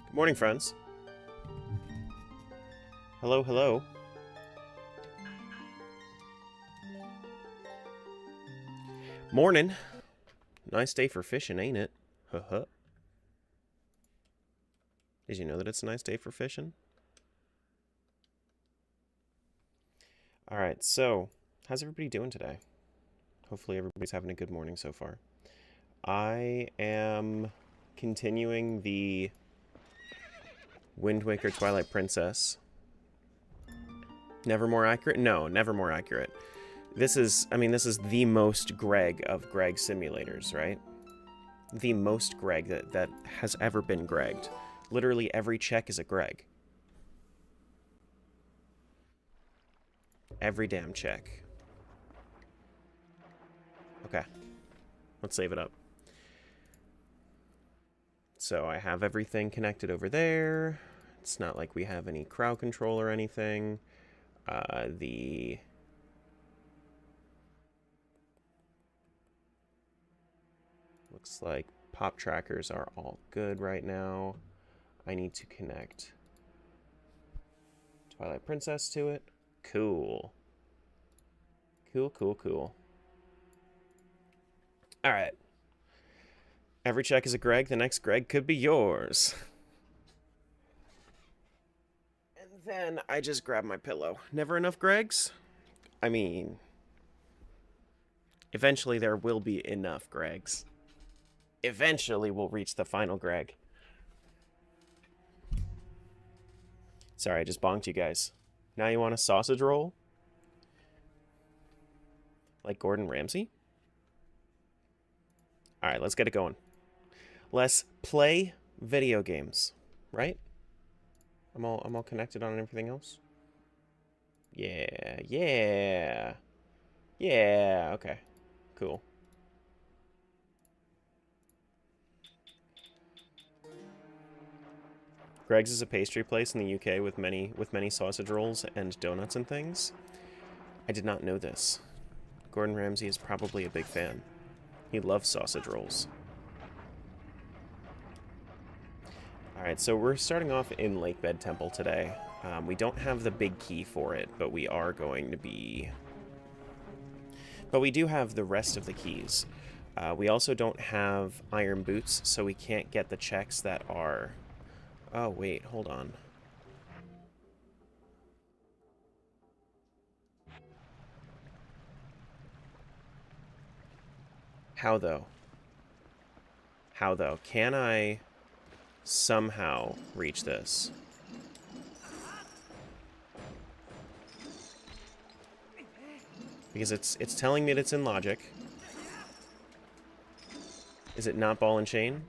Good morning, friends. Hello, hello. Morning. Nice day for fishing, ain't it? Huh. Did you know that it's a nice day for fishing? Alright, so, how's everybody doing today? Hopefully everybody's having a good morning so far. I am continuing the Wind Waker Twilight Princess. Never more accurate? No, never more accurate. This is the most Greg of Greg simulators, right? The most Greg that has ever been Gregged. Literally every check is a Greg. Every damn check. Okay. Let's save it up. So I have everything connected over there. It's not like we have any crowd control or anything. Looks like pop trackers are all good right now. I need to connect Twilight Princess to it. Cool. Cool. Alright. Every check is a Greg. The next Greg could be yours. And then I just grab my pillow. Never enough Gregs? I mean, eventually there will be enough Gregs. Eventually we'll reach the final Greg. Sorry, I just bonked you guys. Now you want a sausage roll? Like Gordon Ramsay? Alright, let's get it going. Let's play video games, right? I'm all connected on everything else? Yeah, okay. Cool. Greg's is a pastry place in the UK with many sausage rolls and donuts and things. I did not know this. Gordon Ramsay is probably a big fan. He loves sausage rolls. Alright, so we're starting off in Lakebed Temple today. We don't have the big key for it, but we are going to be... But we do have the rest of the keys. We also don't have iron boots, so we can't get the checks that are... Oh, wait, hold on. How though? How though? Can I somehow reach this? Because it's telling me that it's in logic. Is it not ball and chain?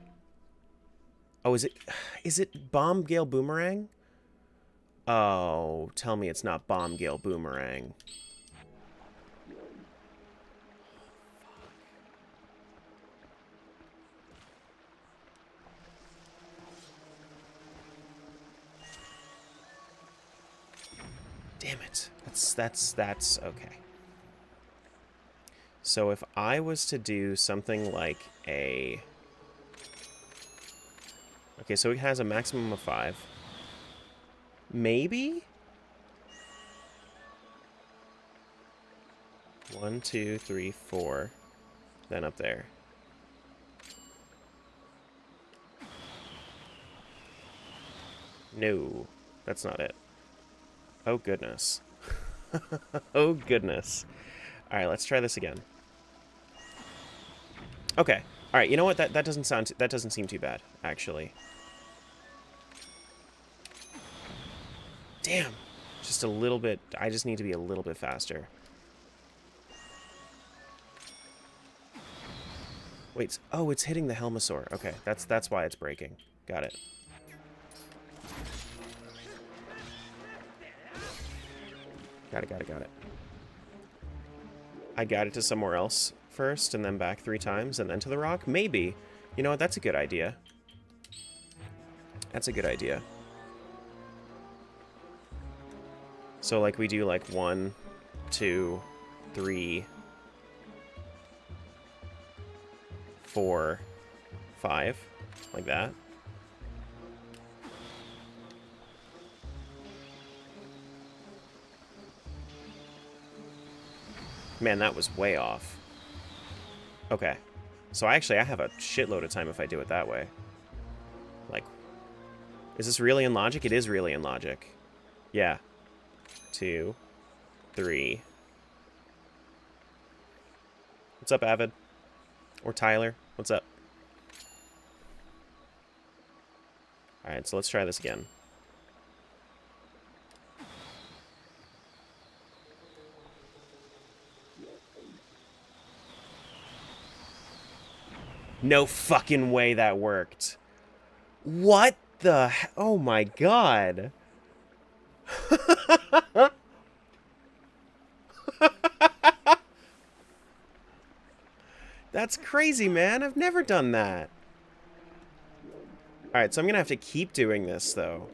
Oh, is it bomb gale boomerang? Oh, tell me it's not bomb gale boomerang. Damn it. That's okay. So if I was to do something like a... Okay, so it has a maximum of 5. Maybe? 1, 2, 3, 4. Then up there. No, that's not it. Oh, goodness. Oh, goodness. Alright, let's try this again. Okay. Alright, you know what? That doesn't seem too bad, actually. Damn. Just a little bit. I just need to be a little bit faster. Wait. Oh, it's hitting the Helmosaur. Okay, that's why it's breaking. Got it. Got it. I got it to somewhere else first, and then back 3 times, and then to the rock? Maybe. You know what? That's a good idea. That's a good idea. So, like, we do, like, 1, 2, 3, 4, 5. Like that. Man, that was way off. Okay. So I have a shitload of time if I do it that way. Like, is this really in logic? It is really in logic. Yeah. 2, 3. What's up, Avid? Or Tyler? What's up? Alright, so let's try this again. No fucking way that worked. What the... Oh my god. That's crazy, man. I've never done that. Alright, so I'm gonna have to keep doing this, though.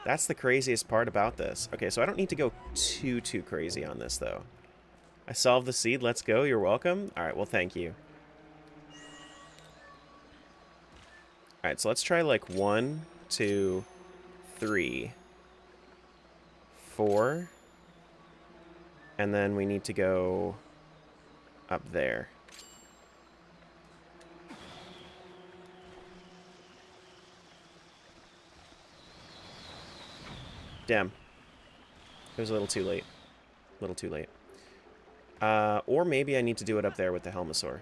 That's the craziest part about this. Okay, so I don't need to go too crazy on this, though. I solved the seed. Let's go. You're welcome. Alright, well, thank you. Alright, so let's try, like, 1, 2, 3, 4. And then we need to go up there. Damn. It was a little too late. A little too late. Or maybe I need to do it up there with the Helmosaur.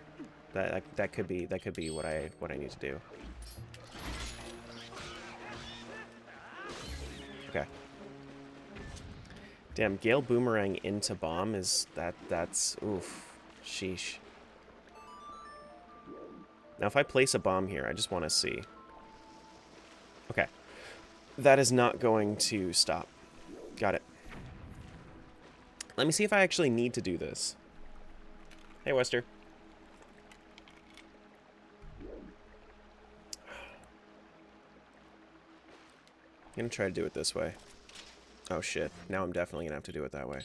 That could be what I need to do. Okay. Damn, Gale Boomerang into bomb is that's oof. Sheesh. Now if I place a bomb here, I just want to see. Okay. That is not going to stop. Got it. Let me see if I actually need to do this. Hey, Wester. I'm gonna try to do it this way. Oh shit, now I'm definitely gonna have to do it that way.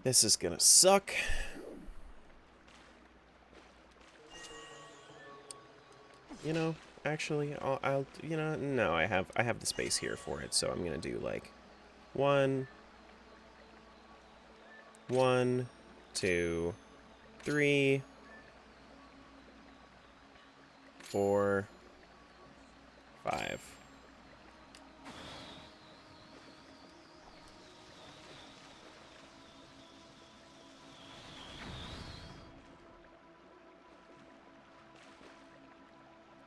This is gonna suck. You know, actually, I'll you know, no, I have the space here for it, so I'm gonna do like 1, 2, 3, 4, 5.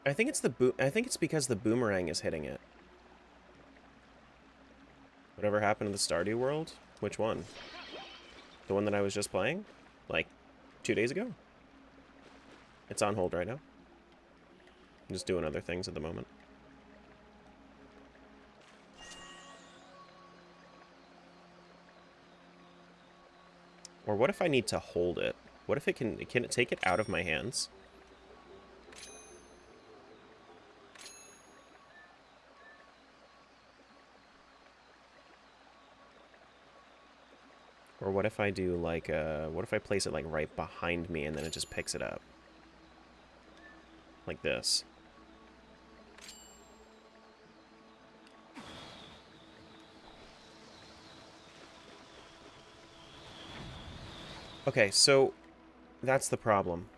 I think it's because the boomerang is hitting it. Whatever happened to the Stardew World? Which one? The one that I was just playing? Like 2 days ago? It's on hold right now. I'm just doing other things at the moment. Or what if I need to hold it? What if can it take it out of my hands? Or what if I do like what if I place it like right behind me and then it just picks it up? Like this. Okay, so that's the problem.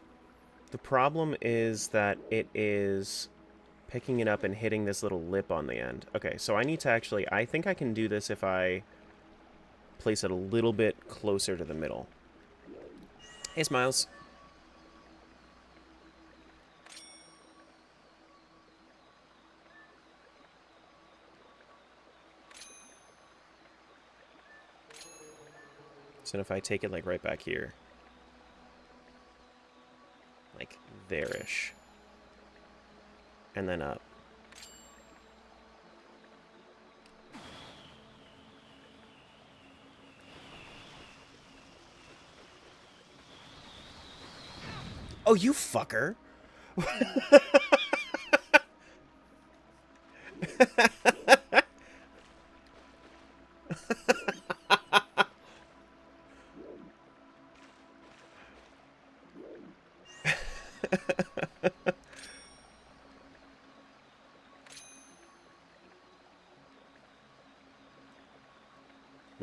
The problem is that it is picking it up and hitting this little lip on the end. Okay, so I need to actually, I think I can do this if I place it a little bit closer to the middle. Hey, Smiles. So if I take it like right back here. Like there-ish. And then up. Oh, you fucker.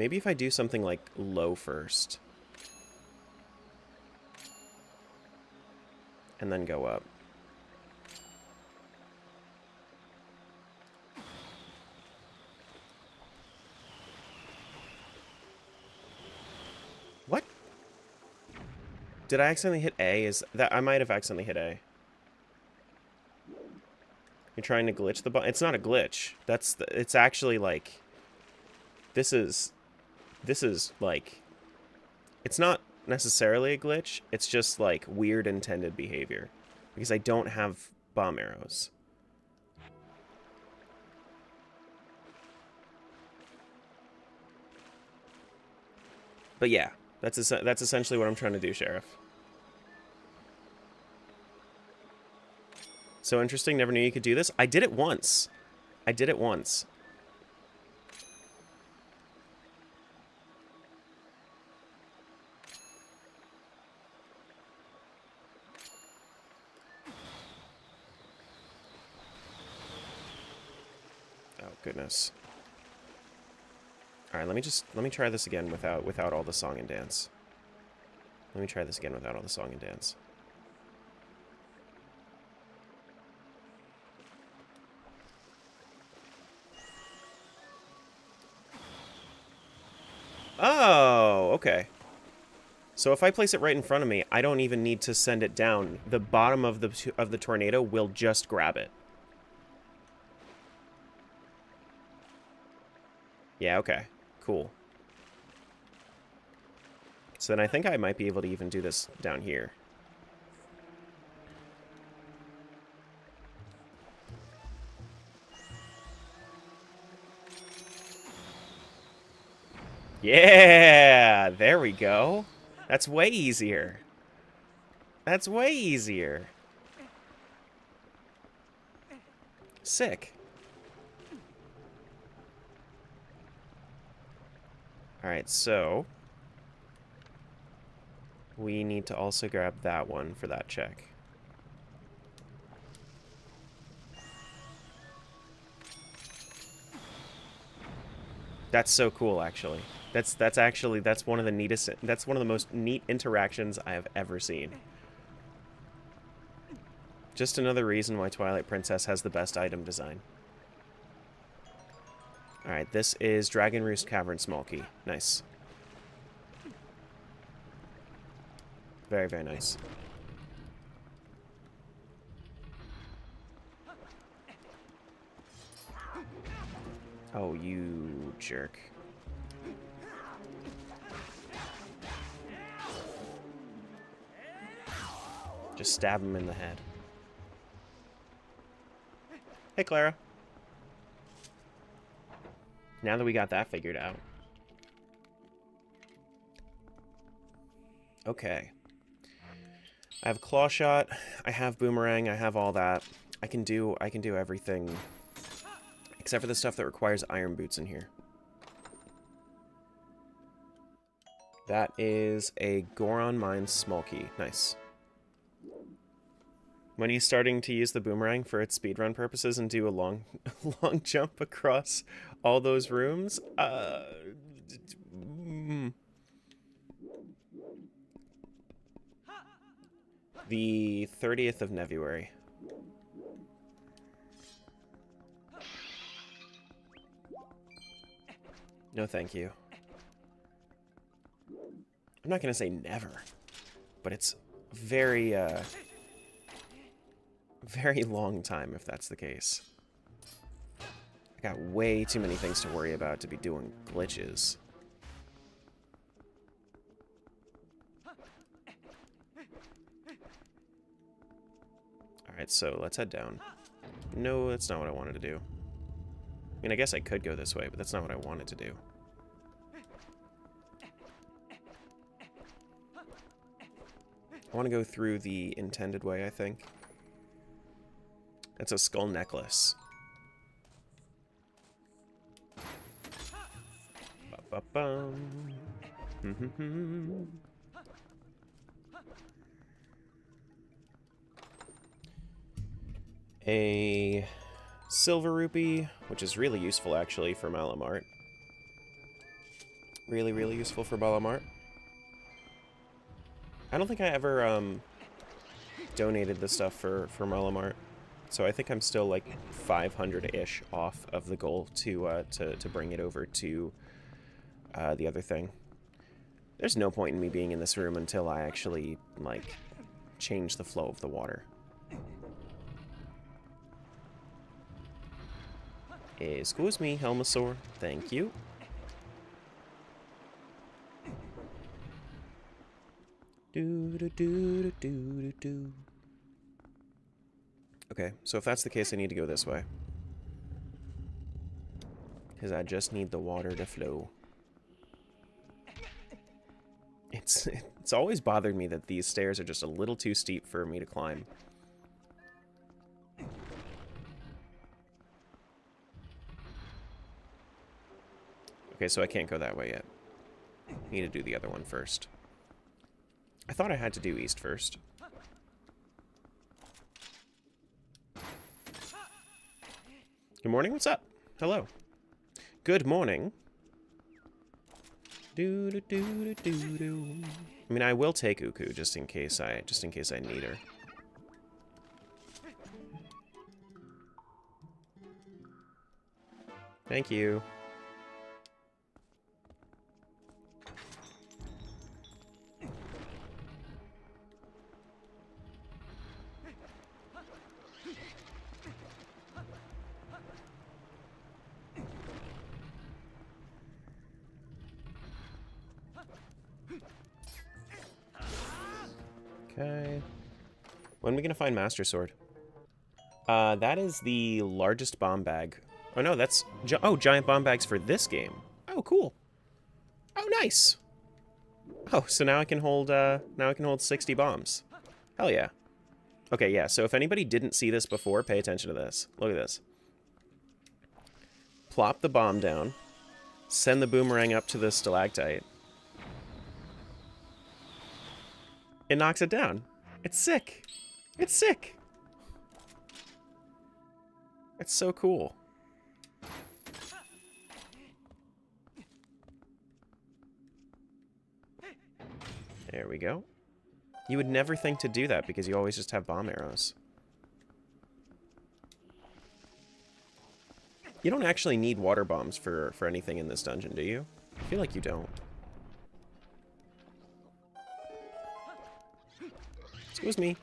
Maybe if I do something like low first. And then go up. What? Did I accidentally hit A? Is that I might have accidentally hit A. You're trying to glitch the button. It's not a glitch. It's actually like this is like it's not necessarily a glitch. It's just like weird intended behavior because I don't have bomb arrows. But yeah, that's essentially what I'm trying to do, Sheriff. So interesting, never knew you could do this. I did it once. I did it once. Oh, goodness. All right, let me try this again without all the song and dance. Let me try this again without all the song and dance. Oh, okay. So if I place it right in front of me, I don't even need to send it down. The bottom of the tornado will just grab it. Yeah, okay. Cool. So then I think I might be able to even do this down here. Yeah, there we go. That's way easier. That's way easier. Sick. Alright, so we need to also grab that one for that check. That's so cool, actually. That's one of the neatest. That's one of the most neat interactions I have ever seen. Just another reason why Twilight Princess has the best item design. All right, this is Dragon Roost Cavern Small Key. Nice. Very, very nice. Oh, you jerk. Just stab him in the head. Hey, Clara. Now that we got that figured out. Okay. I have Claw Shot, I have Boomerang, I have all that. I can do everything except for the stuff that requires Iron Boots in here. That is a Goron Mines Small Key. Nice. When are you starting to use the boomerang for its speedrun purposes and do a long jump across all those rooms? The 30th of February. No, thank you. I'm not gonna say never, but it's very, very long time if that's the case. I got way too many things to worry about to be doing glitches. Alright, so let's head down. No, that's not what I wanted to do. I mean, I guess I could go this way, but that's not what I wanted to do. I want to go through the intended way, I think. It's a skull necklace. Ba-ba-bum. A silver rupee, which is really useful actually for Malamart. Really, really useful for Balamart. I don't think I ever donated the stuff for Malamart, so I think I'm still like 500-ish off of the goal to bring it over to the other thing. There's no point in me being in this room until I actually like change the flow of the water. Excuse me, Helmasaur. Thank you. Do. Okay, so if that's the case, I need to go this way. Because I just need the water to flow. It's always bothered me that these stairs are just a little too steep for me to climb. Okay, so I can't go that way yet. Need to do the other one first. I thought I had to do east first. Good morning, what's up? Hello. Good morning. I mean, I will take Uku just in case I need her. Thank you. Okay. When are we gonna find Master Sword? That is the largest bomb bag. Oh no, that's giant bomb bags for this game. Oh, cool. Oh, nice. Oh, so now I can hold 60 bombs. Hell yeah. Okay, yeah. So if anybody didn't see this before, pay attention to this. Look at this. Plop the bomb down. Send the boomerang up to the stalactite. It knocks it down. It's sick. It's sick. It's so cool. There we go. You would never think to do that because you always just have bomb arrows. You don't actually need water bombs for anything in this dungeon, do you? I feel like you don't. Excuse me.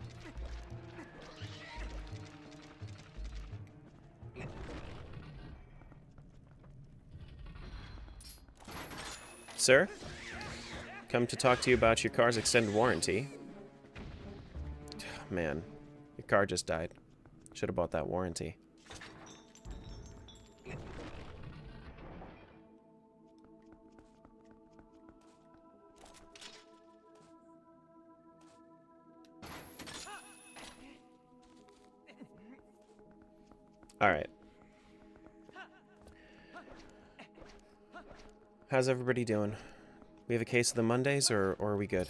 Sir? Come to talk to you about your car's extended warranty. Man, your car just died. Should have bought that warranty. All right. How's everybody doing? We have a case of the Mondays, or are we good?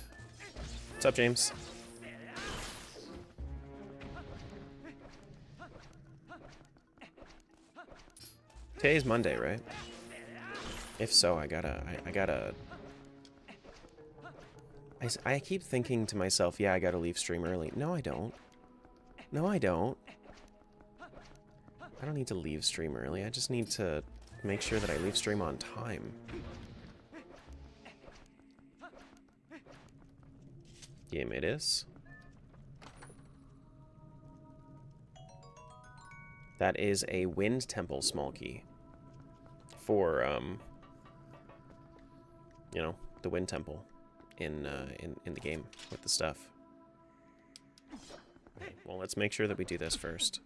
What's up, James? Today's Monday, right? If so, I keep thinking to myself, yeah, I gotta leave stream early. No, I don't. No, I don't. I don't need to leave stream early. I just need to make sure that I leave stream on time. Game it is. That is a Wind Temple small key. For, you know, the Wind Temple in the game with the stuff. Okay, well, let's make sure that we do this first.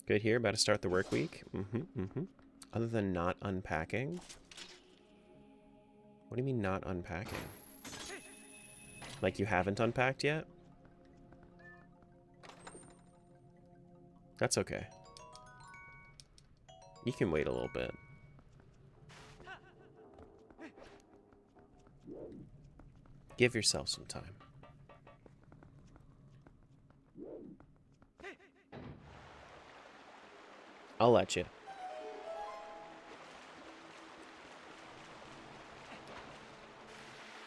Good here, about to start the work week. Other than not unpacking? What do you mean not unpacking? Like you haven't unpacked yet? That's okay. You can wait a little bit. Give yourself some time. I'll let you.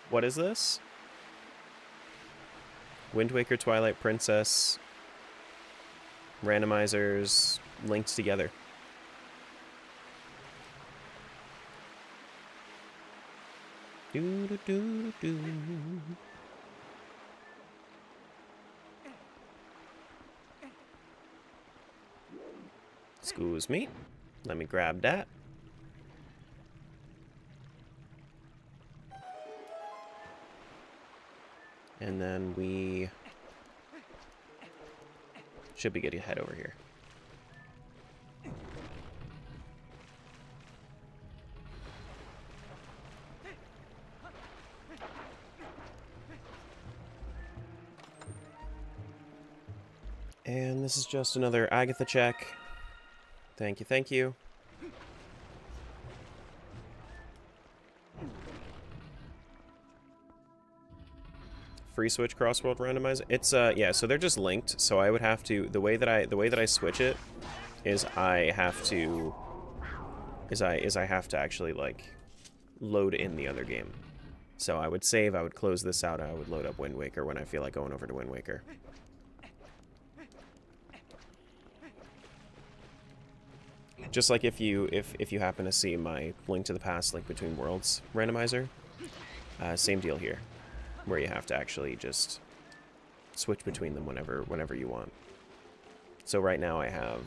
What is this? Wind Waker, Twilight Princess, randomizers linked together. Do. Excuse me. Let me grab that. And then we should be good to head over here. And this is just another Agatha check. Thank you, thank you. Free switch crossworld randomizer. It's yeah, so they're just linked. So I would have to the way that I switch it is I have to actually like load in the other game. So I would save, I would close this out, I would load up Wind Waker when I feel like going over to Wind Waker. Just like if you happen to see my Link to the Past Link Between Worlds randomizer, same deal here, where you have to actually just switch between them whenever you want. So right now I have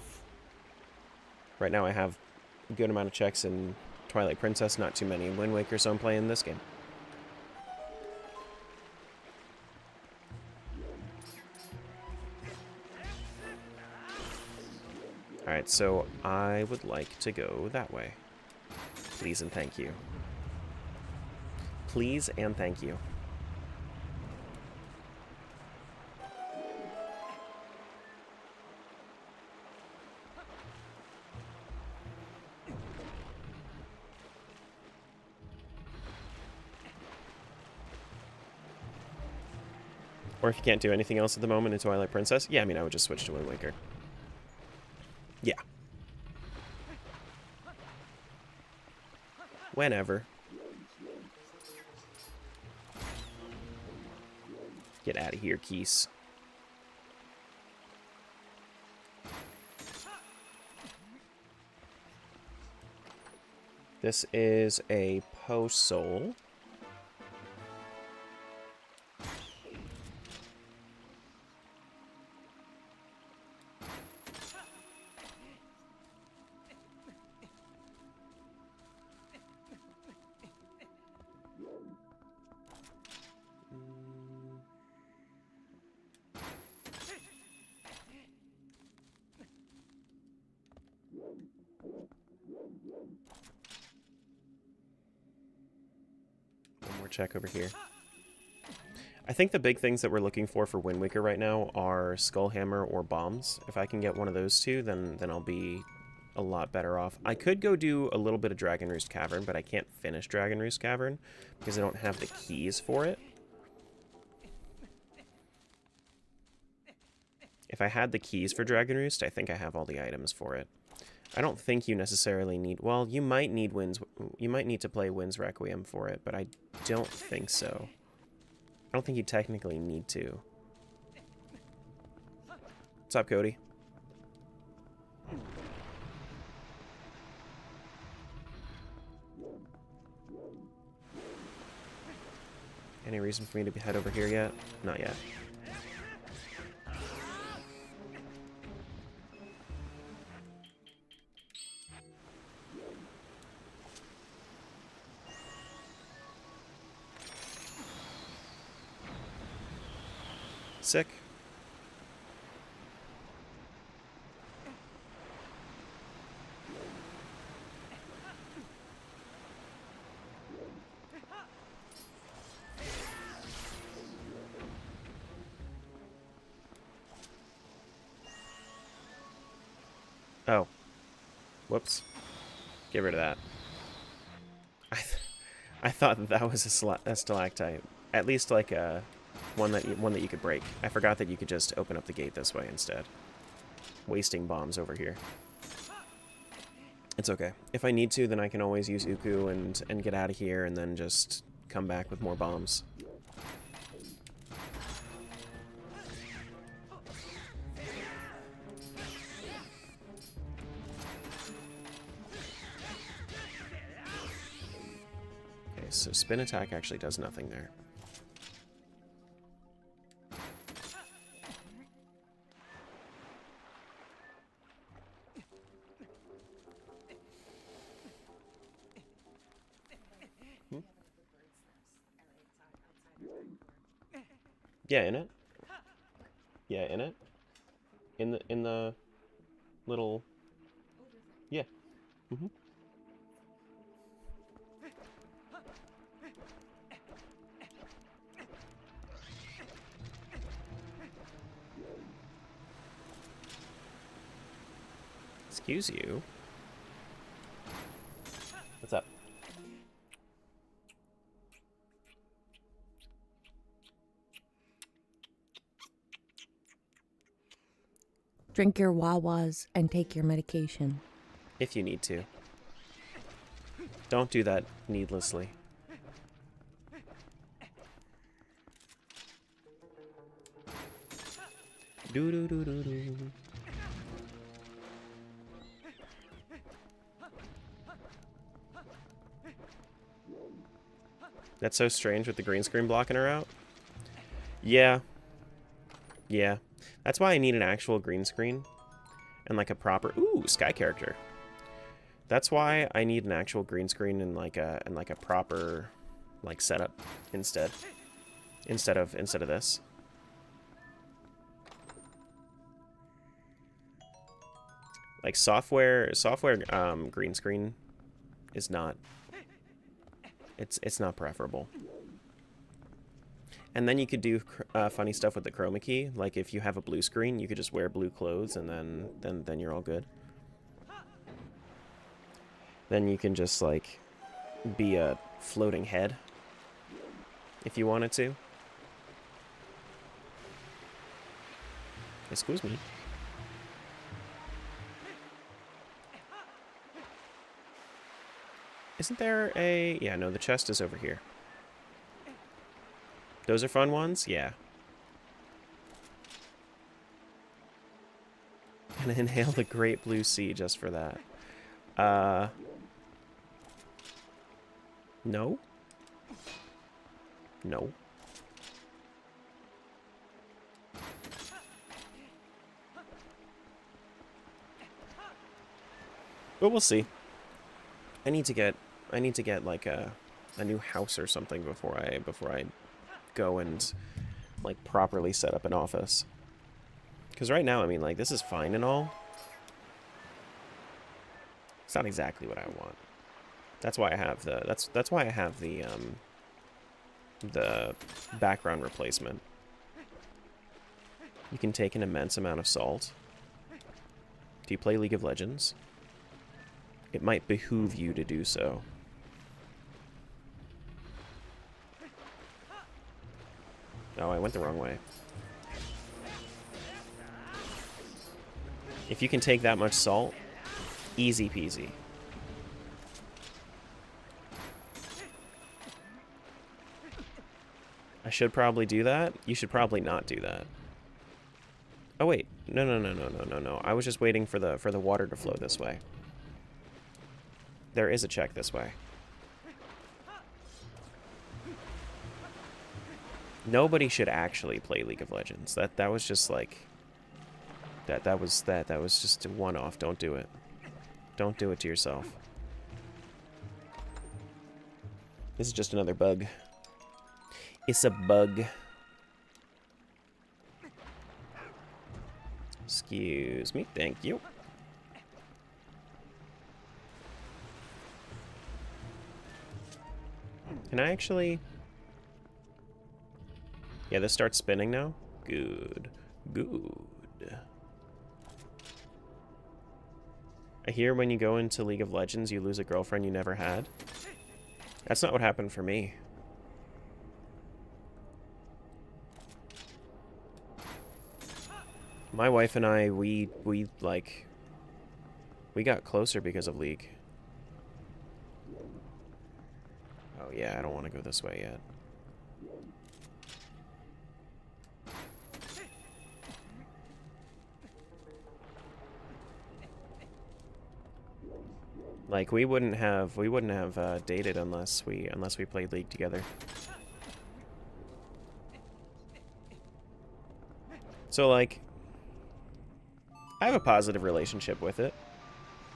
a good amount of checks in Twilight Princess, not too many in Wind Waker, so I'm playing this game. Alright, so I would like to go that way. Please and thank you. Please and thank you. Or if you can't do anything else at the moment in Twilight Princess, yeah, I mean, I would just switch to Wind Waker. Yeah. Whenever. Get out of here, Keese. This is a post soul. Check over here. I think the big things that we're looking for Wind Waker right now are Skullhammer or bombs. If I can get one of those two, then I'll be a lot better off. I could go do a little bit of Dragon Roost Cavern, but I can't finish Dragon Roost Cavern because I don't have the keys for it. If I had the keys for Dragon Roost, I think I have all the items for it. I don't think you necessarily need... Well, you might need to play Wind's Requiem for it, but I don't think so. I don't think you technically need to. What's up, Cody? Any reason for me to head over here yet? Not yet. Sick. Oh. Whoops. Get rid of that. I thought that was a stalactite. At least like a... One that you could break. I forgot that you could just open up the gate this way instead. Wasting bombs over here. It's okay. If I need to, then I can always use Uku and get out of here and then just come back with more bombs. Okay, so spin attack actually does nothing there. Yeah, in it. Yeah, in it. In the little. Yeah. Mm-hmm. Excuse you. What's up? Drink your Wawas and take your medication. If you need to. Don't do that needlessly. Do do do do do. That's so strange with the green screen blocking her out. Yeah. Yeah. That's why I need an actual green screen. And like a proper... Ooh, sky character. That's why I need an actual green screen and like a proper like setup instead of this. Like software green screen is not it's not preferable. And then you could do funny stuff with the chroma key. Like if you have a blue screen, you could just wear blue clothes and then you're all good. Then you can just like be a floating head if you wanted to. Excuse me. Isn't there a... Yeah, no, the chest is over here. Those are fun ones? Yeah. Gonna inhale the great blue sea just for that. No? No. But we'll see. I need to get like a new house or something before I go and like properly set up an office. Because right now, I mean, like, this is fine and all. It's not exactly what I want. That's why I have the that's why I have the background replacement. You can take an immense amount of salt. Do you play League of Legends? It might behoove you to do so. Oh, I went the wrong way. If you can take that much salt, easy peasy. I should probably do that. You should probably not do that. Oh wait, no. I was just waiting for the water to flow this way. There is a check this way. Nobody should actually play League of Legends. That was just like that was just a one-off. Don't do it. Don't do it to yourself. This is just another bug. It's a bug. Excuse me. Thank you. Can I actually... Yeah, this starts spinning now. Good. Good. I hear when you go into League of Legends, you lose a girlfriend you never had. That's not what happened for me. My wife and I, we got closer because of League. Oh, Oh yeah, I don't want to go this way yet. Like we wouldn't have dated unless we played League together. So like I have a positive relationship with it,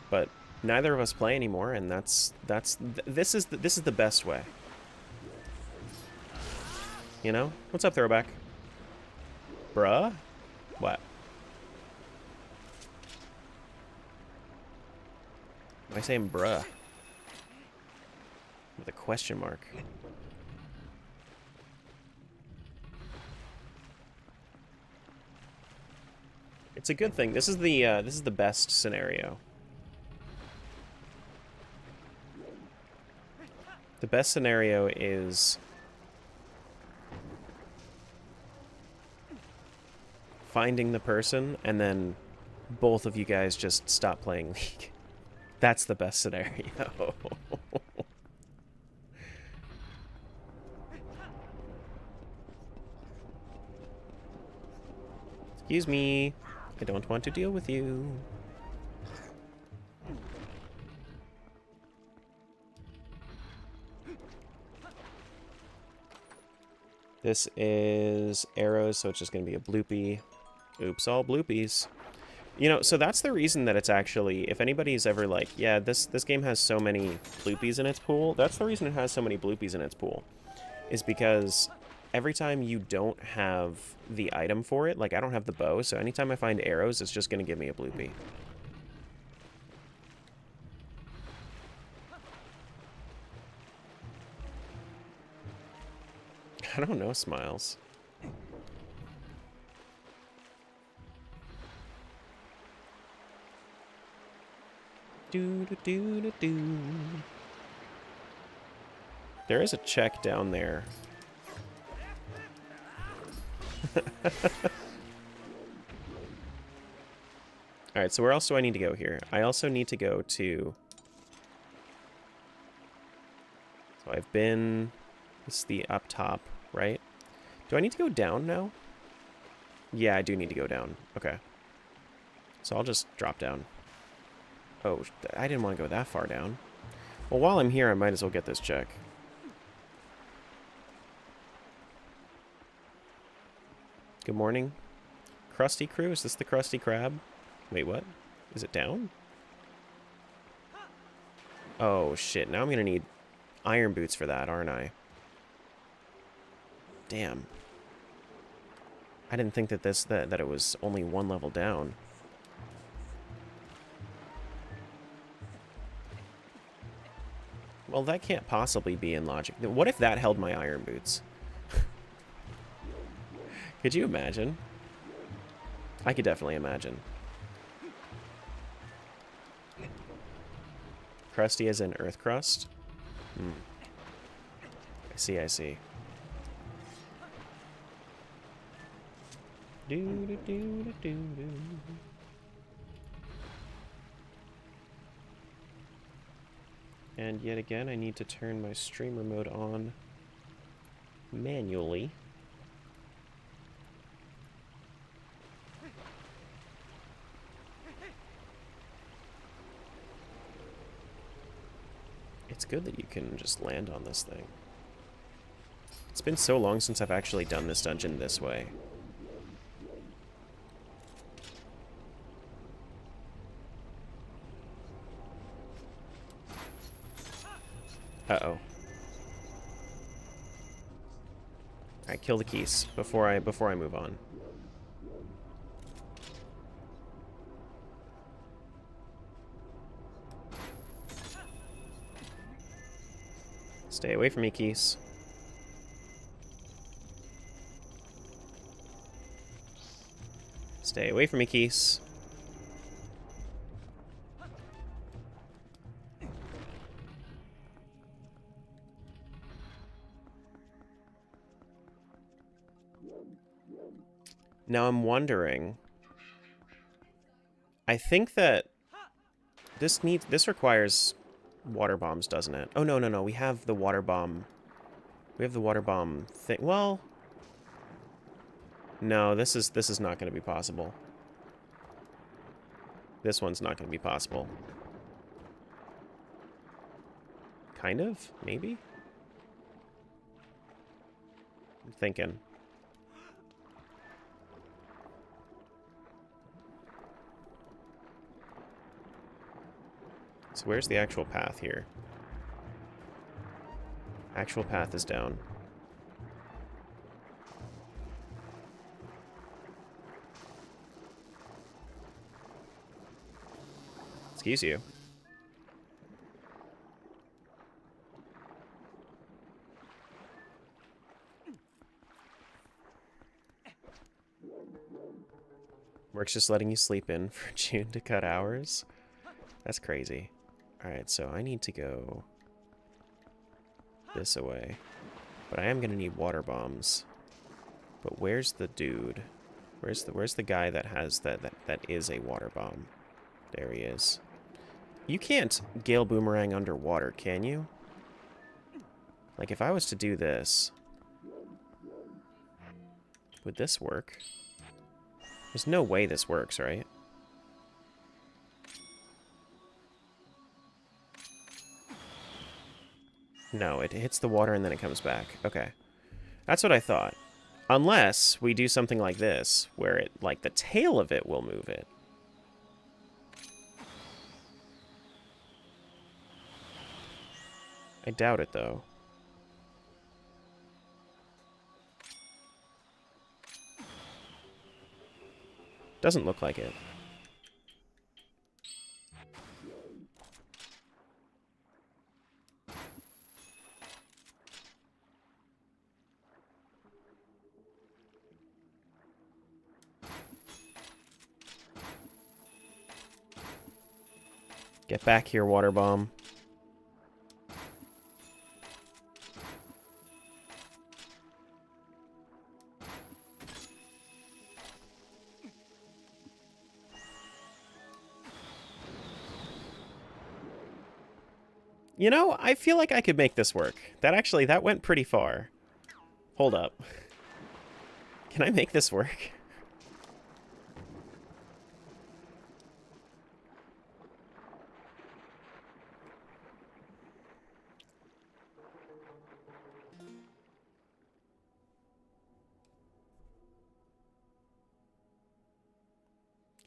but neither of us play anymore, and this is the best way. You know? What's up, Throwback? Bruh? What? Why am I saying bruh? With a question mark. It's a good thing. This is the best scenario. The best scenario is finding the person and then both of you guys just stop playing League. That's the best scenario. Excuse me. I don't want to deal with you. This is arrows, so it's just going to be a bloopy. Oops, all bloopies. You know, so that's the reason that it's actually, if anybody's ever like, yeah, this game has so many bloopies in its pool, that's the reason it has so many bloopies in its pool. Is because every time you don't have the item for it, like I don't have the bow, so anytime I find arrows, it's just going to give me a bloopy. I don't know, Smiles. Do. There is a check down there. Alright, so where else do I need to go here? I also need to go to... So I've been... This is the up top, right? Do I need to go down now? Yeah, I do need to go down. Okay. So I'll just drop down. Oh, I didn't want to go that far down. Well, while I'm here, I might as well get this check. Good morning. Krusty Crew? Is this the Krusty Krab? Wait, what? Is it down? Oh, shit. Now I'm going to need iron boots for that, aren't I? Damn. I didn't think that that it was only one level down. Well, that can't possibly be in logic. What if that held my iron boots? Could you imagine? I could definitely imagine. Crusty as in earth crust? Hmm. I see, I see. Do. And yet again, I need to turn my streamer mode on manually. It's good that you can just land on this thing. It's been so long since I've actually done this dungeon this way. Uh-oh. Alright, kill the keys before I move on. Stay away from me, Keys. Stay away from me, Keys. Now I'm wondering... I think that this requires water bombs, doesn't it? Oh, no, no, no. We have the water bomb. We have the water bomb thing. Well, no, this is not going to be possible. This one's not going to be possible. Kind of? Maybe? I'm thinking. So where's the actual path here? Actual path is down. Excuse you. Work's just letting you sleep in for June to cut hours? That's crazy. Alright, so I need to go this away. But I am gonna need water bombs. But where's the dude? Where's the guy that has that is a water bomb? There he is. You can't Gale Boomerang underwater, can you? Like, if I was to do this, would this work? There's no way this works, right? No, it hits the water and then it comes back. Okay. That's what I thought. Unless we do something like this, where it, like, the tail of it will move it. I doubt it, though. Doesn't look like it. Get back here, water bomb. You know, I feel like I could make this work. That went pretty far. Hold up. Can I make this work?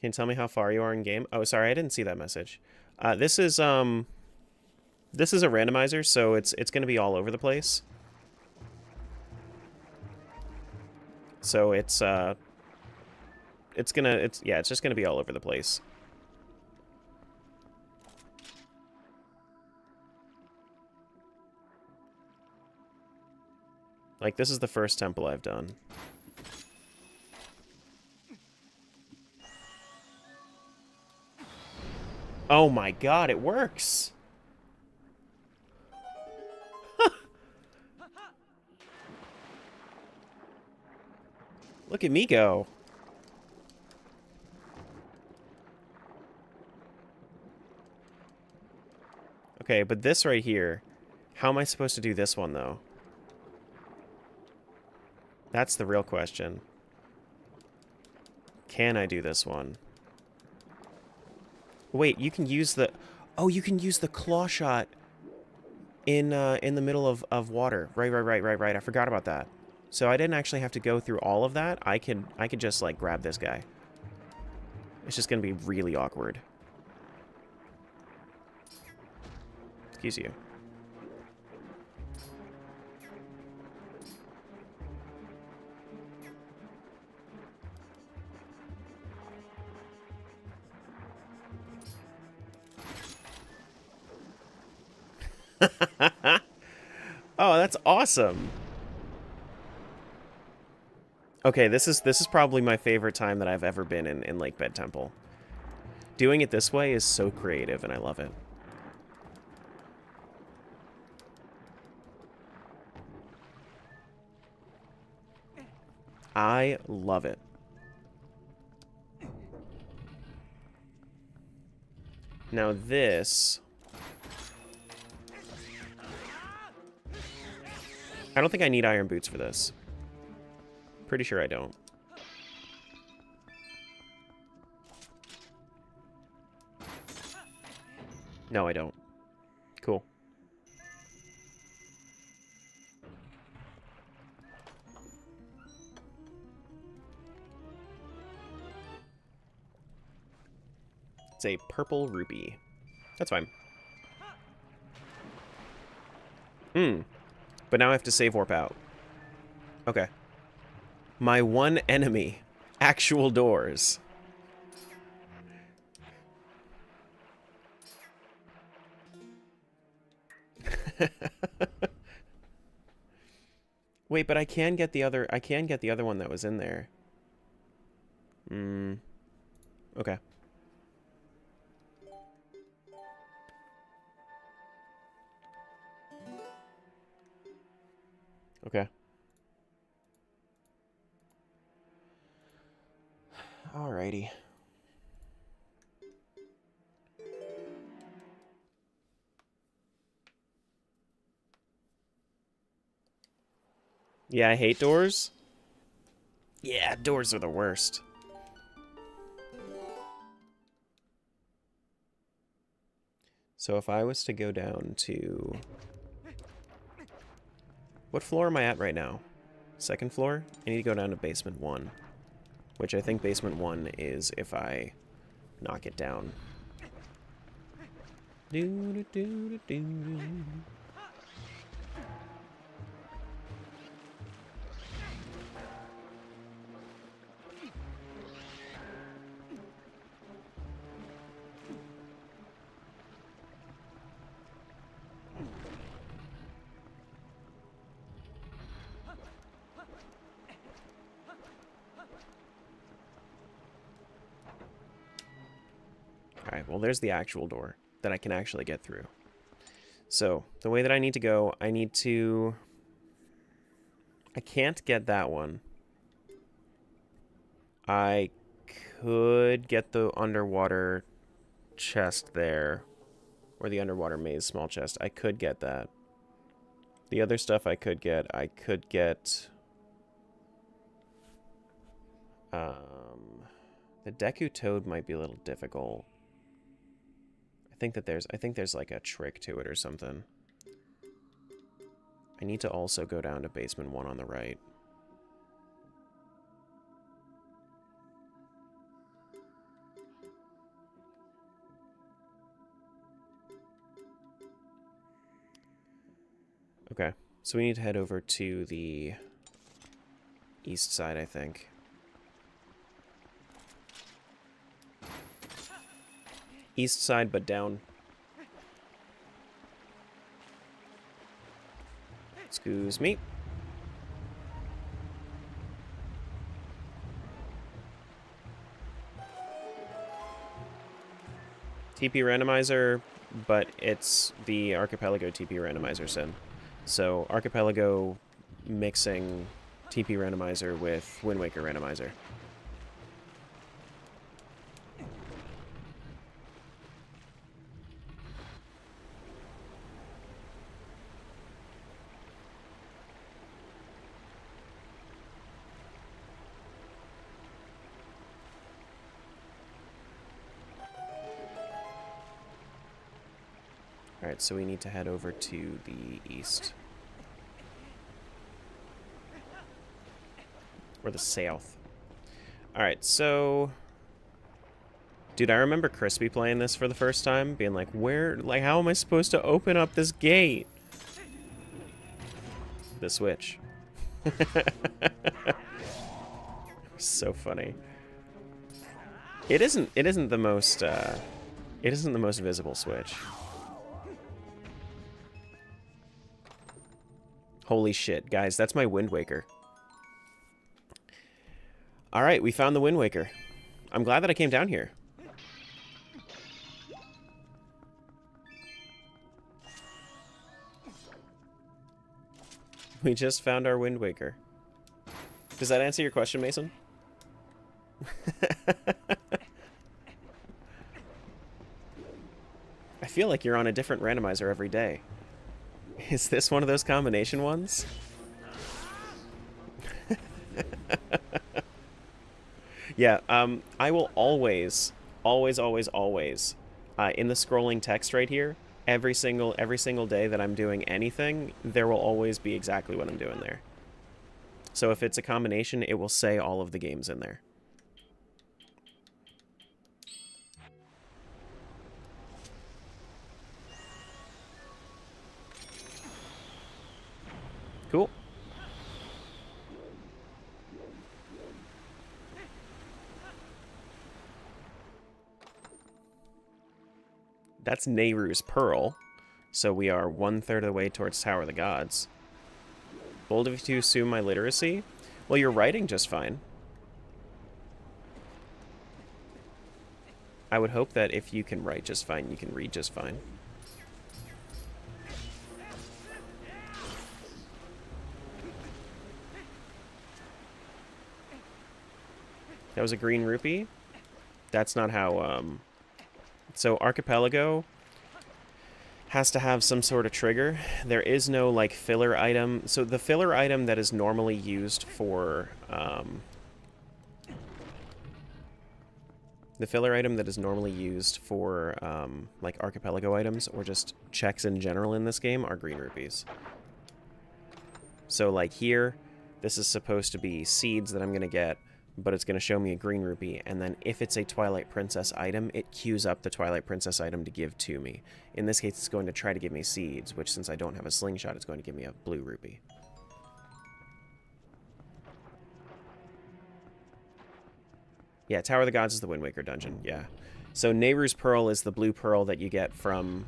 Can you tell me how far you are in game? Oh, sorry, I didn't see that message. This is a randomizer, so it's going to be all over the place. So it's just going to be all over the place. Like, this is the first temple I've done. Oh my god, it works! Look at me go. Okay, but this right here, how am I supposed to do this one, though? That's the real question. Can I do this one? Wait, you can use the... Oh, you can use the claw shot in the middle of water. Right. I forgot about that. So I didn't actually have to go through all of that. I could just, like, grab this guy. It's just gonna be really awkward. Excuse you. Oh, that's awesome. Okay, this is probably my favorite time that I've ever been in Lakebed Temple. Doing it this way is so creative, and I love it. I love it. Now this... I don't think I need iron boots for this. Pretty sure I don't. No, I don't. Cool. It's a purple rupee. That's fine. But now I have to save warp out. Okay. My one enemy. Actual doors. Wait, but I can get the other one that was in there. Okay. Okay. Alrighty. Yeah, I hate doors. Yeah, doors are the worst. So if I was to go down to... What floor am I at right now? Second floor? I need to go down to basement 1. Which I think basement 1 is if I knock it down. Alright, well there's the actual door that I can actually get through. So, the way that I need to go, I can't get that one. I could get the underwater chest there. Or the underwater maze small chest. I could get that. The other stuff I could get the Deku Toad might be a little difficult. I think there's like a trick to it or something. I need to also go down to basement 1 on the right. Okay, so we need to head over to the east side, I think. East side, but down. Excuse me. TP randomizer, but it's the Archipelago TP randomizer sim. So Archipelago mixing TP randomizer with Wind Waker randomizer. Alright, so we need to head over to the east. Or the south. Alright, so... Dude, I remember Crispy playing this for the first time, being like, how am I supposed to open up this gate? The switch. So funny. It isn't the most visible switch. Holy shit, guys, that's my Wind Waker. Alright, we found the Wind Waker. I'm glad that I came down here. We just found our Wind Waker. Does that answer your question, Mason? I feel like you're on a different randomizer every day. Is this one of those combination ones? Yeah, I will always, always, always, always, in the scrolling text right here, every single day that I'm doing anything, there will always be exactly what I'm doing there. So if it's a combination, it will say all of the games in there. Cool. That's Nehru's Pearl. So we are 1/3 of the way towards Tower of the Gods. Bold of you to assume my literacy? Well, you're writing just fine. I would hope that if you can write just fine, you can read just fine. That was a green rupee? That's not how, So Archipelago has to have some sort of trigger. There is no, like, filler item. So the filler item that is normally used for, like, Archipelago items, or just checks in general in this game, are green rupees. So, like, here, this is supposed to be seeds that I'm going to get, but it's going to show me a green rupee, and then if it's a Twilight Princess item, it queues up the Twilight Princess item to give to me. In this case, it's going to try to give me seeds, which, since I don't have a slingshot, it's going to give me a blue rupee. Yeah, Tower of the Gods is the Wind Waker dungeon, yeah. So Nehru's Pearl is the blue pearl that you get from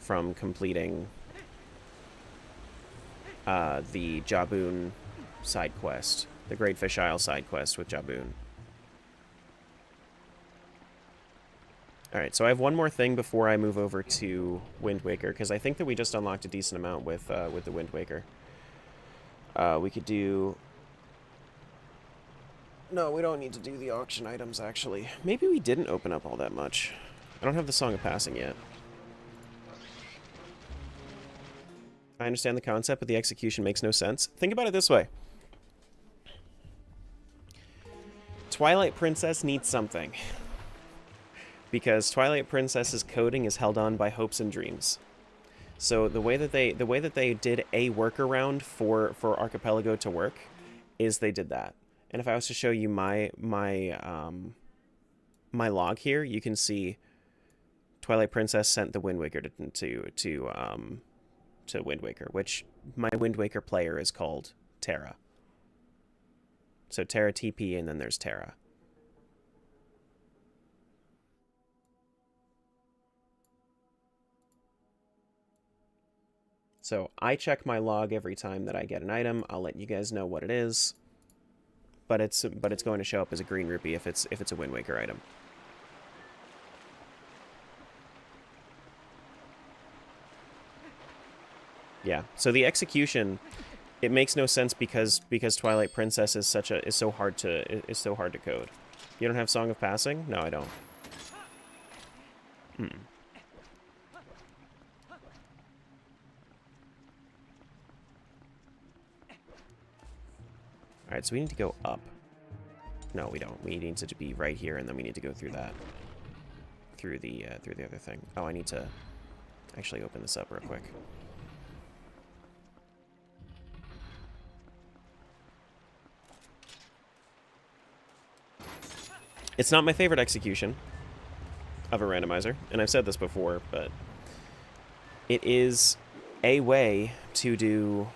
completing the Jaboon side quest. The Great Fish Isle side quest with Jaboon. Alright, so I have one more thing before I move over to Wind Waker, because I think that we just unlocked a decent amount with the Wind Waker. We could do... No, we don't need to do the auction items, actually. Maybe we didn't open up all that much. I don't have the Song of Passing yet. I understand the concept, but the execution makes no sense. Think about it this way. Twilight Princess needs something. Because Twilight Princess's coding is held on by hopes and dreams. So the way that they did a workaround for Archipelago to work is they did that. And if I was to show you my log here, you can see Twilight Princess sent the Wind Waker to Wind Waker, which my Wind Waker player is called Terra. So Terra TP, and then there's Terra. So I check my log every time that I get an item. I'll let you guys know what it is. But it's going to show up as a green rupee if it's a Wind Waker item. Yeah. So the execution, it makes no sense because Twilight Princess is so hard to code. You don't have Song of Passing? No, I don't. Alright, so we need to go up. No, we don't. We need to be right here, and then we need to go through that. Through the other thing. Oh, I need to actually open this up real quick. It's not my favorite execution of a randomizer, and I've said this before, but it is a way to do...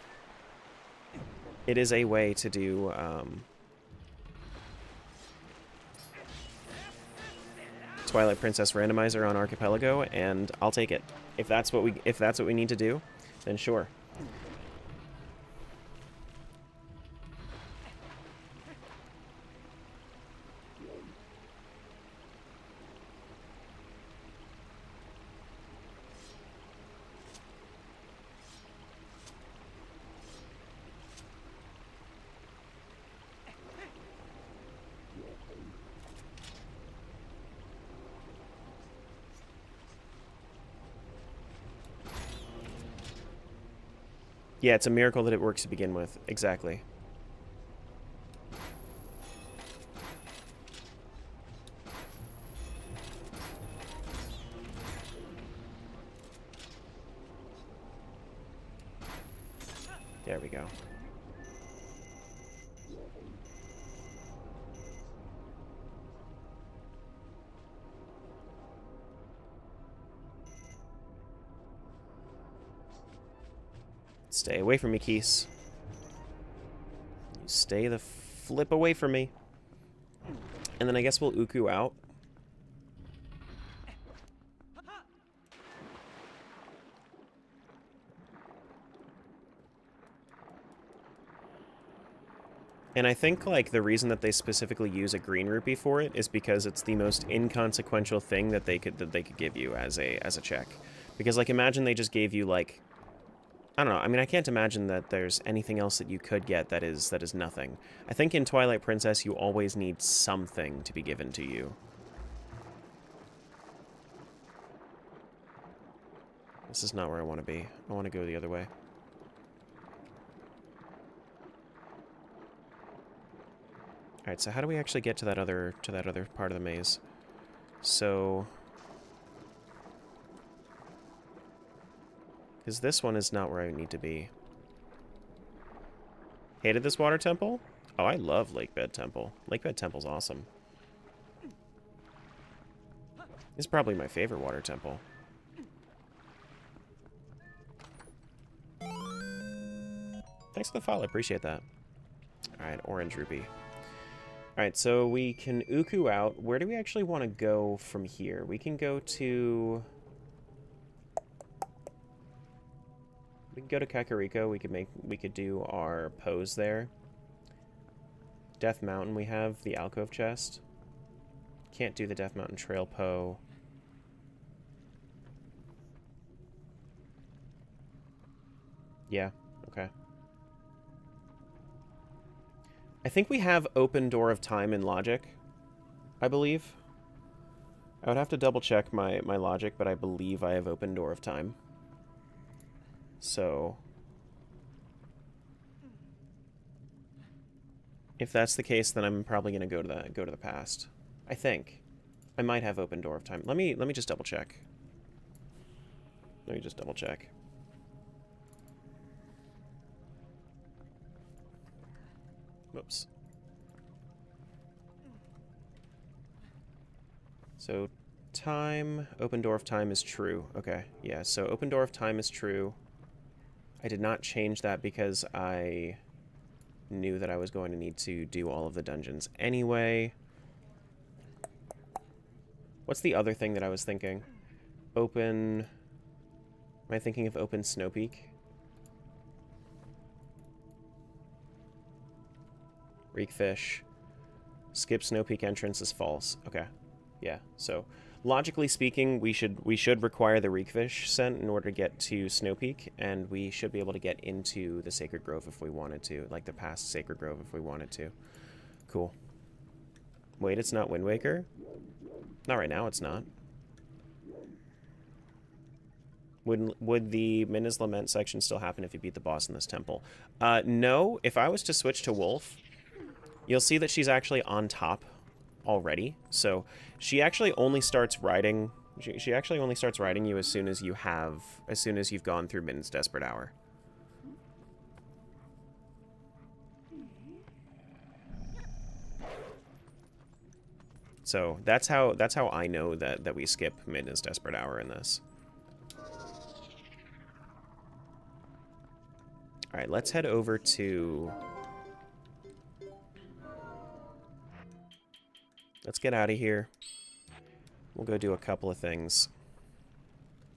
Twilight Princess randomizer on Archipelago, and I'll take it. If that's what we need to do, then sure. Yeah, it's a miracle that it works to begin with. Exactly. There we go. Stay away from me, Keese. You stay the flip away from me. And then I guess we'll Uku out. And I think, like, the reason that they specifically use a green rupee for it is because it's the most inconsequential thing that they could give you as a check. Because, like, imagine they just gave you, like, I don't know. I mean, I can't imagine that there's anything else that you could get that is nothing. I think in Twilight Princess you always need something to be given to you. This is not where I want to be. I want to go the other way. Alright, so how do we actually get to that other part of the maze? So, because this one is not where I need to be. Hated this water temple? Oh, I love Lakebed Temple. Lakebed Temple's awesome. It's probably my favorite water temple. Thanks for the follow, I appreciate that. Alright, orange rupee. Alright, so we can Uku out. Where do we actually want to go from here? We can go to... We can go to Kakariko. We could do our pose there. Death Mountain, we have the alcove chest. Can't do the Death Mountain Trail Po. Yeah, okay. I think we have Open Door of Time in Logic, I believe. I would have to double check my logic, but I believe I have Open Door of Time. So, if that's the case, then I'm probably going to go to the past. I think I might have Open Door of Time. Let me just double check. Let me just double check. Whoops. So, time, Open Door of Time is true. Okay, yeah, so Open Door of Time is true. I did not change that because I knew that I was going to need to do all of the dungeons anyway. What's the other thing that I was thinking? Open... Am I thinking of Open Snow Peak? Reekfish. Skip Snow Peak entrance is false. Okay. Yeah, so logically speaking, we should require the Reekfish scent in order to get to Snow Peak, and we should be able to get into the Sacred Grove if we wanted to, like the past Sacred Grove if we wanted to. Cool. Wait, it's not Wind Waker? Not right now, it's not. Would the Minna's Lament section still happen if you beat the boss in this temple? No. If I was to switch to Wolf, you'll see that she's actually on top already. So she actually only starts riding. She actually only starts riding you as soon as you've gone through Minna's Desperate Hour. So that's how I know that we skip Minna's Desperate Hour in this. All right, let's head over to... Let's get out of here. We'll go do a couple of things.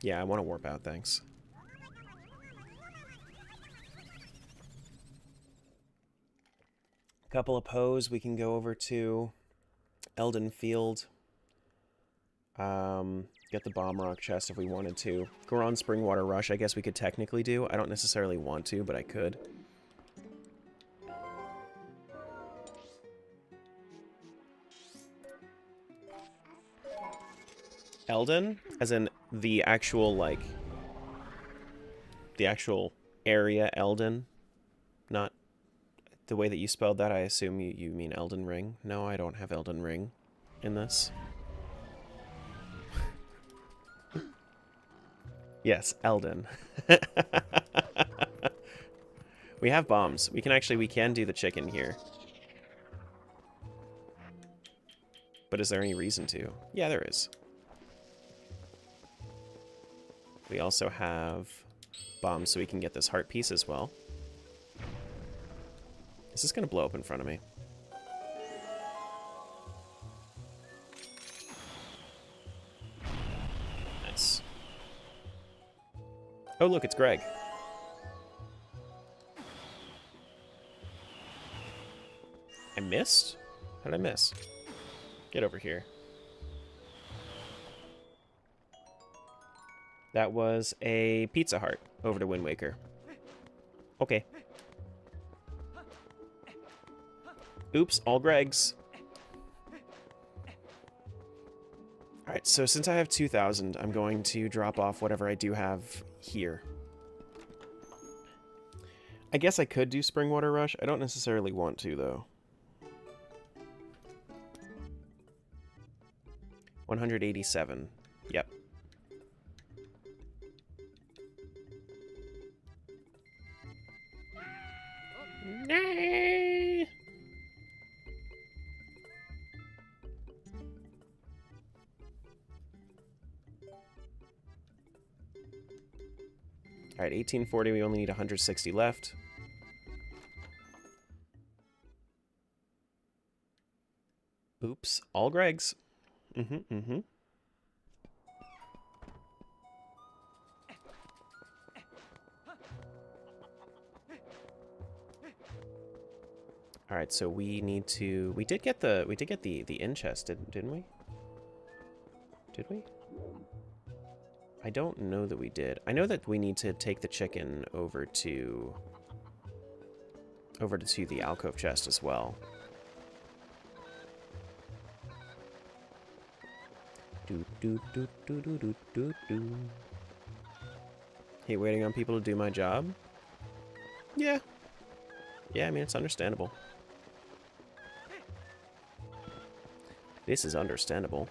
Yeah, I want to warp out, thanks. Couple of pose, we can go over to Elden Field. Get the Bomb Rock chest if we wanted to. Goron Springwater Rush, I guess we could technically do. I don't necessarily want to, but I could. Elden, as in the actual, like, the actual area Elden, not the way that you spelled that. I assume you mean Elden Ring. No, I don't have Elden Ring in this. Yes, Elden. We have bombs. We can do the chicken here. But is there any reason to? Yeah, there is. We also have bombs so we can get this heart piece as well. Is this going to blow up in front of me? Nice. Oh, look, it's Greg. I missed? How did I miss? Get over here. That was a Pizza Heart over to Wind Waker. Okay. Oops, all Gregs. Alright, so since I have 2,000, I'm going to drop off whatever I do have here. I guess I could do Spring Water Rush. I don't necessarily want to, though. 187. Yep. Nay. Alright, 1840, we only need 160 left. Oops, all Gregs. All right, so we need to. We did get the inn chest, didn't we? Did we? I don't know that we did. I know that we need to take the chicken over to the alcove chest as well. Hey, waiting on people to do my job? Yeah. Yeah, I mean, it's understandable. This is understandable.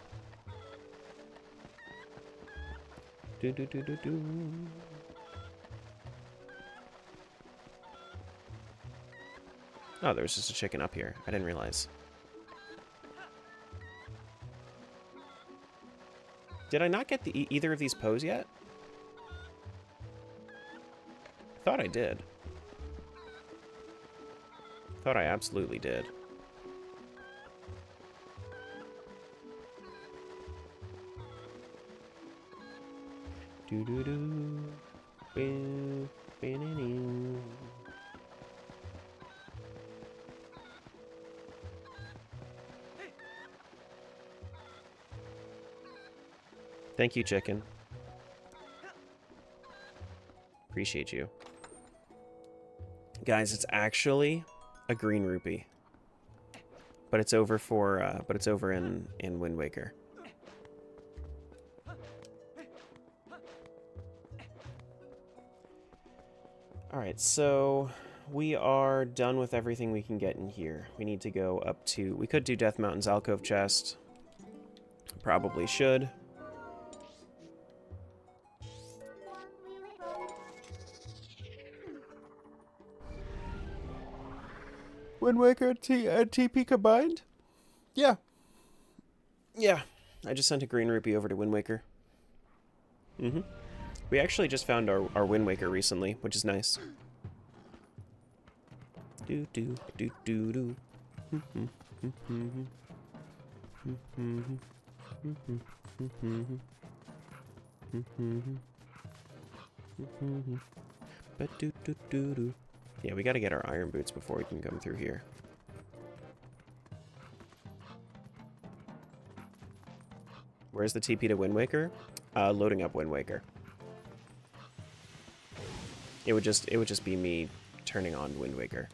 Oh, there was just a chicken up here. I didn't realize. Did I not get either of these pose yet? I thought I did. Thought I absolutely did. Thank you, chicken. Appreciate you. Guys, it's actually a green rupee. But it's over for in Wind Waker. Alright, so we are done with everything we can get in here. We need to go up to... We could do Death Mountain's alcove chest. Probably should. Wind Waker and TP combined? Yeah. Yeah. I just sent a green rupee over to Wind Waker. We actually just found our Wind Waker recently, which is nice. Do do do do do. But do do do do. Yeah, we gotta get our iron boots before we can come through here. Where's the TP to Wind Waker? Loading up Wind Waker. It would just be me turning on Wind Waker.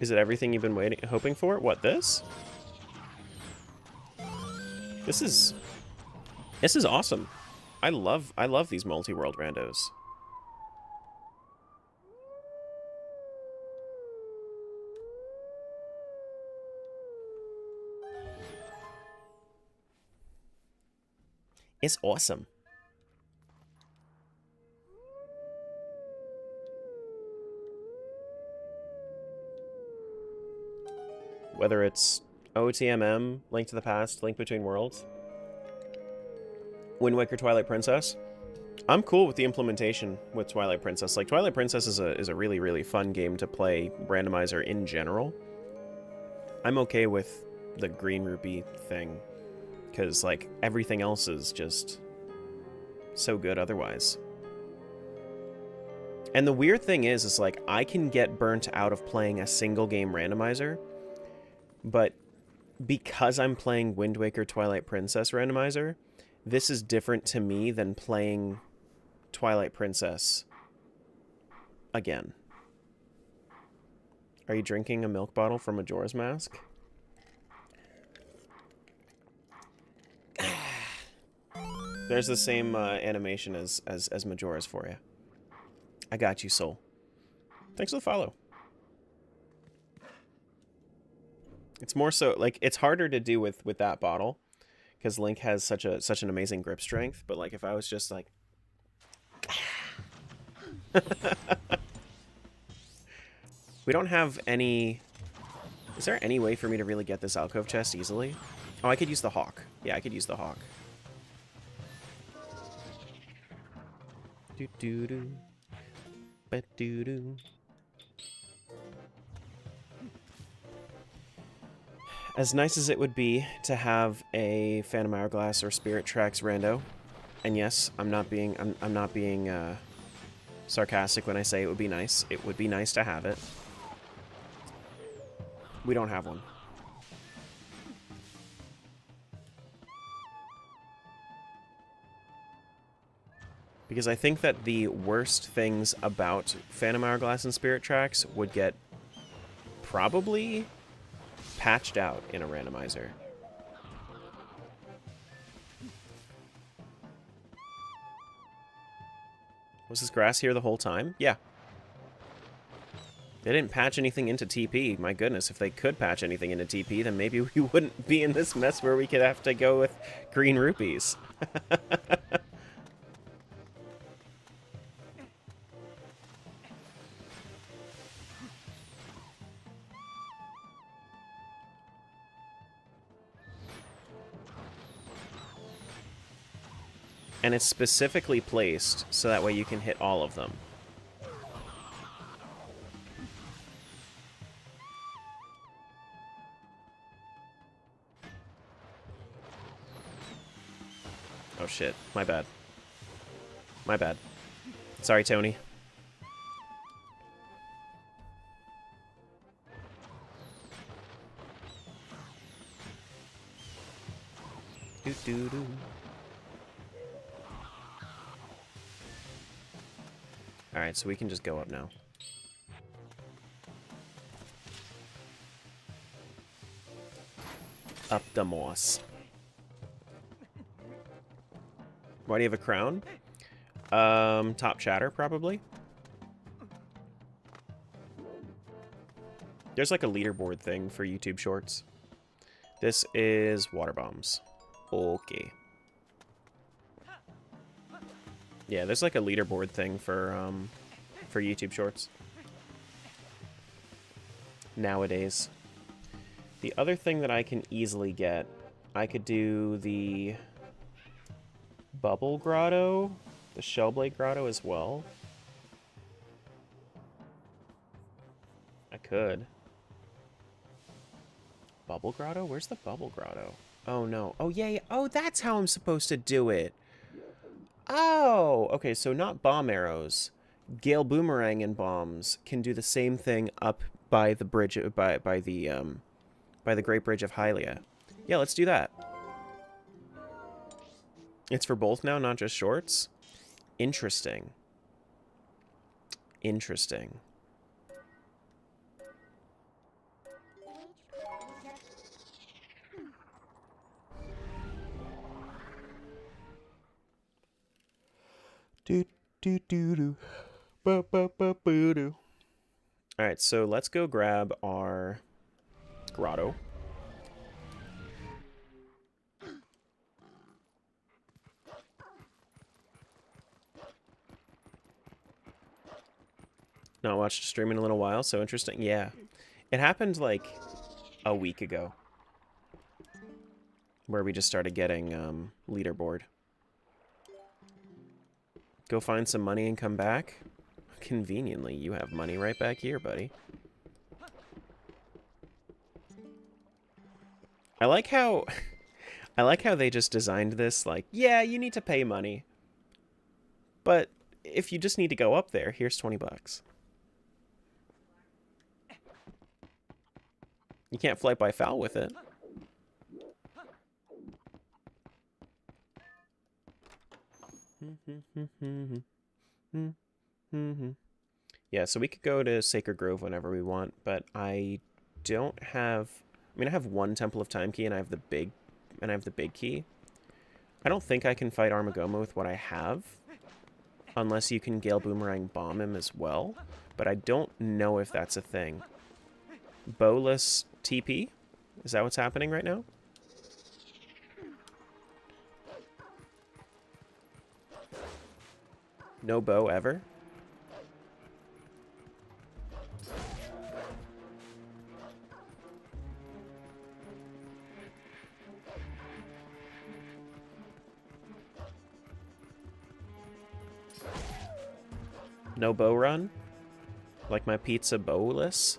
Is it everything you've been hoping for? What, this? This is awesome. I love these multi-world randos. It's awesome. Whether it's OTMM, Link to the Past, Link Between Worlds, Wind Waker, Twilight Princess, I'm cool with the implementation with Twilight Princess. Like, Twilight Princess is a really, really fun game to play randomizer in general. I'm okay with the green rupee thing, because, like, everything else is just so good otherwise. And the weird thing is like, I can get burnt out of playing a single game randomizer, but because I'm playing Wind Waker Twilight Princess randomizer, this is different to me than playing Twilight Princess again. Are you drinking a milk bottle from Majora's Mask? There's the same animation as Majora's for you. I got you, Soul. Thanks for the follow. It's more so, like, it's harder to do with that bottle, because Link has such an amazing grip strength, but, like, if I was just, like... We don't have any... Is there any way for me to really get this alcove chest easily? Oh, I could use the hawk. Yeah, I could use the hawk. Do-do-do. Ba-do-do. As nice as it would be to have a Phantom Hourglass or Spirit Tracks rando, and yes, I'm not being sarcastic when I say it would be nice. It would be nice to have it. We don't have one. Because I think that the worst things about Phantom Hourglass and Spirit Tracks would get probably patched out in a randomizer. Was this grass here the whole time? Yeah. They didn't patch anything into TP. My goodness, if they could patch anything into TP, then maybe we wouldn't be in this mess where we could have to go with green rupees. And it's specifically placed so that way you can hit all of them. Oh shit, my bad. My bad. Sorry, Tony. Do-do-do. Alright, so we can just go up now. Up the moss. Why do you have a crown? Top chatter, probably. There's like a leaderboard thing for YouTube Shorts. This is water bombs. Okay. Yeah, there's like a leaderboard thing for YouTube Shorts nowadays. The other thing that I can easily get, I could do the Bubble Grotto, the Shellblade Grotto as well. I could. Bubble Grotto? Where's the Bubble Grotto? Oh, no. Oh, yeah, yeah. Oh, that's how I'm supposed to do it. Oh, okay, so not bomb arrows. Gale Boomerang and bombs can do the same thing up by the bridge, by the Great Bridge of Hylia. Yeah, let's do that. It's for both now, not just shorts? Interesting. Interesting. Do do do do. Ba ba ba boo doo. Alright, so let's go grab our grotto. Not watched a stream in a little while, so interesting. Yeah. It happened like a week ago. Where we just started getting leaderboard. Go find some money and come back? Conveniently, you have money right back here, buddy. I like how they just designed this like, yeah, you need to pay money. But if you just need to go up there, here's 20 bucks. You can't fly by foul with it. Yeah, so we could go to Sacred Grove whenever we want, but I don't have... I mean, I have one Temple of Time key, and I have the big key. I don't think I can fight Armagoma with what I have, unless you can Gale Boomerang bomb him as well, but I don't know if that's a thing. Bowless TP? Is that what's happening right now? No bow ever? No bow run? Like my pizza bowless?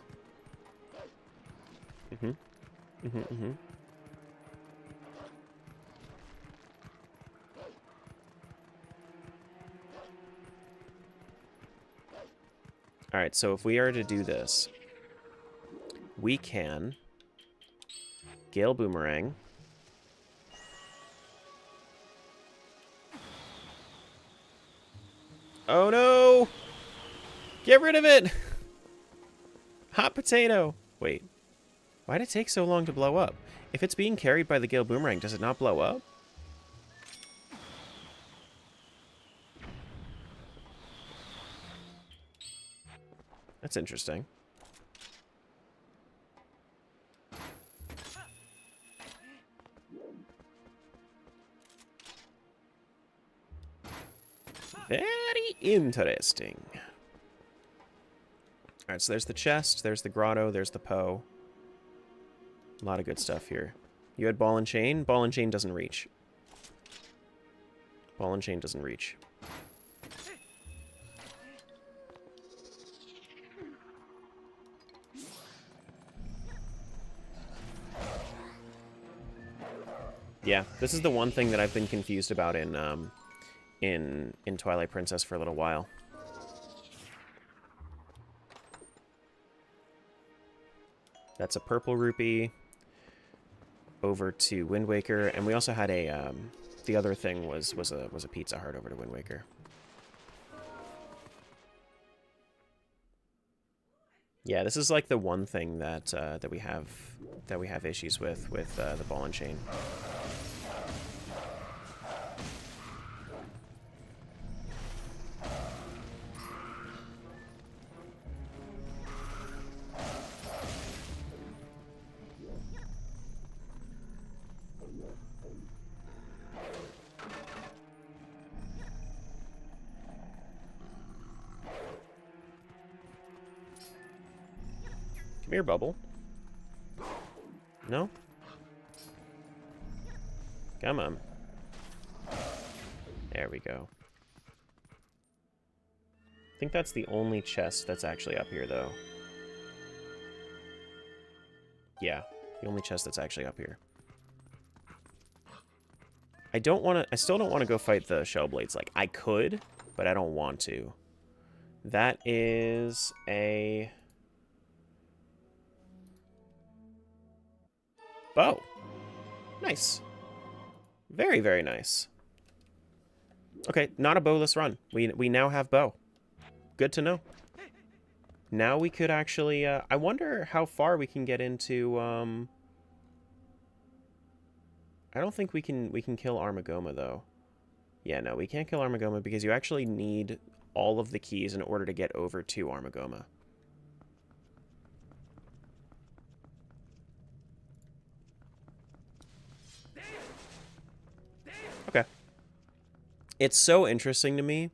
Alright, so if we are to do this, we can Gale Boomerang. Oh no! Get rid of it! Hot potato! Wait. Why'd it take so long to blow up? If it's being carried by the Gale Boomerang, does it not blow up? That's interesting. Very interesting. Alright, so there's the chest, there's the grotto, there's the Poe. A lot of good stuff here. You had ball and chain? Ball and chain doesn't reach. Ball and chain doesn't reach. Yeah, this is the one thing that I've been confused about in Twilight Princess for a little while. That's a purple rupee over to Wind Waker, and we also had a the other thing was a Pizza Heart over to Wind Waker. Yeah, this is like the one thing that that we have issues with the ball and chain. Come here, Bubble. No? Come on. There we go. I think that's the only chest that's actually up here, though. Yeah, the only chest that's actually up here. I still don't want to go fight the Shellblades. Like, I could, but I don't want to. That is a... bow. Nice. Very, very nice. Okay, not a bowless run. We now have bow. Good to know. Now we could actually... I wonder how far we can get into... I don't think we can kill Armagoma, though. Yeah, no, we can't kill Armagoma because you actually need all of the keys in order to get over to Armagoma. Okay. It's so interesting to me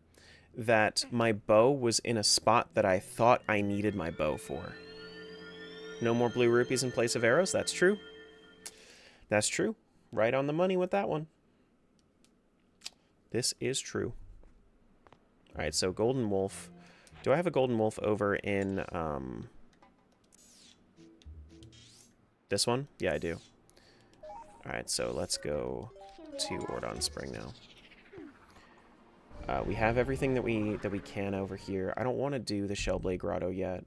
that my bow was in a spot that I thought I needed my bow for. No more blue rupees in place of arrows? That's true. That's true. Right on the money with that one. This is true. Alright, so Golden Wolf. Do I have a Golden Wolf over in, this one? Yeah, I do. Alright, so let's go to Ordon Spring now. We have everything that we can over here. I don't want to do the Shellblade Grotto yet.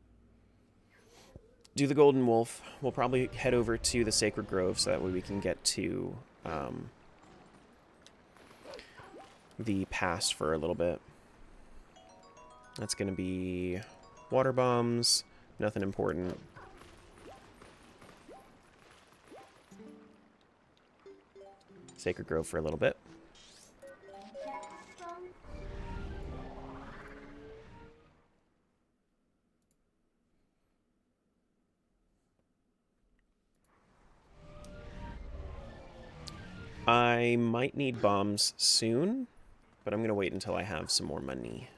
Do the Golden Wolf. We'll probably head over to the Sacred Grove so that way we can get to the past for a little bit. That's going to be water bombs. Nothing important. Sacred Grove for a little bit. I might need bombs soon, but I'm going to wait until I have some more money.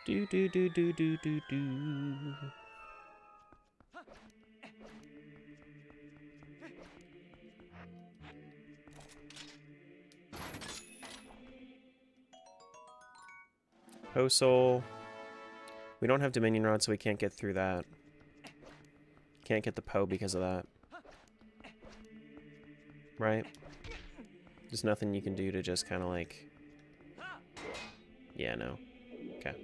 Do do do do do do do. Ho Soul. We don't have Dominion Rod, so we can't get through that. Can't get the Poe because of that. Right? There's nothing you can do to just kind of like... Yeah, no. Okay.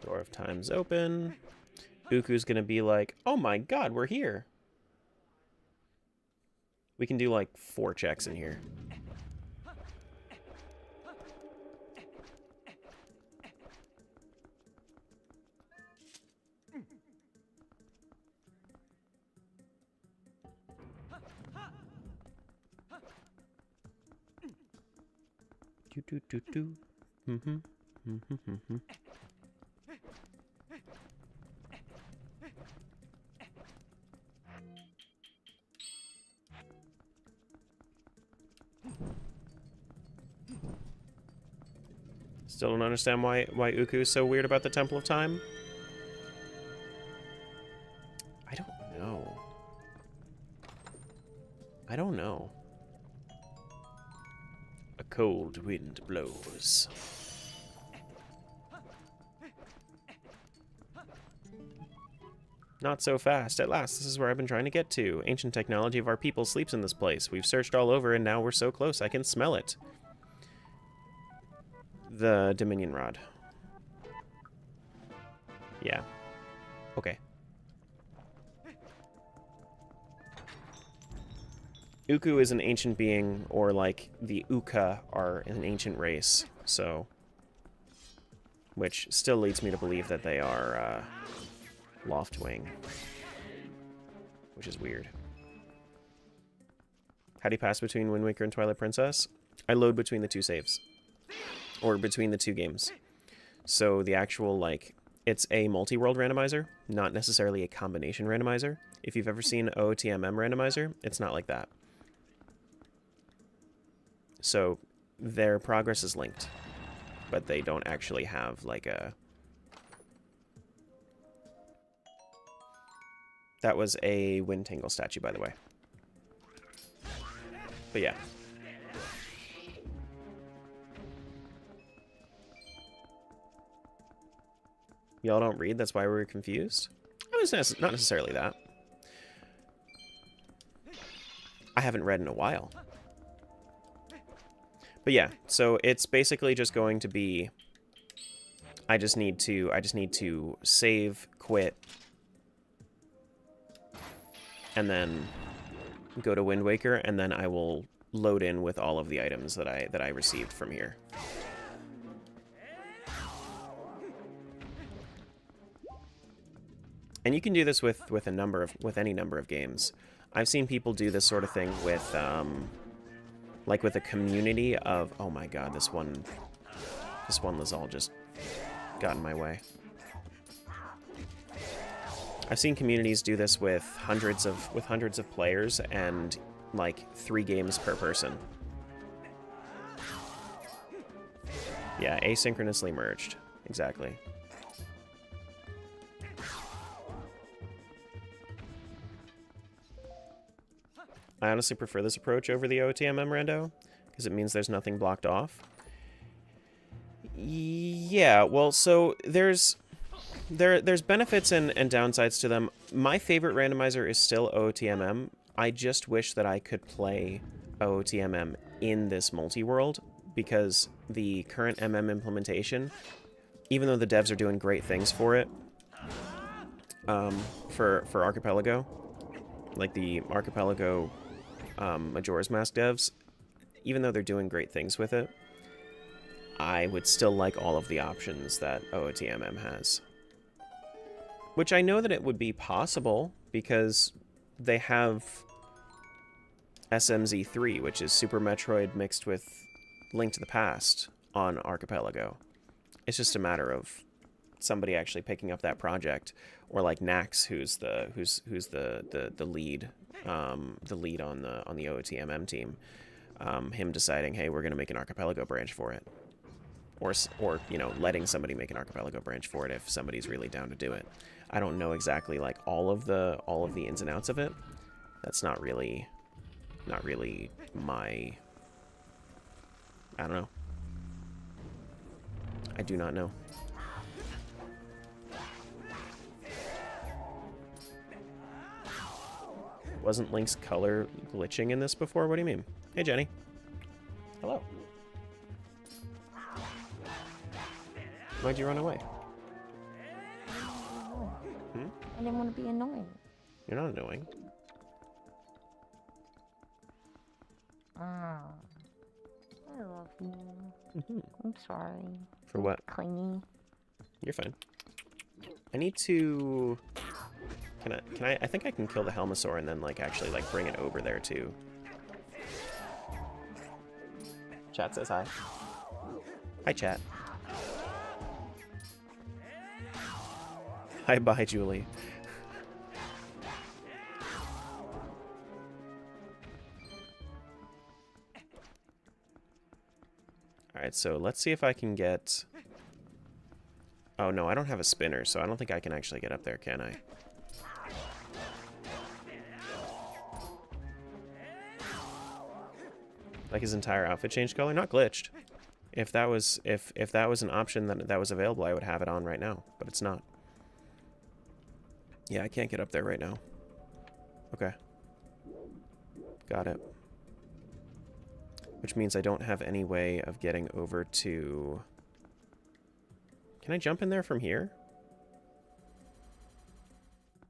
Door of Time's open. Uku's gonna be like, oh my god, we're here. We can do like 4 checks in here. Do do do do. Mm-hmm. Mm-hmm. Mm-hmm. Still don't understand why Uku is so weird about the Temple of Time. I don't know. I don't know. A cold wind blows. Not so fast. At last, this is where I've been trying to get to. Ancient technology of our people sleeps in this place. We've searched all over, and now we're so close I can smell it. The Dominion Rod. Yeah. Okay. Uku is an ancient being, or like the Uka are an ancient race, so... Which still leads me to believe that they are, Loftwing. Which is weird. How do you pass between Wind Waker and Twilight Princess? I load between the 2 saves. Or between the 2 games. So the actual, like, it's a multi-world randomizer, not necessarily a combination randomizer. If you've ever seen OTMM randomizer, it's not like that. So their progress is linked, but they don't actually have, like, a... That was a Wind Tingle statue, by the way. But yeah. Y'all don't read, that's why we were confused? It was not necessarily that. I haven't read in a while. But yeah, so it's basically just going to be... I just need to save, quit, and then go to Wind Waker, and then I will load in with all of the items that I received from here. And you can do this with any number of games. I've seen people do this sort of thing with like with a community of, oh my god, this one Lazal just got in my way. I've seen communities do this with hundreds of players and like 3 games per person. Yeah, asynchronously merged. Exactly. I honestly prefer this approach over the OTMM rando, because it means there's nothing blocked off. Yeah, well, so there's benefits and downsides to them. My favorite randomizer is still OTMM. I just wish that I could play OTMM in this multi-world, because the current MM implementation, even though the devs are doing great things for it, for Archipelago, like the Archipelago Majora's Mask devs, even though they're doing great things with it, I would still like all of the options that OOTMM has. Which I know that it would be possible, because they have SMZ3, which is Super Metroid mixed with Link to the Past on Archipelago. It's just a matter of somebody actually picking up that project, or like Nax, who's the lead, the lead on the OOTMM team, him deciding, hey, we're gonna make an Archipelago branch for it, or you know, letting somebody make an Archipelago branch for it if somebody's really down to do it. I don't know exactly like all of the ins and outs of it. That's not really my, I don't know. I do not know. Wasn't Link's color glitching in this before? What do you mean? Hey, Jenny. Hello. Why'd you run away? Hmm? I didn't want to be annoying. You're not annoying. I love you. Mm-hmm. I'm sorry. For what? Clingy. You're fine. I need to... Can I think I can kill the Helmasaur and then, like, actually, like, bring it over there, too. Chat says hi. Hi, chat. Hi, bye, Julie. Alright, so let's see if I can get... Oh, no, I don't have a spinner, so I don't think I can actually get up there, can I? Like his entire outfit changed color? Not glitched. If that was an option that was available, I would have it on right now, but it's not. Yeah, I can't get up there right now. Okay. Got it. Which means I don't have any way of getting over to... Can I jump in there from here?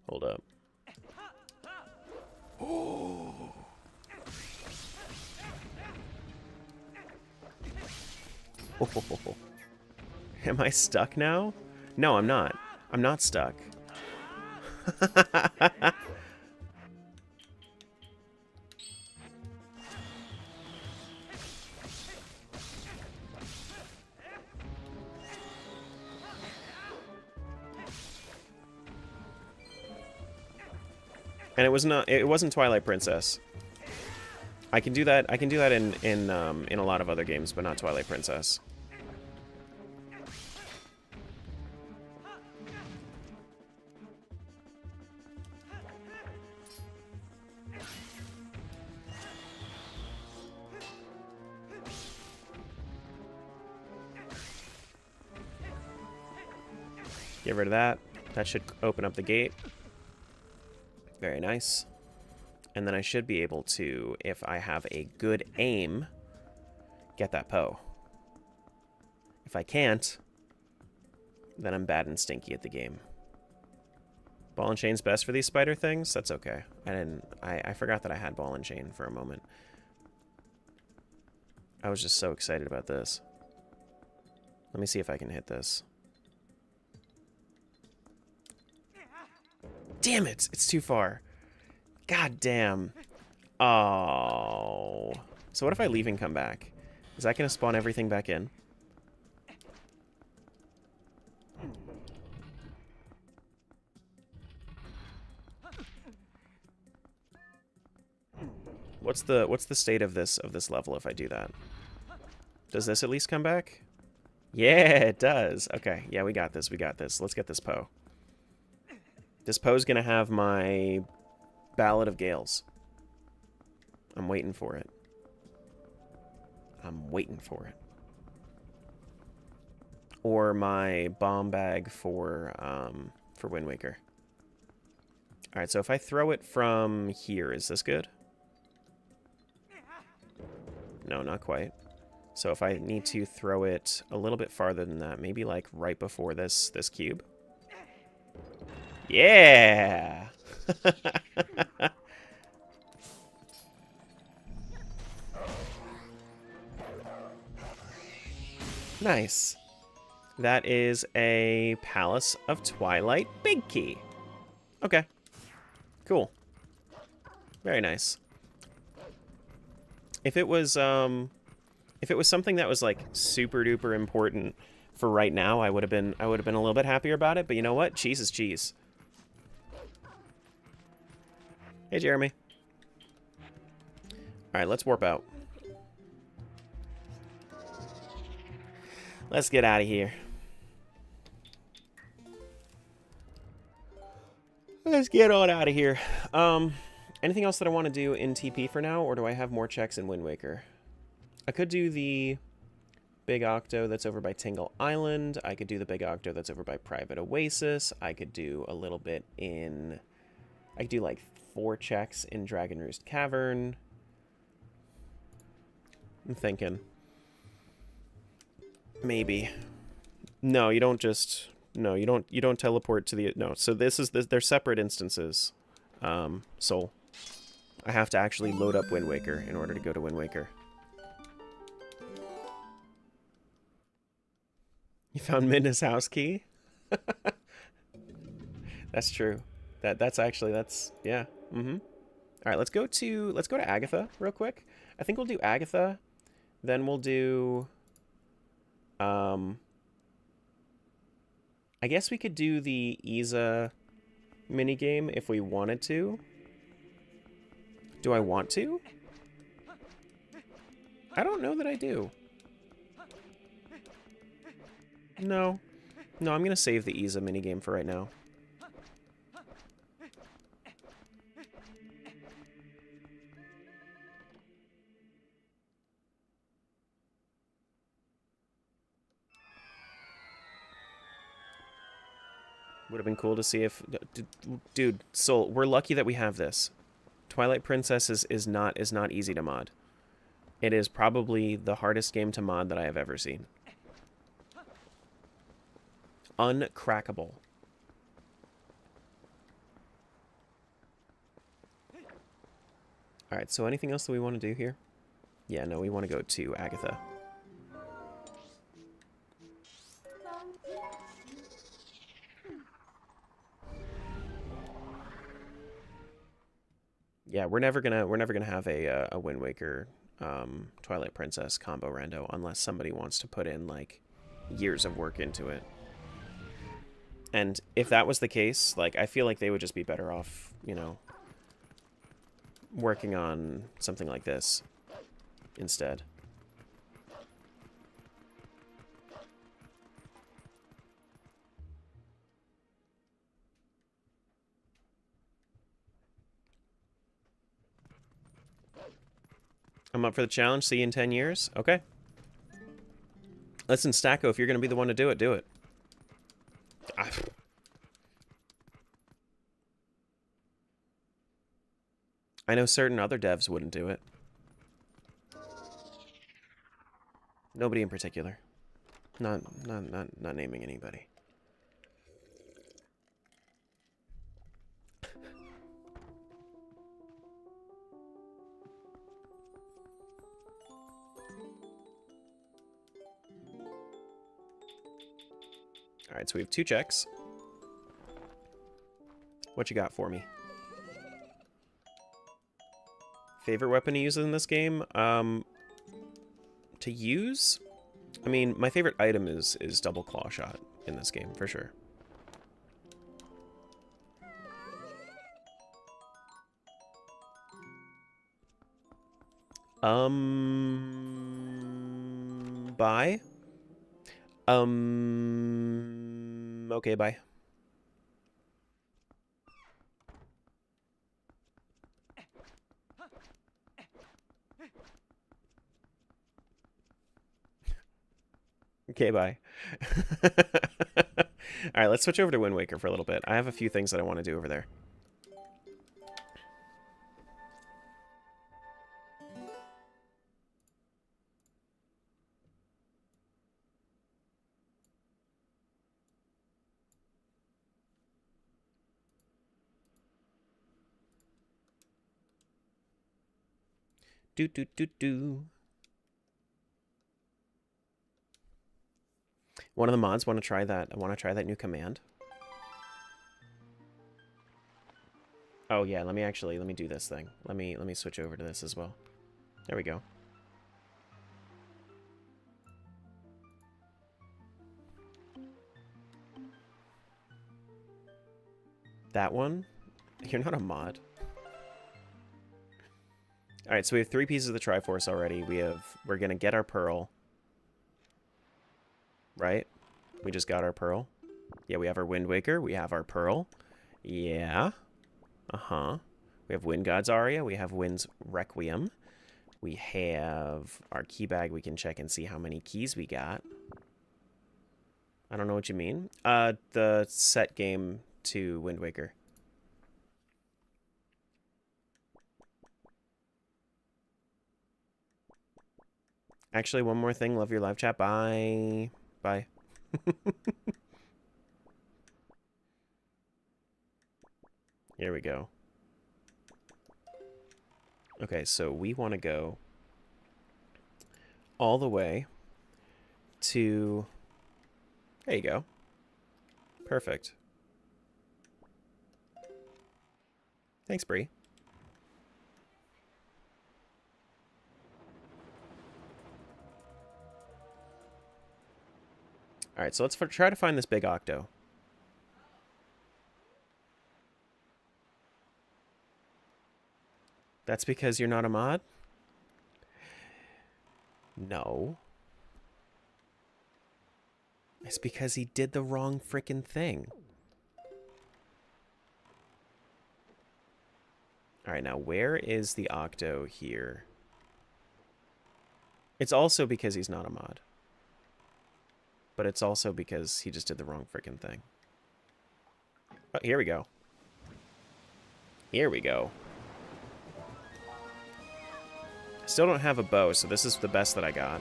Hold up. Oh. Oh. Am I stuck now? No, I'm not. I'm not stuck. And it wasn't Twilight Princess. I can do that in a lot of other games, but not Twilight Princess. Get rid of that. That should open up the gate. Very nice. And then I should be able to, if I have a good aim, get that Poe. If I can't, then I'm bad and stinky at the game. Ball and chain's best for these spider things? That's okay. I forgot that I had ball and chain for a moment. I was just so excited about this. Let me see if I can hit this. Damn it! It's too far. God damn. Oh. So what if I leave and come back? Is that going to spawn everything back in? What's the state of this level if I do that? Does this at least come back? Yeah, it does. Okay, yeah, we got this. We got this. Let's get this Poe. This Poe's gonna have my Ballad of Gales. I'm waiting for it. I'm waiting for it. Or my bomb bag for Wind Waker. All right, so if I throw it from here, is this good? No, not quite. So if I need to throw it a little bit farther than that, maybe like right before this cube. Yeah! Nice. That is a Palace of Twilight big key. Okay. Cool. Very nice. If it was something that was like super duper important for right now, I would have been a little bit happier about it, but you know what? Cheese is cheese. Hey, Jeremy. All right, let's warp out. Let's get out of here. Let's get on out of here. Anything else that I want to do in TP for now, or do I have more checks in Wind Waker? I could do the Big Octo that's over by Tingle Island. I could do the Big Octo that's over by Private Oasis. I could do a little bit in... I could do like 4 checks in Dragon Roost Cavern. I'm thinking. Maybe. No, you don't just... No, you don't teleport to the... No, so they're separate instances. Soul. I have to actually load up Wind Waker in order to go to Wind Waker. You found Midna's house key? That's true. That's yeah. Mm-hmm. Alright, let's go to Agatha real quick. I think we'll do Agatha. Then we'll do I guess we could do the Isa minigame if we wanted to. Do I want to? I don't know that I do. No. No, I'm going to save the Isa minigame for right now. Would have been cool to see if... Dude, Soul, we're lucky that we have this. Twilight Princess is not easy to mod. It is probably the hardest game to mod that I have ever seen. Uncrackable. Alright, so anything else that we want to do here? Yeah, no, we want to go to Agatha. Yeah, we're never gonna have a Wind Waker Twilight Princess combo rando unless somebody wants to put in like years of work into it. And if that was the case, like I feel like they would just be better off, you know, working on something like this instead. I'm up for the challenge. See you in 10 years. Okay. Listen, Stacko, if you're going to be the one to do it, do it. I know certain other devs wouldn't do it. Nobody in particular. Not naming anybody. Alright, so we have 2 checks. What you got for me? Favorite weapon to use in this game? To use? I mean, my favorite item is double claw shot in this game, for sure. Bye. Okay, bye. Okay, bye. Alright, let's switch over to Wind Waker for a little bit. I have a few things that I want to do over there. Do do do do. One of the mods want to try that. I want to try that new command. Oh yeah, let me do this thing. Let me switch over to this as well. There we go. That one? You're not a mod. Alright, so we have 3 pieces of the Triforce already. We're gonna get our pearl. Right? We just got our pearl. Yeah, we have our Wind Waker. We have our pearl. Yeah. Uh-huh. We have Wind God's Aria. We have Wind's Requiem. We have our key bag. We can check and see how many keys we got. I don't know what you mean. The set game to Wind Waker. Actually, one more thing. Love your live chat. Bye. Bye. Here we go. Okay, so we want to go all the way to... There you go. Perfect. Thanks, Bree. Alright, so let's try to find this big octo. That's because you're not a mod? No. It's because he did the wrong frickin' thing. Alright, now where is the octo here? It's also because he's not a mod. But it's also because he just did the wrong frickin' thing. Oh, here we go. Here we go. Still don't have a bow, so this is the best that I got.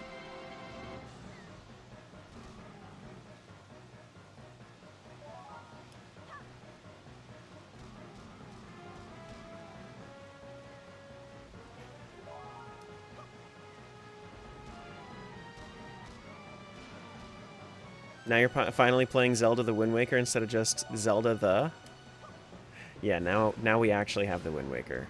Now you're finally playing Zelda the Wind Waker instead of just Zelda the... Yeah, now we actually have the Wind Waker.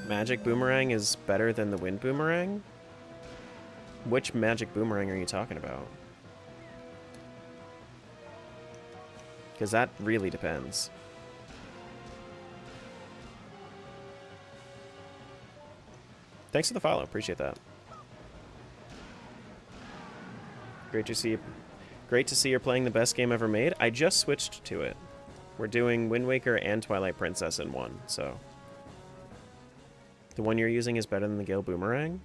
Magic Boomerang is better than the Wind Boomerang? Which Magic Boomerang are you talking about? Because that really depends. Thanks for the follow. Appreciate that. Great to see you're playing the best game ever made. I just switched to it. We're doing Wind Waker and Twilight Princess in one, so... The one you're using is better than the Gale Boomerang?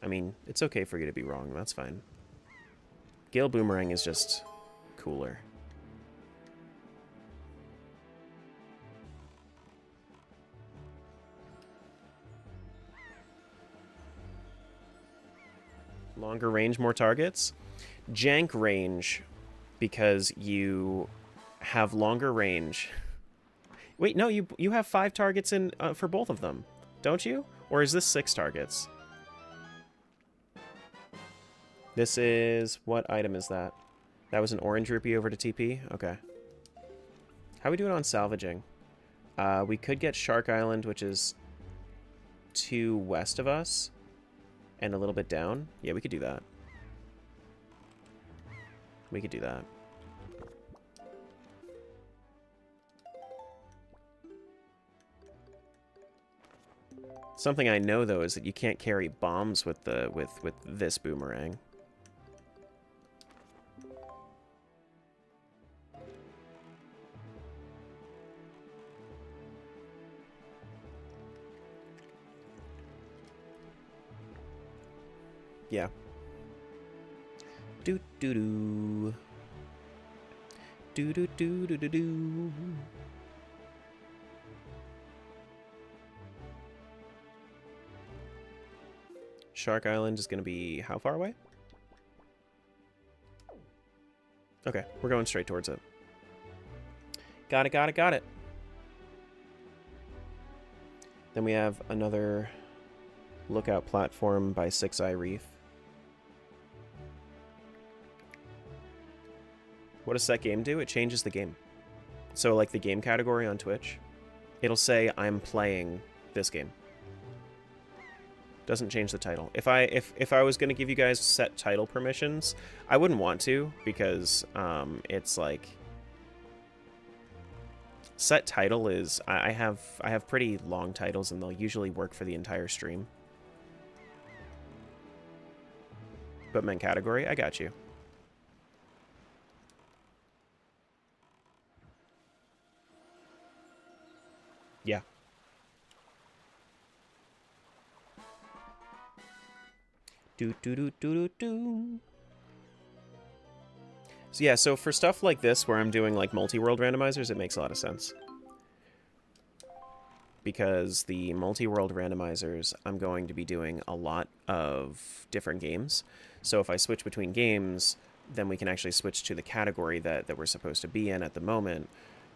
I mean, it's okay for you to be wrong, that's fine. Gale Boomerang is just cooler. Longer range, more targets? Jank range, because you have longer range. Wait, no, you have 5 targets in for both of them, don't you? Or is this 6 targets? This is... What item is that? That was an orange rupee over to TP? Okay. How are we doing on salvaging? We could get Shark Island, which is 2 west of us. And a little bit down. Yeah, we could do that. We could do that. Something I know, though, is that you can't carry bombs with the with this boomerang. Yeah. Do do do. Do do do do do do. Shark Island is going to be how far away? Okay, we're going straight towards it. Got it, got it, got it. Then we have another lookout platform by Six Eye Reef. What does that game do? It changes the game. So like the game category on Twitch, it'll say I'm playing this game. Doesn't change the title. If I was going to give you guys set title permissions, I wouldn't want to, because it's like set title is I have pretty long titles, and they'll usually work for the entire stream. But men category, I got you. Yeah. Do do do do do do. So yeah, so for stuff like this where I'm doing like multi-world randomizers, it makes a lot of sense. Because the multi-world randomizers, I'm going to be doing a lot of different games. So if I switch between games, then we can actually switch to the category that we're supposed to be in at the moment.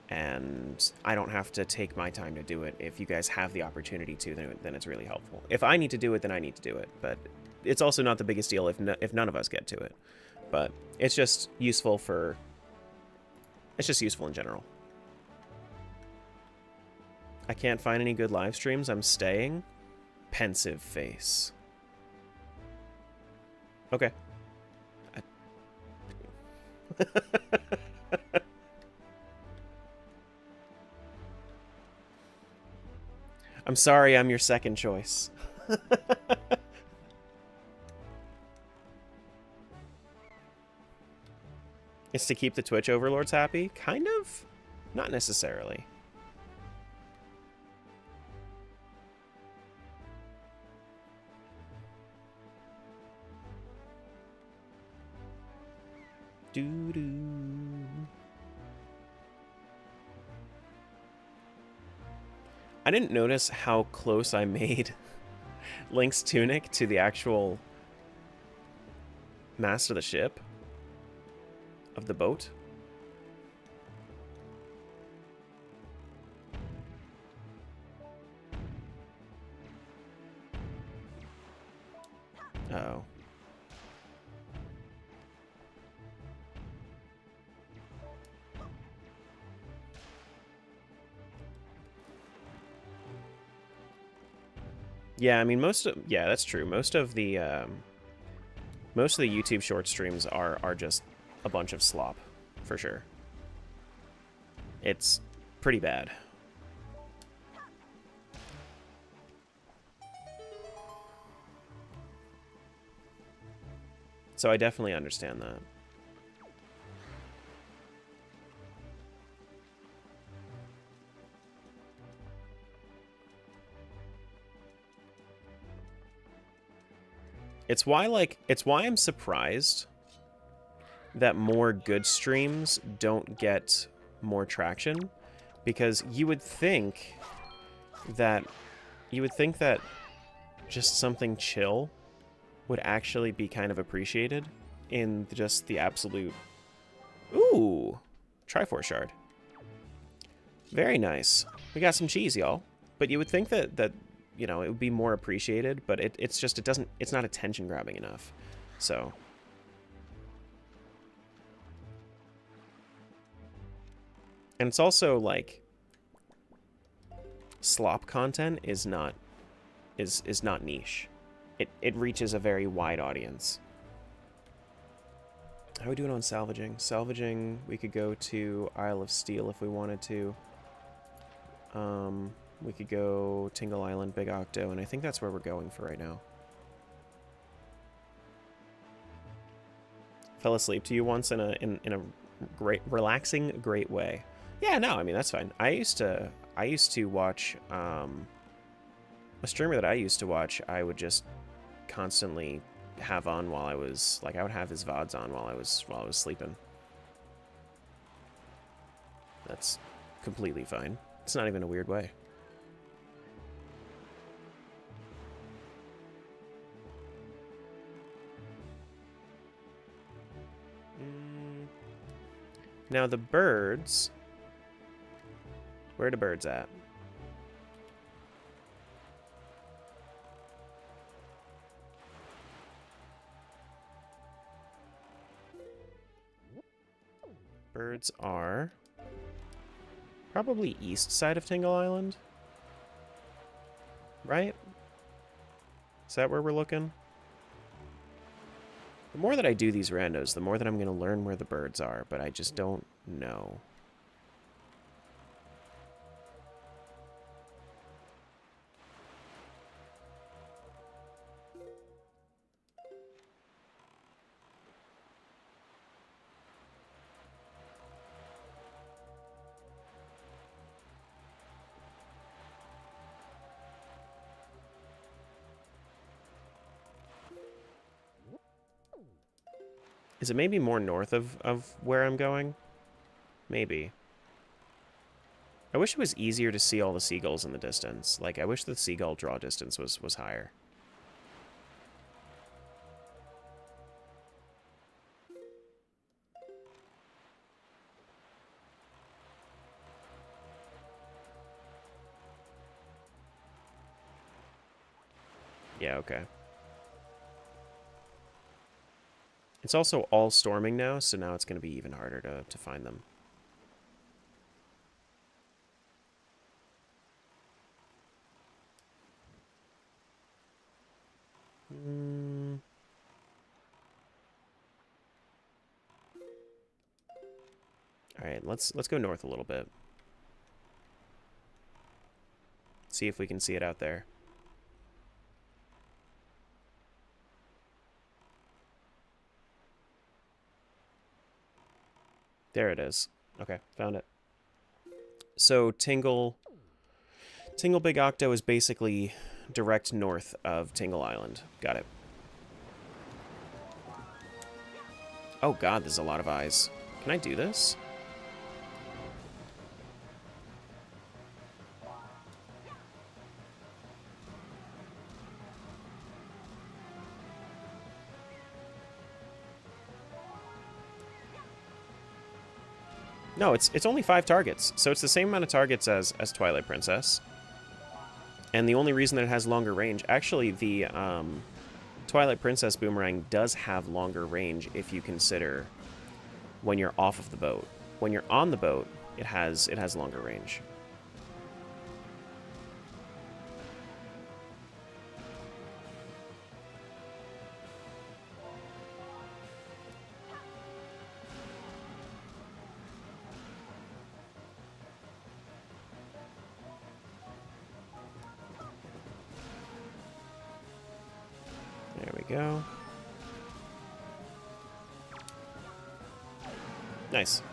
And I don't have to take my time to do it. If you guys have the opportunity to, then it's really helpful. If I need to do it, then I need to do it. But it's also not the biggest deal if none of us get to it. But it's just useful for... It's just useful in general. I can't find any good live streams. I'm staying. Pensive face. Okay. I'm sorry, I'm your second choice. It's to keep the Twitch overlords happy? Kind of? Not necessarily. Doo-doo. I didn't notice how close I made Link's tunic to the actual mast of the ship. Of the boat. Oh. Yeah, I mean yeah, that's true. Most of the YouTube short streams are just a bunch of slop, for sure. It's pretty bad. So I definitely understand that. It's why I'm surprised that more good streams don't get more traction, because you would think that just something chill would actually be kind of appreciated in just the absolute... Ooh! Triforce Shard. Very nice. We got some cheese, y'all. But you would think that you know, it would be more appreciated, but it's not attention grabbing enough. So And it's also, like, slop content is not niche. It reaches a very wide audience. How are we doing on salvaging? Salvaging, we could go to Isle of Steel if we wanted to. We could go Tingle Island, Big Octo, and I think that's where we're going for right now. Fell asleep to you once in a great, relaxing, great way. Yeah, no, I mean that's fine. I used to watch a streamer that I used to watch. I would just constantly have on while I was like I would have his VODs on while I was sleeping. That's completely fine. It's not even a weird way. Now the birds. Where are the birds at? Birds are probably east side of Tingle Island. Right? Is that where we're looking? The more that I do these randos, the more that I'm going to learn where the birds are, but I just don't know. Is it maybe more north of where I'm going? Maybe. I wish it was easier to see all the seagulls in the distance. Like, I wish the seagull draw distance was higher. Yeah, okay. It's also all storming now, so now it's going to be even harder to find them. All right, let's go north a little bit. See if we can see it out there. There it is. Okay, found it. So Tingle Big Octo is basically direct north of Tingle Island. Got it. Oh god, there's a lot of eyes. Can I do this? No, it's only 5 targets, so it's the same amount of targets as Twilight Princess. And the only reason that it has longer range, actually, the Twilight Princess boomerang does have longer range if you consider when you're off of the boat. When you're on the boat, it has longer range. There we go. Nice.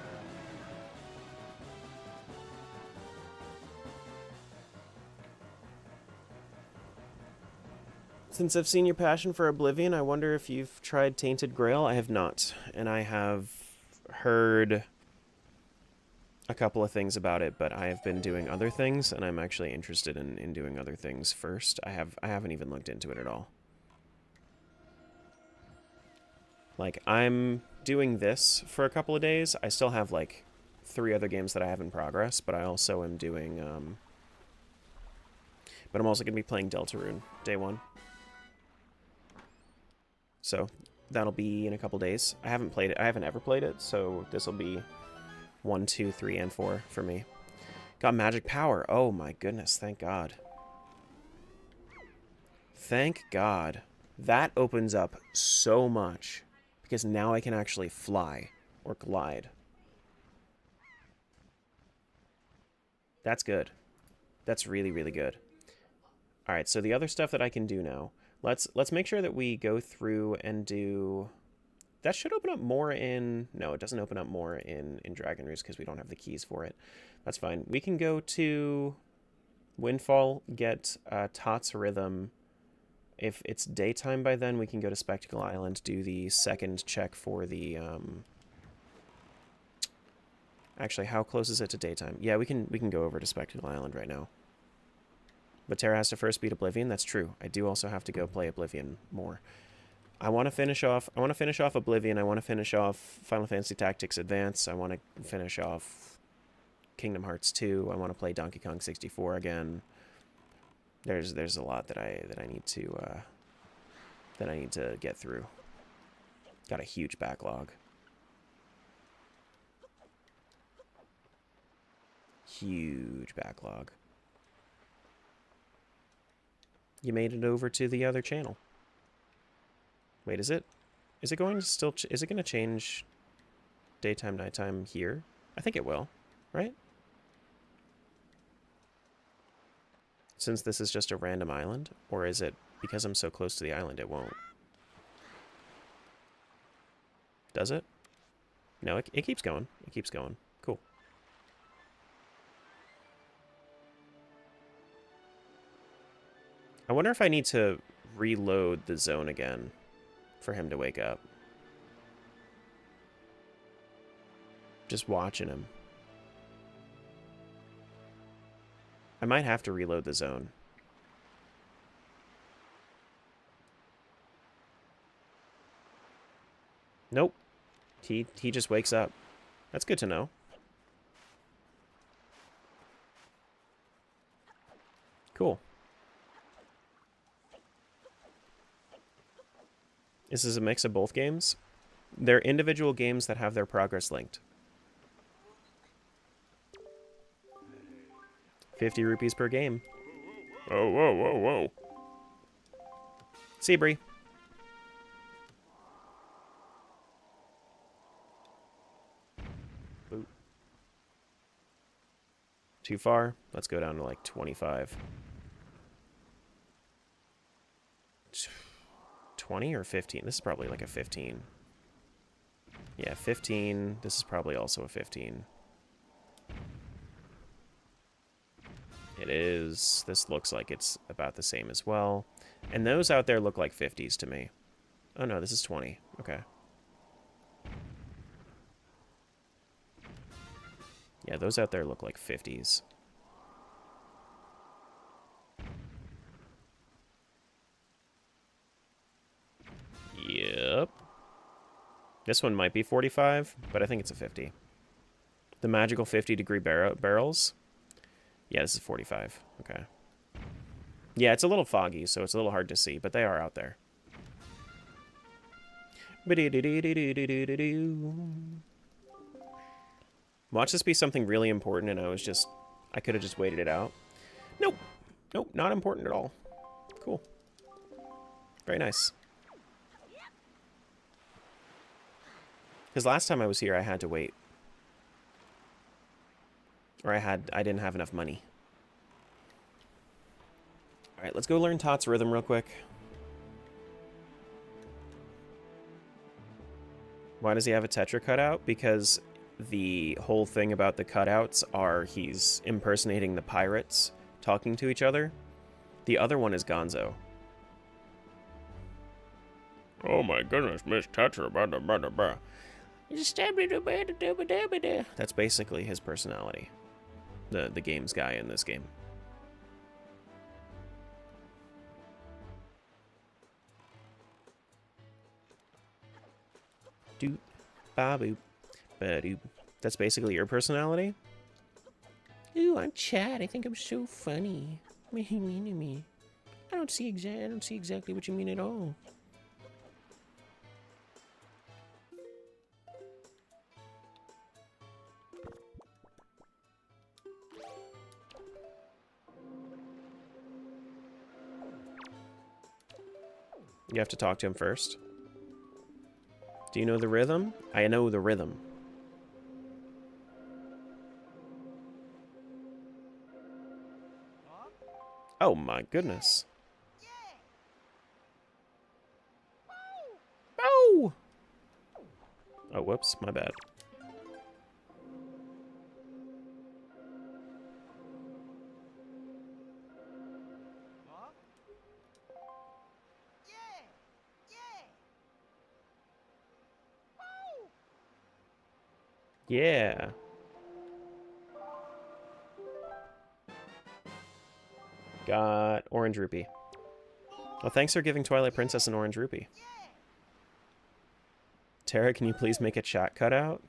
Since I've seen your passion for Oblivion, I wonder if you've tried Tainted Grail. I have not, and I have heard a couple of things about it, but I have been doing other things, and I'm actually interested in doing other things first. I haven't even looked into it at all. Like, I'm doing this for a couple of days. I still have, like, 3 other games that I have in progress, but I also am doing, but I'm also going to be playing Deltarune day 1. So, that'll be in a couple days. I haven't played it. I haven't ever played it, so this will be 1, 2, 3, and 4 for me. Got magic power. Oh my goodness, thank God. Thank God. That opens up so much. Because now I can actually fly. Or glide. That's good. That's really, really good. Alright, so the other stuff that I can do now. Let's make sure that we go through and do... That should open up more in... No, it doesn't open up more in Dragon Roost because we don't have the keys for it. That's fine. We can go to Windfall, get Tot's Rhythm. If it's daytime by then, we can go to Spectacle Island, do the second check for the... Actually, how close is it to daytime? Yeah, we can go over to Spectacle Island right now. But Terra has to first beat Oblivion. That's true. I do also have to go play Oblivion more. I want to finish off Oblivion. I want to finish off Final Fantasy Tactics Advance. I want to finish off Kingdom Hearts 2. I want to play Donkey Kong 64 again. There's a lot that I need to get through. Got a huge backlog. Huge backlog. You made it over to the other channel. Wait, is it going to still... is it going to change daytime, nighttime here? I think it will, right? Since this is just a random island? Or is it because I'm so close to the island it won't? Does it? No, it keeps going. It keeps going. Cool. I wonder if I need to reload the zone again for him to wake up. Just watching him. I might have to reload the zone. Nope. He just wakes up. That's good to know. Cool. This is a mix of both games. They're individual games that have their progress linked. 50 rupees per game. Whoa, whoa, whoa, whoa. See you, Bree. Boop. Too far? Let's go down to like 25. 20 or 15? This is probably like a 15. Yeah, 15. This is probably also a 15. It is. This looks like it's about the same as well. And those out there look like 50s to me. Oh no, this is 20. Okay. Yeah, those out there look like 50s. Yep. This one might be 45, but I think it's a 50. The magical 50-degree barrels. Yeah, this is 45. Okay. Yeah, it's a little foggy, so it's a little hard to see, but they are out there. Watch this be something really important, and I could have just waited it out. Nope. Nope, not important at all. Cool. Very nice. Because last time I was here, I had to wait. Or I didn't have enough money. Alright, let's go learn Tot's Rhythm real quick. Why does he have a Tetra cutout? Because the whole thing about the cutouts are he's impersonating the pirates talking to each other. The other one is Gonzo. Oh my goodness, Miss Tetra, blah, blah, blah, blah. That's basically his personality. The games guy in this game. Doop, ba-boop, ba-doop. That's basically your personality? Ooh, I'm Chad. I think I'm so funny. Me. I don't see exactly what you mean at all. You have to talk to him first. Do you know the rhythm? I know the rhythm. Oh my goodness. Oh! Oh, whoops, my bad. Yeah. Got orange rupee. Well, thanks for giving Twilight Princess an orange rupee. Tara, can you please make a chat cutout?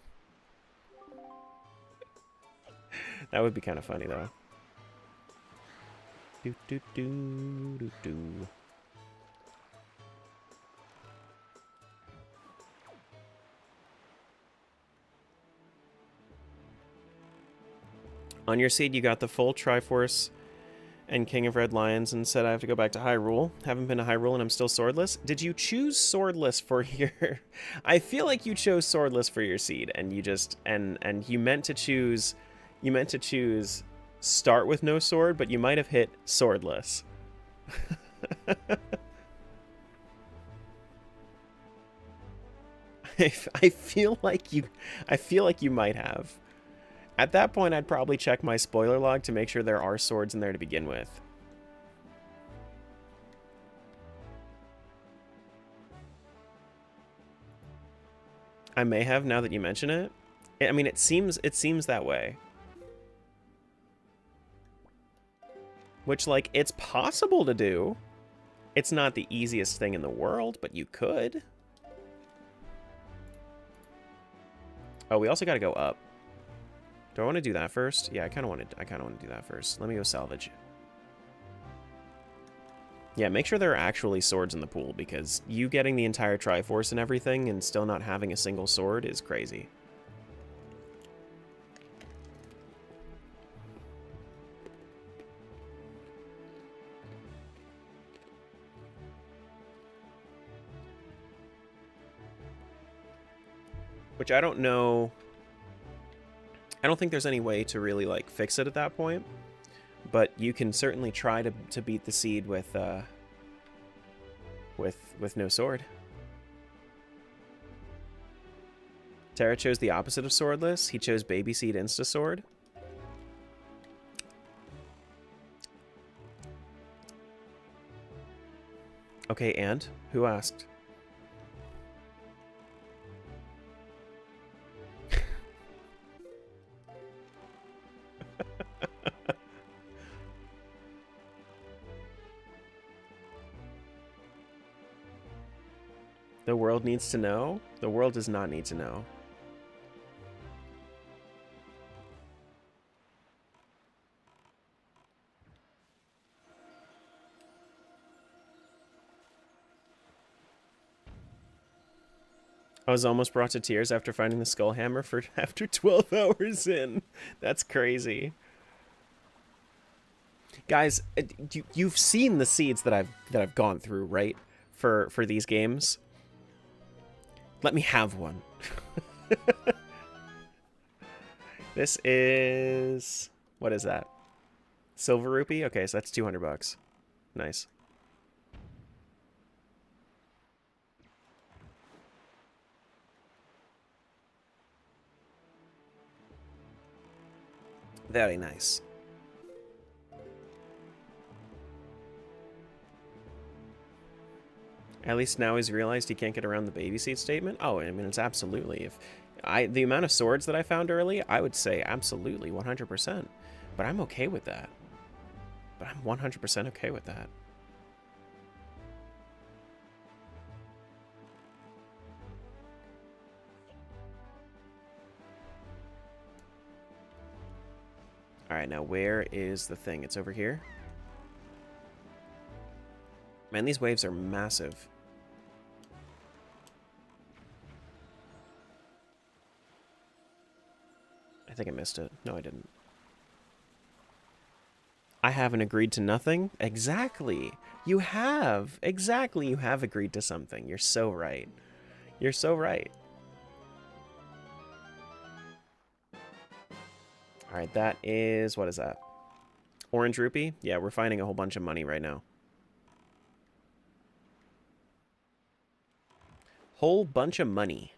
That would be kind of funny, though. Do do do do do. On your seed, you got the full Triforce and King of Red Lions and said I have to go back to Hyrule. Haven't been to Hyrule and I'm still swordless. Did you choose swordless for your... I feel like you chose swordless for your seed and you just... And you meant to choose... You meant to choose start with no sword, but you might have hit swordless. I feel like you might have. At that point, I'd probably check my spoiler log to make sure there are swords in there to begin with. I may have, now that you mention it. I mean, it seems that way. Which, like, it's possible to do. It's not the easiest thing in the world, but you could. Oh, we also got to go up. Do I want to do that first? Yeah, I kind of want to do that first. Let me go salvage. Yeah, make sure there are actually swords in the pool, because you getting the entire Triforce and everything and still not having a single sword is crazy. Which I don't know. I don't think there's any way to really, like, fix it at that point. But you can certainly try to beat the seed with no sword. Tara chose the opposite of swordless. He chose baby seed insta sword. Okay, and who asked? The world needs to know? The world does not need to know. I was almost brought to tears after finding the skull hammer after 12 hours in. That's crazy. Guys, you've seen the seeds that I've gone through, right? For these games. Let me have one. This is... What is that? Silver rupee? Okay, so that's 200 bucks. Nice. Very nice. At least now he's realized he can't get around the baby seat statement. Oh, I mean, it's absolutely. The amount of swords that I found early, I would say absolutely 100%. But I'm okay with that. But I'm 100% okay with that. All right, now where is the thing? It's over here. Man, these waves are massive. I think I missed it. No, I didn't. I haven't agreed to nothing. Exactly. You have. Exactly. You have agreed to something. You're so right. You're so right. All right, that is, what is that? Orange rupee? Yeah, we're finding a whole bunch of money right now. Whole bunch of money.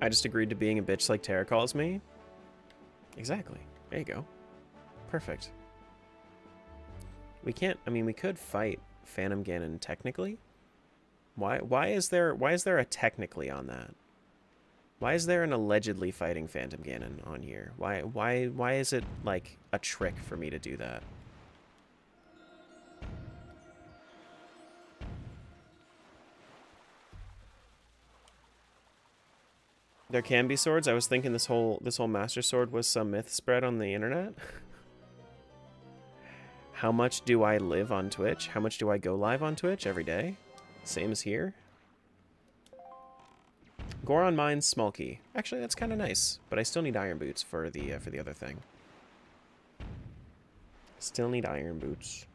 I just agreed to being a bitch like Tara calls me. Exactly. There you go. Perfect. We can't, I mean, we could fight Phantom Ganon technically. Why is there a technically on that? Why is there an allegedly fighting Phantom Ganon on here? Why is it like a trick for me to do that? There can be swords. I was thinking this whole Master Sword was some myth spread on the internet. How much do I live on Twitch? How much do I go live on Twitch every day? Same as here. Goron Mines small key. Actually, that's kind of nice, but I still need iron boots for the other thing. Still need iron boots.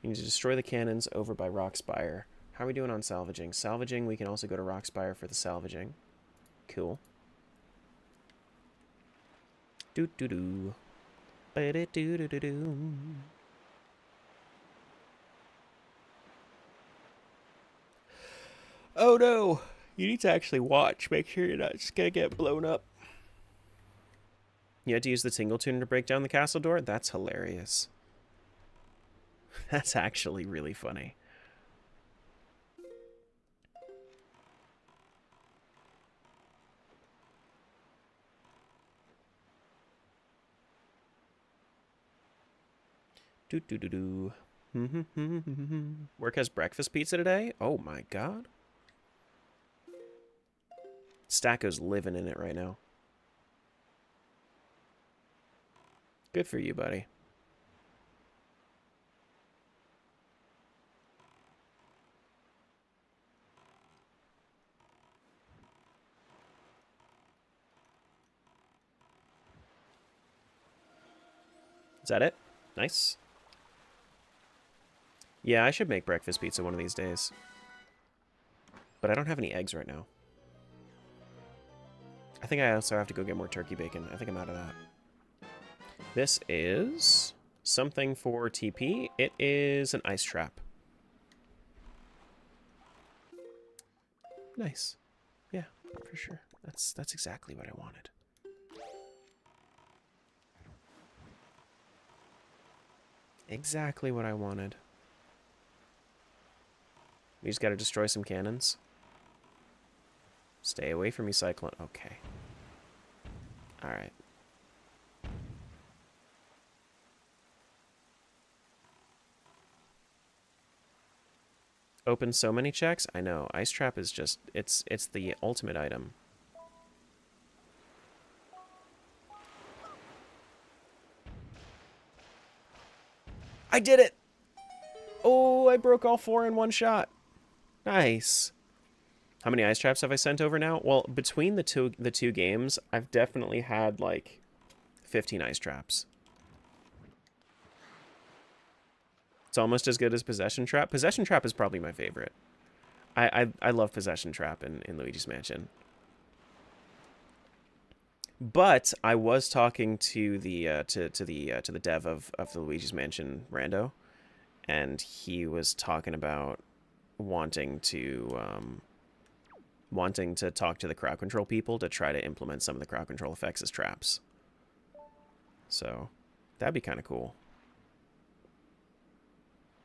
We need to destroy the cannons over by Rockspire. How are we doing on salvaging? Salvaging, we can also go to Rockspire for the salvaging. Cool. Do do do. Do do do do. Oh no! You need to actually watch. Make sure you're not just gonna get blown up. You had to use the tingle tuner to break down the castle door? That's hilarious. That's actually really funny. Do do do do. Work has breakfast pizza today? Oh my god. Stacko's living in it right now. Good for you, buddy. Is that it? Nice. Yeah, I should make breakfast pizza one of these days. But I don't have any eggs right now. I think I also have to go get more turkey bacon. I think I'm out of that. This is something for TP. It is an ice trap. Nice. Yeah, for sure. That's exactly what I wanted. Exactly what I wanted. We just gotta destroy some cannons. Stay away from me, Cyclone. Okay. Alright. Open so many checks? I know. Ice Trap is just... It's the ultimate item. I did it! Oh, I broke all 4 in one shot. Nice. How many ice traps have I sent over now? Well, between the two games, I've definitely had like 15 ice traps. It's almost as good as Possession Trap. Possession Trap is probably my favorite. I love Possession Trap in Luigi's Mansion. But I was talking to the to the dev of the Luigi's Mansion Rando, and he was talking about wanting to talk to the crowd control people to try to implement some of the crowd control effects as traps. So that'd be kind of cool.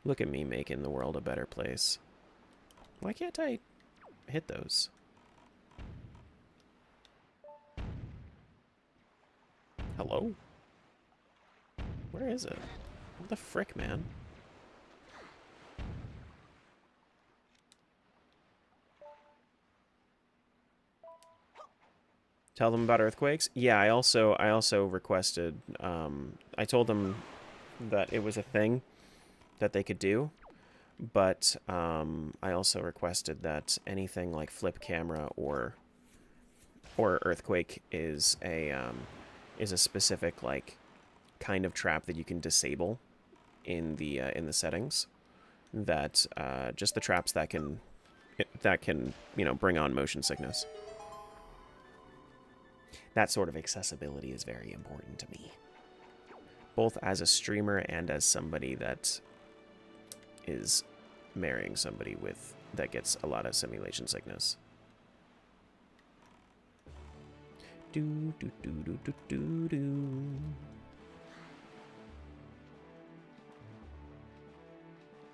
Look at me making the world a better place. Why can't I hit those? Hello? Where is it? What the frick, man? Tell them about earthquakes? Yeah, I also requested, I told them that it was a thing, that they could do. But I also requested that anything like flip camera or earthquake is a specific like kind of trap that you can disable in the settings. That just the traps that can bring on motion sickness. That sort of accessibility is very important to me, both as a streamer and as somebody that is marrying somebody that gets a lot of simulation sickness. Do do do do do do do.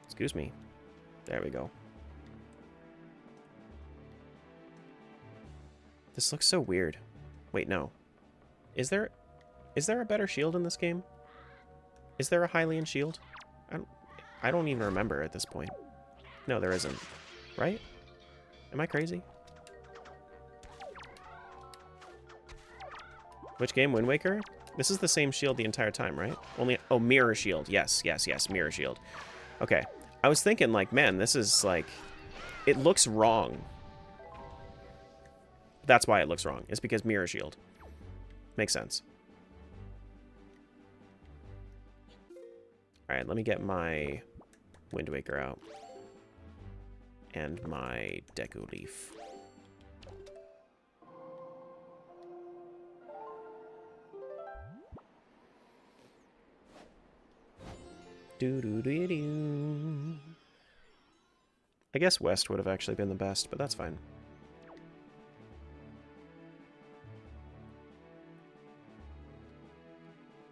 Excuse me. There we go. This looks so weird. Wait, no. Is there a better shield in this game? Is there a Hylian shield? I don't even remember at this point. No, there isn't. Right? Am I crazy? Which game? Wind Waker? This is the same shield the entire time, right? Only... Oh, mirror shield. Yes, yes, yes. Mirror shield. Okay. I was thinking, like, man, this is, like... It looks wrong. That's why it looks wrong. It's because mirror shield. Makes sense. Alright, let me get my Wind Waker out. And my Deku Leaf. Do-do-do-do. I guess West would have actually been the best, but that's fine.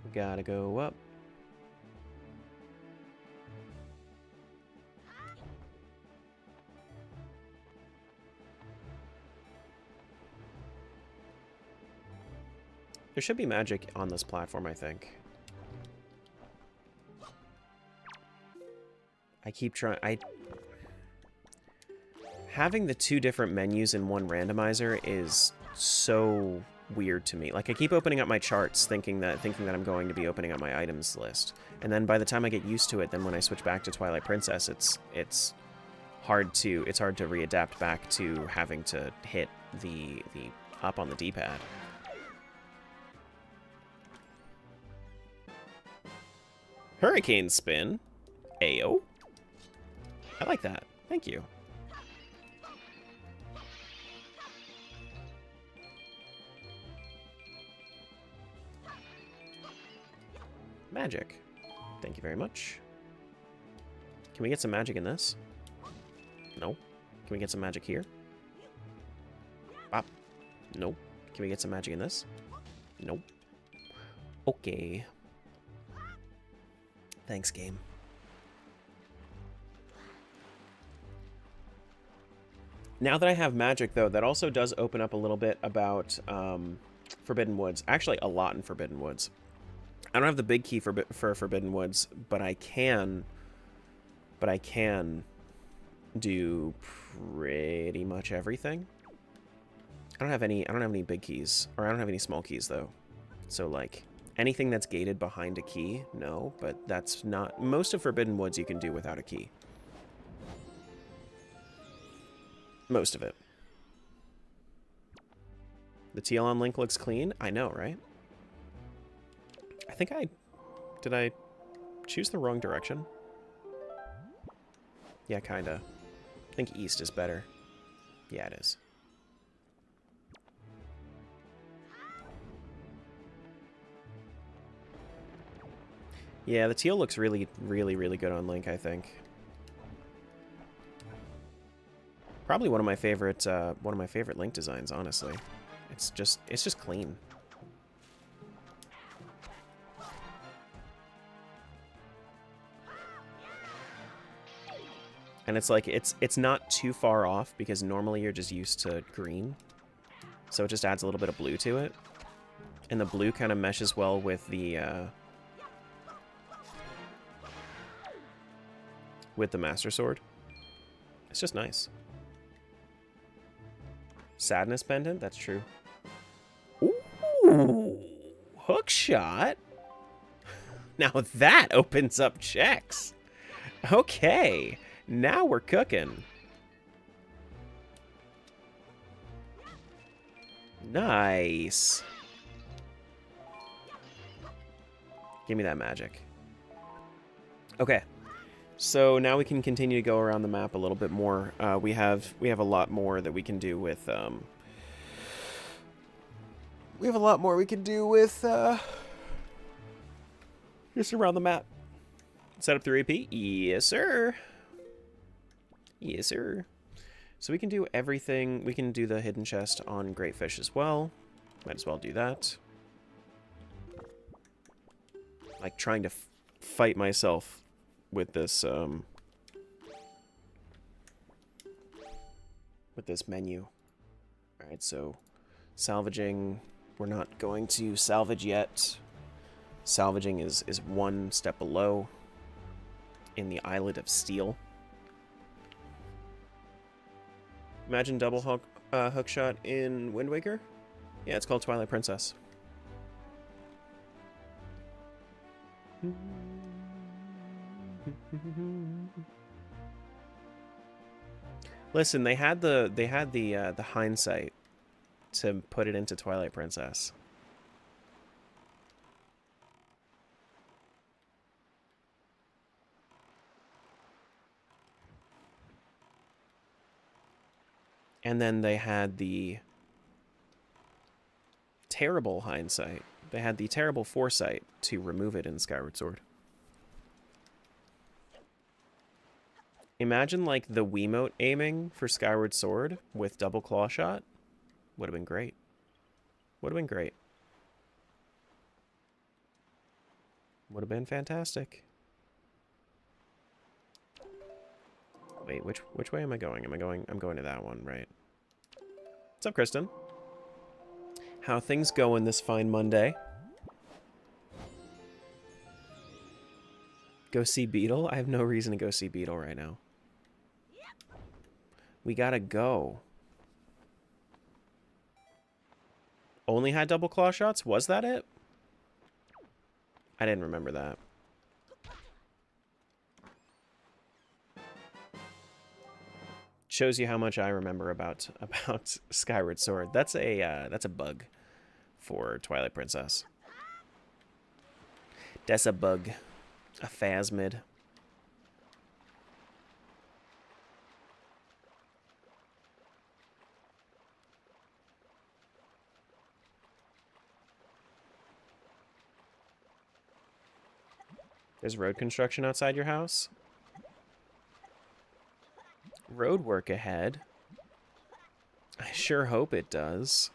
We gotta go up. There should be magic on this platform, I think. I keep trying... Having the two different menus in one randomizer is so weird to me. Like, I keep opening up my charts thinking that I'm going to be opening up my items list. And then by the time I get used to it, then when I switch back to Twilight Princess, it's hard to readapt back to having to hit the up on the D-pad. Hurricane Spin. Ayo. I like that. Thank you. Magic. Thank you very much. Can we get some magic in this? No. Can we get some magic here? Bop. Nope. Can we get some magic in this? Nope. Okay. Thanks, game. Now that I have magic, though, that also does open up a little bit about Forbidden Woods. Actually, a lot in Forbidden Woods. I don't have the big key for Forbidden Woods, but I can do pretty much everything. I don't have any big keys, or I don't have any small keys though. So like anything that's gated behind a key, no, but that's not most of Forbidden Woods you can do without a key. Most of it. The TL on Link looks clean. I know, right? I think did I choose the wrong direction? Yeah, kinda. I think east is better. Yeah, it is. Yeah, the teal looks really, really, really good on Link, I think. Probably one of my favorite Link designs, honestly. It's just clean. And it's like, it's not too far off, because normally you're just used to green. So it just adds a little bit of blue to it. And the blue kind of meshes well with the Master Sword. It's just nice. Sadness Pendant, that's true. Ooh, hook shot. Now that opens up checks. Okay, now we're cooking. Nice. Give me that magic. Okay. So now we can continue to go around the map a little bit more. We have a lot more that we can do with just around the map. Set up the repeat. Yes, sir. Yes, sir. So we can do everything. We can do the hidden chest on Great Fish as well. Might as well do that. Like trying to fight myself with this menu. All right, so salvaging. We're not going to salvage yet. Salvaging is one step below in the Islet of Steel. Imagine double hook shot in Wind Waker? Yeah, it's called Twilight Princess. Listen, they had the hindsight to put it into Twilight Princess. And then they had the terrible hindsight. They had the terrible foresight to remove it in Skyward Sword. Imagine, like, the Wiimote aiming for Skyward Sword with double claw shot. Would have been great. Would have been great. Would have been fantastic. Wait, which way am I going? I'm going to that one, right? What's up, Kristen? How things going this fine Monday? Go see Beetle? I have no reason to go see Beetle right now. We gotta go. Only had double claw shots? Was that it? I didn't remember that. Shows you how much I remember about Skyward Sword. That's a bug for Twilight Princess. That's a bug. A phasmid. There's road construction outside your house? Road work ahead. I sure hope it does.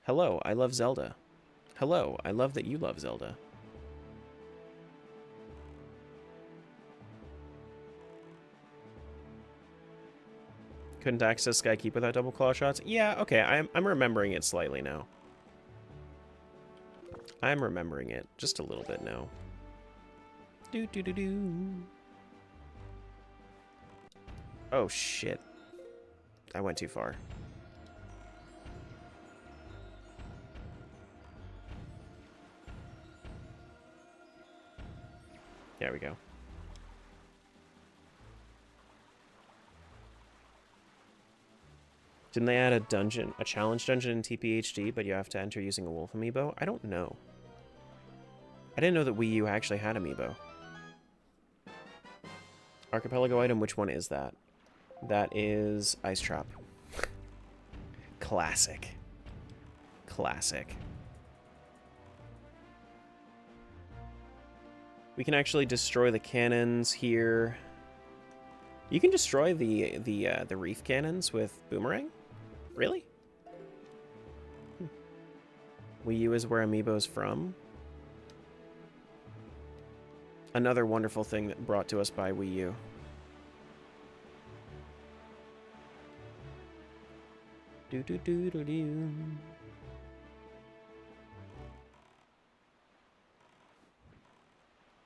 Hello, I love Zelda. Hello, I love that you love Zelda. Couldn't access Skykeep without double claw shots? Yeah, okay, I'm remembering it slightly now. I'm remembering it just a little bit now. Do do do do. Oh shit. I went too far. There we go. Didn't they add a dungeon, a challenge dungeon in TPHD, but you have to enter using a wolf amiibo? I don't know. I didn't know that Wii U actually had amiibo. Archipelago item, which one is that? That is Ice Trap. Classic. Classic. We can actually destroy the cannons here. You can destroy the reef cannons with Boomerang? Really? Wii U is where Amiibo's from. Another wonderful thing that brought to us by Wii U. Do do do do do.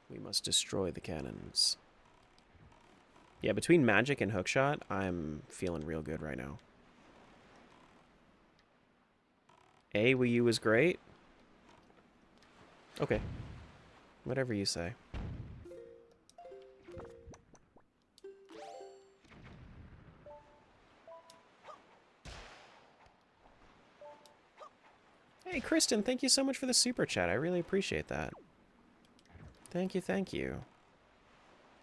We must destroy the cannons. Yeah, between magic and hookshot, I'm feeling real good right now. Wii U was great. Okay. Whatever you say. Hey, Kristen, thank you so much for the super chat. I really appreciate that. Thank you, thank you.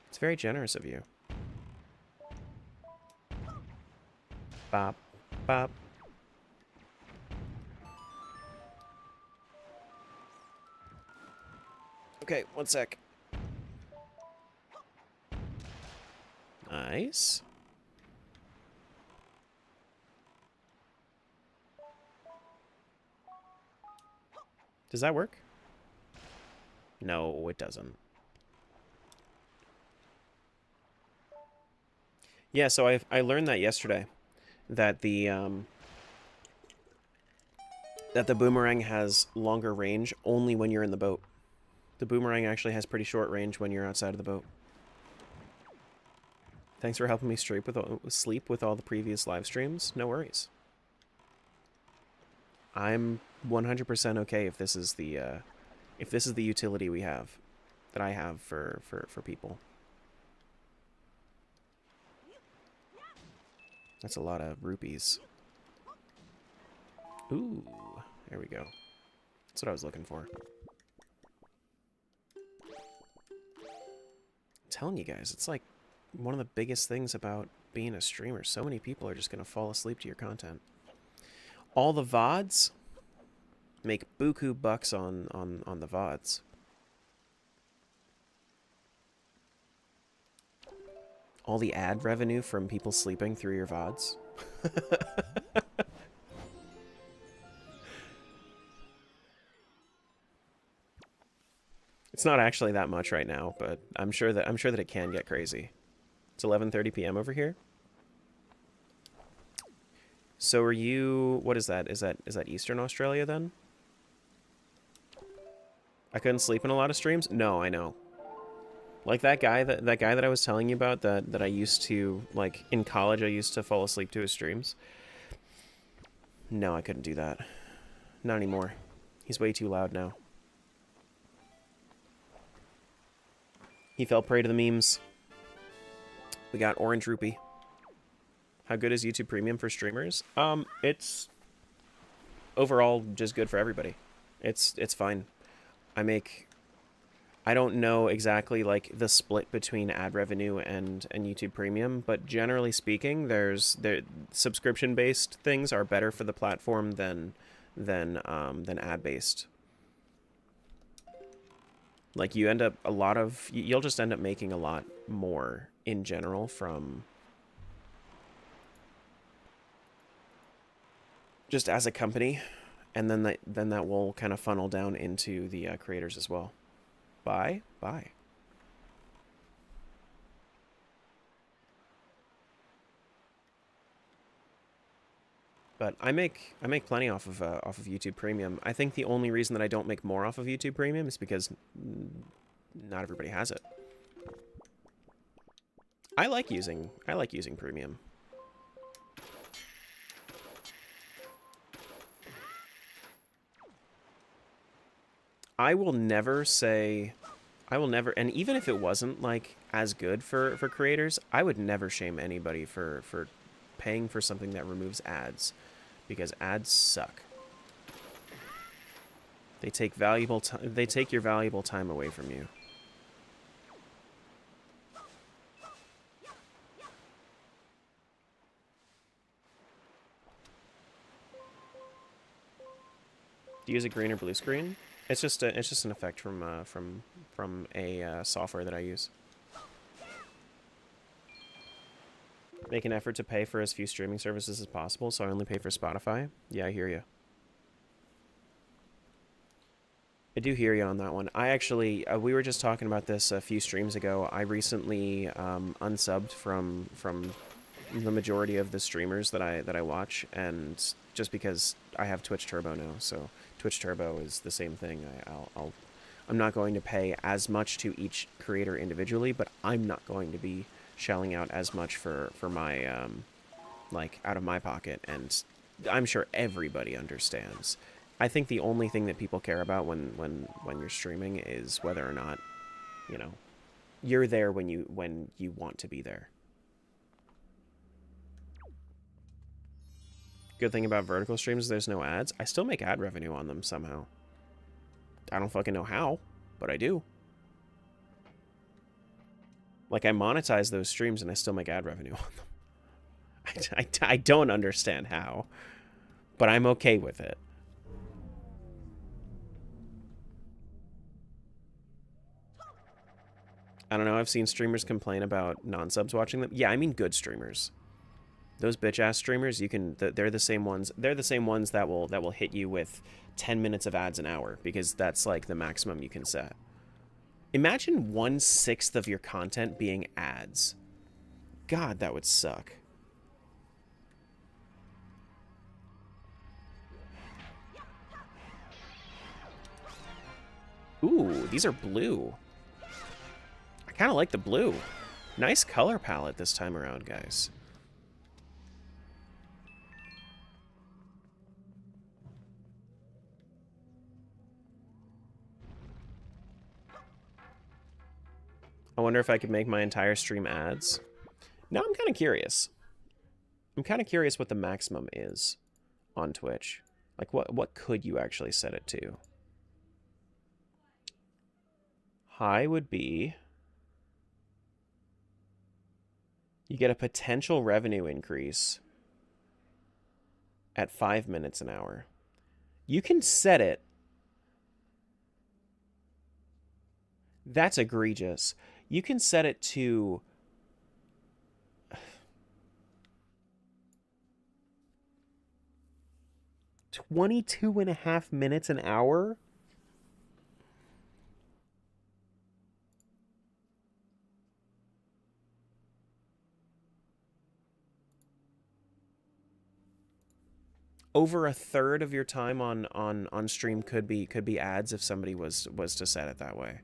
It's very generous of you. Bop, bop. Okay, one sec. Nice. Does that work? No, it doesn't. Yeah, so I learned that yesterday, that the boomerang has longer range only when you're in the boat. The boomerang actually has pretty short range when you're outside of the boat. Thanks for helping me sleep with all the previous live streams. No worries. I'm 100% okay if this is the utility we have, that I have for people. That's a lot of rupees. Ooh, there we go. That's what I was looking for. I'm telling you guys, it's like one of the biggest things about being a streamer. So many people are just going to fall asleep to your content. All the VODs make buku bucks on the VODs. All the ad revenue from people sleeping through your VODs. It's not actually that much right now, but I'm sure that it can get crazy. It's 11:30 p.m. over here. So are you, what is that? Is that Eastern Australia then? I couldn't sleep in a lot of streams? No, I know. Like that guy that I was telling you about that I used to, like, in college I used to fall asleep to his streams. No, I couldn't do that. Not anymore. He's way too loud now. He fell prey to the memes. We got Orange Rupee. How good is YouTube Premium for streamers? It's overall just good for everybody. It's fine. I don't know exactly like the split between ad revenue and YouTube Premium, but generally speaking, subscription based things are better for the platform than ad based. Like you'll just end up making a lot more in general from just as a company, and then that will kind of funnel down into the creators as well. Bye. But I make plenty off of YouTube Premium. I think the only reason that I don't make more off of YouTube Premium is because not everybody has it. I like using Premium. I will never, and even if it wasn't like as good for creators, I would never shame anybody for paying for something that removes ads, because ads suck. They take your valuable time away from you. Do you use a green or blue screen? It's just an effect from a software that I use. Make an effort to pay for as few streaming services as possible, so I only pay for Spotify. Yeah, I hear you. I do hear you on that one. I actually, we were just talking about this a few streams ago. I recently unsubbed from the majority of the streamers that I watch, and just because I have Twitch Turbo now, so Twitch Turbo is the same thing. I'm not going to pay as much to each creator individually, but I'm not going to be shelling out as much for my like out of my pocket, and I'm sure everybody understands. I think the only thing that people care about when you're streaming is whether or not, you know, you're there when you want to be there. Good thing about vertical streams is there's no ads. I still make ad revenue on them somehow. I don't fucking know how, but I do. Like, I monetize those streams and I still make ad revenue on them. I don't understand how, but I'm okay with it. I don't know, I've seen streamers complain about non-subs watching them. Yeah, I mean good streamers. Those bitch-ass streamers, they're the same ones. They're the same ones that will hit you with 10 minutes of ads an hour, because that's like the maximum you can set. Imagine 1/6 of your content being ads. God, that would suck. Ooh, these are blue. I kind of like the blue. Nice color palette this time around, guys. I wonder if I could make my entire stream ads. Now I'm kind of curious. I'm kind of curious what the maximum is on Twitch. Like, what could you actually set it to? High would be... You get a potential revenue increase at 5 minutes an hour. You can set it. That's egregious. You can set it to 22.5 minutes an hour. Over a third of your time on stream could be ads if somebody was to set it that way.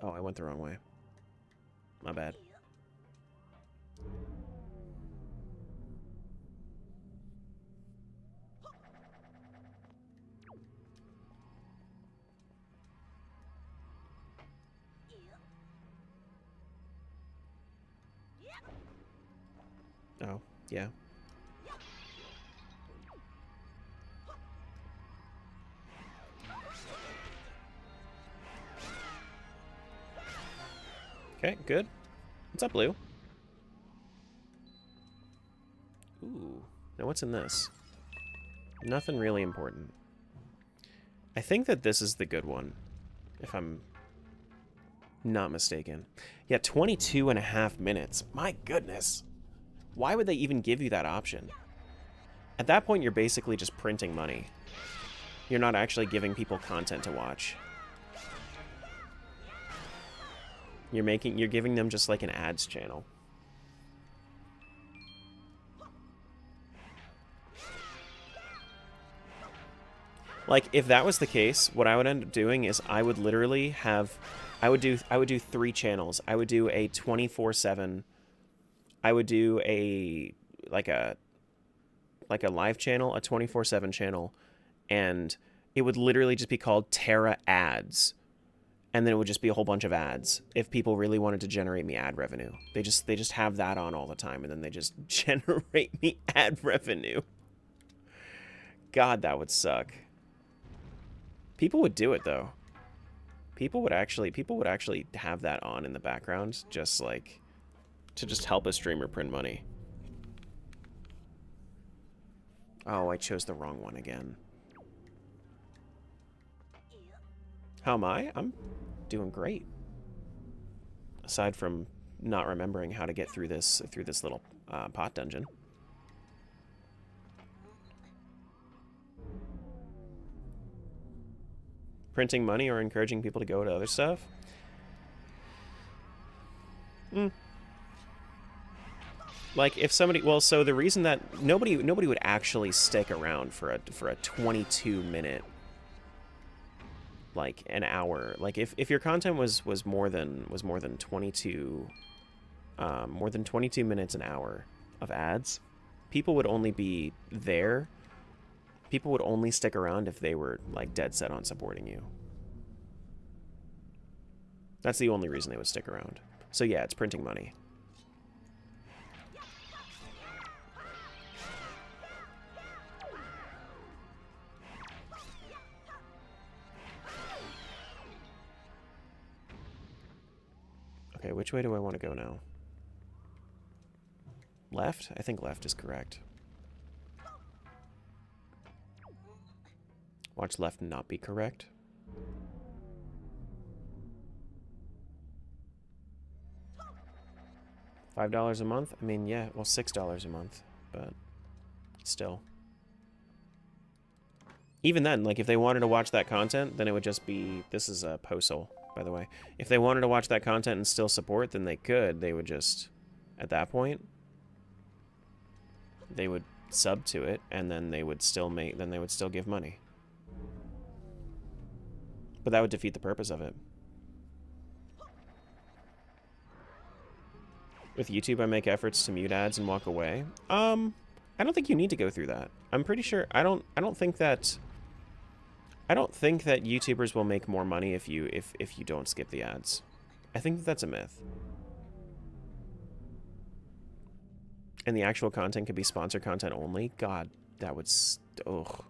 Oh, I went the wrong way. My bad. Oh, yeah. Okay, good. What's up, Blue? Ooh. Now what's in this? Nothing really important. I think that this is the good one, if I'm not mistaken. Yeah, 22.5 minutes. My goodness. Why would they even give you that option? At that point, you're basically just printing money. You're not actually giving people content to watch. You're giving them just like an ads channel. Like, if that was the case, what I would end up doing is I would literally have, I would do 3 channels. I would do a 24/7. I would do a live channel, a 24/7 channel, and it would literally just be called Terra Ads. And then it would just be a whole bunch of ads if people really wanted to generate me ad revenue. They just have that on all the time, and then they just generate me ad revenue. God, that would suck. People would do it though. People would actually have that on in the background, just like to just help a streamer print money. Oh, I chose the wrong one again. How am I? I'm doing great. Aside from not remembering how to get through this little pot dungeon. Printing money or encouraging people to go to other stuff? Like, if somebody, well, so the reason that nobody would actually stick around for a 22-minute, like, an hour. Like, if your content was more than 22, more than 22 minutes an hour of ads, people would only be there. People would only stick around if they were like dead set on supporting you. That's the only reason they would stick around. So yeah, it's printing money. Okay, which way do I want to go now? Left? I think left is correct. Watch left not be correct. $5 a month? I mean, yeah, well, $6 a month, but still. Even then, like, if they wanted to watch that content, then it would just be... This is a postal, by the way. If they wanted to watch that content and still support, then they could. They would just... At that point, they would sub to it, and then they would still make... Then they would still give money. But that would defeat the purpose of it. With YouTube, I make efforts to mute ads and walk away. I don't think you need to go through that. I'm pretty sure... I don't think that YouTubers will make more money if you don't skip the ads. I think that's a myth. And the actual content could be sponsored content only. God, that would... Ugh.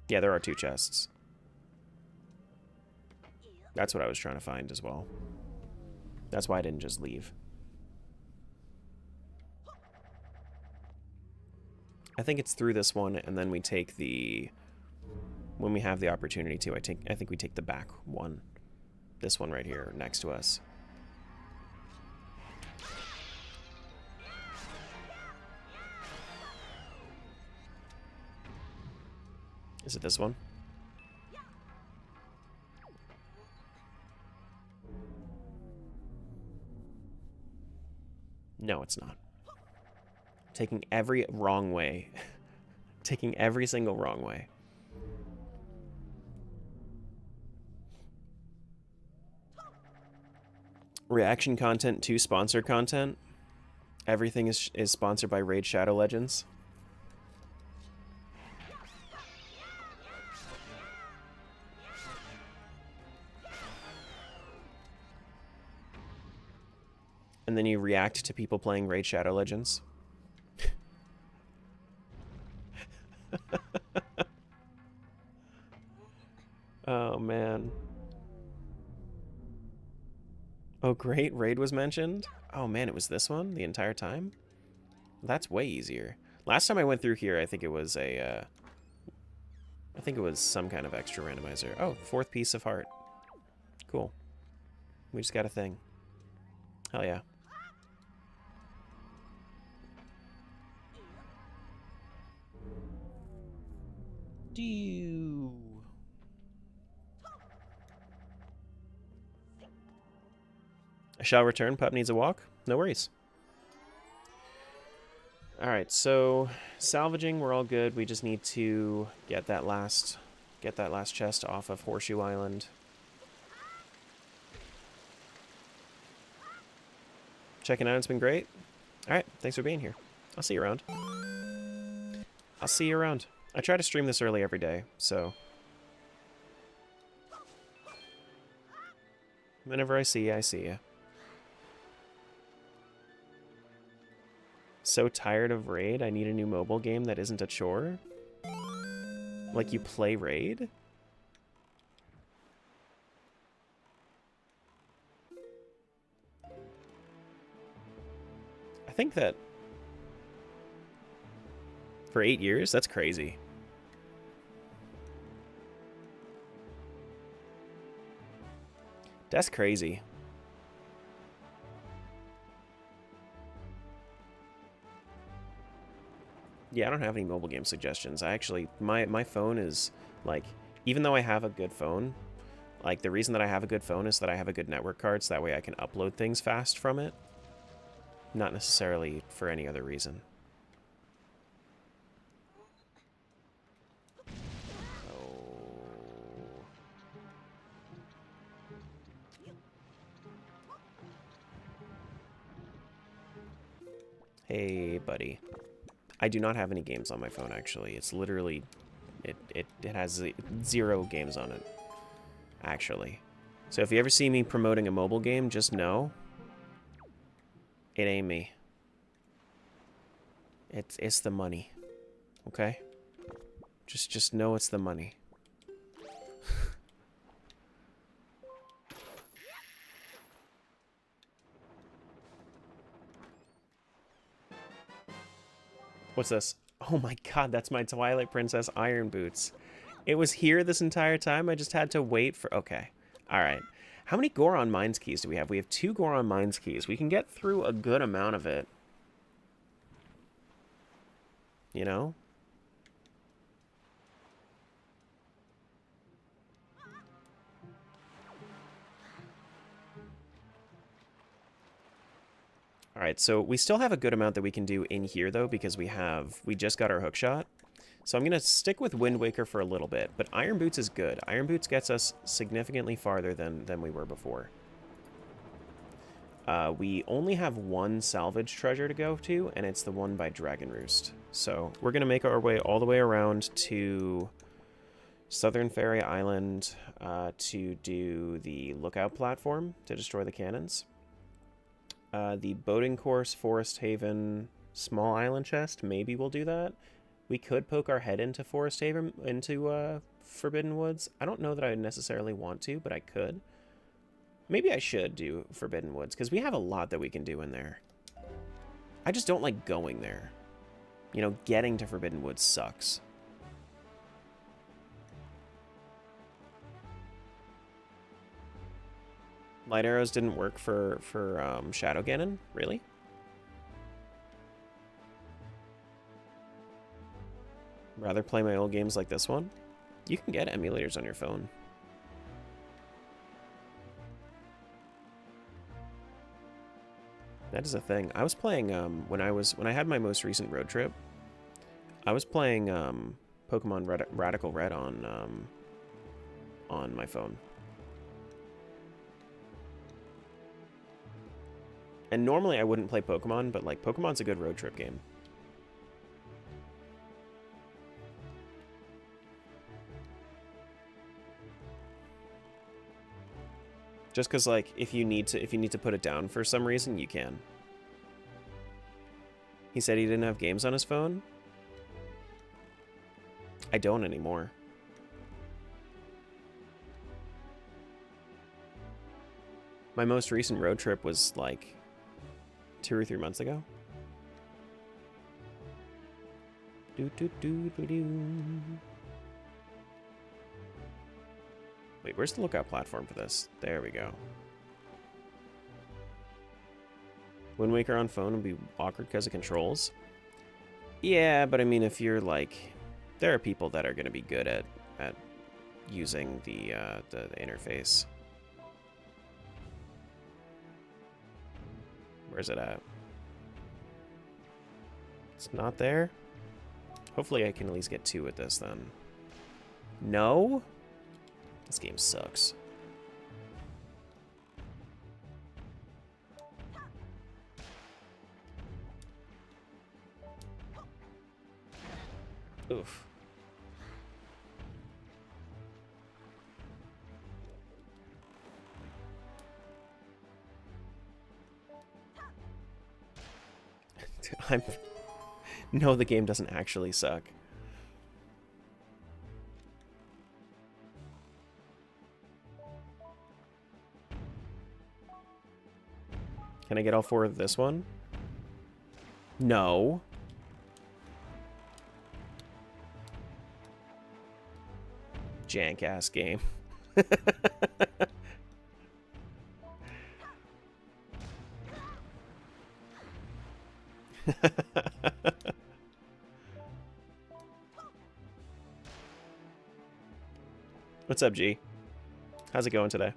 Yeah, there are 2 chests. That's what I was trying to find as well. That's why I didn't just leave. I think it's through this one, and then we take the... When we have the opportunity to, I think we take the back one. This one right here, next to us. Is it this one? No, it's not. Taking every wrong way. Taking every single wrong way. Reaction content to sponsor content. Everything is sponsored by Raid Shadow Legends. And then you react to people playing Raid Shadow Legends. Oh, man. Oh, great. Raid was mentioned? Oh, man, it was this one the entire time? That's way easier. Last time I went through here, I think it was a... I think it was some kind of extra randomizer. Oh, 4th piece of heart. Cool. We just got a thing. Hell yeah. I shall return. Pup needs a walk. No worries. Alright, so salvaging, we're all good. We just need to get that last chest off of Horseshoe Island. Checking out, it's been great. Alright, thanks for being here. I'll see you around. I'll see you around. I try to stream this early every day, so... Whenever I see you, I see you. So tired of Raid, I need a new mobile game that isn't a chore? Like you play Raid? I think that... For 8 years? That's crazy. That's crazy. Yeah, I don't have any mobile game suggestions. I actually, my phone is, like, even though I have a good phone, like, the reason that I have a good phone is that I have a good network card, so that way I can upload things fast from it. Not necessarily for any other reason. Hey, buddy. I do not have any games on my phone, actually. It's literally... It has 0 games on it, actually. So if you ever see me promoting a mobile game, just know... it ain't me. It's the money. Okay? Just know it's the money. What's this? Oh my god, that's my Twilight Princess iron boots. It was here this entire time? I just had to wait for... Okay. Alright. How many Goron Mines keys do we have? We have 2 Goron Mines keys. We can get through a good amount of it. You know? Alright, so we still have a good amount that we can do in here, though, because we just got our hookshot. So I'm going to stick with Wind Waker for a little bit, but Iron Boots is good. Iron Boots gets us significantly farther than we were before. We only have 1 salvage treasure to go to, and it's the one by Dragon Roost. So we're going to make our way all the way around to Southern Fairy Island to do the lookout platform to destroy the cannons. The boating course, Forest Haven, small island chest, maybe we'll do that. We could poke our head into Forest Haven, into Forbidden Woods. I don't know that I necessarily want to, but I could. Maybe I should do Forbidden Woods, because we have a lot that we can do in there. I just don't like going there. You know, getting to Forbidden Woods sucks. Light arrows didn't work for Shadow Ganon? Really? Rather play my old games like this one? You can get emulators on your phone. That is a thing. I was playing when I had my most recent road trip. I was playing Pokemon Radical Red on my phone. And normally I wouldn't play Pokemon, but like Pokemon's a good road trip game. Just because, like, if you need to put it down for some reason, you can. He said he didn't have games on his phone. I don't anymore. My most recent road trip was like 2 or 3 months ago. Wait, where's the lookout platform for this? There we go. Wind Waker on phone would be awkward because of controls. Yeah, but I mean, if you're like, there are people that are going to be good at using the interface. Where's it at? It's not there? Hopefully I can at least get 2 with this then. No? This game sucks. Oof. No, the game doesn't actually suck. Can I get all 4 of this one? No. Jank-ass game. What's up, G? How's it going today?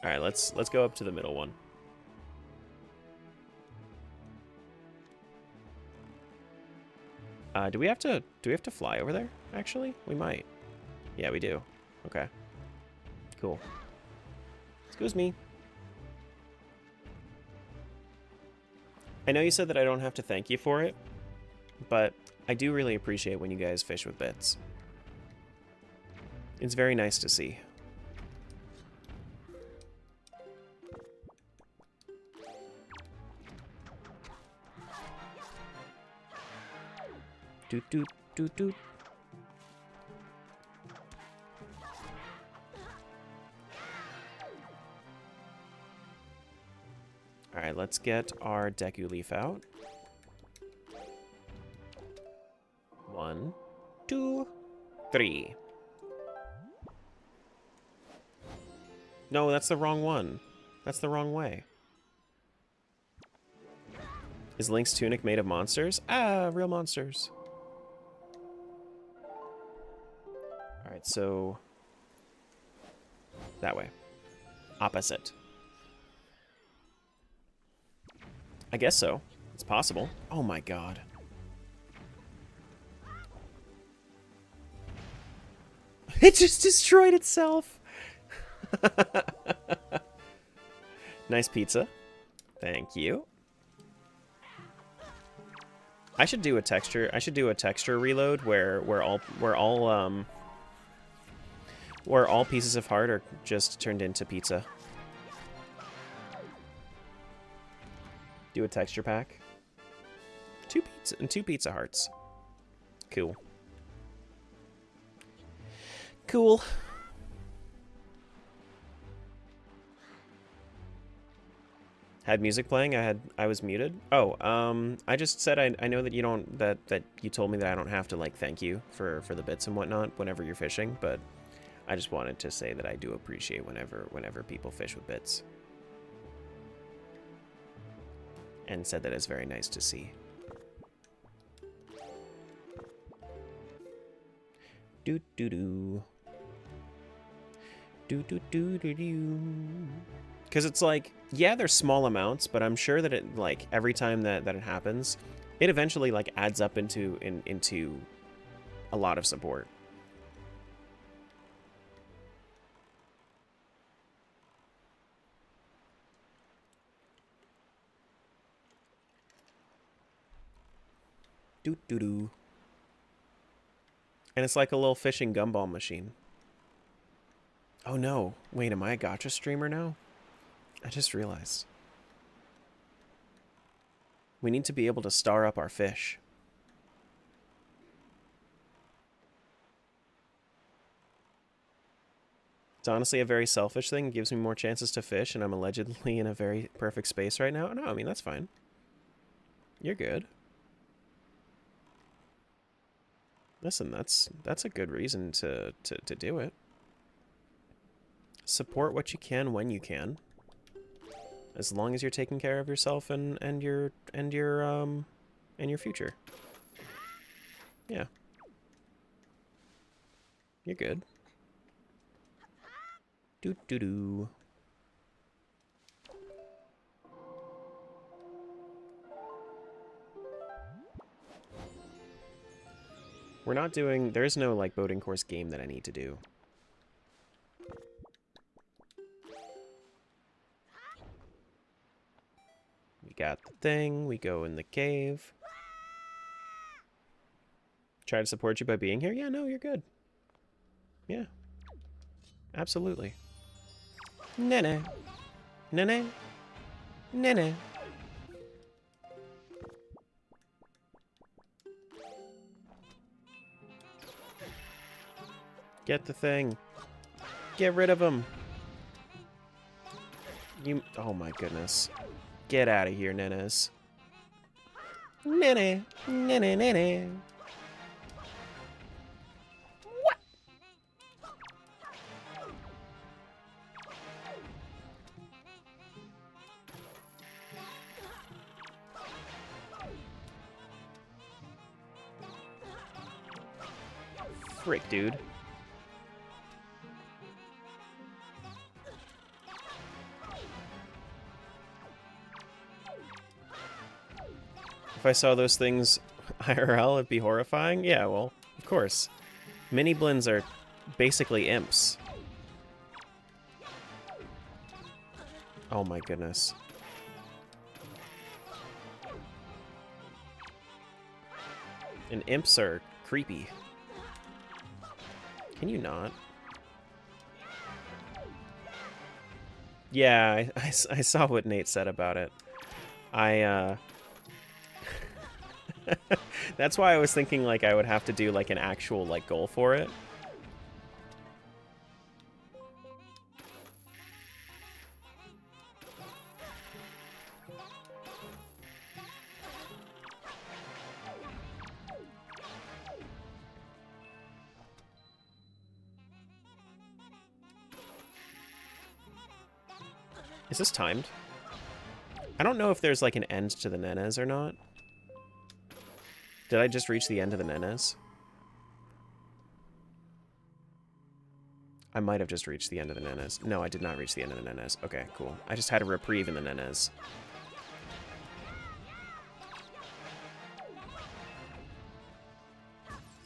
All right, let's go up to the middle one. Do we have to fly over there? Actually, we might. Yeah, we do. Okay. Cool. Excuse me. I know you said that I don't have to thank you for it, but I do really appreciate when you guys fish with bits. It's very nice to see. Doot doot doot doot. Alright, let's get our Deku Leaf out. 1, 2, 3. No, that's the wrong one. That's the wrong way. Is Link's tunic made of monsters? Ah, real monsters. Alright, so... that way. Opposite. I guess so. It's possible. Oh my god. It just destroyed itself! Nice pizza. Thank you. I should do a texture reload where all pieces of heart are just turned into pizza. Do a texture pack. 2 pizza hearts. Cool. Cool. Had music playing. I was muted. Oh, I just said I know that you don't that you told me that I don't have to like thank you for the bits and whatnot whenever you're fishing, but I just wanted to say that I do appreciate whenever people fish with bits. And said that it's very nice to see. Do do do. Do do do do do. Because it's like, yeah, they're small amounts, but I'm sure that it like every time that it happens, it eventually like adds up into a lot of support. Doo doo doo. And it's like a little fishing gumball machine. Oh no. Wait, am I a gacha streamer now? I just realized. We need to be able to star up our fish. It's honestly a very selfish thing. It gives me more chances to fish, and I'm allegedly in a very perfect space right now. No, I mean, that's fine. You're good. Listen, that's a good reason to do it. Support what you can when you can. As long as you're taking care of yourself and your future. Yeah. You're good. Doo doo doo. We're not doing... There's no, like, boating course game that I need to do. We got the thing. We go in the cave. Try to support you by being here? Yeah, no, you're good. Yeah. Absolutely. Nene. Nene. Nene. Get the thing. Get rid of him. You... Oh my goodness. Get out of here, Nenes. Nene. Nene, nene. What? Frick, dude. If I saw those things IRL, it'd be horrifying? Yeah, well, of course. Mini blends are basically imps. Oh my goodness. And imps are creepy. Can you not? Yeah, I saw what Nate said about it. That's why I was thinking, like, I would have to do, like, an actual, like, goal for it. Is this timed? I don't know if there's, like, an end to the Nenes or not. Did I just reach the end of the Nenes? I might have just reached the end of the Nenes. No, I did not reach the end of the Nenes. Okay, cool. I just had a reprieve in the Nenes.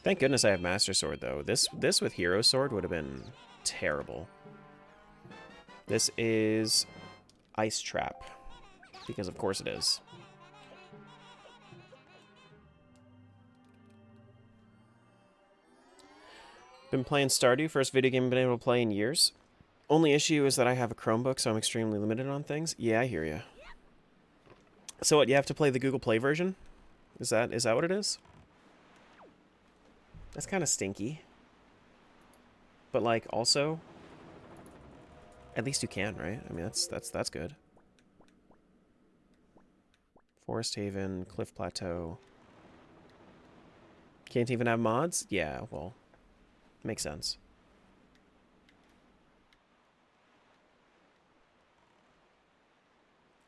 Thank goodness I have Master Sword, though. This with Hero Sword would have been terrible. This is Ice Trap. Because of course it is. Been playing Stardew, first video game I've been able to play in years. Only issue is that I have a Chromebook, so I'm extremely limited on things. Yeah, I hear you. So what, you have to play the Google Play version? Is that what it is? That's kind of stinky. But, like, also, at least you can, right? I mean, that's good. Forest Haven, Cliff Plateau. Can't even have mods? Yeah, well, makes sense.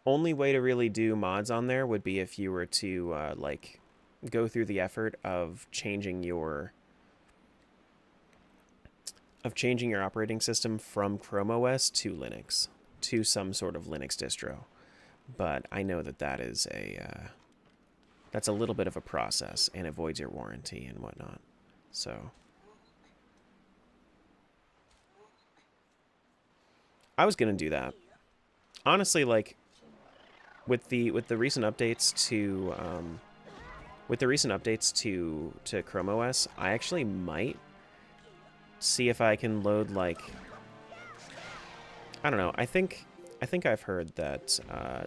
Only way to really do mods on there would be if you were to, like, go through the effort of changing your operating system from Chrome OS to Linux, to some sort of Linux distro. But I know that is that's a little bit of a process, and it voids your warranty and whatnot. So I was gonna do that. Honestly, like, with the recent updates to Chrome OS, I actually might see if I can load, like, I don't know. I think I've heard that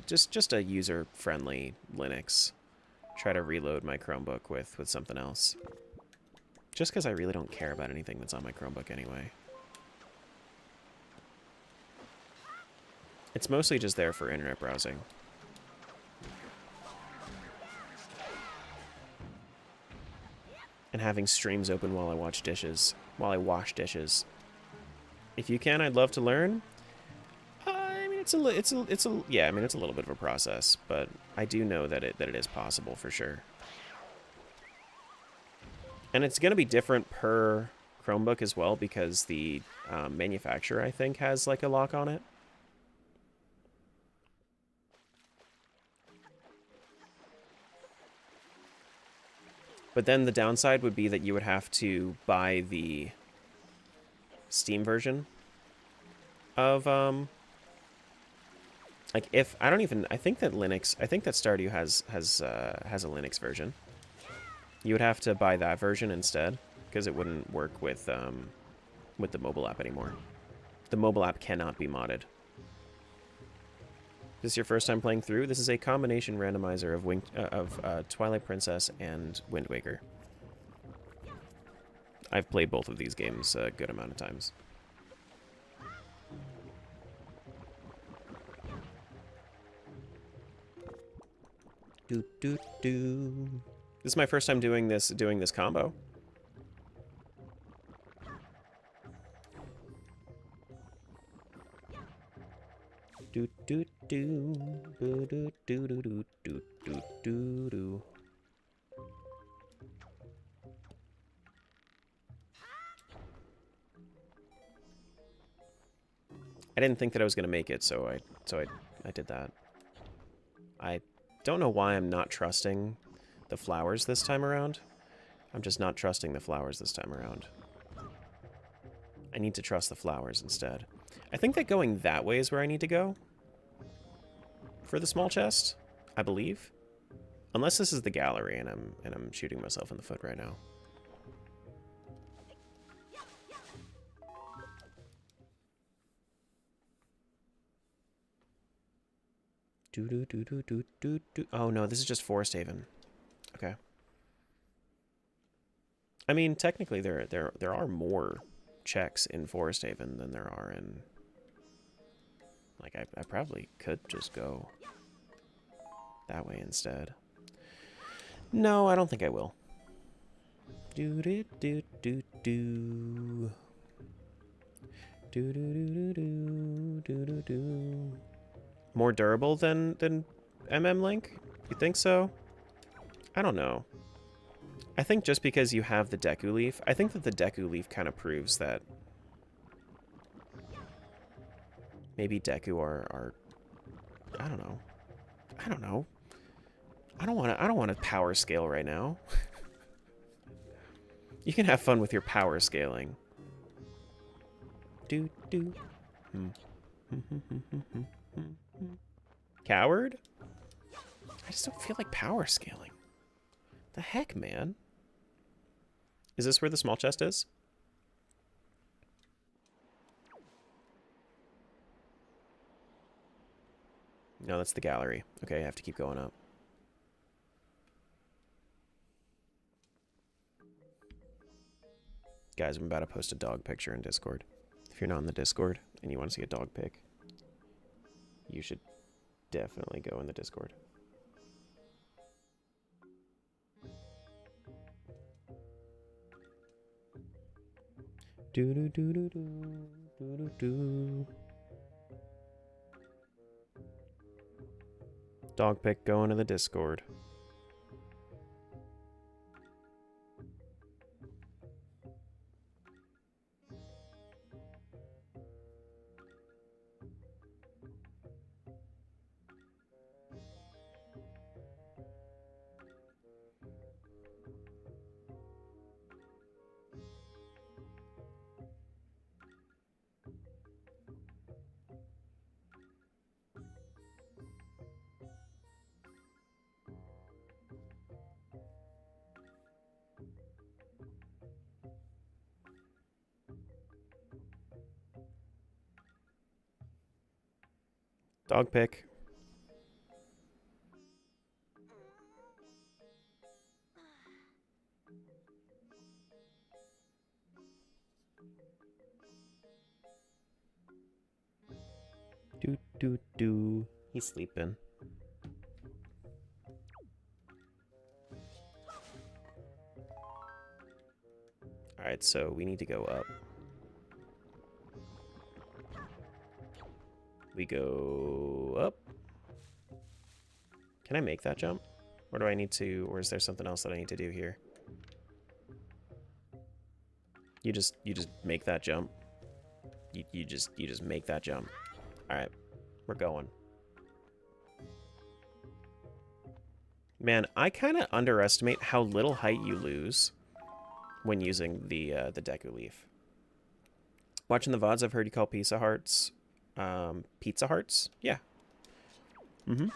just a user-friendly Linux. Try to reload my Chromebook with something else. Just because I really don't care about anything that's on my Chromebook anyway. It's mostly just there for internet browsing. And having streams open while I wash dishes. If you can, I'd love to learn. I mean, it's a little bit of a process, but I do know that it is possible for sure. And it's going to be different per Chromebook as well, because the manufacturer, I think, has like a lock on it. But then the downside would be that you would have to buy the Steam version of, like, if, I think that Stardew has a Linux version. You would have to buy that version instead, because it wouldn't work with the mobile app anymore. The mobile app cannot be modded. This is your first time playing through? This is a combination randomizer of Twilight Princess and Wind Waker. I've played both of these games a good amount of times. This is my first time doing this combo. Do do do do do do do do do do do. I didn't think that I was gonna make it, so I did that. I don't know why I'm not trusting the flowers this time around. I'm just not trusting the flowers this time around. I need to trust the flowers instead. I think that going that way is where I need to go. For the small chest, I believe. Unless this is the gallery and I'm shooting myself in the foot right now. Oh no, this is just Forest Haven. Okay. I mean, technically there are more checks in Forest Haven than there are in, like, I probably could just go that way instead. No, I don't think I will. Do do do do do. Do do do do do do do. More durable than Link? You think so? I don't know. I think just because you have the Deku Leaf, I think that the Deku Leaf kind of proves that maybe Deku are I don't know. I don't know. I don't want to power scale right now. You can have fun with your power scaling. Do do. Coward? I just don't feel like power scaling. The heck, man? Is this where the small chest is? No, that's the gallery. Okay, I have to keep going up. Guys, I'm about to post a dog picture in Discord. If you're not in the Discord and you want to see a dog pic, you should definitely go in the Discord. Do do do do do do do do. Dog pic going to the Discord. Dog pic. Do do do. He's sleeping. Alright, so we need to go up. We go up. Can I make that jump? Or do I need to, or is there something else that I need to do here? You just make that jump. You just make that jump. Alright, we're going. Man, I kind of underestimate how little height you lose when using the Deku Leaf. Watching the VODs, I've heard you call Pizza Hearts, Pizza Hearts? Yeah. Mm-hmm.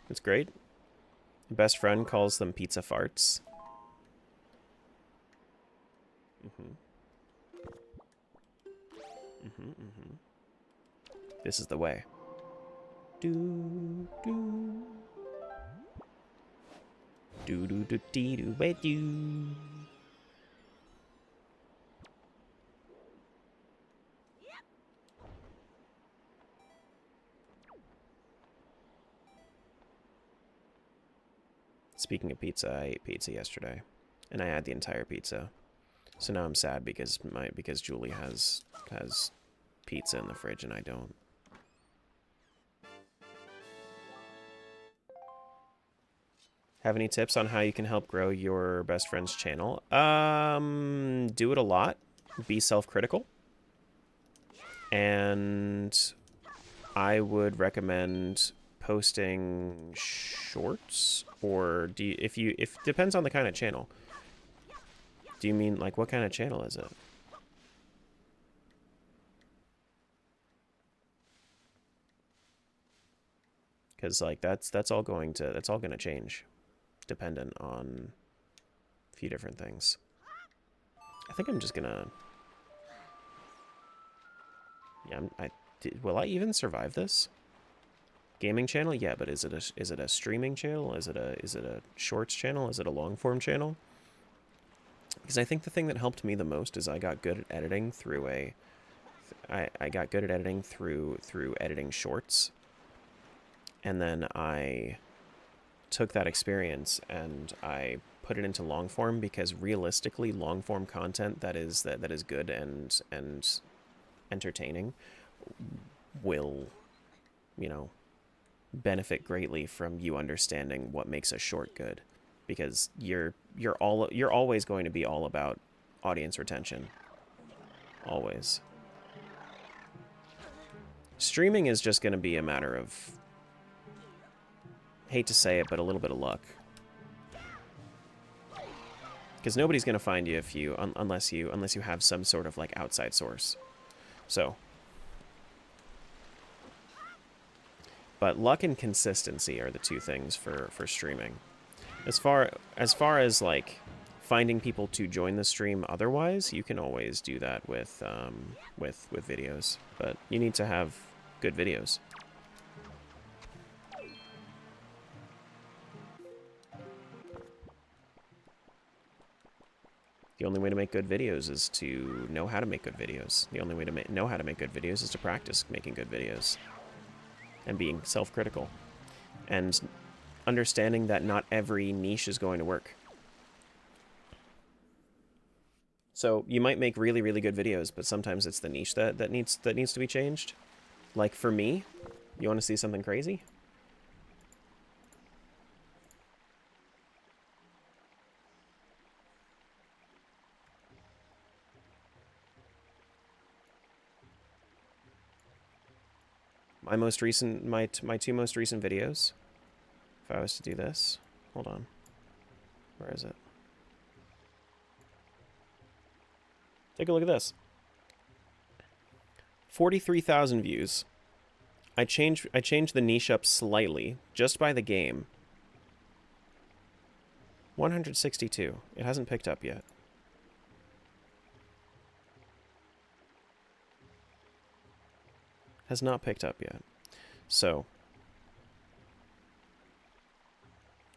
It's great. Best friend calls them Pizza Farts. Mm-hmm. Mm-hmm, mm-hmm. This is the way. Do do do do do dee do way do. Speaking of pizza, I ate pizza yesterday, and I had the entire pizza. So now I'm sad because Julie has pizza in the fridge and I don't. Have any tips on how you can help grow your best friend's channel? Do it a lot. Be self-critical. And I would recommend posting shorts, or if depends on the kind of channel. Do you mean, like, what kind of channel is it? Because, like, that's all gonna change dependent on a few different things. I think I'm just gonna... Yeah, will I even survive this? Gaming channel? Yeah, but is it a streaming channel? Is it a shorts channel? Is it a long form channel? Because I think the thing that helped me the most is I got good at editing through I got good at editing through editing shorts. And then I took that experience and I put it into long form, because realistically long form content that is good and entertaining will, you know, benefit greatly from you understanding what makes a short good, because you're always going to be all about audience retention. Always. Streaming is just going to be a matter of, hate to say it, but a little bit of luck. Because nobody's going to find you if you unless you have some sort of like outside source. So, but luck and consistency are the two things for streaming. As far as like finding people to join the stream otherwise, you can always do that with videos, but you need to have good videos. The only way to make good videos is to know how to make good videos. The only way to know how to make good videos is to practice making good videos. And being self-critical. And understanding that not every niche is going to work. So you might make really, really good videos, but sometimes it's the niche that needs to be changed. Like for me, you want to see something crazy? My two most recent videos, if I was to do this, hold on, where is it? Take a look at this. 43,000 views. I changed the niche up slightly, just by the game. 162. It hasn't picked up yet. Has not picked up yet. So,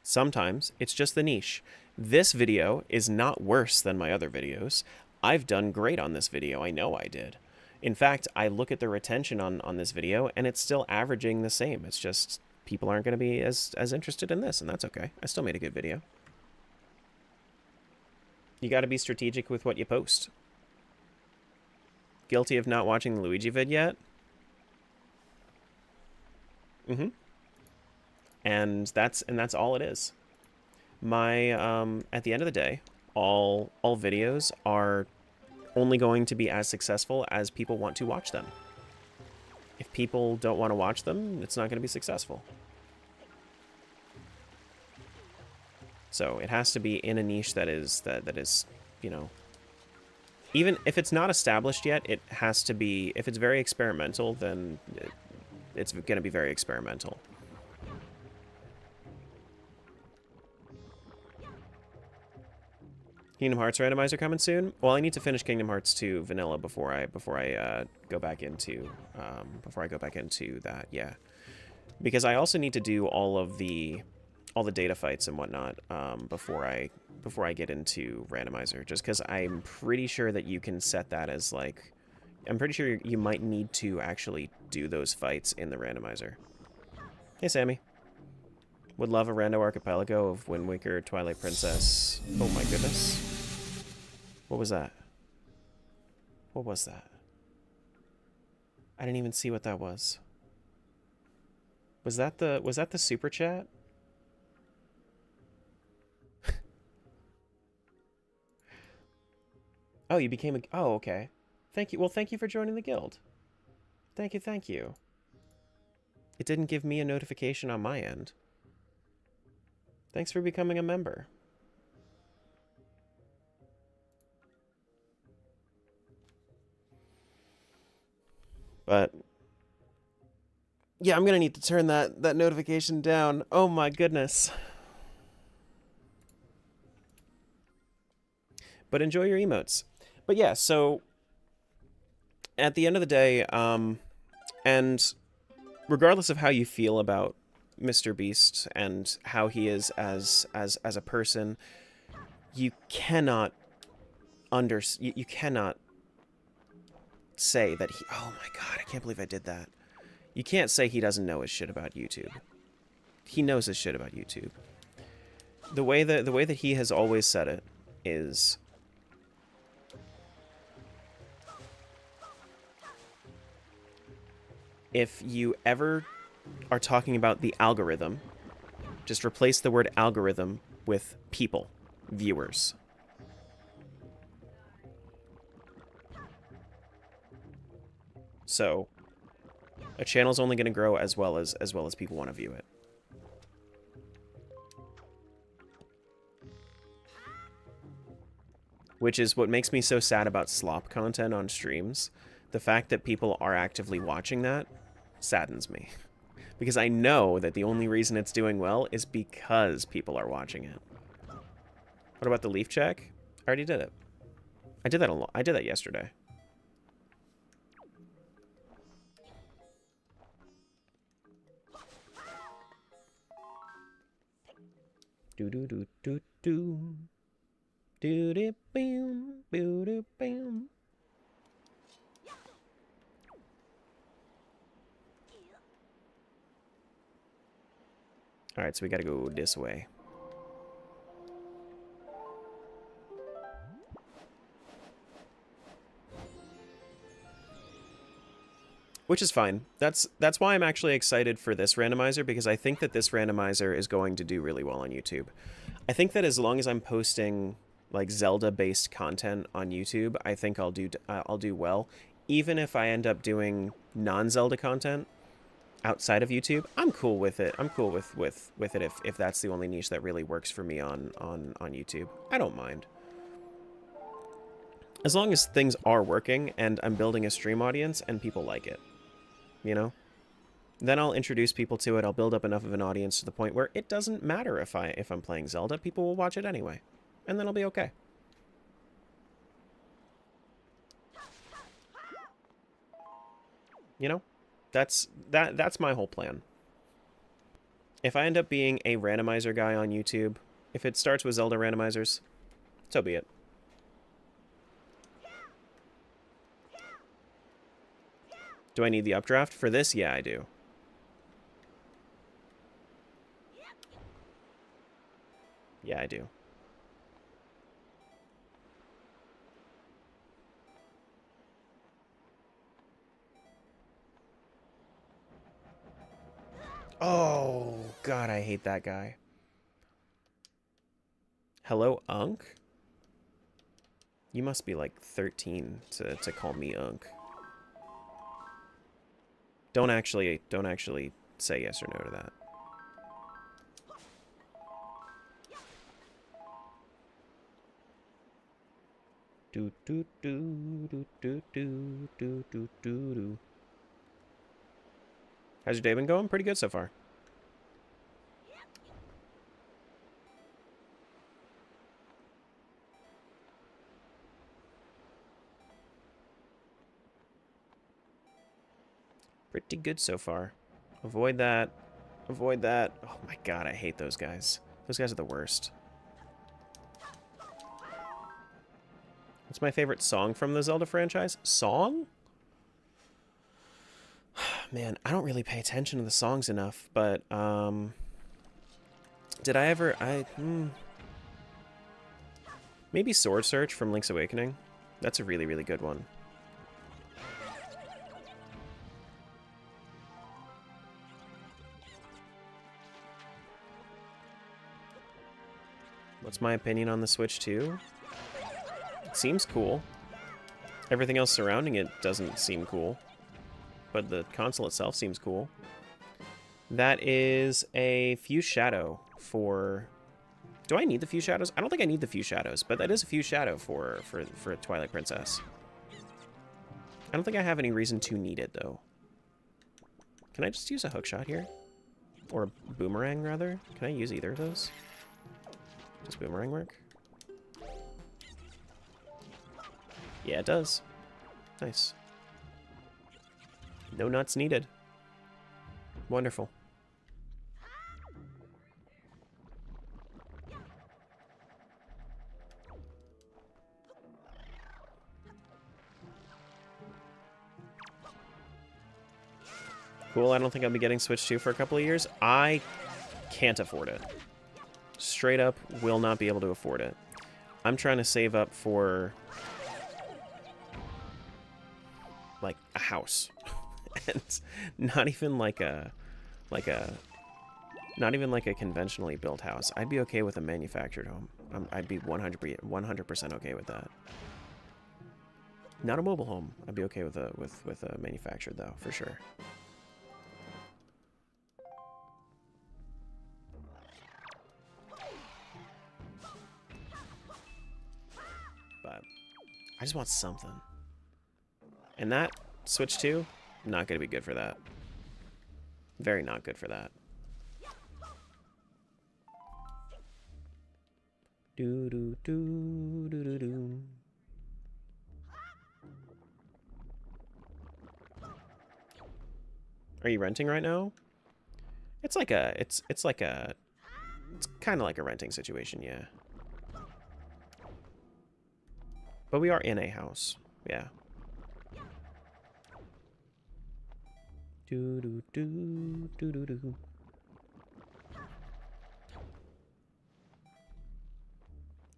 sometimes it's just the niche. This video is not worse than my other videos. I've done great on this video. I know I did. In fact, I look at the retention on this video and it's still averaging the same. It's just people aren't going to be as interested in this, and that's okay. I still made a good video. You got to be strategic with what you post. Guilty of not watching the Luigi vid yet? Mm-hmm. And that's all it is. My at the end of the day, all videos are only going to be as successful as people want to watch them. If people don't want to watch them, it's not going to be successful. So it has to be in a niche that is, you know, even if it's not established yet, it has to be, if it's very experimental, then it's going to be very experimental. Kingdom Hearts randomizer coming soon? Well, I need to finish Kingdom Hearts 2 vanilla before I go back into that. Yeah, because I also need to do all the data fights and whatnot before I get into randomizer. Just because I'm pretty sure that you can set that as like, I'm pretty sure you might need to actually do those fights in the randomizer. Hey, Sammy. Would love a rando archipelago of Wind Waker, Twilight Princess. Oh my goodness. What was that? What was that? I didn't even see what that was. Was that the super chat? Oh, you became a... Oh, okay. Thank you. Well, thank you for joining the guild. Thank you, thank you. It didn't give me a notification on my end. Thanks for becoming a member. But yeah, I'm gonna need to turn that notification down. Oh my goodness. But enjoy your emotes. But yeah, so at the end of the day, and regardless of how you feel about Mr. Beast and how he is as a person, you cannot you cannot say that he... Oh my god, I can't believe I did that. You can't say he doesn't know his shit about YouTube. He knows his shit about YouTube. The way that he has always said it is, if you ever are talking about the algorithm, just replace the word algorithm with people, viewers. So, a channel's only going to grow as well as people want to view it. Which is what makes me so sad about slop content on streams. The fact that people are actively watching that saddens me. Because I know that the only reason it's doing well is because people are watching it. What about the leaf check? I already did it. I did that a lot. I did that yesterday. Do do do do do. Do do bam, do do bam. All right, so we got to go this way. Which is fine. That's why I'm actually excited for this randomizer, because I think that this randomizer is going to do really well on YouTube. I think that as long as I'm posting like Zelda-based content on YouTube, I think I'll do well. Even if I end up doing non-Zelda content outside of YouTube, I'm cool with it. I'm cool with it if that's the only niche that really works for me on YouTube. I don't mind. As long as things are working and I'm building a stream audience and people like it. You know? Then I'll introduce people to it. I'll build up enough of an audience to the point where it doesn't matter if I'm playing Zelda. People will watch it anyway. And then I'll be okay. You know? That's my whole plan. If I end up being a randomizer guy on YouTube, if it starts with Zelda randomizers, so be it. Do I need the updraft? For this, yeah, I do. Yeah, I do. Oh, God, I hate that guy. Hello, Unk? You must be like 13 to call me Unk. Don't actually say yes or no to that. Do do do do do do do do do. How's your day been going? Pretty good so far. Pretty good so far. Avoid that. Avoid that. Oh my god, I hate those guys. Those guys are the worst. What's my favorite song from the Zelda franchise? Song? Man, I don't really pay attention to the songs enough, but, did I ever... Maybe Sword Search from Link's Awakening? That's a really, really good one. What's my opinion on the Switch 2? It seems cool. Everything else surrounding it doesn't seem cool. But the console itself seems cool. That is a Fuse Shadow for... Do I need the Fuse Shadows? I don't think I need the Fuse Shadows, but that is a Fuse Shadow for Twilight Princess. I don't think I have any reason to need it, though. Can I just use a hookshot here? Or a boomerang, rather? Can I use either of those? Does boomerang work? Yeah, it does. Nice. No nuts needed. Wonderful. Cool, I don't think I'll be getting Switch 2 for a couple of years. I can't afford it. Straight up, will not be able to afford it. I'm trying to save up for, like, a house. And not even like a conventionally built house. I'd be okay with a manufactured home. I'd be 100% okay with that. Not a mobile home. I'd be okay with a manufactured though, for sure. But I just want something. And that Switch 2, not going to be good for that. Very not good for that. Do do do do do do. Are you renting right now? It's like a it's kind of like a renting situation, yeah. But we are in a house. Yeah. Do do do do do do.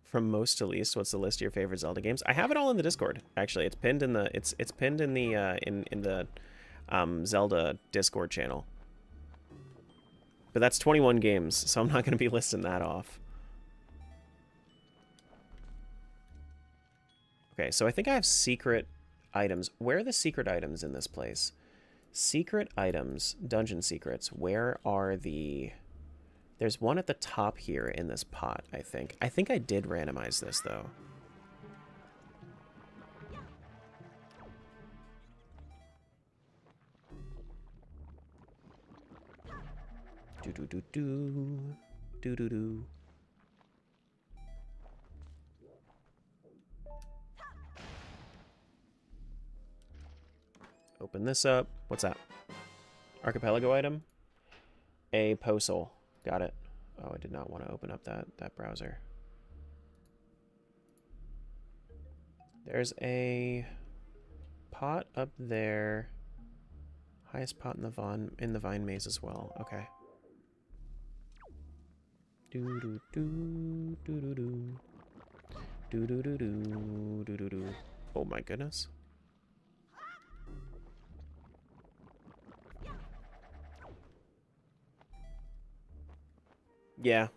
From most to least, what's the list of your favorite Zelda games? I have it all in the Discord. Actually, it's pinned in the it's pinned in the in the Zelda Discord channel. But that's 21 games, so I'm not going to be listing that off. Okay, so I think I have secret items. Where are the secret items in this place? Secret items, dungeon secrets. Where are the... There's one at the top here in this pot, I think. I think I did randomize this, though. Do-do-do-do. Do-do-do. Open this up. What's that? Archipelago item? A postal. Got it. Oh, I did not want to open up that browser. There's a pot up there. Highest pot in the vine maze as well. Okay. Do do do do do do. Do do do do do do do. Oh my goodness. Yeah,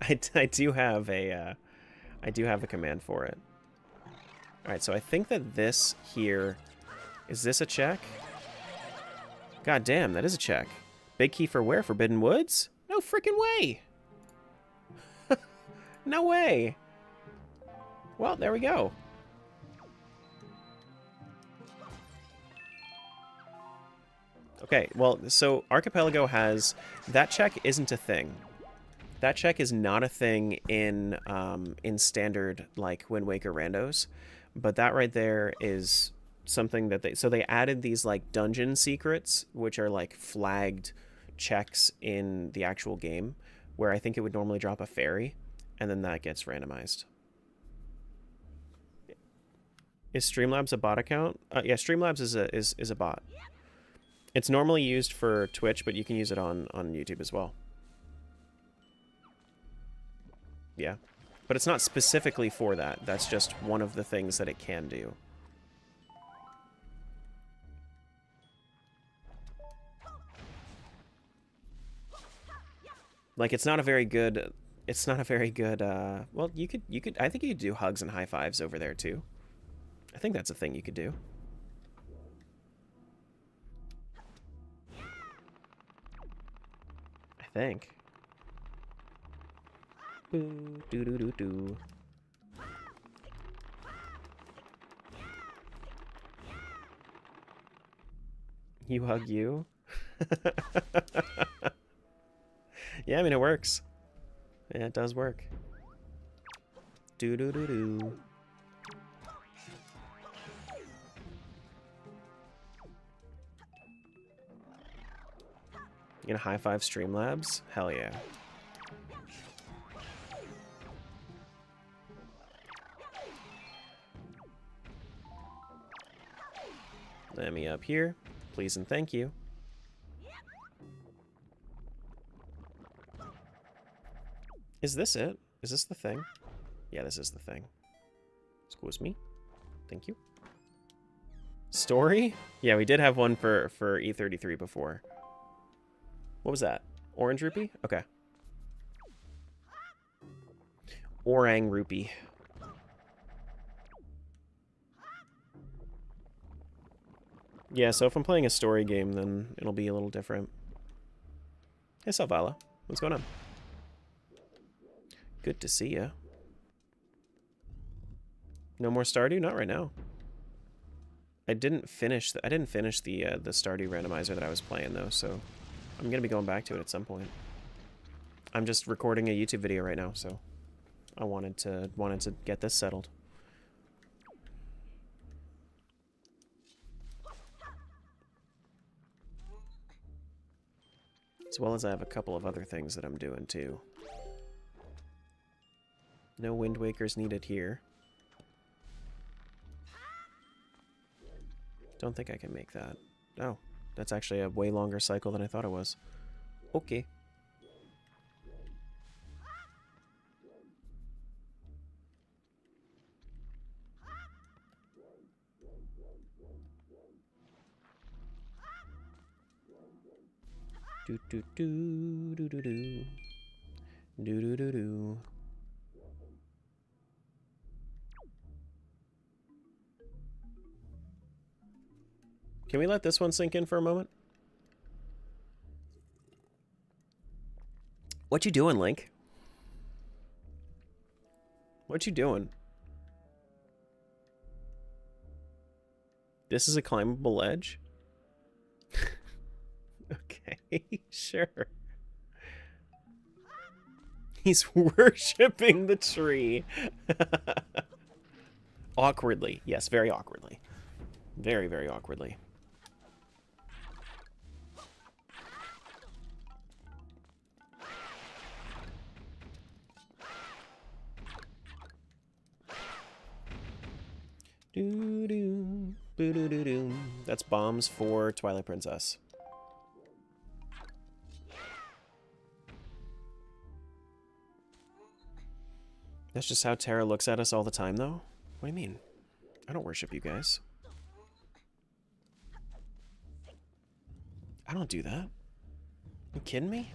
I do have a command for it. All right, so I think that this here, is this a check? God damn, that is a check. Big key for where? Forbidden Woods? No freaking way. No way. Well, there we go. Okay, well, so Archipelago has... That check isn't a thing. That check is not a thing in standard, like, Wind Waker randos. But that right there is something that they... So they added these, like, dungeon secrets, which are, like, flagged checks in the actual game, where I think it would normally drop a fairy, and then that gets randomized. Is Streamlabs a bot account? Yeah, Streamlabs is a bot. It's normally used for Twitch, but you can use it on YouTube as well. Yeah. But it's not specifically for that. That's just one of the things that it can do. Like, it's not a very good... It's not a very good, well, you could, I think you could do hugs and high fives over there, too. I think that's a thing you could do. I think. Boo, doo doo doo doo. You hug you? Yeah, I mean, it works. Yeah, it does work. Do do do do. In High Five Streamlabs? Hell yeah. Let me up here. Please and thank you. Is this it? Is this the thing? Yeah, this is the thing. Excuse me. Thank you. Story? Yeah, we did have one for E33 before. What was that? Orange rupee? Okay. Orang rupee. Yeah, so if I'm playing a story game, then it'll be a little different. Hey, Salvala. What's going on? Good to see ya. No more Stardew? Not right now. I didn't finish the Stardew randomizer that I was playing though, so I'm gonna be going back to it at some point. I'm just recording a YouTube video right now, so I wanted to get this settled. As well as I have a couple of other things that I'm doing too. No Wind Wakers needed here. Don't think I can make that. Oh, that's actually a way longer cycle than I thought it was. Okay. Do do do do do do do do do do. Can we let this one sink in for a moment? What you doing, Link? What you doing? This is a climbable ledge? Okay, sure. He's worshipping the tree. Awkwardly. Yes, very awkwardly. Very, very awkwardly. Doo-doo, boo-doo-doo-doo. That's bombs for Twilight Princess. That's just how Terra looks at us all the time, though? What do you mean? I don't worship you guys. I don't do that. You kidding me?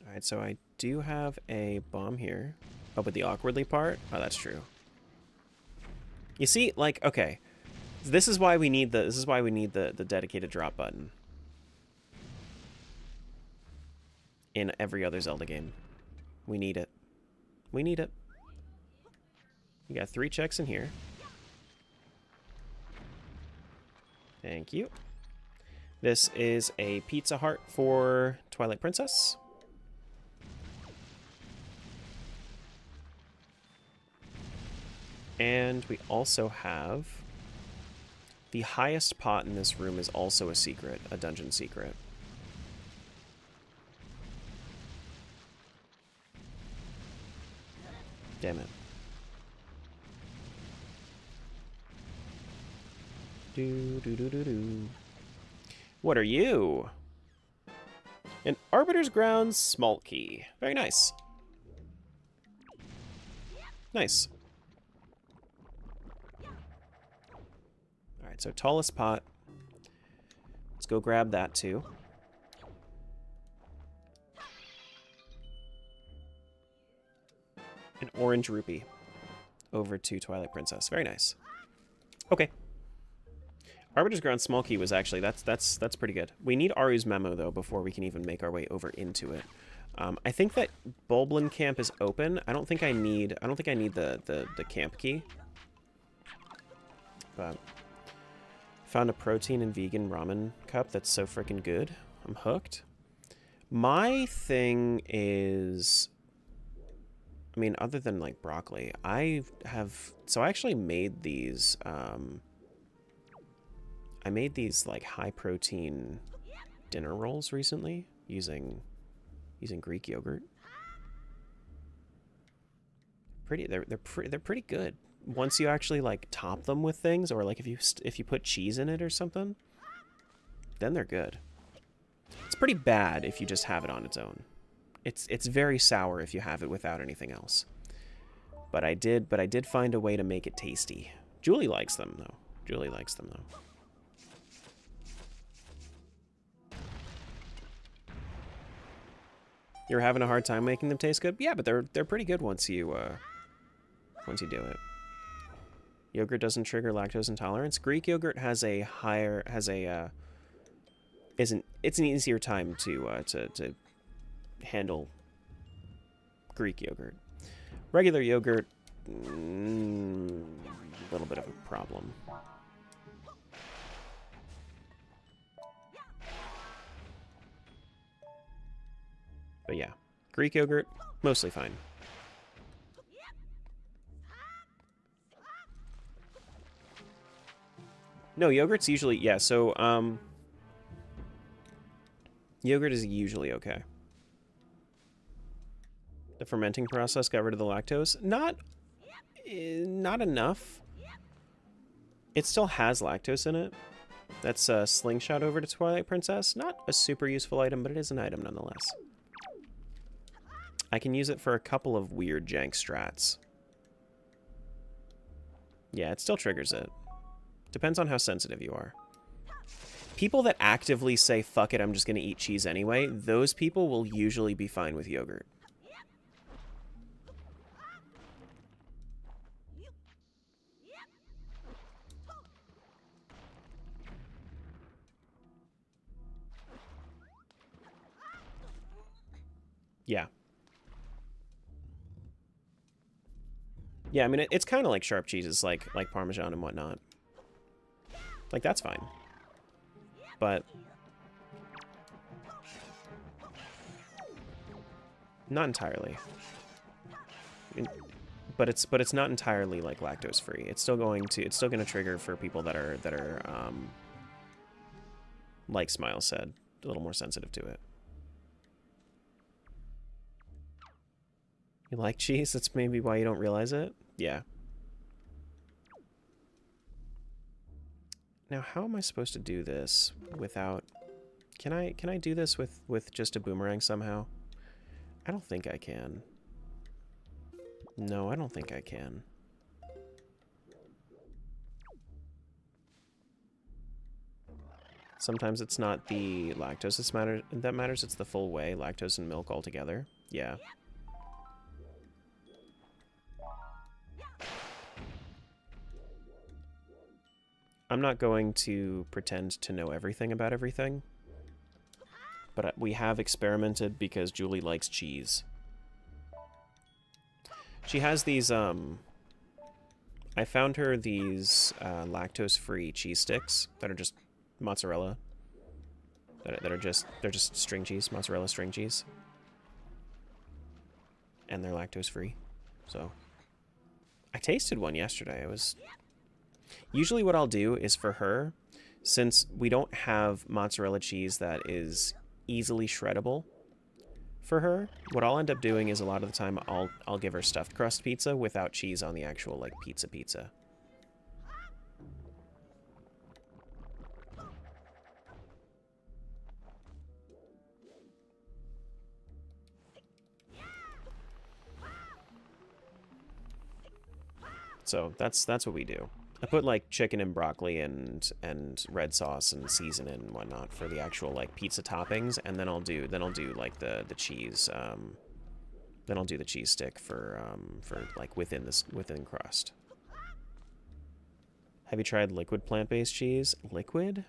Alright, so I do have a bomb here. Oh, but the awkwardly part? Oh, that's true. You see, like, okay. This is why we need the dedicated drop button in every other Zelda game. We need it. We need it. You got 3 checks in here. Thank you. This is a pizza heart for Twilight Princess. And we also have the highest pot in this room is also a secret, a dungeon secret. Damn it. Do do do do do. What are you? An Arbiter's Grounds Smalt Key. Very nice. Nice. Alright, so tallest pot. Let's go grab that too. An orange rupee over to Twilight Princess. Very nice. Okay. Arbiter's Ground Small Key was actually that's pretty good. We need Aru's memo though before we can even make our way over into it. I think that Bulblin Camp is open. I don't think I need the camp key. But found a protein and vegan ramen cup that's so freaking good. I'm hooked. My thing is I mean, other than like broccoli, I actually made these, I made these like high protein dinner rolls recently using Greek yogurt. They're pretty good. Once you actually like top them with things, or like if you put cheese in it or something, then they're good. It's pretty bad if you just have it on its own. It's very sour if you have it without anything else. But I did find a way to make it tasty. Julie likes them though. Julie likes them though. You're having a hard time making them taste good? Yeah, but they're pretty good once you do it. Yogurt doesn't trigger lactose intolerance. Greek yogurt has a higher it's an easier time to handle Greek yogurt. Regular yogurt, a little bit of a problem. But yeah, Greek yogurt, mostly fine. No, yogurt's usually, yeah, so, yogurt is usually okay. The fermenting process got rid of the lactose. Not enough. It still has lactose in it. That's a slingshot over to Twilight Princess. Not a super useful item, but it is an item nonetheless. I can use it for a couple of weird jank strats. Yeah, it still triggers it. Depends on how sensitive you are. People that actively say, fuck it, I'm just going to eat cheese anyway, those people will usually be fine with yogurt. Yeah. Yeah, I mean, it's kind of like sharp cheeses, like Parmesan and whatnot. Like, that's fine. But not entirely. But it's not entirely like lactose free. It's still going to trigger for people that are like Smile said, a little more sensitive to it. You like cheese? That's maybe why you don't realize it? Yeah. Now, how am I supposed to do this without... Can I do this with just a boomerang somehow? I don't think I can. No, I don't think I can. Sometimes it's not the lactose that matters, it's the full whey, lactose and milk all together. Yeah. I'm not going to pretend to know everything about everything, but we have experimented because Julie likes cheese. She has these, I found her these lactose-free cheese sticks that are just mozzarella. They're just string cheese, mozzarella string cheese. And they're lactose-free. So, I tasted one yesterday. It was... Usually what I'll do is for her, since we don't have mozzarella cheese that is easily shreddable for her, what I'll end up doing is a lot of the time I'll give her stuffed crust pizza without cheese on the actual like pizza. So that's what we do. I put like chicken and broccoli and red sauce and seasoning and whatnot for the actual like pizza toppings, and then I'll do like the cheese. Then I'll do the cheese stick for like within crust. Have you tried liquid plant-based cheese? Liquid?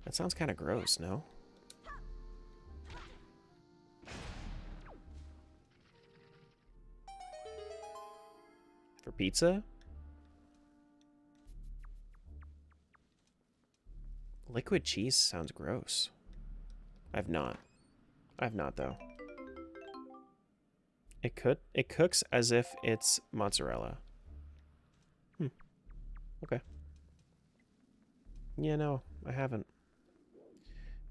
That sounds kind of gross, no? For pizza? Liquid cheese sounds gross. I've not though. It cooks as if it's mozzarella. Okay. Yeah, no, I haven't.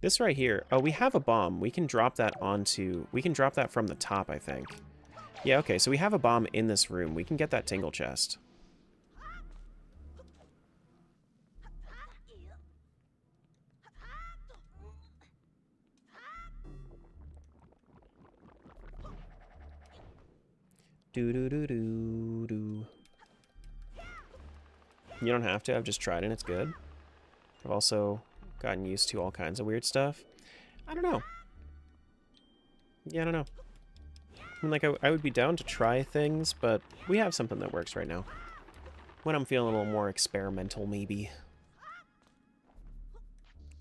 This right here. Oh, we have a bomb. We can drop that onto... We can drop that from the top, I think. Yeah, okay, so we have a bomb in this room. We can get that tingle chest. Do-do-do-do-do. You don't have to. I've just tried and it's good. I've also gotten used to all kinds of weird stuff. I don't know. Yeah, I don't know. I mean, like, I would be down to try things, but we have something that works right now. When I'm feeling a little more experimental, maybe.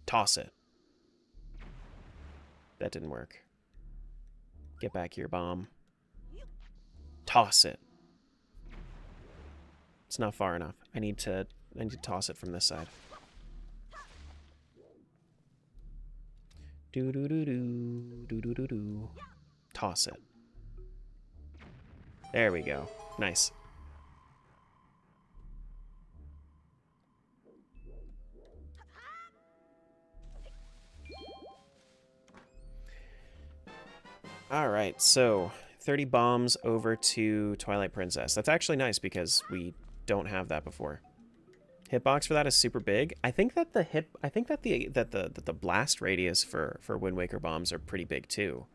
Toss it. That didn't work. Get back here, bomb. Toss it. It's not far enough. I need to toss it from this side. Do do do do do do do do. Toss it. There we go. Nice. Alright, so 30 bombs over to Twilight Princess. That's actually nice because we don't have that before. Hitbox for that is super big. I think that the blast radius for Wind Waker bombs are pretty big too.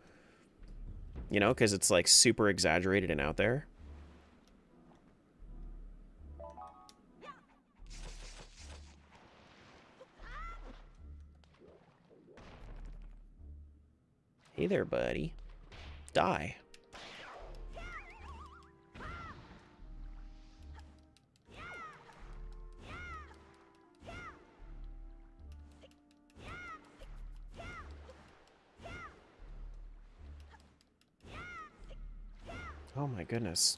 You know, because it's like super exaggerated and out there. Hey there, buddy. Die. Oh my goodness.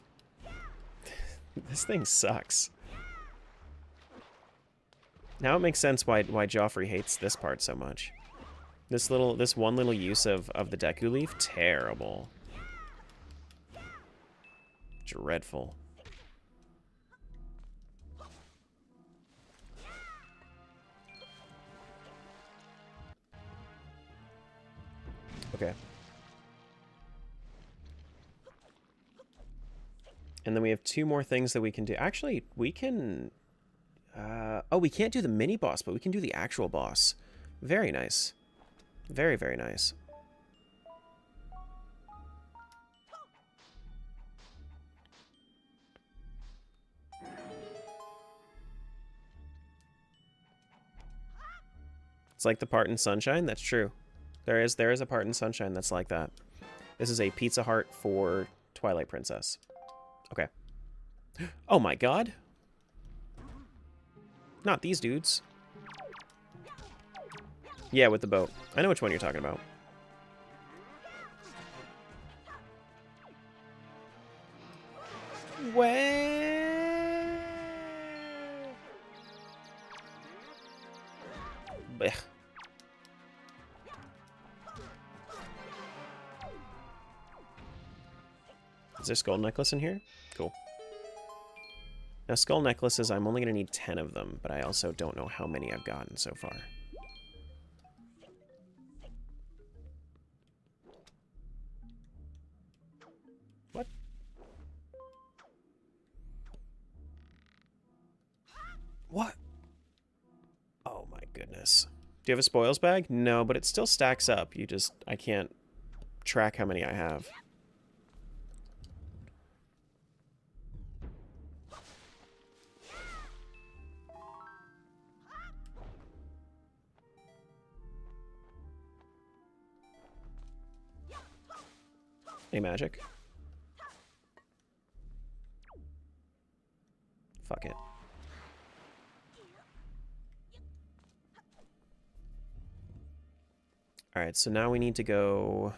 This thing sucks. Now it makes sense why Joffrey hates this part so much. This one little use of the Deku Leaf, terrible. Dreadful. Okay. And then we have 2 more things that we can do. Actually, we can... oh, we can't do the mini-boss, but we can do the actual boss. Very nice. Very, very nice. It's like the part in Sunshine? That's true. There is a part in Sunshine that's like that. This is a Pizza Heart for Twilight Princess. Okay. Oh my god! Not these dudes. Yeah, with the boat. I know which one you're talking about. Where? Blech. Is there skull necklace in here? Cool. Now, skull necklaces, I'm only going to need 10 of them, but I also don't know how many I've gotten so far. What? What? Oh my goodness. Do you have a spoils bag? No, but it still stacks up. I can't track how many I have. Any magic? Fuck it. Alright, so now we need to go...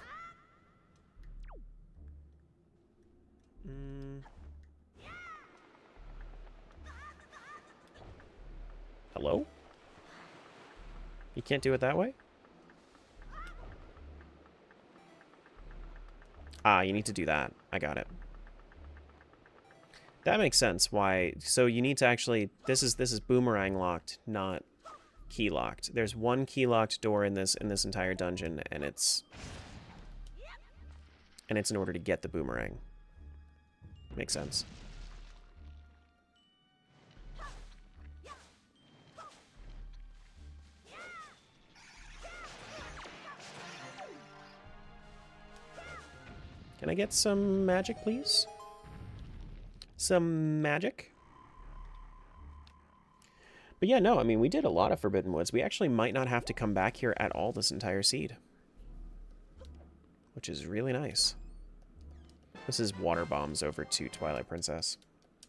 Hello? You can't do it that way? Ah, you need to do that. I got it. That makes sense. Why? So you need to actually... This is boomerang locked, not key locked. There's one key locked door in this entire dungeon, and it's in order to get the boomerang. Makes sense. Can I get some magic, please? Some magic? But yeah, no, I mean, we did a lot of Forbidden Woods. We actually might not have to come back here at all this entire seed. Which is really nice. This is water bombs over to Twilight Princess.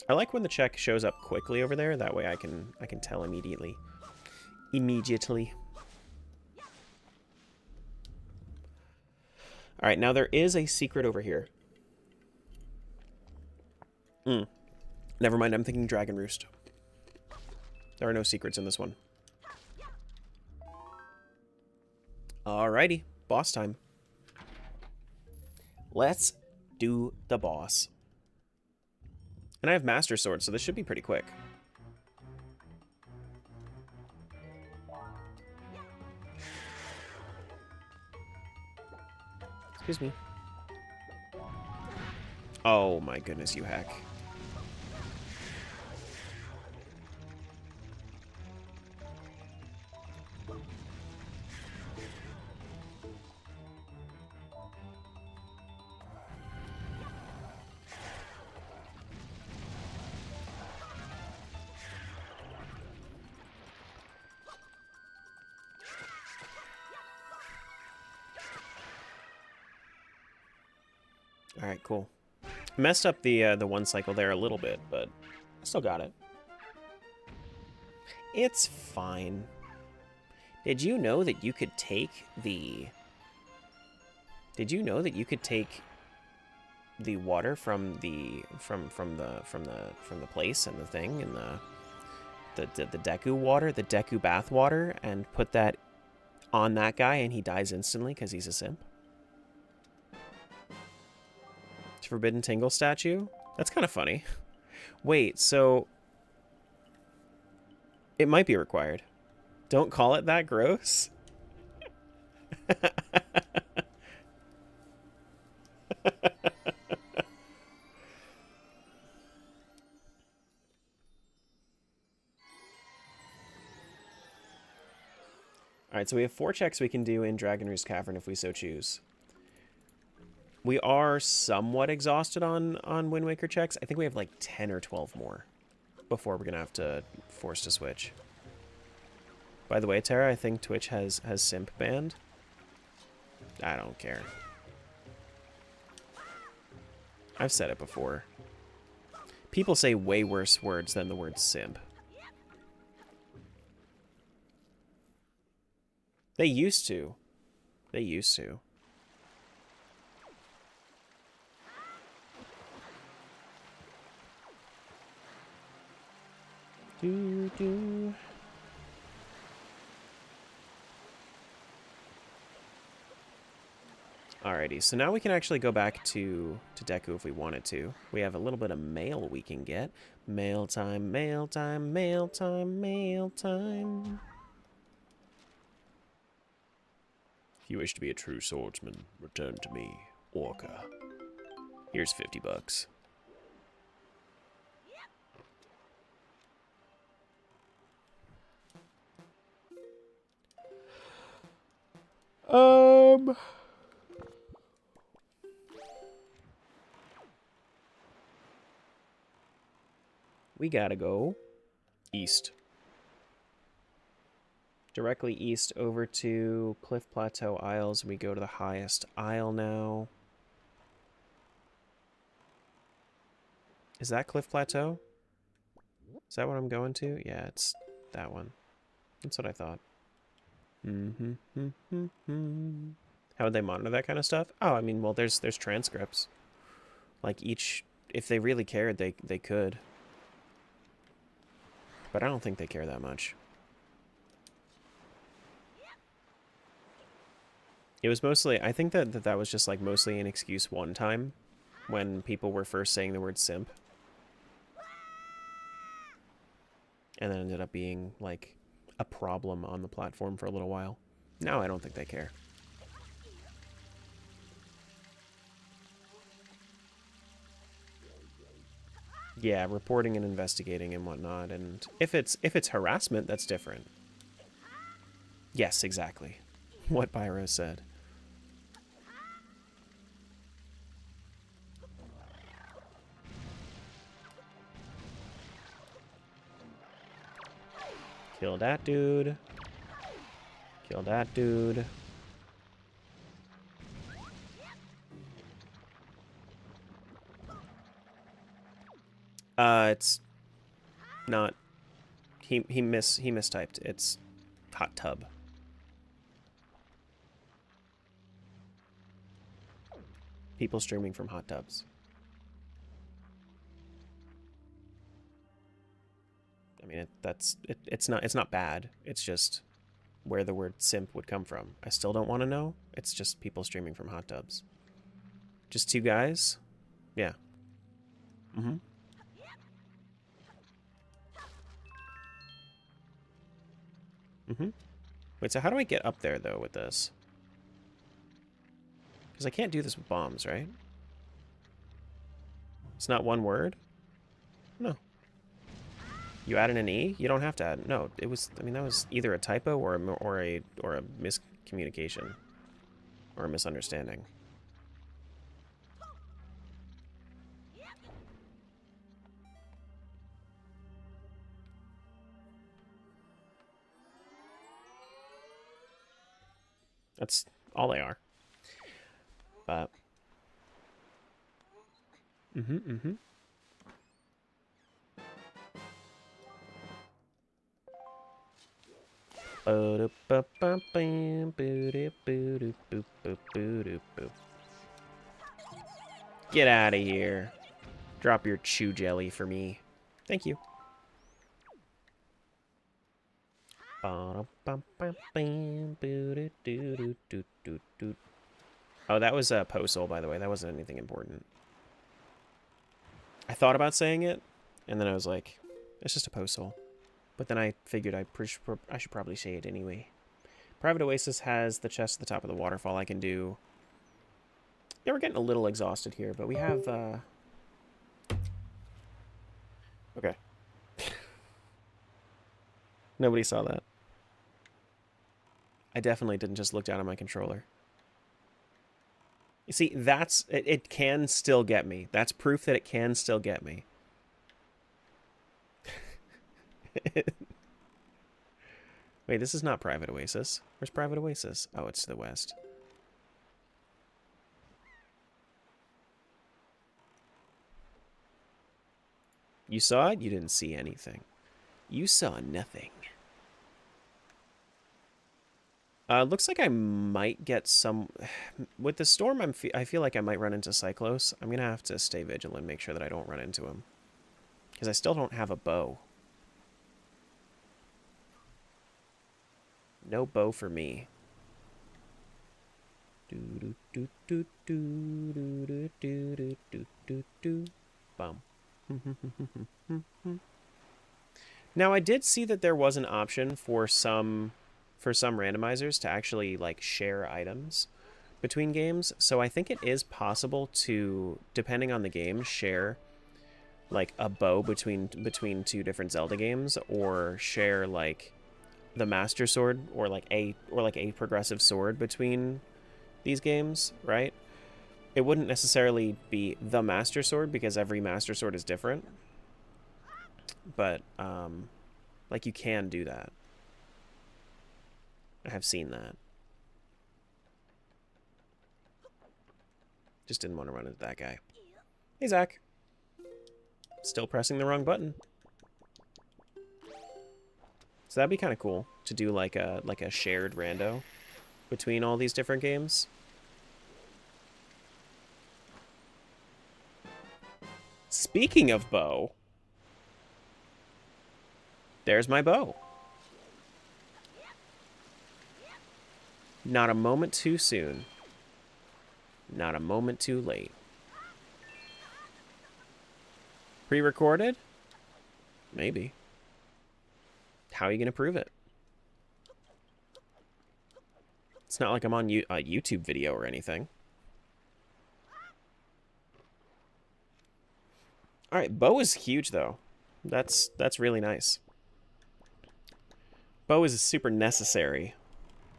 I like when the check shows up quickly over there. That way I can tell immediately. Immediately. Alright, now there is a secret over here. Never mind, I'm thinking Dragon Roost. There are no secrets in this one. Alrighty, boss time. Let's do the boss. And I have Master Sword, so this should be pretty quick. Excuse me. Oh my goodness, you hack. Alright, cool. Messed up the one cycle there a little bit, but I still got it. It's fine. Did you know that you could take the... Did you know that you could take the water from the place and the thing and the Deku water, the Deku bath water, and put that on that guy and he dies instantly because he's a simp? Forbidden Tingle statue? That's kind of funny. Wait, so... It might be required. Don't call it that gross. Alright, so we have 4 checks we can do in Dragon Roost Cavern if we so choose. We are somewhat exhausted on Wind Waker checks. I think we have like 10 or 12 more before we're going to have to force to switch. By the way, Tara, I think Twitch has simp banned. I don't care. I've said it before. People say way worse words than the word simp. They used to. They used to. Do. Alrighty, so now we can actually go back to Deku if we wanted to. We have a little bit of mail we can get. Mail time, mail time, mail time, mail time. If you wish to be a true swordsman, return to me, Orca. Here's $50. We gotta go east. Directly east over to Cliff Plateau Isles. We go to the highest isle now. Is that Cliff Plateau? Is that what I'm going to? Yeah, it's that one. That's what I thought. How would they monitor that kind of stuff? Oh, I mean, well, there's transcripts. Like each, if they really cared, they could. But I don't think they care that much. It was mostly, I think that was just like mostly an excuse one time when people were first saying the word simp. And then ended up being like a problem on the platform for a little while. Now I don't think they care. Yeah, reporting and investigating and whatnot, and if it's harassment, that's different. Yes, exactly. What Pyro said. Kill that dude. Kill that dude. It's not. He mistyped. It's hot tub. People streaming from hot tubs. I mean, it's not bad. It's just where the word simp would come from. I still don't want to know. It's just people streaming from hot tubs. Just two guys? Yeah. Mm-hmm. Mm-hmm. Wait, so how do I get up there, though, with this? Because I can't do this with bombs, right? It's not one word? No. You added an E? You don't have to add. No, it was. I mean, that was either a typo or a miscommunication or a misunderstanding. That's all they are. But. Mm-hmm. Get out of here. Drop your chew jelly for me. Thank you. Oh, that was a Posol, by the way. That wasn't anything important. I thought about saying it, and then I was like, it's just a Posol. But then I figured I should probably say it anyway. Private Oasis has the chest at the top of the waterfall I can do. Yeah, we're getting a little exhausted here, but we have, Okay. Nobody saw that. I definitely didn't just look down at my controller. You see, it can still get me. That's proof that it can still get me. Wait, this is not Private Oasis. Where's Private Oasis? Oh, it's to the west. You saw it? You didn't see anything. You saw nothing. Looks like I might get some... With the storm, I feel like I might run into Cyclos. I'm going to have to stay vigilant, make sure that I don't run into him. Because I still don't have a bow. No bow for me. Bum. Now, I did see that there was an option for some randomizers to actually like share items between games. So I think it is possible to, depending on the game, share like a bow between two different Zelda games, or share like the Master Sword or like a progressive sword between these games, right? It wouldn't necessarily be the Master Sword because every Master Sword is different. But like you can do that. I have seen that. Just didn't want to run into that guy. Hey, Zach. Still pressing the wrong button. So that'd be kind of cool to do like a shared rando between all these different games. Speaking of bow, there's my bow. Not a moment too soon. Not a moment too late. Pre-recorded? Maybe. How are you going to prove it? It's not like I'm on a YouTube video or anything. Alright, bow is huge, though. That's really nice. Bow is super necessary.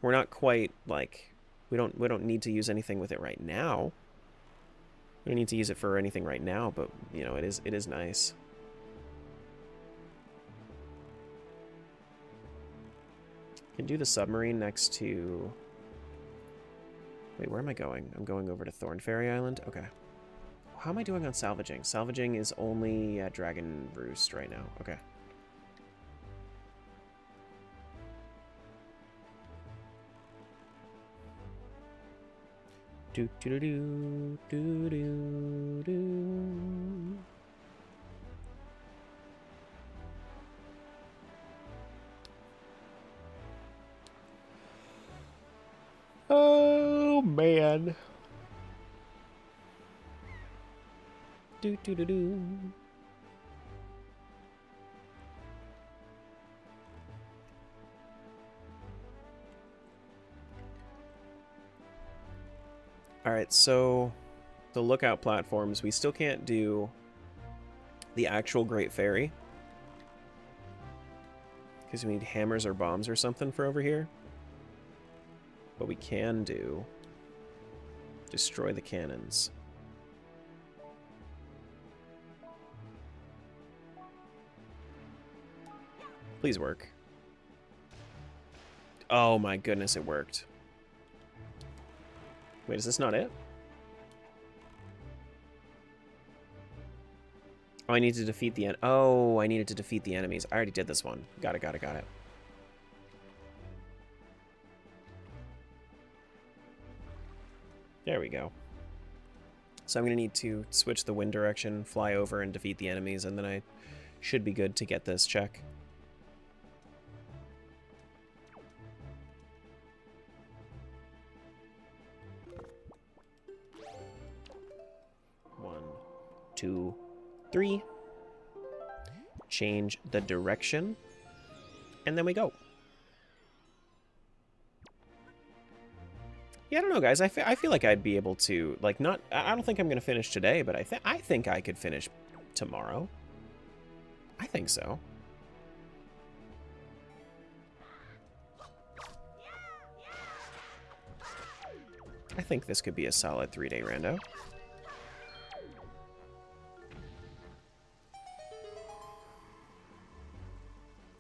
We're not quite, like... We don't need to use anything with it right now. We don't need to use it for anything right now, but, you know, it is nice. Can do the submarine next to... Wait, where am I going? I'm going over to Thorn Fairy Island? Okay. How am I doing on salvaging? Salvaging is only at Dragon Roost right now. Okay. Do do do do do do. Oh man. Do do do do. Alright, so the lookout platforms, we still can't do the actual Great Fairy. Because we need hammers or bombs or something for over here. But we can do destroy the cannons. Please work. Oh my goodness, it worked. Wait, is this not it? Oh, I need to defeat the I needed to defeat the enemies. I already did this one. Got it. There we go. So I'm going to need to switch the wind direction, fly over, and defeat the enemies, and then I should be good to get this check. One, two, three. Change the direction, and then we go. Yeah, I don't know, guys. I feel like I'd be able to, like, not... I don't think I'm going to finish today, but I think I could finish tomorrow. I think so. I think this could be a solid 3-day rando.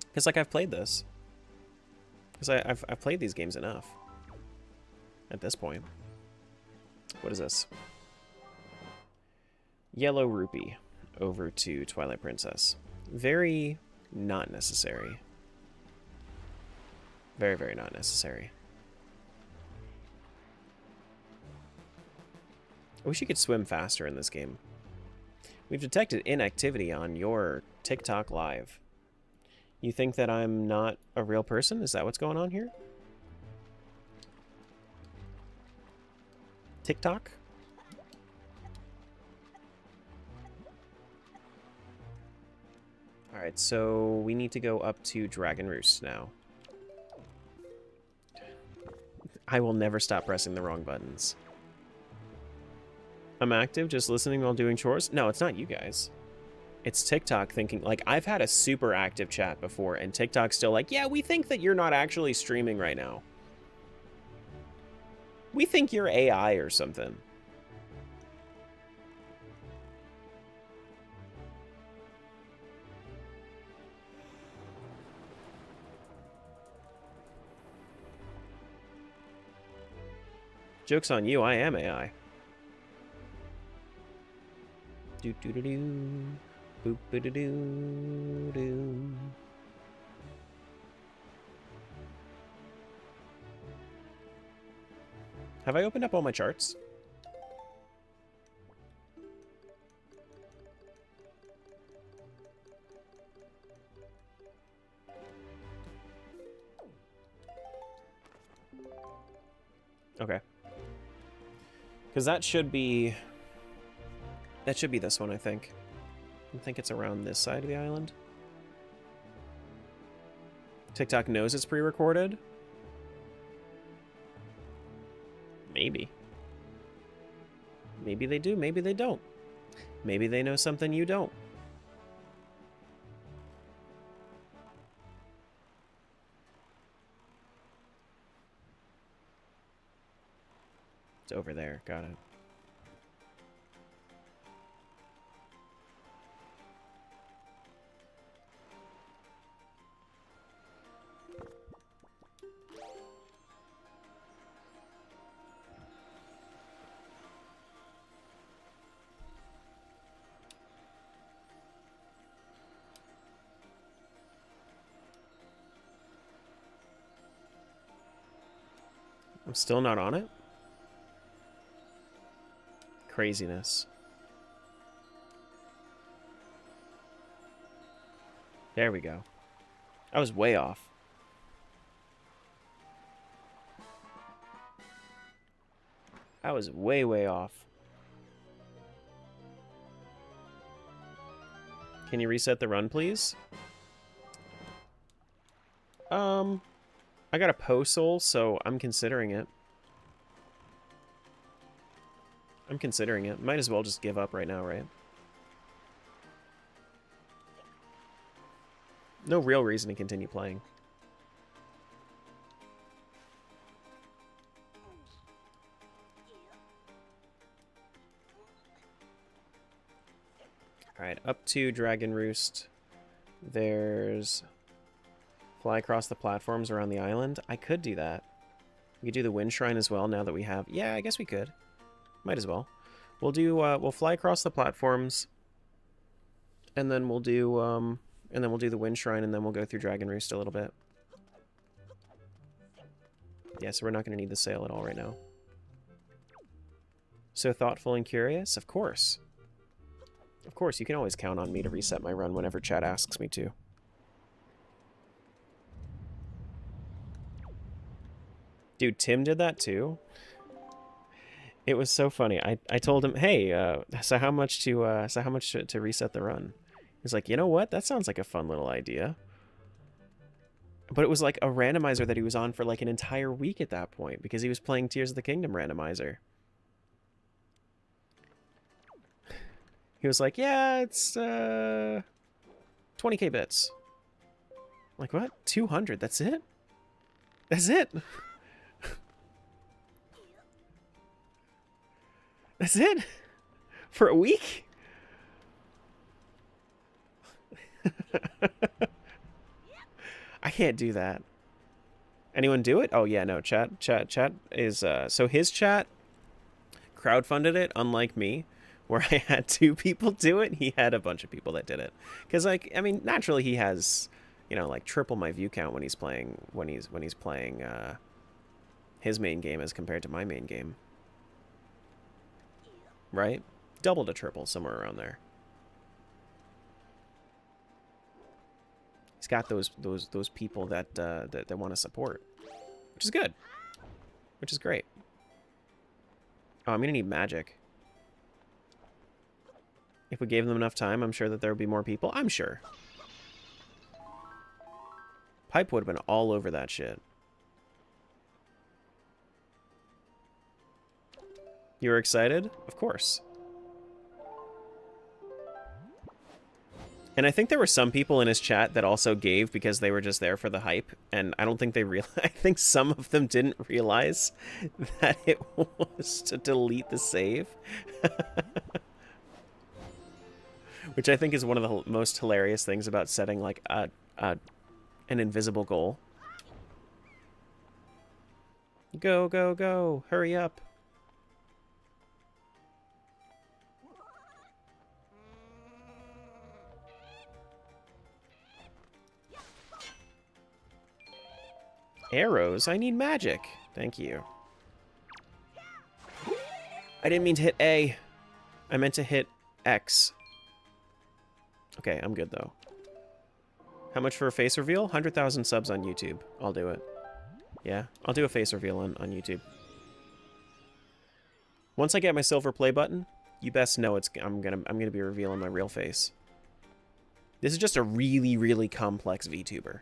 Because, like, I've played this. Because I've played these games enough. At this point. What is this? Yellow Rupee. Over to Twilight Princess. Very not necessary. Very, very not necessary. I wish you could swim faster in this game. We've detected inactivity on your TikTok live. You think that I'm not a real person? Is that what's going on here? TikTok? Alright, so we need to go up to Dragon Roost now. I will never stop pressing the wrong buttons. I'm active, just listening while doing chores? No, it's not you guys. It's TikTok thinking, like, I've had a super active chat before, and TikTok's still like, yeah, we think that you're not actually streaming right now. We think you're AI or something. Joke's on you, I am AI. Do do do do. Boop do do do do. Have I opened up all my charts? Okay. Because that should be... That should be this one, I think. I think it's around this side of the island. TikTok knows it's pre-recorded? Maybe. Maybe they do, maybe they don't. Maybe they know something you don't. It's over there, got it. I'm still not on it? Craziness. There we go. I was way off. I was way, way off. Can you reset the run, please? I got a PO-soul, so I'm considering it. I'm considering it. Might as well just give up right now, right? No real reason to continue playing. Alright, up to Dragon Roost. There's... Fly across the platforms around the island. I could do that. We could do the Wind Shrine as well now that we have... Yeah, I guess we could. Might as well. We'll do, we'll fly across the platforms. And then we'll do, the Wind Shrine, and then we'll go through Dragon Roost a little bit. Yeah, so we're not going to need the sail at all right now. So thoughtful and curious? Of course. Of course, you can always count on me to reset my run whenever chat asks me to. Dude, Tim did that too. It was so funny. I told him, "Hey, so how much to reset the run?" He's like, "You know what? That sounds like a fun little idea." But it was like a randomizer that he was on for like an entire week at that point because he was playing Tears of the Kingdom randomizer. He was like, "Yeah, it's 20k bits." I'm like, what? 200? That's it? That's it? That's it? For a week? I can't do that. Anyone do it? Oh yeah, no, chat is so his chat crowdfunded it, unlike me, where I had 2 people do it. He had a bunch of people that did it. Cuz like, I mean, naturally he has, you know, like triple my view count when he's playing his main game as compared to my main game. Right? Double to triple, somewhere around there. He's got those people that that want to support, which is good, which is great. Oh, I'm gonna need magic. If we gave them enough time, I'm sure that there would be more people. I'm sure. Pipe would have been all over that shit. You were excited? Of course. And I think there were some people in his chat that also gave because they were just there for the hype, and I don't think they realized. I think some of them didn't realize that it was to delete the save. Which I think is one of the most hilarious things about setting like an invisible goal. Go, go, go. Hurry up. Arrows? I need magic. Thank you. I didn't mean to hit A. I meant to hit X. Okay, I'm good though. How much for a face reveal? 100,000 subs on YouTube. I'll do it. Yeah, I'll do a face reveal on YouTube. Once I get my silver play button, you best know I'm gonna be revealing my real face. This is just a really, really complex VTuber.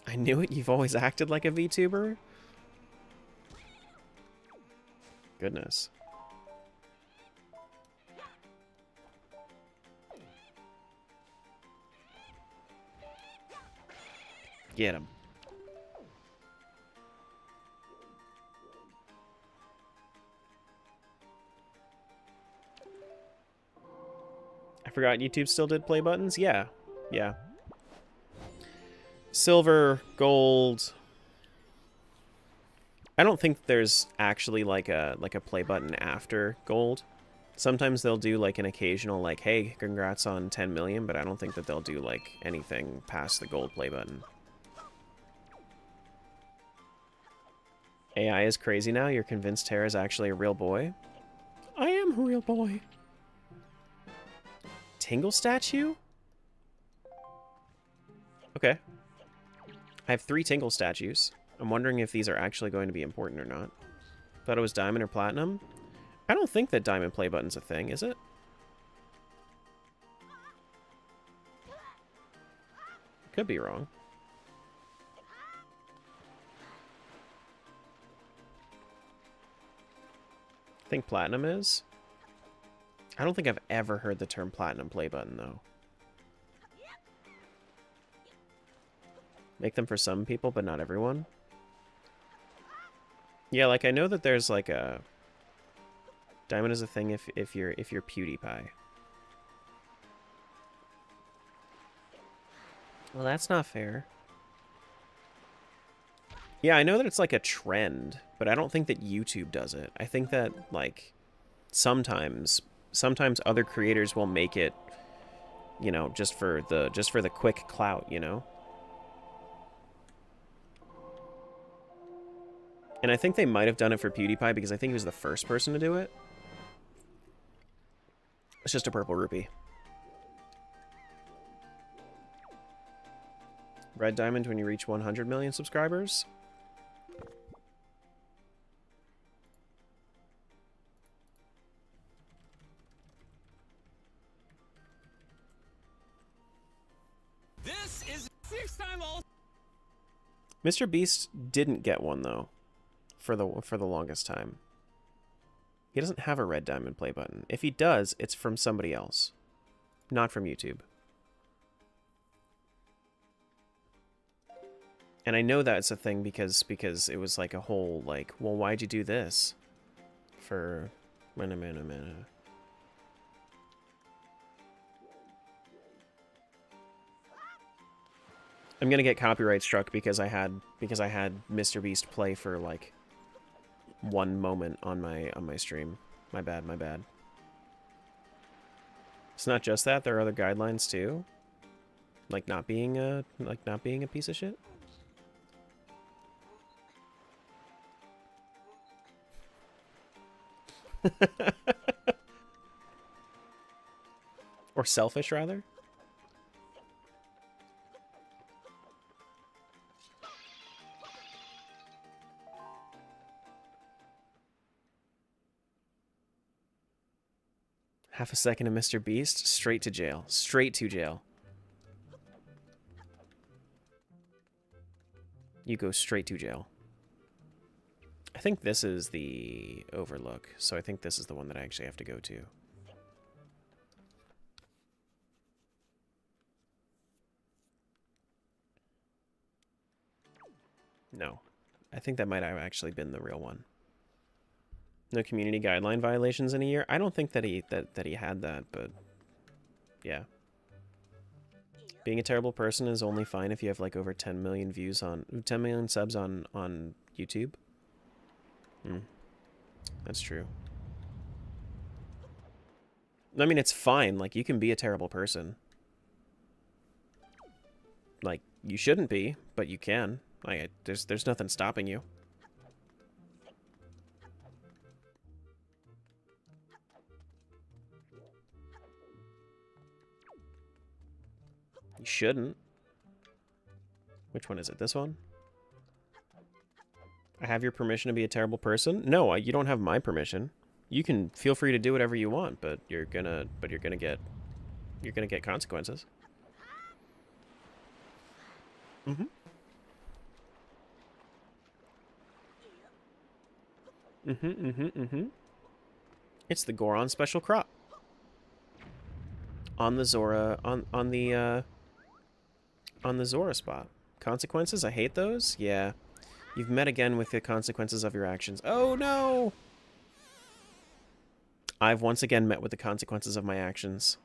I knew it, you've always acted like a VTuber? Goodness. Get him. I forgot YouTube still did play buttons? Yeah. Yeah. Silver, gold. I don't think there's actually like a play button after gold. Sometimes they'll do like an occasional like, hey, congrats on 10 million, but I don't think that they'll do like anything past the gold play button. AI is crazy now. You're convinced Terra is actually a real boy? I am a real boy. Tingle statue? Okay. I have 3 Tingle statues. I'm wondering if these are actually going to be important or not. Thought it was diamond or platinum? I don't think that diamond play button's a thing, is it? Could be wrong. I think platinum is. I don't think I've ever heard the term platinum play button, though. Make them for some people, but not everyone. Yeah, like I know that there's like a diamond is a thing if you're PewDiePie. Well, that's not fair. Yeah, I know that it's like a trend, but I don't think that YouTube does it. I think that like sometimes other creators will make it, you know, just for the quick clout, you know? And I think they might have done it for PewDiePie because I think he was the first person to do it. It's just a purple rupee. Red diamond when you reach 100 million subscribers. This is 6-time all. Mr. Beast didn't get one though, for the longest time. He doesn't have a red diamond play button. If he does, it's from somebody else, not from YouTube. And I know that's a thing because it was like a whole like, well, why'd you do this? For mana. I'm gonna get copyright struck because I had Mr. Beast play for like one moment on my stream. My bad. It's not just that, there are other guidelines too. Like not being a piece of shit. Or selfish rather. Half a second of Mr. Beast, straight to jail. Straight to jail. You go straight to jail. I think this is the overlook, so I think this is the one that I actually have to go to. No. I think that might have actually been the real one. No community guideline violations in a year? I don't think that he had that, but yeah. Being a terrible person is only fine if you have like over 10 million views on 10 million subs on YouTube. That's true. I mean, it's fine. Like, you can be a terrible person. Like, you shouldn't be, but you can. Like, there's nothing stopping you. You shouldn't. Which one is it? This one? I have your permission to be a terrible person? No, you don't have my permission. You can feel free to do whatever you want, but you're gonna get consequences. Mm-hmm. It's the Goron special crop. On the Zora on the Zora spot. Consequences? I hate those? Yeah. You've met again with the consequences of your actions. Oh no! I've once again met with the consequences of my actions.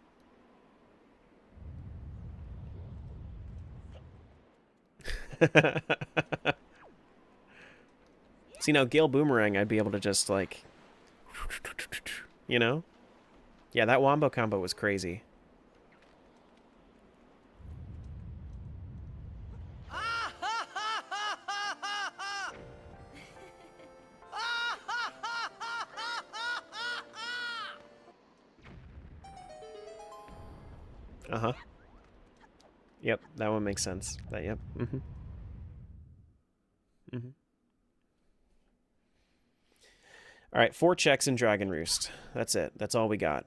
See, now Gale Boomerang, I'd be able to just, like... You know? Yeah, that wombo combo was crazy. Uh-huh. Yep, that one makes sense. Yep. Mm-hmm. Mm-hmm. Alright, 4 checks in Dragon Roost. That's it. That's all we got.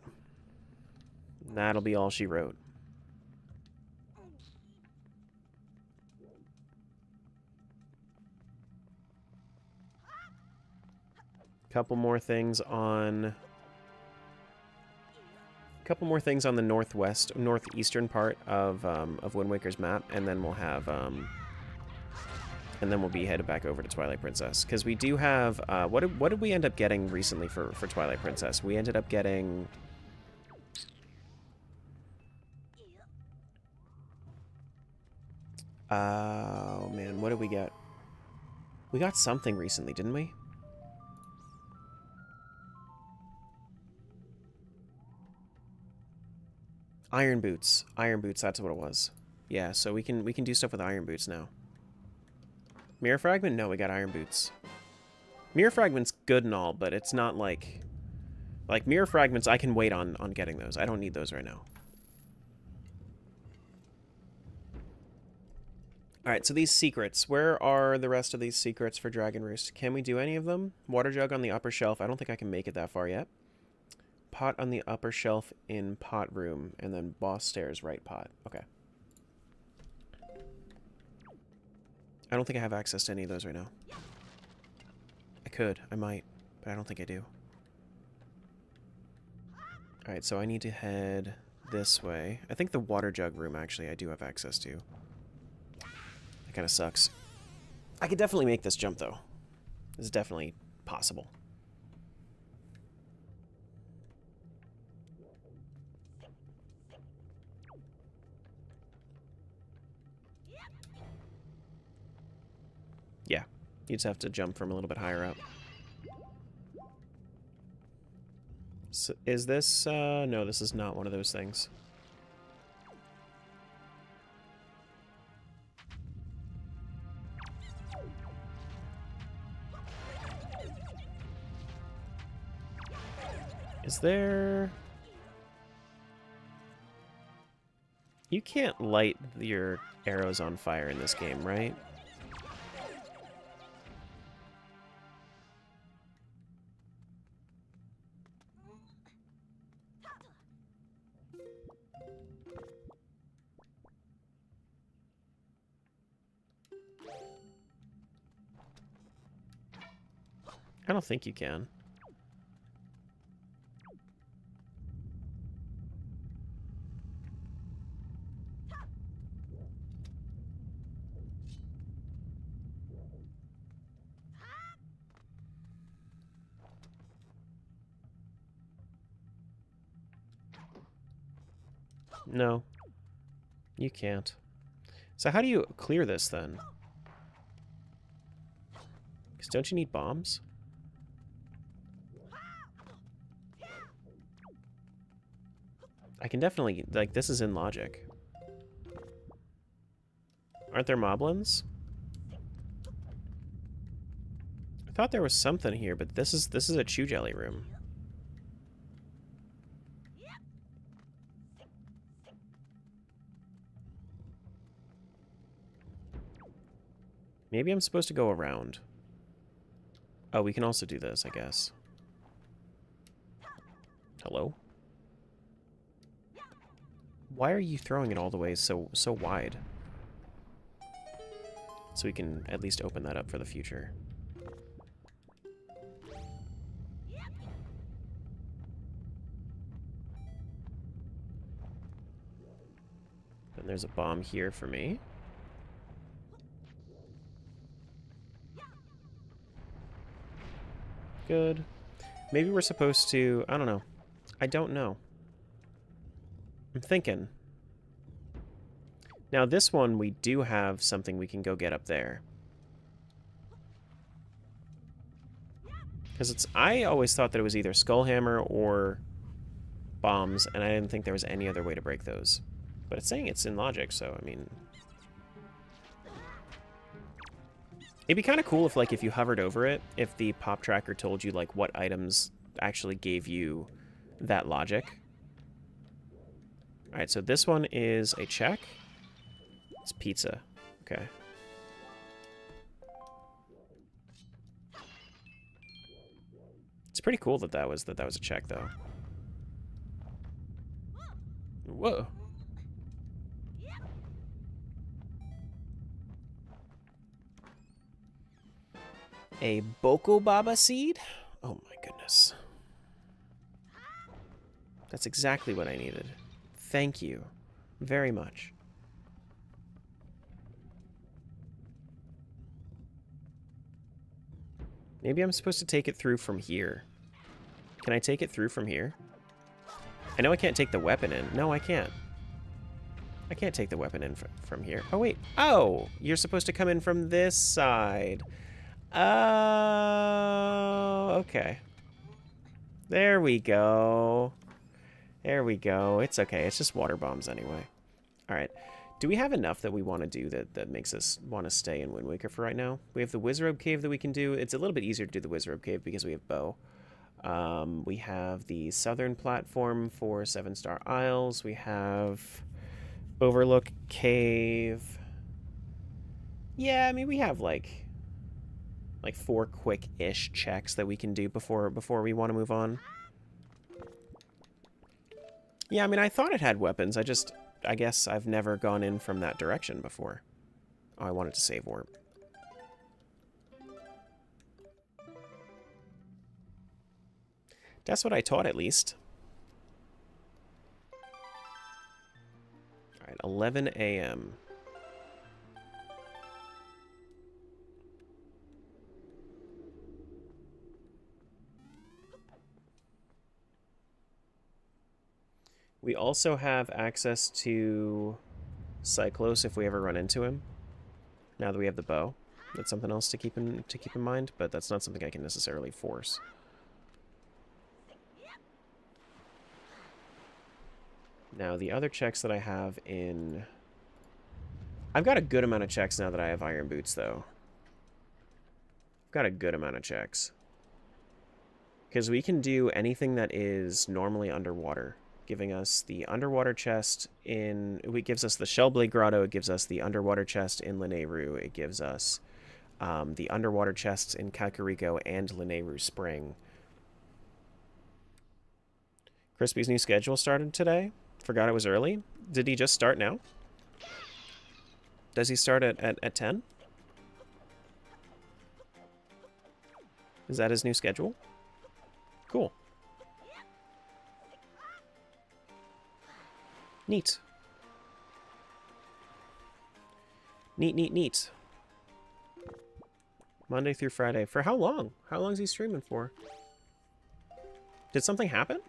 That'll be all she wrote. Couple more things on the northeastern part of Wind Waker's map, and then we'll have and then we'll be headed back over to Twilight Princess, because we do have what did we end up getting recently for Twilight Princess? We ended up getting oh man, what did we get? We got something recently, didn't we? Iron boots. Iron boots, that's what it was. Yeah, so we can do stuff with iron boots now. Mirror fragment? No, we got iron boots. Mirror fragment's good and all, but it's not like mirror fragments, I can wait on getting those. I don't need those right now. Alright, so these secrets. Where are the rest of these secrets for Dragon Roost? Can we do any of them? Water jug on the upper shelf. I don't think I can make it that far yet. Pot on the upper shelf in pot room, and then boss stairs right pot. Okay. I don't think I have access to any of those right now. I could. I might. But I don't think I do. Alright, so I need to head this way. I think the water jug room, actually, I do have access to. That kind of sucks. I could definitely make this jump, though. This is definitely possible. Yeah, you just have to jump from a little bit higher up. So is this, no, this is not one of those things. Is there... You can't light your arrows on fire in this game, right? I don't think you can. No. You can't. So how do you clear this then? Because don't you need bombs? I can definitely, like, this is in logic. Aren't there moblins? I thought there was something here, but this is a chew jelly room. Maybe I'm supposed to go around. Oh, we can also do this, I guess. Hello? Why are you throwing it all the way so wide? So we can at least open that up for the future. And there's a bomb here for me. Good. Maybe we're supposed to... I don't know. I don't know. I'm thinking. Now this one, we do have something we can go get up there. Because it's... I always thought that it was either Skullhammer or bombs, and I didn't think there was any other way to break those. But it's saying it's in logic, so, I mean... It'd be kind of cool if, like, if you hovered over it, if the pop tracker told you, like, what items actually gave you that logic. Alright, so this one is a check. It's pizza. Okay. It's pretty cool that that was a check, though. Whoa. A Boko Baba seed? Oh my goodness. That's exactly what I needed. Thank you very much. Maybe I'm supposed to take it through from here. Can I take it through from here? I know I can't take the weapon in. No, I can't. I can't take the weapon in from here. Oh, wait. Oh, you're supposed to come in from this side. Oh, okay. There we go. There we go. It's okay. It's just water bombs anyway. All right. Do we have enough that we want to do that makes us want to stay in Wind Waker for right now? We have the Wizrobe Cave that we can do. It's a little bit easier to do the Wizrobe Cave because we have bow. We have the southern platform for 7-Star Isles. We have Overlook Cave. Yeah, I mean, we have like 4 quick-ish checks that we can do before we want to move on. Yeah, I mean, I thought it had weapons. I guess I've never gone in from that direction before. Oh, I wanted to save warp. That's what I taught, at least. All right, 11 a.m. We also have access to Cyclos if we ever run into him. Now that we have the bow, that's something else to keep in mind, but that's not something I can necessarily force. Now the other checks that I have in... I've got a good amount of checks now that I have iron boots, though. I've got a good amount of checks. Because we can do anything that is normally underwater. Giving us the underwater chest in... It gives us the Shellblade Grotto. It gives us the underwater chest in Lanayru. It gives us the underwater chests in Kakariko and Lanayru Spring. Crispy's new schedule started today. Forgot it was early. Did he just start now? Does he start at 10? Is that his new schedule? Cool. Neat. Neat. Monday through Friday. For how long? How long is he streaming for? Did something happen?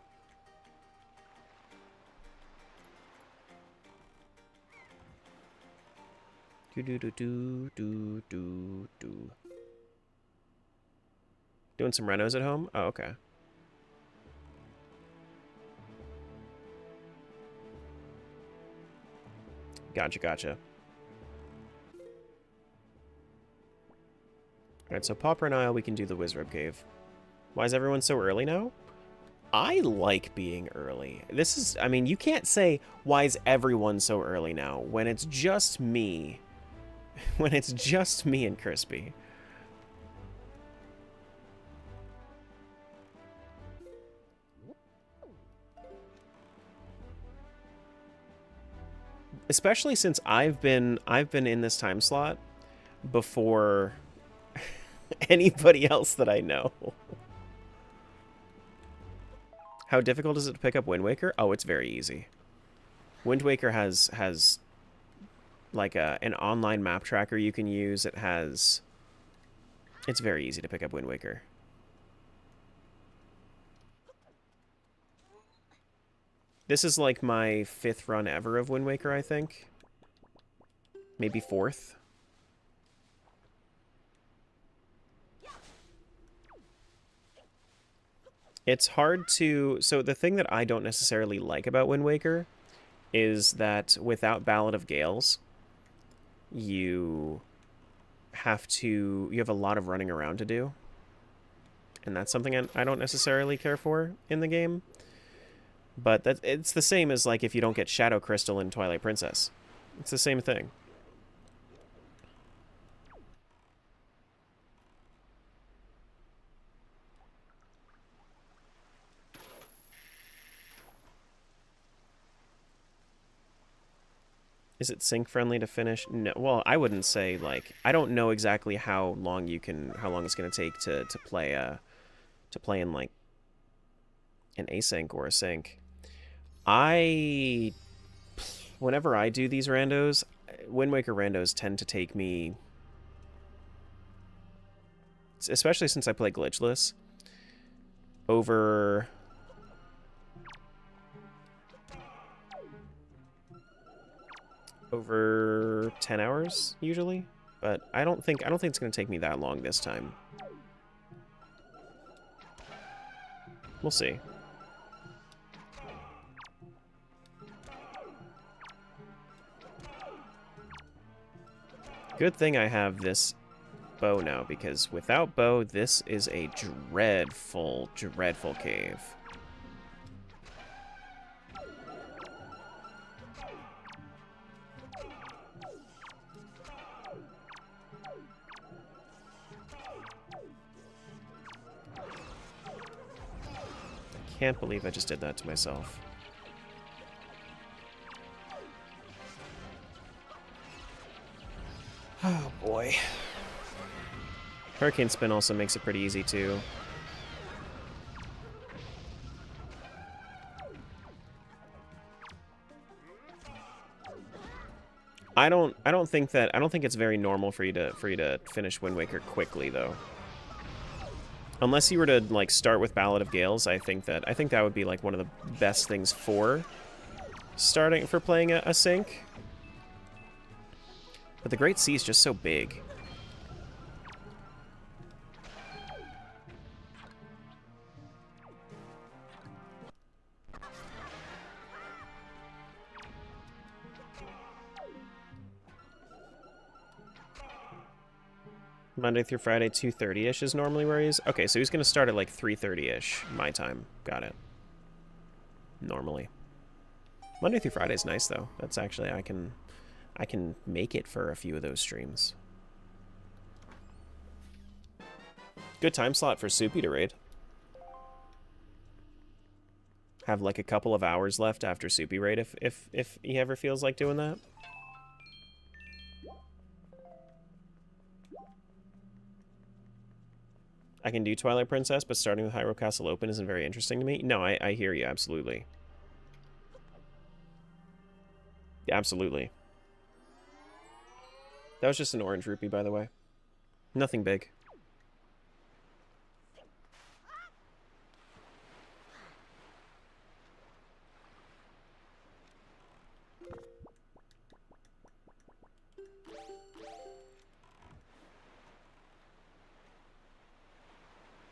Do. Doing some renos at home? Oh, okay. Gotcha. Alright, so Pauper and Isle, we can do the Wizrobe Cave. Why is everyone so early now? I like being early. This is, I mean, you can't say, why is everyone so early now, when it's just me when it's just me and Crispy. Especially since I've been in this time slot before anybody else that I know. How difficult is it to pick up Wind Waker? Oh, it's very easy. Wind Waker has like an online map tracker you can use. It's very easy to pick up Wind Waker. This is like my 5th run ever of Wind Waker, I think. Maybe 4th. It's hard to... So the thing that I don't necessarily like about Wind Waker is that without Ballad of Gales, you have a lot of running around to do. And that's something I don't necessarily care for in the game. But it's the same as like if you don't get Shadow Crystal in Twilight Princess. It's the same thing. Is it sync friendly to finish? No. Well, I wouldn't say like I don't know exactly how long it's going to take to play in like an async or a sync. Whenever I do these randos, Wind Waker randos tend to take me, especially since I play glitchless, over over 10 hours usually, but I don't think it's going to take me that long this time. We'll see. Good thing I have this bow now, because without bow, this is a dreadful, dreadful cave. I can't believe I just did that to myself. Oh boy. Hurricane Spin also makes it pretty easy too. I don't think it's very normal for you to finish Wind Waker quickly though. Unless you were to like start with Ballad of Gales, I think that would be like one of the best things for playing a sync. But the Great Sea is just so big. Monday through Friday, 2:30-ish is normally where he is. Okay, so he's going to start at like 3:30-ish my time. Got it. Normally. Monday through Friday is nice, though. That's actually, I can make it for a few of those streams. Good time slot for Soupy to raid. Have like a couple of hours left after Soupy raid if he ever feels like doing that. I can do Twilight Princess, but starting with Hyrule Castle Open isn't very interesting to me. No, I hear you, absolutely. Absolutely. That was just an orange rupee, by the way. Nothing big.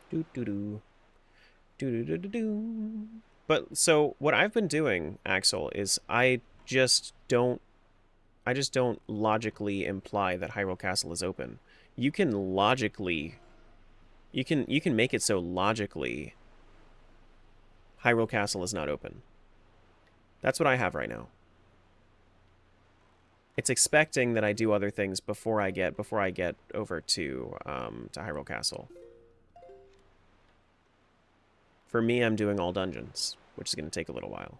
Do-do-do. Do-do-do-do-do. But, so, what I've been doing, Axel, is I just don't logically imply that Hyrule Castle is open. You can logically... You can make it so logically Hyrule Castle is not open. That's what I have right now. It's expecting that I do other things before I get over to Hyrule Castle. For me, I'm doing all dungeons, which is going to take a little while.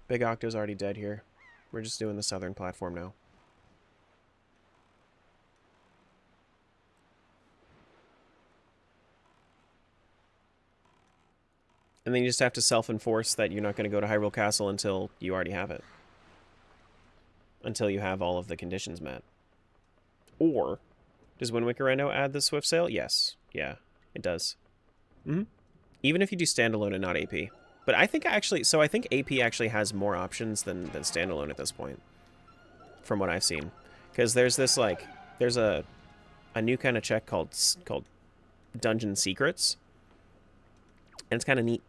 Big Octo's already dead here. We're just doing the southern platform now. And then you just have to self-enforce that you're not going to go to Hyrule Castle until you already have it. Until you have all of the conditions met. Or, does Wind Waker Rando add the Swift Sail? Yes. Yeah, it does. Even if you do standalone and not AP. But I think actually, so I think AP actually has more options than standalone at this point. From what I've seen. Because there's this, like, there's a new kind of check called Dungeon Secrets. And it's kind of neat.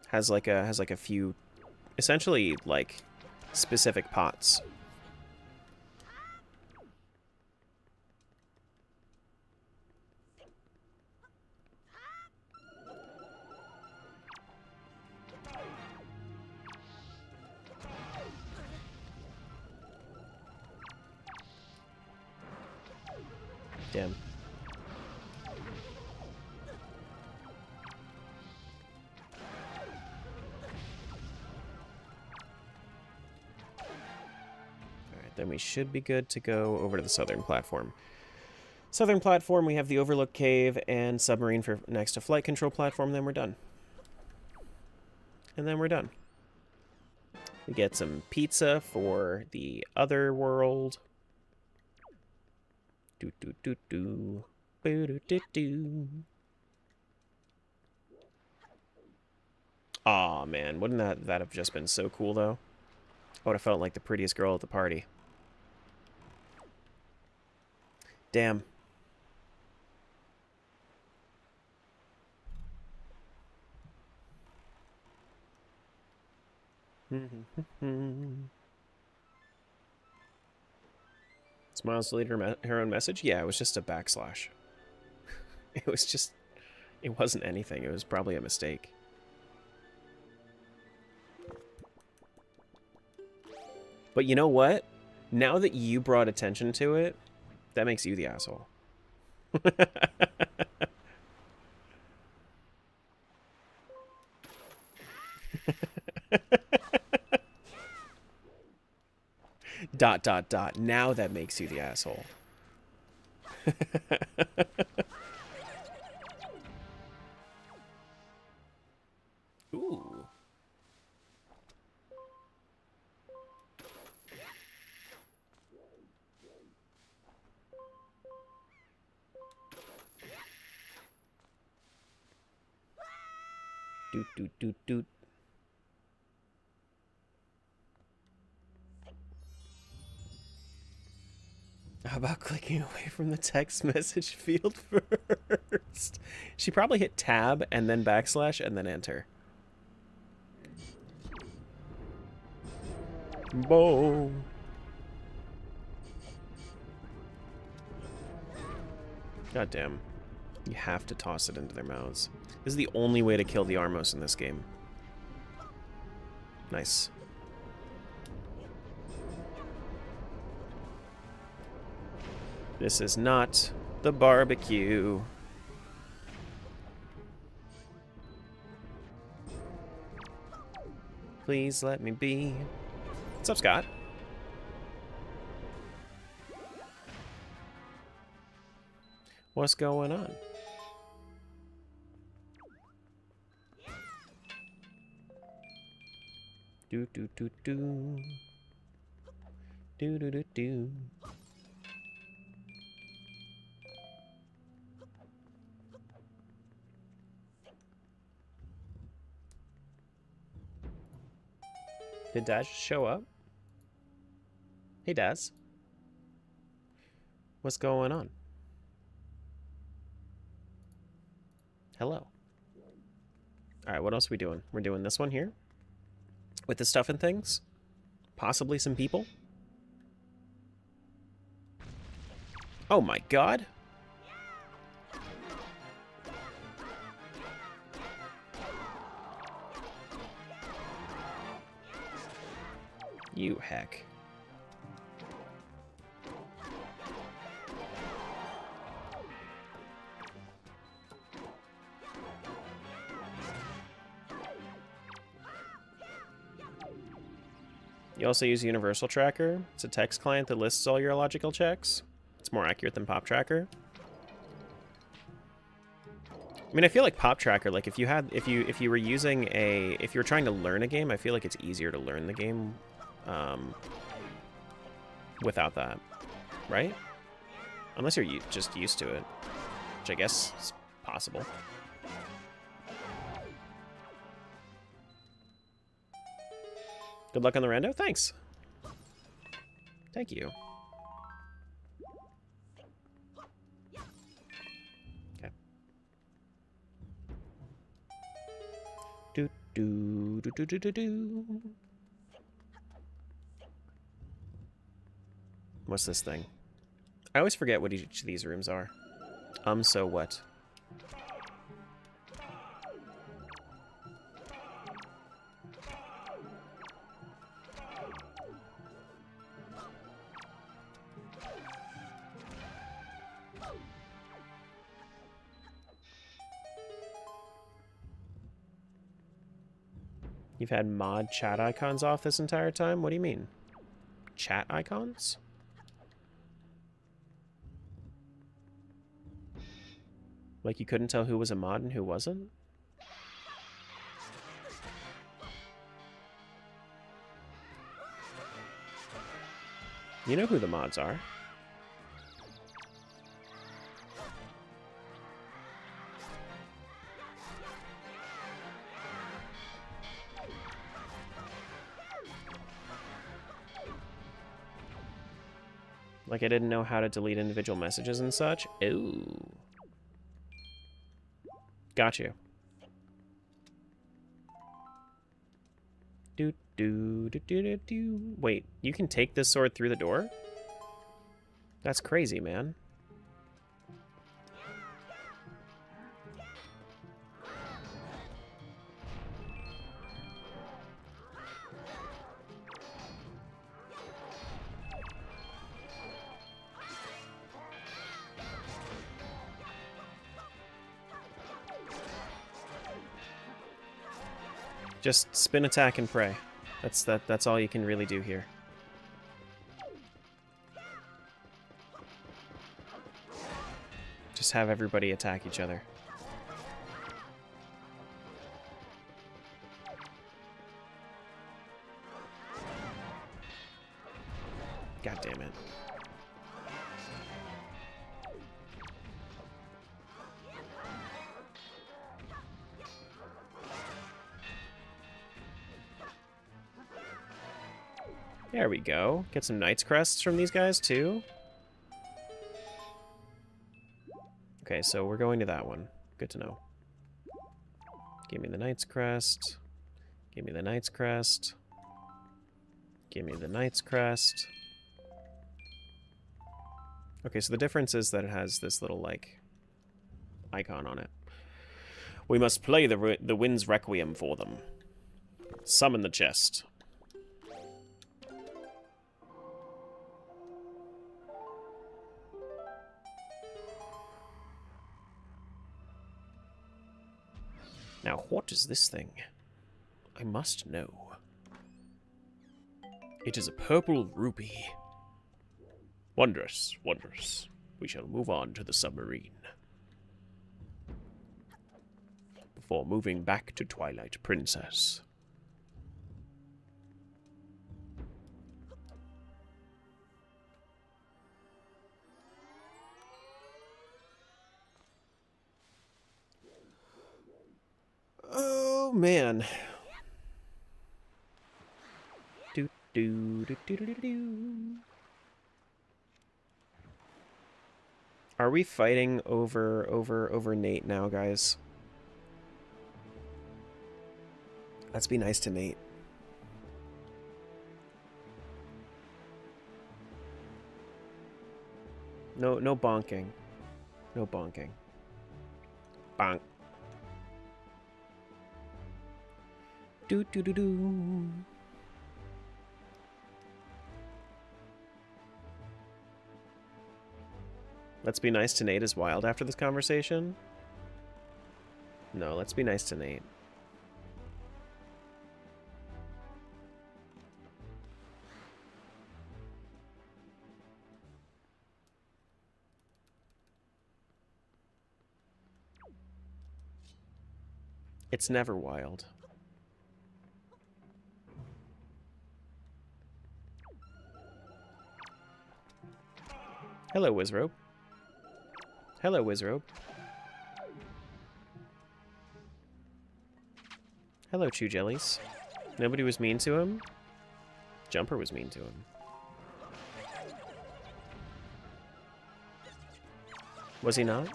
Has like a few, essentially, like, specific pots. Damn. Alright, then we should be good to go over to the southern platform. Southern platform, we have the Overlook Cave and Submarine for next to Flight Control platform, then we're done. And then we're done. We get some pizza for the other world. Do-do-do-do. Boo-do-do-do. Aw, man. Wouldn't that have just been so cool, though? I would have felt like the prettiest girl at the party. Damn. Smiles deleted her own message? Yeah, it was just a backslash. It was just... It wasn't anything. It was probably a mistake. But you know what? Now that you brought attention to it, that makes you the asshole. Dot, dot, dot. Now that makes you the asshole. Ooh. Doot, doot, doot, doot. How about clicking away from the text message field first? She probably hit tab and then backslash and then enter. Boom. God damn. You have to toss it into their mouths. This is the only way to kill the Armos in this game. Nice. This is not the barbecue. Please let me be. What's up, Scott? What's going on? Do do do do. Do do do do. Did Daz just show up? Hey, Daz. What's going on? Hello. Alright, what else are we doing? We're doing this one here? With the stuff and things? Possibly some people? Oh my god! You heck. You also use Universal Tracker. It's a text client that lists all your logical checks. It's more accurate than Pop Tracker. I mean, I feel like Pop Tracker, like if you were using if you were trying to learn a game, I feel like it's easier to learn the game without that, right? Unless you're just used to it, which I guess is possible. Good luck on the rando. Thanks. Thank you. Okay. Do do do do do do do. What's this thing? I always forget what each of these rooms are. So what? You've had mod chat icons off this entire time? What do you mean? Chat icons? Like you couldn't tell who was a mod and who wasn't? You know who the mods are. Like I didn't know how to delete individual messages and such. Ooh. Got you. Do do do do do do. Wait, you can take this sword through the door? That's crazy, man. Just spin, attack, and pray. That's all you can really do here. Just have everybody attack each other. God damn it. There we go. Get some Knight's Crests from these guys, too. Okay, so we're going to that one. Good to know. Give me the Knight's Crest. Give me the Knight's Crest. Give me the Knight's Crest. Okay, so the difference is that it has this little, like, icon on it. We must play the Wind's Requiem for them. Summon the chest. Now, what is this thing? I must know. It is a purple ruby. Wondrous, wondrous. We shall move on to the submarine. Before moving back to Twilight Princess. Oh, man. Do, do, do, do, do, do. Are we fighting over Nate now, guys? Let's be nice to Nate. No, no bonking. No bonking. Bonk. Do do do do. Let's be nice to Nate is wild after this conversation. No, let's be nice to Nate. It's never wild. Hello, Wizrobe. Hello, Wizrobe. Hello, Chew Jellies. Nobody was mean to him? Jumper was mean to him. Was he not?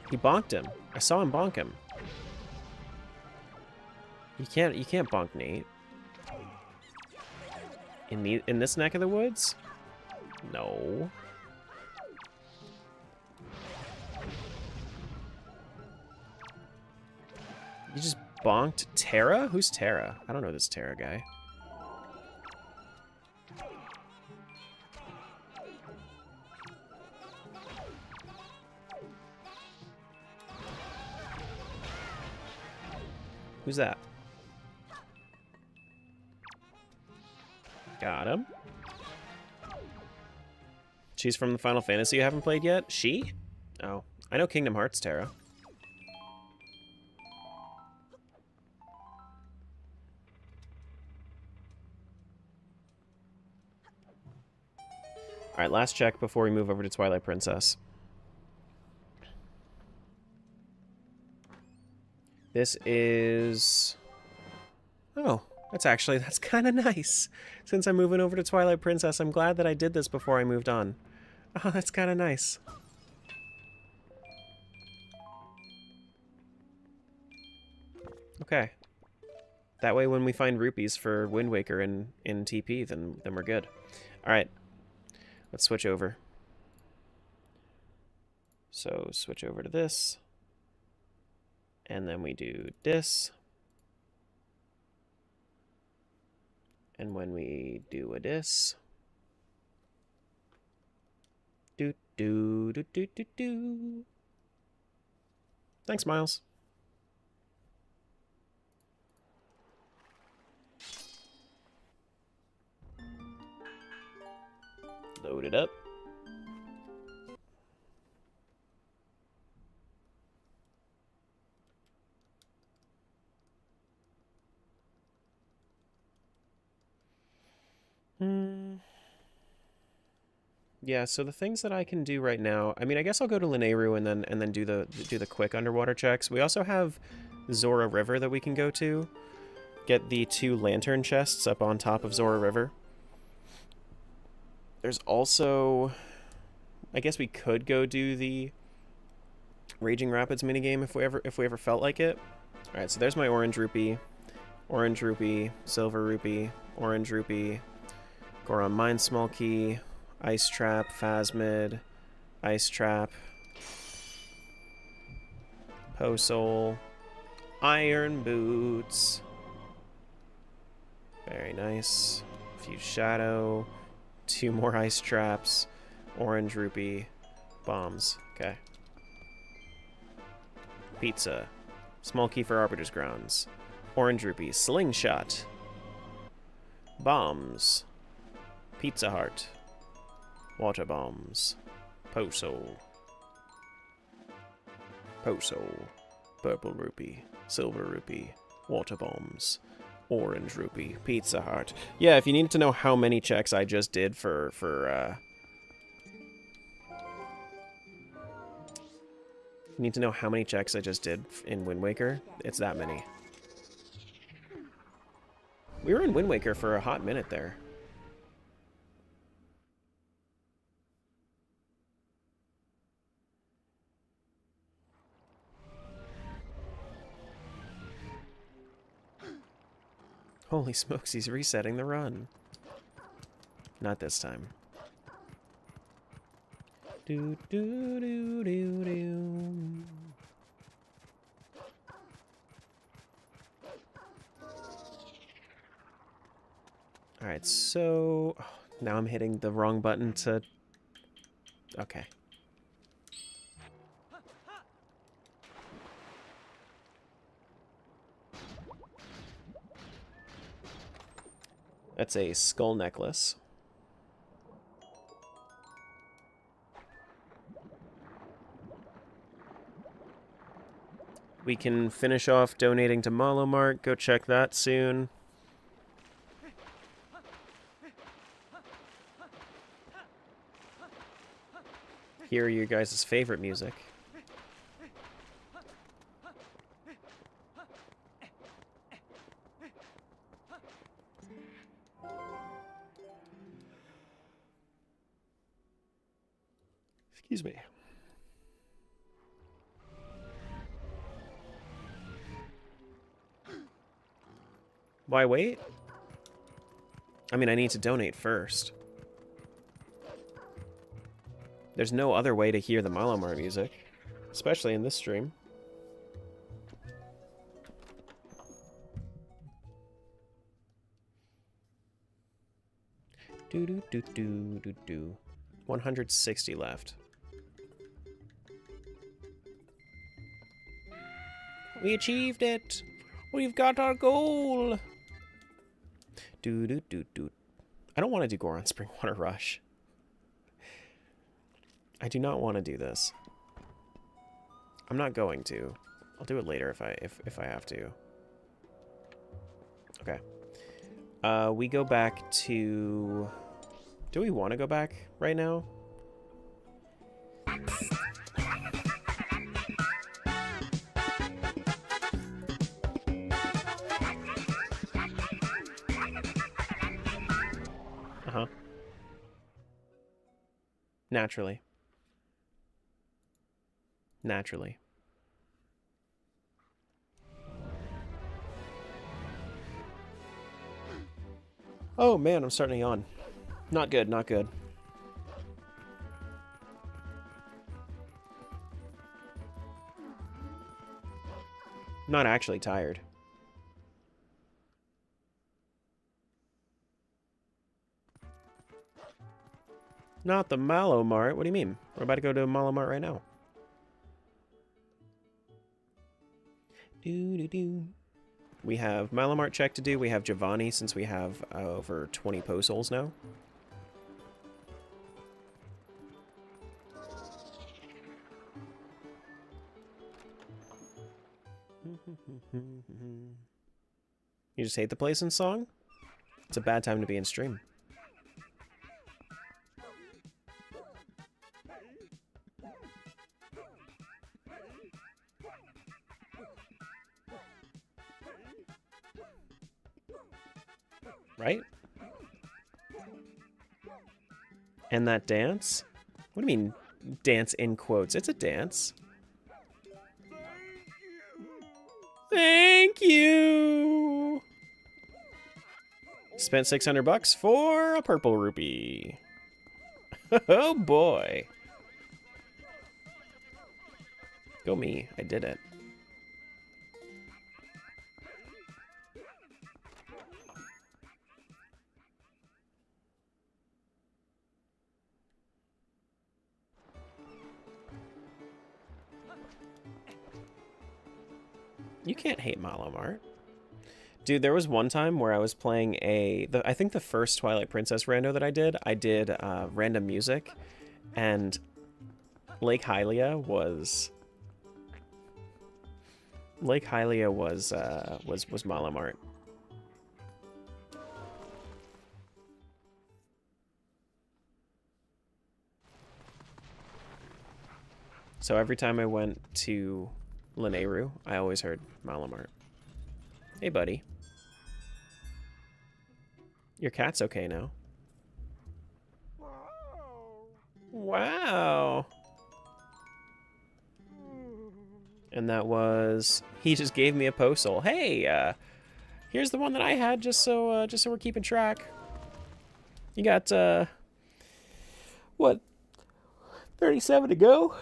He bonked him. I saw him bonk him. You can't bonk Nate. In this neck of the woods? No. You just bonked Terra? Who's Terra? I don't know this Terra guy. Who's that? Got him. She's from the Final Fantasy you haven't played yet? She? Oh, I know Kingdom Hearts Terra. Alright, last check before we move over to Twilight Princess. This is... Oh, that's kind of nice. Since I'm moving over to Twilight Princess, I'm glad that I did this before I moved on. Oh, that's kind of nice. Okay. That way when we find rupees for Wind Waker in TP, then we're good. Alright. Let's switch over. So, switch over to this. And then we do this. And when we do a this. Do do do do do do. Thanks, Miles. Load it up. Yeah, so the things that I can do right now, I mean, I guess I'll go to Lanayru and then do the quick underwater checks. We also have Zora River that we can go to. Get the 2 lantern chests up on top of Zora River. There's also, I guess we could go do the Raging Rapids minigame if we ever felt like it. All right, so there's my orange rupee, silver rupee, orange rupee, Goron Mine Small Key, Ice Trap, Phasmid, Ice Trap, Poe Soul, Iron Boots. Very nice. Fuse Shadow. 2 more Ice Traps. Orange Rupee. Bombs. Okay. Pizza. Small Key for Arbiter's Grounds. Orange Rupee. Slingshot. Bombs. Pizza Heart. Water Bombs. Poe Soul. Poe Soul. Purple Rupee. Silver Rupee. Water Bombs. Orange Rupee. Pizza Heart. Yeah, if you need to know how many checks I just did for you need to know how many checks I just did in Wind Waker, it's that many. We were in Wind Waker for a hot minute there. Holy smokes, he's resetting the run. Not this time. Do, do, do, do, do. Alright, so... oh, now I'm hitting the wrong button to... Okay. That's a skull necklace. We can finish off donating to Malomart. Go check that soon. Hear your guys' favorite music. Excuse me. Why wait? I mean, I need to donate first. There's no other way to hear the Malomar music, especially in this stream. Do do do do do do. 160 left. We achieved it! We've got our goal! Do do do do. I don't want to do Goron Springwater Rush. I do not want to do this. I'm not going to. I'll do it later if I have to. Okay. We go back to... Do we want to go back right now? Uh-huh. Naturally. Naturally. Oh man, I'm starting to yawn. Not good, not good. I'm not actually tired. Not the Malomart. What do you mean? We're about to go to Malomart right now. Do. We have Malomart check to do. We have Giovanni since we have over 20 postals now. You just hate the place and song? It's a bad time to be in stream. Right? And that dance? What do you mean, dance in quotes? It's a dance. Thank you! Spent 600 bucks for a purple rupee. Oh boy. Go me, I did it. You can't hate Malomart. Dude, there was one time where I was playing I think the first Twilight Princess rando that I did random music, and Lake Hylia was Malomart. So every time I went to Lanayru, I always heard Malomart. Hey, buddy. Your cat's okay now. Wow. And that was... He just gave me a postal. Hey, here's the one that I had, just so we're keeping track. You got, what? 37 to go.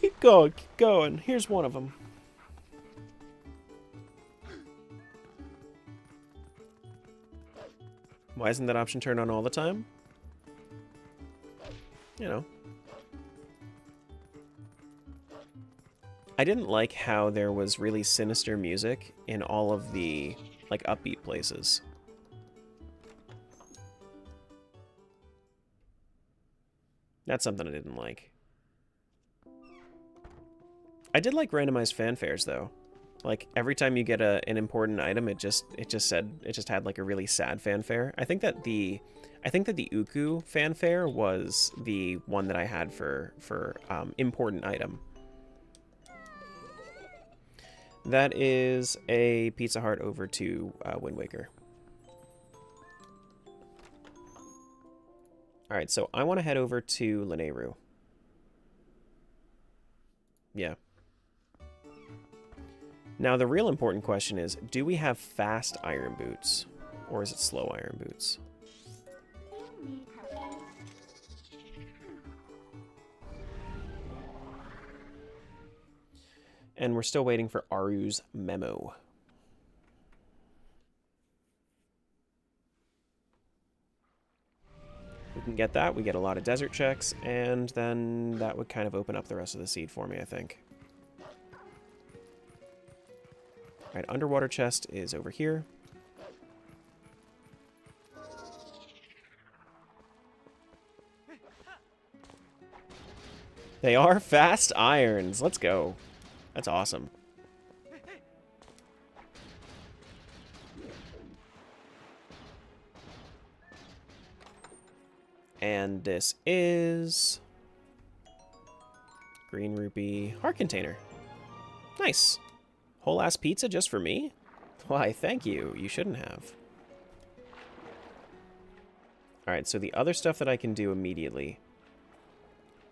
Keep going, keep going. Here's one of them. Why isn't that option turned on all the time? You know. I didn't like how there was really sinister music in all of the, like, upbeat places. That's something I didn't like. I did like randomized fanfares, though. Like, every time you get an important item, it just had like a really sad fanfare. I think that the Uku fanfare was the one that I had for important item. That is a Pizza Heart over to Wind Waker. Alright, so I want to head over to Lanayru. Yeah. Now, the real important question is, do we have fast iron boots? Or is it slow iron boots? And we're still waiting for Aru's memo. We can get that, we get a lot of desert checks, and then that would kind of open up the rest of the seed for me, I think. Alright, underwater chest is over here. They are fast irons. Let's go. That's awesome. And this is green rupee heart container. Nice. Whole ass pizza just for me? Why, thank you. You shouldn't have. Alright, so the other stuff that I can do immediately.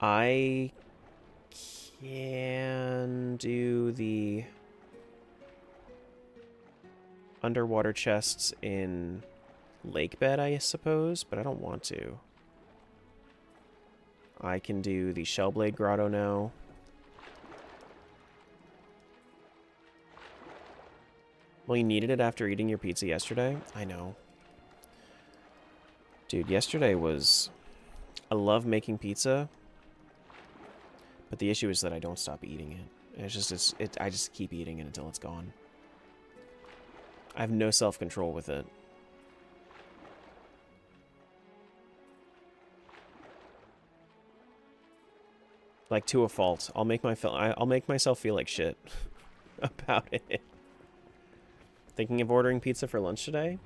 I can do the underwater chests in Lakebed, I suppose, but I don't want to. I can do the Shellblade Grotto now. Well, you needed it after eating your pizza yesterday? I know. Dude, yesterday was... I love making pizza, but the issue is that I don't stop eating it. I just keep eating it until it's gone. I have no self-control with it. Like, to a fault. I'll make myself feel like shit about it. Thinking of ordering pizza for lunch today?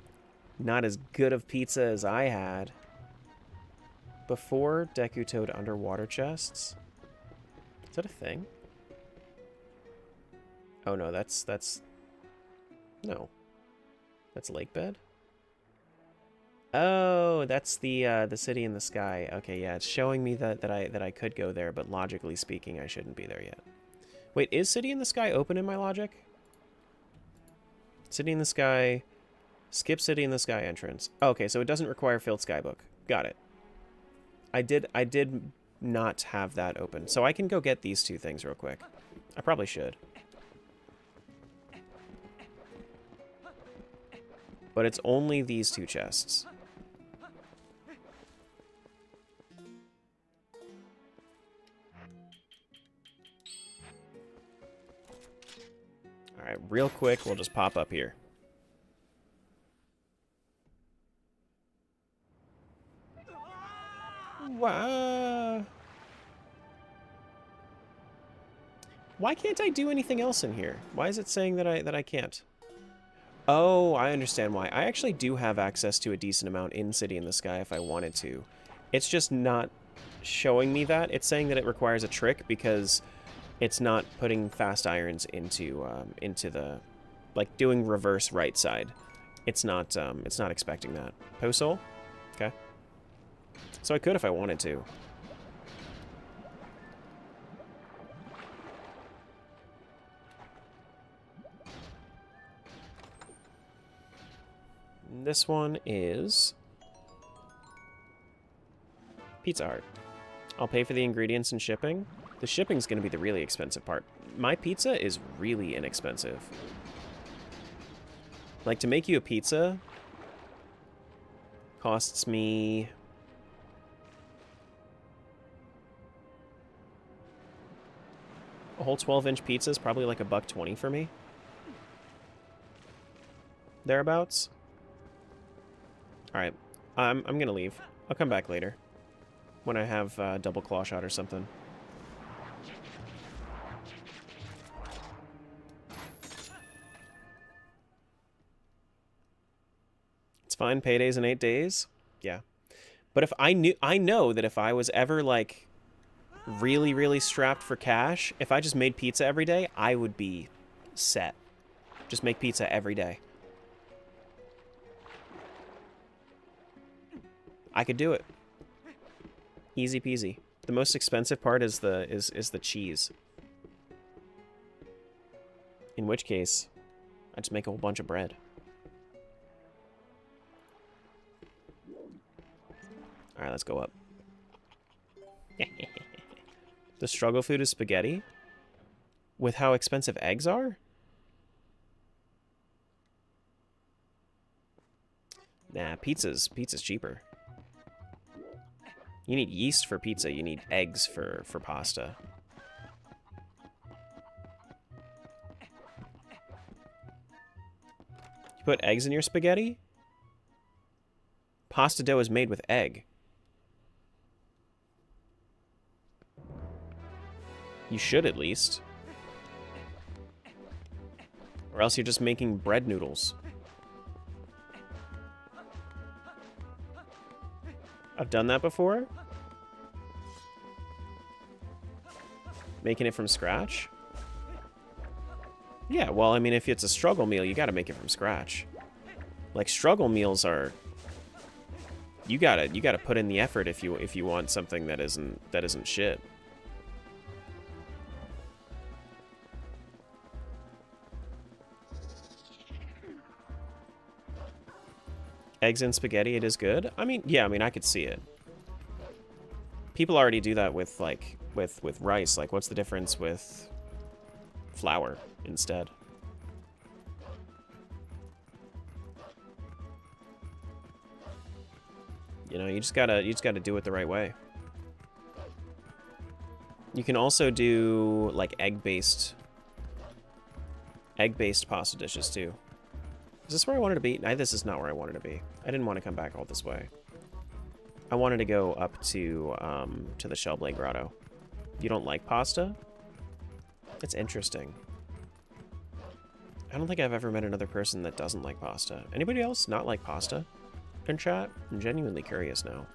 Not as good of pizza as I had. Before Deku Toad underwater chests? Is that a thing? Oh no, that's no. That's Lakebed? Oh, that's the city in the sky. Okay, yeah, it's showing me that I could go there, but logically speaking, I shouldn't be there yet. Wait, is City in the Sky open in my logic? City in the Sky, skip City in the Sky entrance. Oh, okay, so it doesn't require Filled Skybook. Got it. I did not have that open, so I can go get these two things real quick. I probably should. But it's only these two chests. Alright, real quick, we'll just pop up here. Wow. Why can't I do anything else in here? Why is it saying that I can't? Oh, I understand why. I actually do have access to a decent amount in City in the Sky if I wanted to. It's just not showing me that. It's saying that it requires a trick because it's not putting fast irons into the, like, doing reverse right side. It's not expecting that. Posol? Okay. So I could if I wanted to. This one is Pizza Heart. I'll pay for the ingredients and shipping. The shipping's going to be the really expensive part. My pizza is really inexpensive. Like, to make you a pizza costs me... a whole 12-inch pizza is probably like $1.20 for me. Thereabouts. Alright. I'm gonna leave. I'll come back later. When I have double claw shot or something. It's fine, paydays in 8 days. Yeah. But if I know that if I was ever like really, really strapped for cash, if I just made pizza every day, I would be set. Just make pizza every day. I could do it. Easy peasy. The most expensive part is the cheese. In which case, I just make a whole bunch of bread. Alright, let's go up. The struggle food is spaghetti? With how expensive eggs are? Nah, pizza's cheaper. You need yeast for pizza, you need eggs for pasta. You put eggs in your spaghetti? Pasta dough is made with egg. You should, at least. Or else you're just making bread noodles. I've done that before. Making it from scratch? Yeah, well, I mean, if it's a struggle meal, you gotta make it from scratch. Like, struggle meals are... You gotta put in the effort if you want something that isn't shit. Eggs and spaghetti, it is good. I mean, yeah, I mean, I could see it. People already do that with, like, with rice. Like, what's the difference with flour instead? You know, you just gotta do it the right way. You can also do, like, egg-based pasta dishes, too. Is this where I wanted to be? No, this is not where I wanted to be. I didn't want to come back all this way. I wanted to go up to the Shellblade Grotto. You don't like pasta? That's interesting. I don't think I've ever met another person that doesn't like pasta. Anybody else not like pasta in chat? I'm genuinely curious now.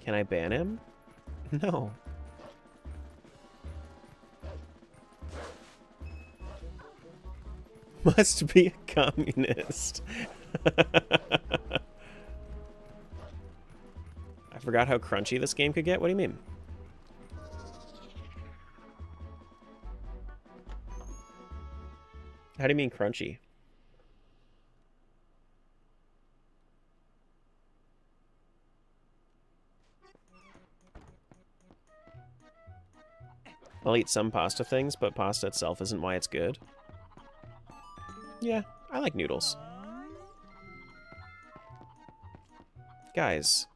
Can I ban him? No. Must be a communist. I forgot how crunchy this game could get. What do you mean? How do you mean crunchy? I'll eat some pasta things, but pasta itself isn't why it's good. Yeah, I like noodles. Guys,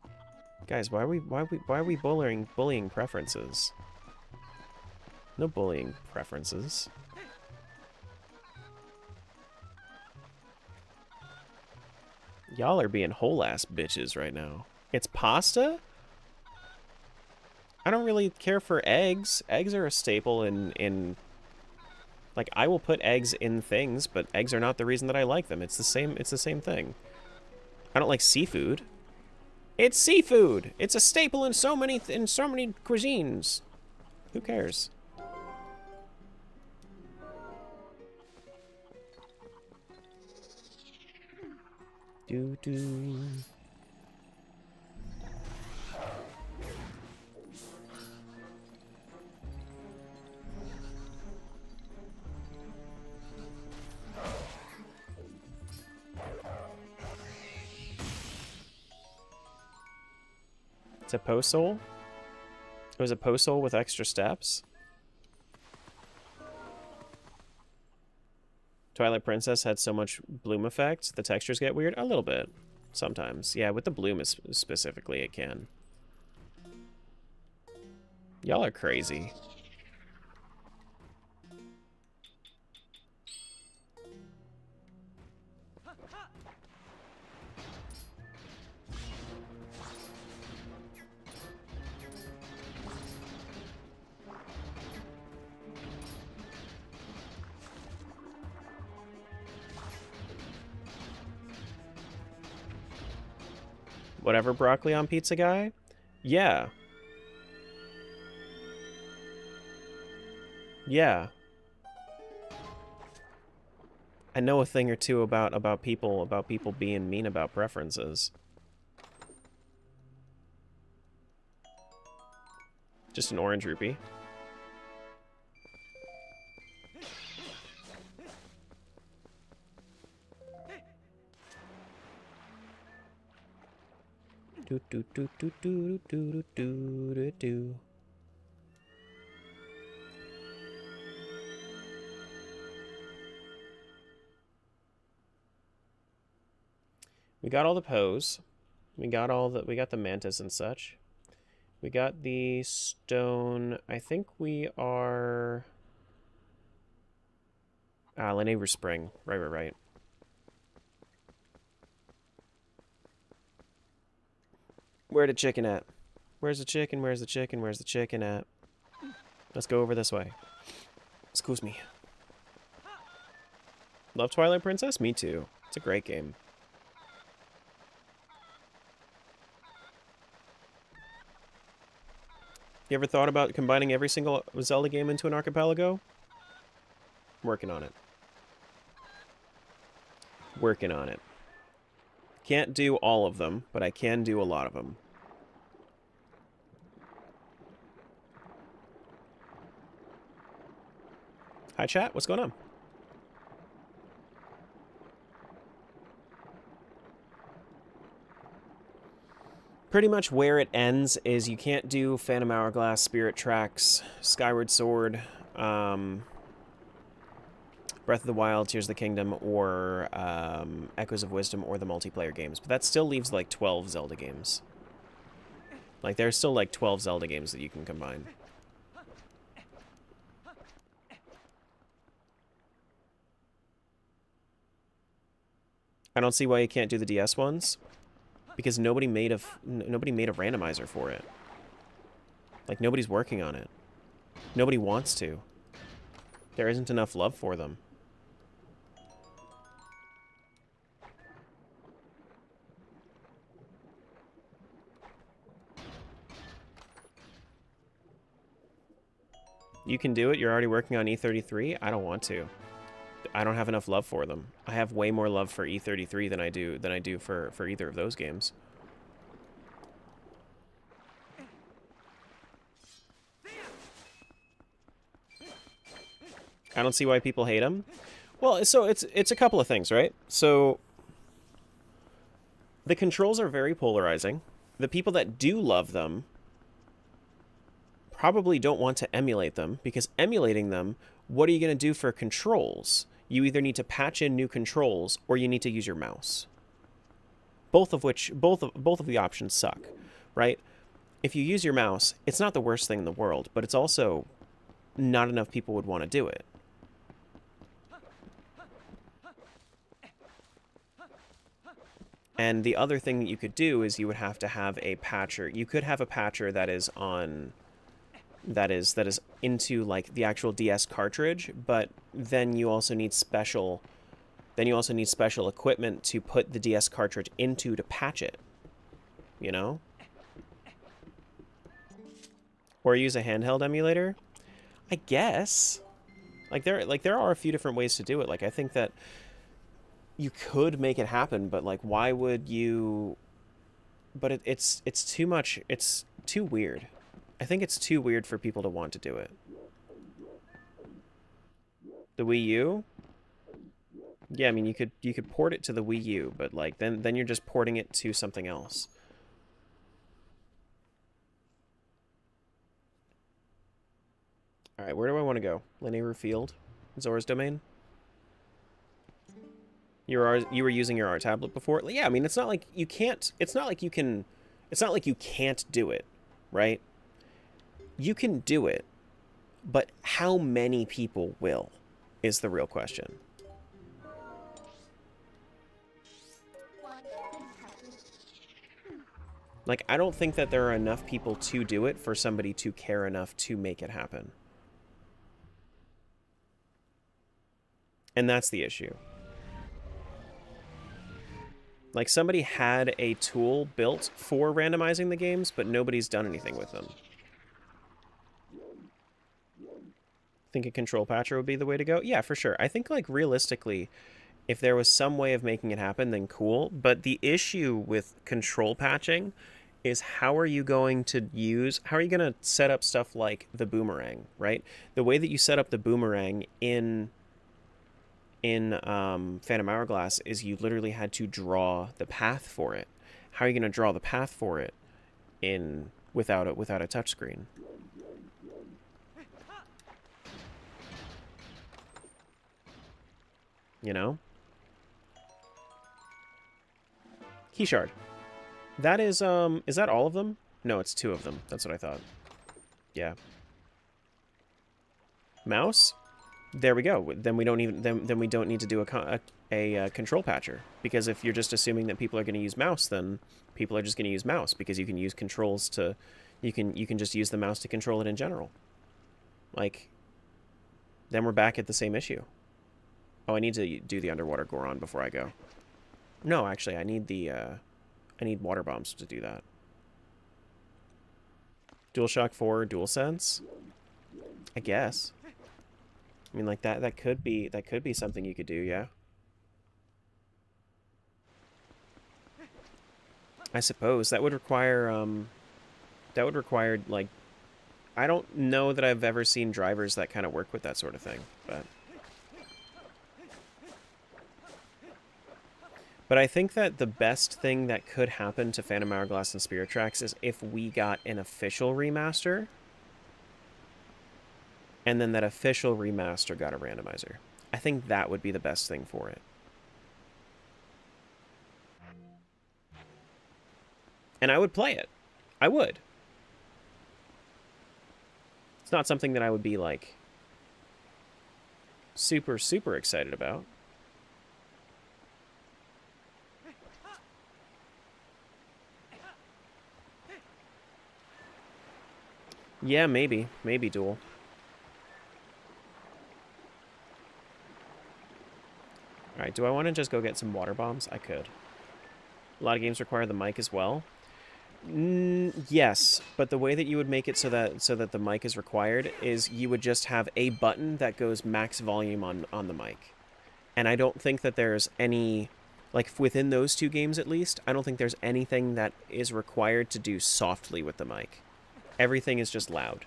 why are we bullying preferences? No bullying preferences. Y'all are being whole-ass bitches right now. It's pasta? I don't really care for eggs. Eggs are a staple in like, I will put eggs in things, but eggs are not the reason that I like them. It's the same thing. I don't like seafood. It's seafood. It's a staple in so many cuisines. Who cares? Do. It's a post soul? It was a post soul with extra steps? Twilight Princess had so much bloom effect, the textures get weird? A little bit. Sometimes. Yeah, with the bloom specifically, it can. Y'all are crazy. Whatever broccoli on pizza guy? Yeah. Yeah. I know a thing or two about people being mean about preferences. Just an orange rupee. Do do do do do do do do do. We got all the pose. We got the mantis and such. We got the stone. I think we are Lanever Spring. Right. Where the chicken at? Where's the chicken? Where's the chicken? Where's the chicken at? Let's go over this way. Excuse me. Love Twilight Princess? Me too. It's a great game. You ever thought about combining every single Zelda game into an archipelago? Working on it. Working on it. Can't do all of them, but I can do a lot of them. Hi chat, what's going on? Pretty much where it ends is you can't do Phantom Hourglass, Spirit Tracks, Skyward Sword, Breath of the Wild, Tears of the Kingdom, or Echoes of Wisdom, or the multiplayer games. But that still leaves like 12 Zelda games. Like there's still like 12 Zelda games that you can combine. I don't see why you can't do the DS ones. Because nobody made a randomizer for it. Like, nobody's working on it. Nobody wants to. There isn't enough love for them. You can do it. You're already working on E33. I don't want to. I don't have enough love for them. I have way more love for E33 than I do for either of those games. I don't see why people hate them. Well, so it's a couple of things, right? So the controls are very polarizing. The people that do love them probably don't want to emulate them, because emulating them, what are you going to do for controls? You either need to patch in new controls or you need to use your mouse. Both of the options suck, right? If you use your mouse, it's not the worst thing in the world, but it's also not enough people would want to do it. And the other thing that you could do is you would have to have a patcher. You could have a patcher that is on that is into like the actual DS cartridge, but then you also need special equipment to put the DS cartridge into to patch it. You know? Or use a handheld emulator? I guess. Like there are a few different ways to do it. Like I think that you could make it happen, but like why would you? But it's too much. It's too weird. I think it's too weird for people to want to do it. The Wii U? Yeah, I mean you could port it to the Wii U, but like then you're just porting it to something else. All right, where do I want to go? Linear Field? Zora's Domain? You were using your art tablet before? Yeah, I mean, it's not like you can't... It's not like you can... It's not like you can't do it, right? You can do it, but how many people will is the real question. Like, I don't think that there are enough people to do it for somebody to care enough to make it happen. And that's the issue. Like, somebody had a tool built for randomizing the games, but nobody's done anything with them. Think a control patcher would be the way to go? Yeah, for sure. I think, like, realistically, if there was some way of making it happen, then cool. But the issue with control patching is how are you going to set up stuff like the boomerang, right? The way that you set up the boomerang in Phantom Hourglass is you literally had to draw the path for it. How are you going to draw the path for it without a touchscreen? You know? Key shard. That is that all of them? No, it's 2 of them. That's what I thought. Yeah. Mouse? There we go. Then we don't need to do a control patcher, because if you're just assuming that people are going to use mouse, then people are just going to use mouse, because you can use controls to you can just use the mouse to control it in general. Like, then we're back at the same issue. Oh, I need to do the underwater Goron before I go. No, actually, I need water bombs to do that. DualShock 4 DualSense? I guess. I mean, like, that could be something you could do, yeah. I suppose that would require like, I don't know that I've ever seen drivers that kind of work with that sort of thing, but I think that the best thing that could happen to Phantom Hourglass and Spirit Tracks is if we got an official remaster, and then that official remaster got a randomizer. I think that would be the best thing for it. And I would play it. I would. It's not something that I would be, like, super, super excited about. Yeah, maybe. Maybe dual. Alright, do I want to just go get some water bombs? I could. A lot of games require the mic as well. Yes, but the way that you would make it so that the mic is required is you would just have a button that goes max volume on the mic. And I don't think that there's any, like, within those 2 games at least, I don't think there's anything that is required to do softly with the mic. Everything is just loud.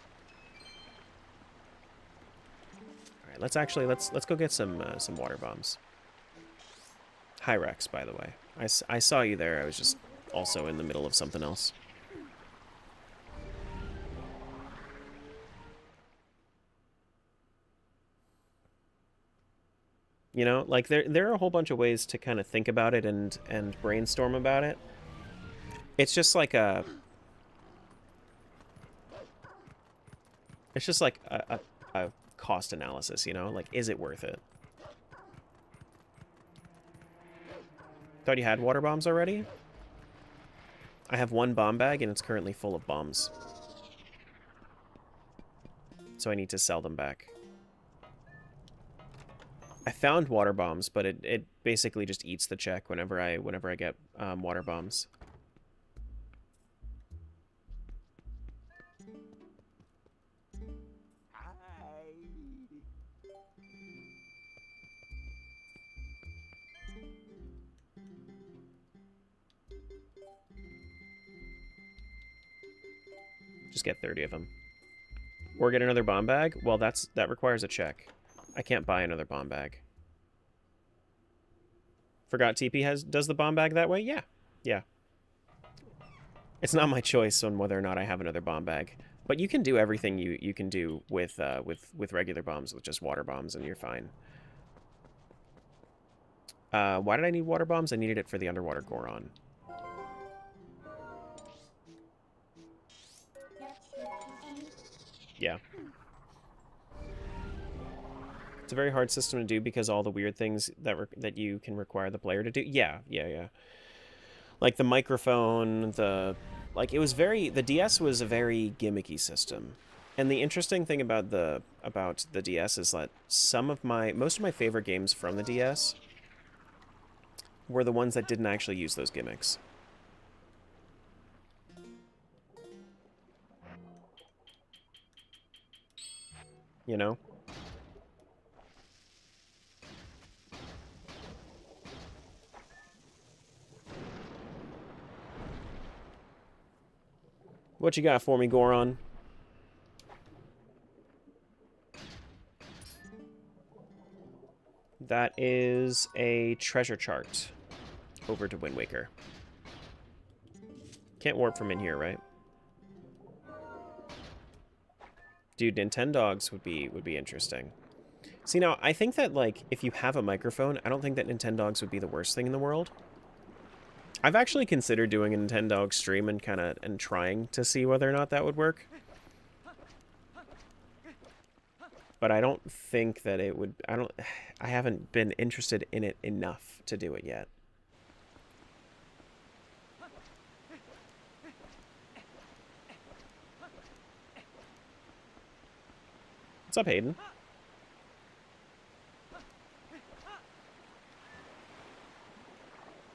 All right, let's go get some water bombs. Hi Rex, by the way. I saw you there. I was just also in the middle of something else. You know, like, there are a whole bunch of ways to kind of think about it and brainstorm about it. It's just like a cost analysis, you know? Like, is it worth it? Thought you had water bombs already? I have 1 bomb bag and it's currently full of bombs. So I need to sell them back. I found water bombs, but it basically just eats the check whenever I get water bombs. Just get 30 of them. Or get another bomb bag? Well, that requires a check. I can't buy another bomb bag. Forgot TP does the bomb bag that way? Yeah. Yeah. It's not my choice on whether or not I have another bomb bag. But you can do everything you can do with regular bombs, with just water bombs, and you're fine. Why did I need water bombs? I needed it for the underwater Goron. Yeah. It's a very hard system to do because all the weird things that you can require the player to do. Yeah. Like the microphone, like it was the DS was a very gimmicky system. And the interesting thing about the DS is that most of my favorite games from the DS were the ones that didn't actually use those gimmicks. You know? What you got for me, Goron? That is a treasure chart over to Wind Waker. Can't warp from in here, right? Dude, Nintendogs would be interesting. See, now, I think that, like, if you have a microphone, I don't think that Nintendogs would be the worst thing in the world. I've actually considered doing a Nintendog stream and trying to see whether or not that would work. But I don't think that it would... I haven't been interested in it enough to do it yet. What's up, Hayden?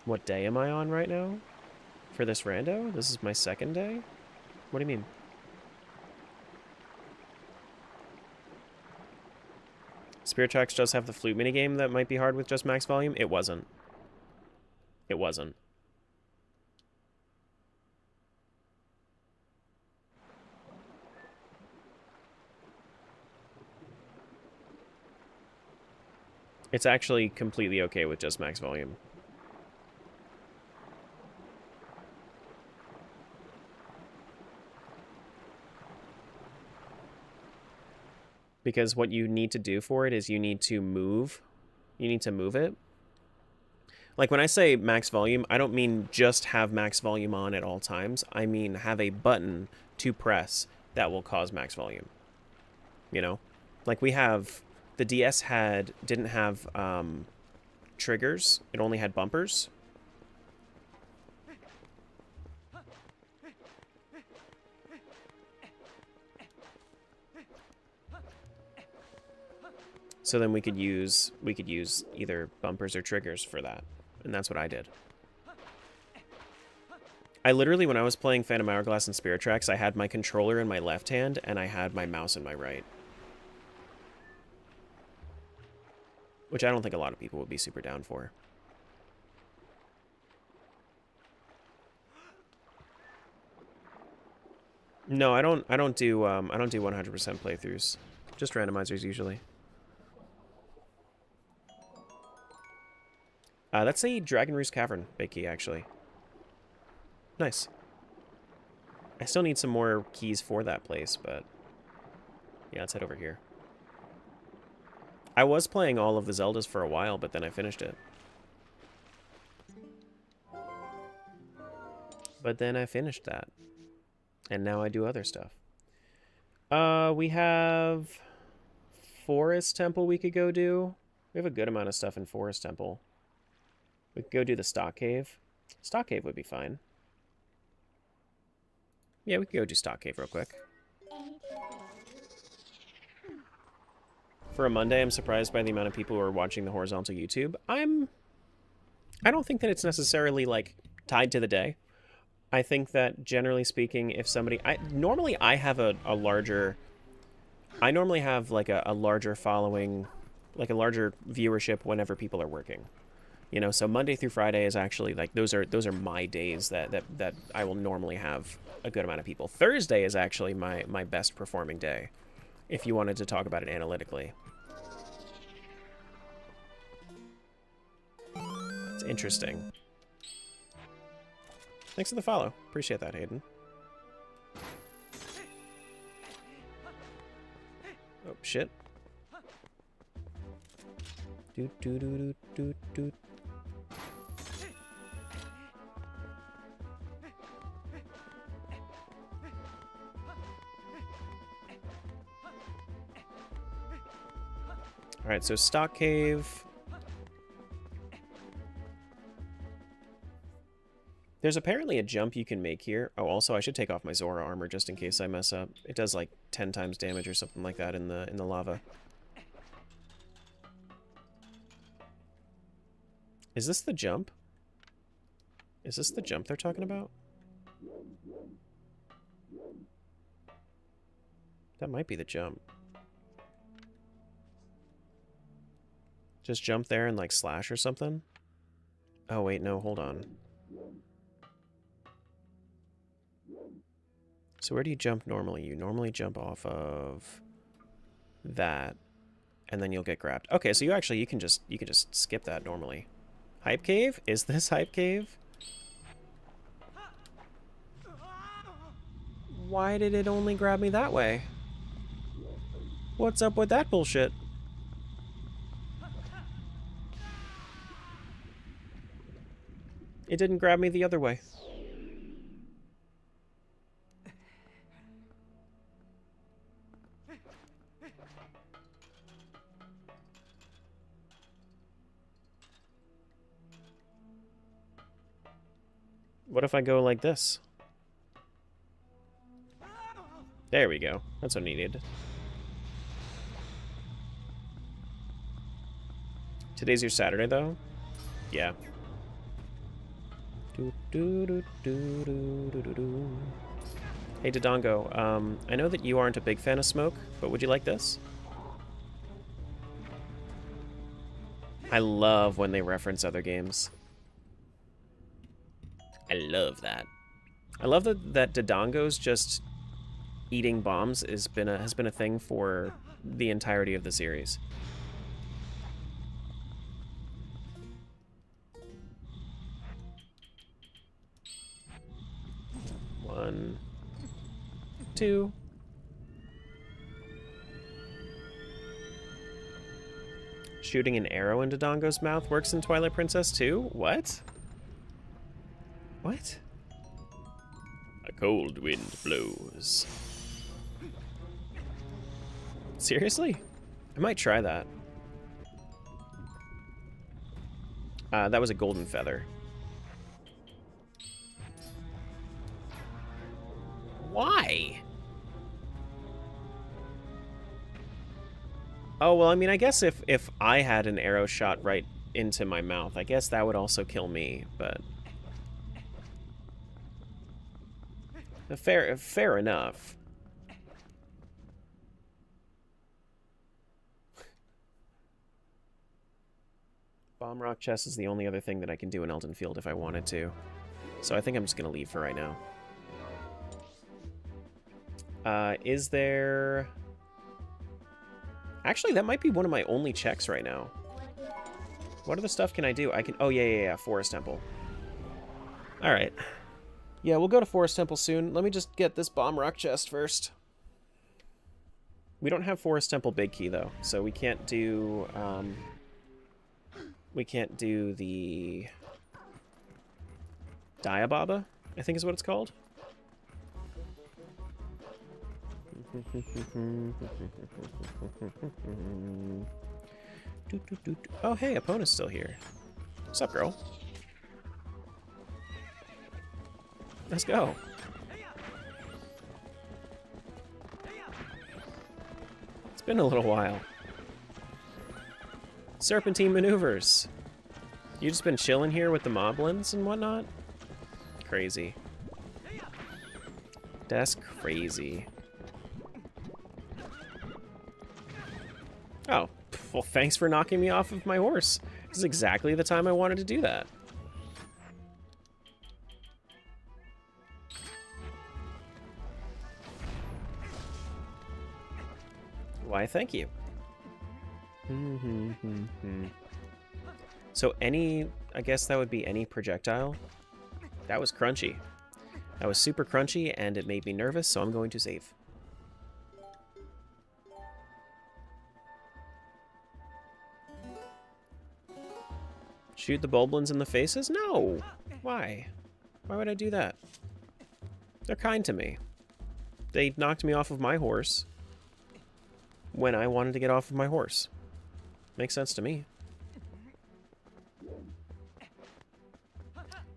What day am I on right now? For this rando? This is my second day? What do you mean? Spirit Tracks does have the flute minigame that might be hard with just max volume. It wasn't. It wasn't. It's actually completely okay with just max volume. Because what you need to do for it is you need to move it. Like when I say max volume, I don't mean just have max volume on at all times. I mean have a button to press that will cause max volume. You know? Like the DS didn't have triggers. It only had bumpers. So then we could use either bumpers or triggers for that. And that's what I did. I literally, when I was playing Phantom Hourglass and Spirit Tracks, I had my controller in my left hand and I had my mouse in my right. Which I don't think a lot of people would be super down for. No, I don't do 100% playthroughs. Just randomizers usually. That's a Dragon Roost Cavern big key, actually. Nice. I still need some more keys for that place, but... yeah, let's head over here. I was playing all of the Zeldas for a while, but then I finished it. But then I finished that. And now I do other stuff. We have... Forest Temple we could go do. We have a good amount of stuff in Forest Temple. We could go do the Stock Cave. Stock Cave would be fine. Yeah, we could go do Stock Cave real quick. For a Monday, I'm surprised by the amount of people who are watching the horizontal YouTube. I don't think that it's necessarily, like, tied to the day. I think that, generally speaking, if somebody... normally I have a larger... I normally have, like, a larger following... like, a larger viewership whenever people are working. You know, so Monday through Friday is actually, like, those are my days that I will normally have a good amount of people. Thursday is actually my best performing day, if you wanted to talk about it analytically. It's interesting. Thanks for the follow. Appreciate that, Hayden. shit. Doot, doot, doot, doot, doot. Alright, so stock cave. There's apparently a jump you can make here. Oh, also I should take off my Zora armor just in case I mess up. It does like 10 times damage or something like that in the lava. Is this the jump? Is this the jump they're talking about? That might be the jump. Just jump there and like slash or something? Oh wait, no, hold on. So where do you jump normally? You normally jump off of that, and then you'll get grabbed. Okay, so you can just skip that normally. Hype cave? Is this hype cave? Why did it only grab me that way? What's up with that bullshit? It didn't grab me the other way. What if I go like this? There we go. That's what I needed. Today's your Saturday, though? Yeah. Hey, Dodongo, I know that you aren't a big fan of smoke, but would you like this? I love when they reference other games. I love that. I love that Dodongo's just eating bombs has been a thing for the entirety of the series. One, two. Shooting an arrow into Dodongo's mouth works in Twilight Princess too? What? What? A cold wind blows. Seriously? I might try that. That was a golden feather. Why? Oh, well, I mean, I guess if I had an arrow shot right into my mouth, I guess that would also kill me, but... Fair enough. Bomb rock chest is the only other thing that I can do in Elden Field if I wanted to. So I think I'm just going to leave for right now. Is there... Actually, that might be one of my only checks right now. What other stuff can I do? I can... Oh, yeah, Forest Temple. Alright. Yeah, we'll go to Forest Temple soon. Let me just get this bomb rock chest first. We don't have Forest Temple Big Key, though, so we can't do... we can't do the... Diababa, I think is what it's called. Oh, hey, Epona's still here. What's up, girl? Let's go. It's been a little while. Serpentine maneuvers. You just been chilling here with the moblins and whatnot? Crazy. That's crazy. Oh, well, thanks for knocking me off of my horse. This is exactly the time I wanted to do that. Why, thank you. So I guess that would be any projectile. That was crunchy. That was super crunchy, and it made me nervous, so I'm going to save. Shoot the Bulblins in the faces? No! Why? Why would I do that? They're kind to me. They knocked me off of my horse when I wanted to get off of my horse. Makes sense to me.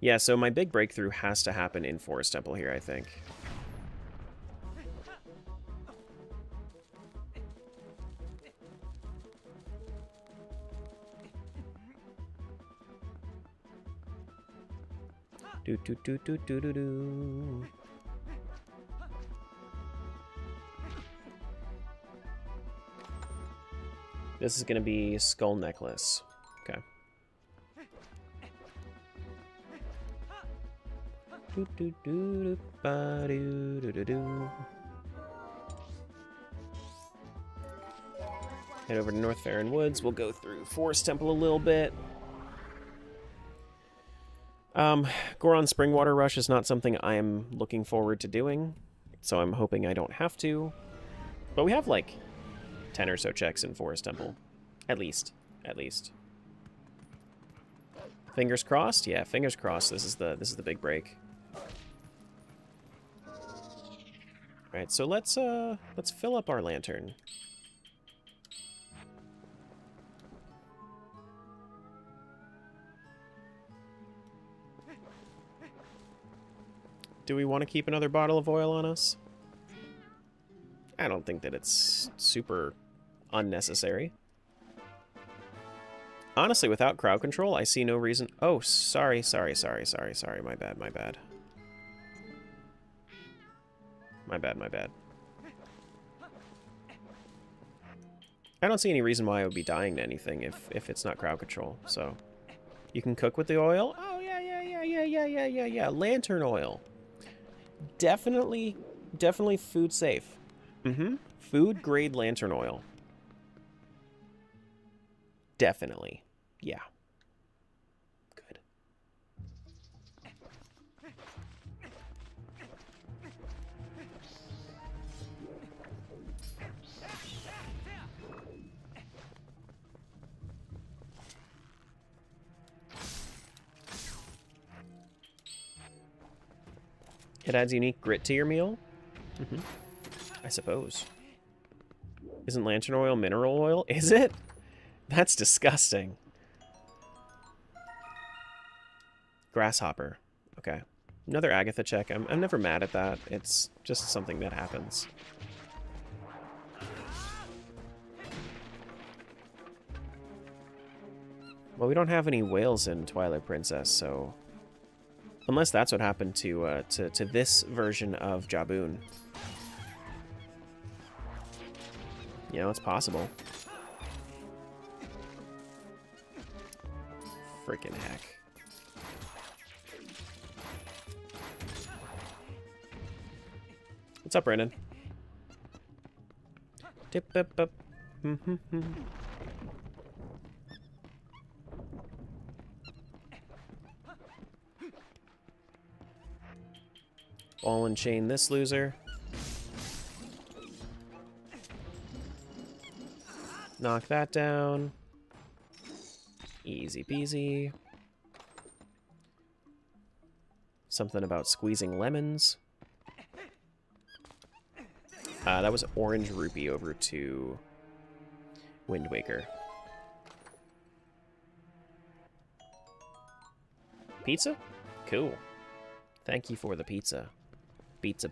Yeah, so my big breakthrough has to happen in Forest Temple here, I think. Do do do do do do do. This is gonna be Skull Necklace. Okay. Do do do do ba do do do do. Head over to North Farron Woods. We'll go through Forest Temple a little bit. Goron Springwater Rush is not something I am looking forward to doing, so I'm hoping I don't have to. But we have like 10 or so checks in Forest Temple, at least. Fingers crossed. Yeah, fingers crossed. This is the big break. All right, so let's fill up our lantern. Do we want to keep another bottle of oil on us? I don't think that it's super unnecessary. Honestly, without crowd control, I see no reason... Oh, sorry. My bad. I don't see any reason why I would be dying to anything if it's not crowd control, so... You can cook with the oil? Oh, yeah. Lantern oil. Definitely food safe. Food grade lantern oil. Definitely. Yeah. Good. It adds unique grit to your meal? I suppose. Isn't lantern oil mineral oil? Is it? That's disgusting. Grasshopper. Okay. Another Agatha check. I'm never mad at that. It's just something that happens. Well, we don't have any whales in Twilight Princess, so... Unless that's what happened to this version of Jaboon. You know, it's possible. Freaking heck. What's up, Brandon? Dip, dip, up. Ball and chain this loser. Knock that down. Easy peasy. Something about squeezing lemons. That was Orange Rupee over to Wind Waker. Pizza? Cool. Thank you for the pizza. Pizza.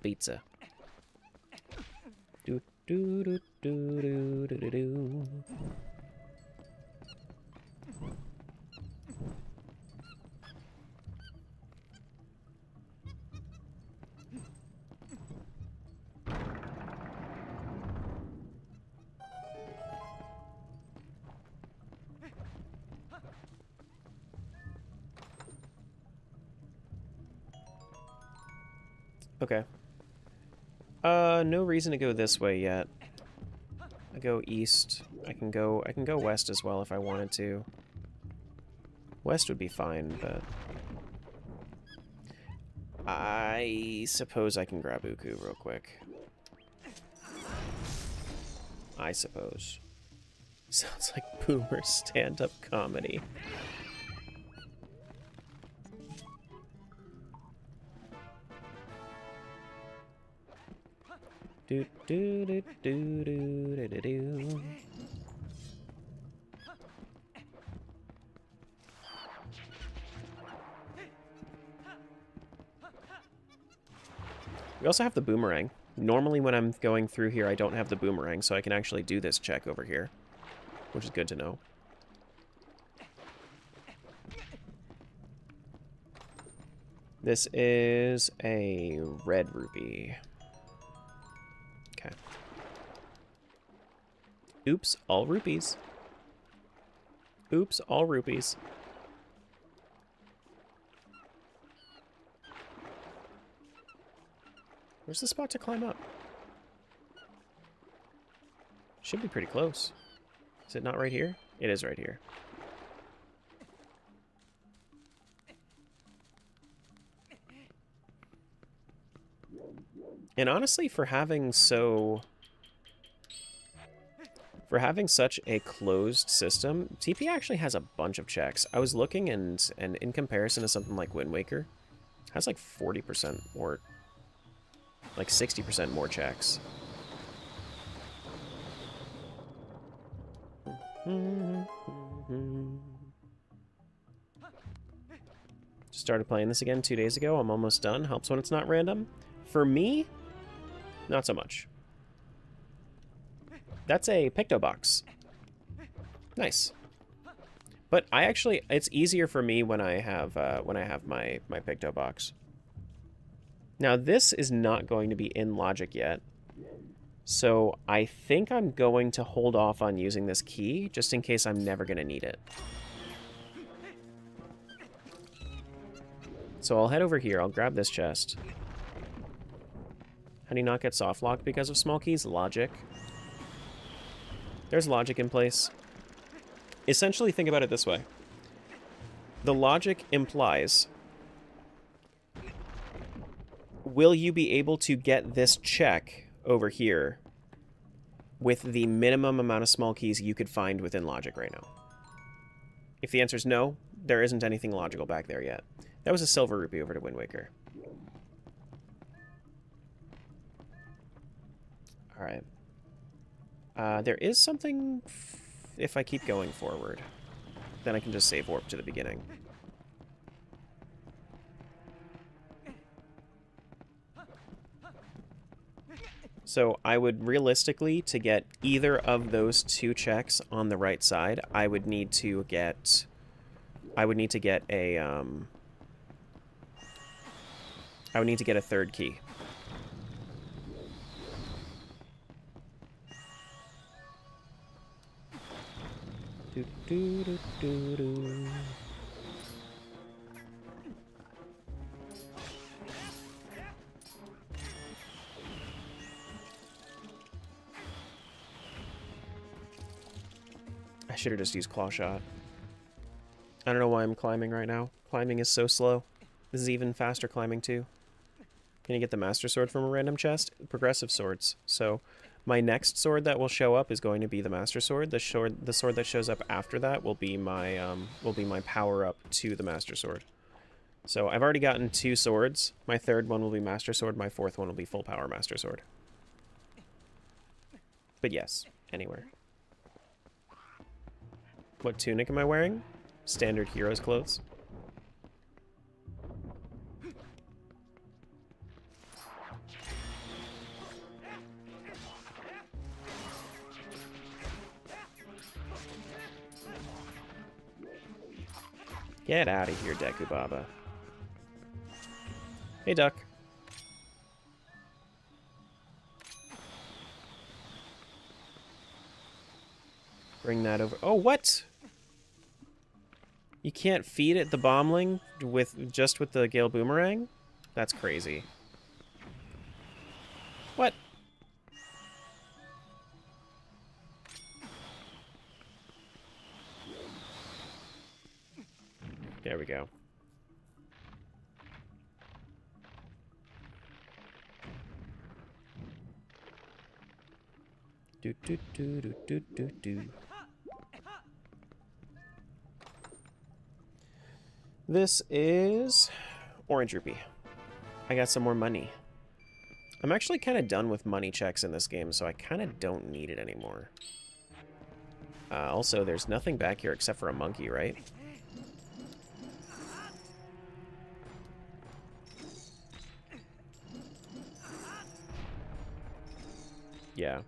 Do do do do do do do. Okay. No reason to go this way yet. I go east. I can go west as well if I wanted to. West would be fine, but I suppose I can grab Uku real quick. I suppose. Sounds like boomer stand-up comedy. Do do do do do do do. We also have the boomerang. Normally when I'm going through here, I don't have the boomerang, so I can actually do this check over here, which is good to know. This is a red rupee. Okay. Oops, all rupees. Oops, all rupees. Where's the spot to climb up? Should be pretty close. Is it not right here? It is right here. And honestly, for having such a closed system, TP actually has a bunch of checks. I was looking, and in comparison to something like Wind Waker, it has like 40% more, like 60% more checks. Just started playing this again 2 days ago. I'm almost done. Helps when it's not random. For me, not so much. That's a Picto box. Nice. But I actually, it's easier for me when I have my Picto box. Now this is not going to be in logic yet, so I think I'm going to hold off on using this key just in case I'm never going to need it. So I'll head over here. I'll grab this chest. How do you not get soft locked because of small keys? Logic. There's logic in place. Essentially, think about it this way. The logic implies, will you be able to get this check over here with the minimum amount of small keys you could find within logic right now? If the answer is no, there isn't anything logical back there yet. That was a silver rupee over to Wind Waker. Alright. There is something, if I keep going forward, then I can just save warp to the beginning. So I would realistically, to get either of those two checks on the right side, I would need to get a third key. Do, do, do, do, do. I should have just used Claw Shot. I don't know why I'm climbing right now. Climbing is so slow. This is even faster climbing too. Can you get the Master Sword from a random chest? Progressive swords. So my next sword that will show up is going to be the Master Sword. The sword that shows up after that will be my power up to the Master Sword. So I've already gotten 2 swords. My third one will be Master Sword. My fourth one will be full power Master Sword. But yes, anywhere. What tunic am I wearing? Standard hero's clothes. Get out of here, Deku Baba. Hey, Duck. Bring that over. Oh, what? You can't feed it the bombling with the Gale Boomerang? That's crazy. What? There we go. Do do do do do do do. This is Orange Rupee. I got some more money. I'm actually kind of done with money checks in this game, so I kind of don't need it anymore. Also, there's nothing back here except for a monkey, right? Yeah.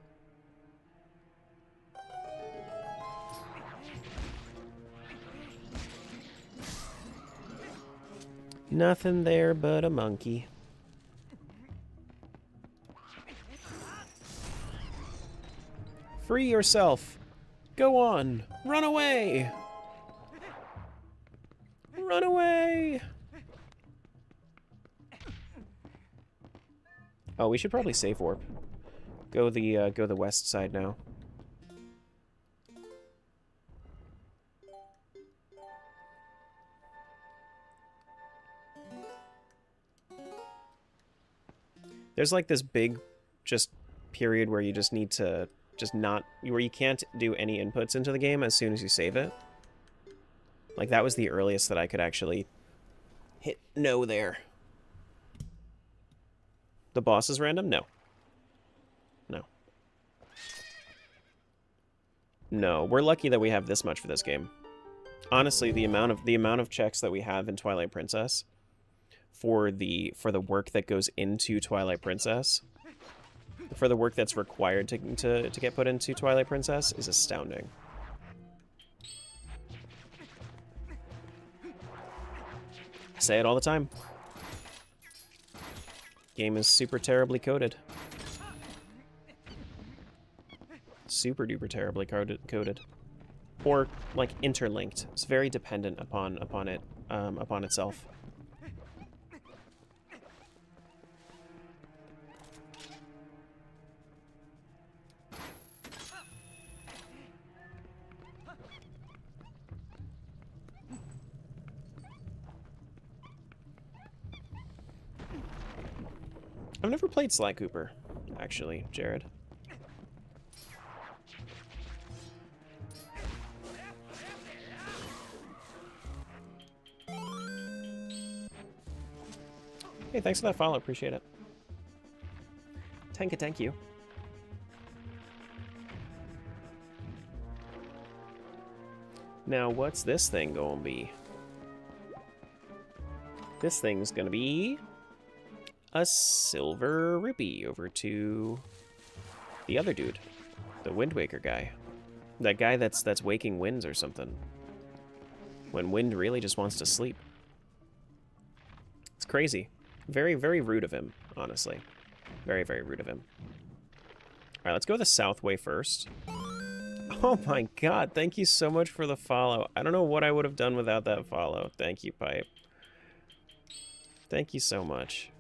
Nothing there but a monkey. Free yourself. Go on. Run away. Run away. Oh, we should probably save warp. Go the west side now. There's like this big just period where you just need to where you can't do any inputs into the game as soon as you save it. Like that was the earliest that I could actually hit no there. The boss is random? No. No. No, we're lucky that we have this much for this game. Honestly, the amount of checks that we have in Twilight Princess for the work that goes into Twilight Princess, for the work that's required to get put into Twilight Princess, is astounding. I say it all the time. Game is super terribly coded. Super duper terribly coded. Or like interlinked. It's very dependent upon itself. I've never played Sly Cooper, actually, Jared. Hey, thanks for that follow. Appreciate it. Thank you. Now, what's this thing gonna be? This thing's gonna be a silver rupee over to the other dude, the Wind Waker guy. That guy that's waking winds or something. When Wind really just wants to sleep. It's crazy. Very, very rude of him, honestly. Very, very rude of him. Alright, let's go the south way first. Oh my god, thank you so much for the follow. I don't know what I would have done without that follow. Thank you, Pipe. Thank you so much.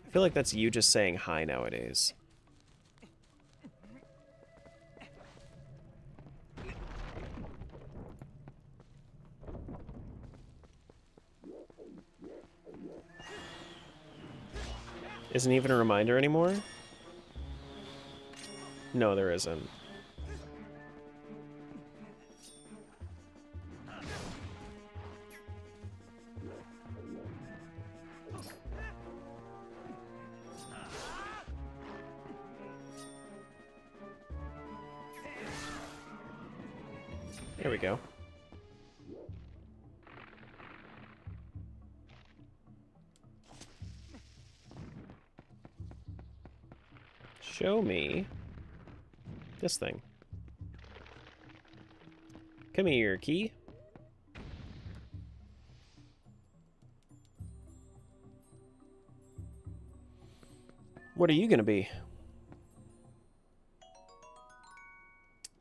I feel like that's you just saying hi nowadays. Isn't even a reminder anymore? No, there isn't. There we go. Show me this thing. Come here, key. What are you gonna be?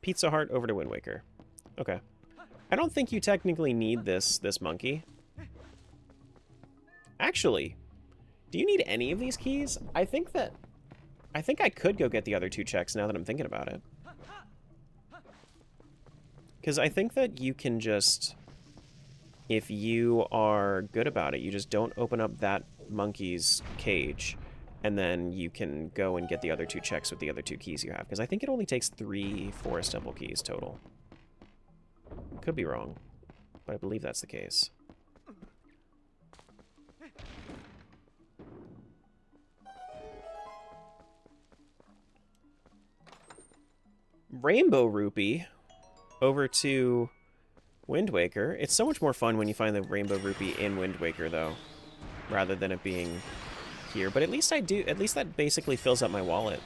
Pizza Heart over to Wind Waker. Okay. I don't think you technically need this monkey. Actually, do you need any of these keys? I think I could go get the other two checks now that I'm thinking about it. Because I think that you can just, if you are good about it, you just don't open up that monkey's cage, and then you can go and get the other two checks with the other two keys you have. Because I think it only takes 3 Forest Temple keys total. Could be wrong, but I believe that's the case. Rainbow Rupee over to Wind Waker. It's so much more fun when you find the Rainbow Rupee in Wind Waker, though, rather than it being here. But at least that basically fills up my wallet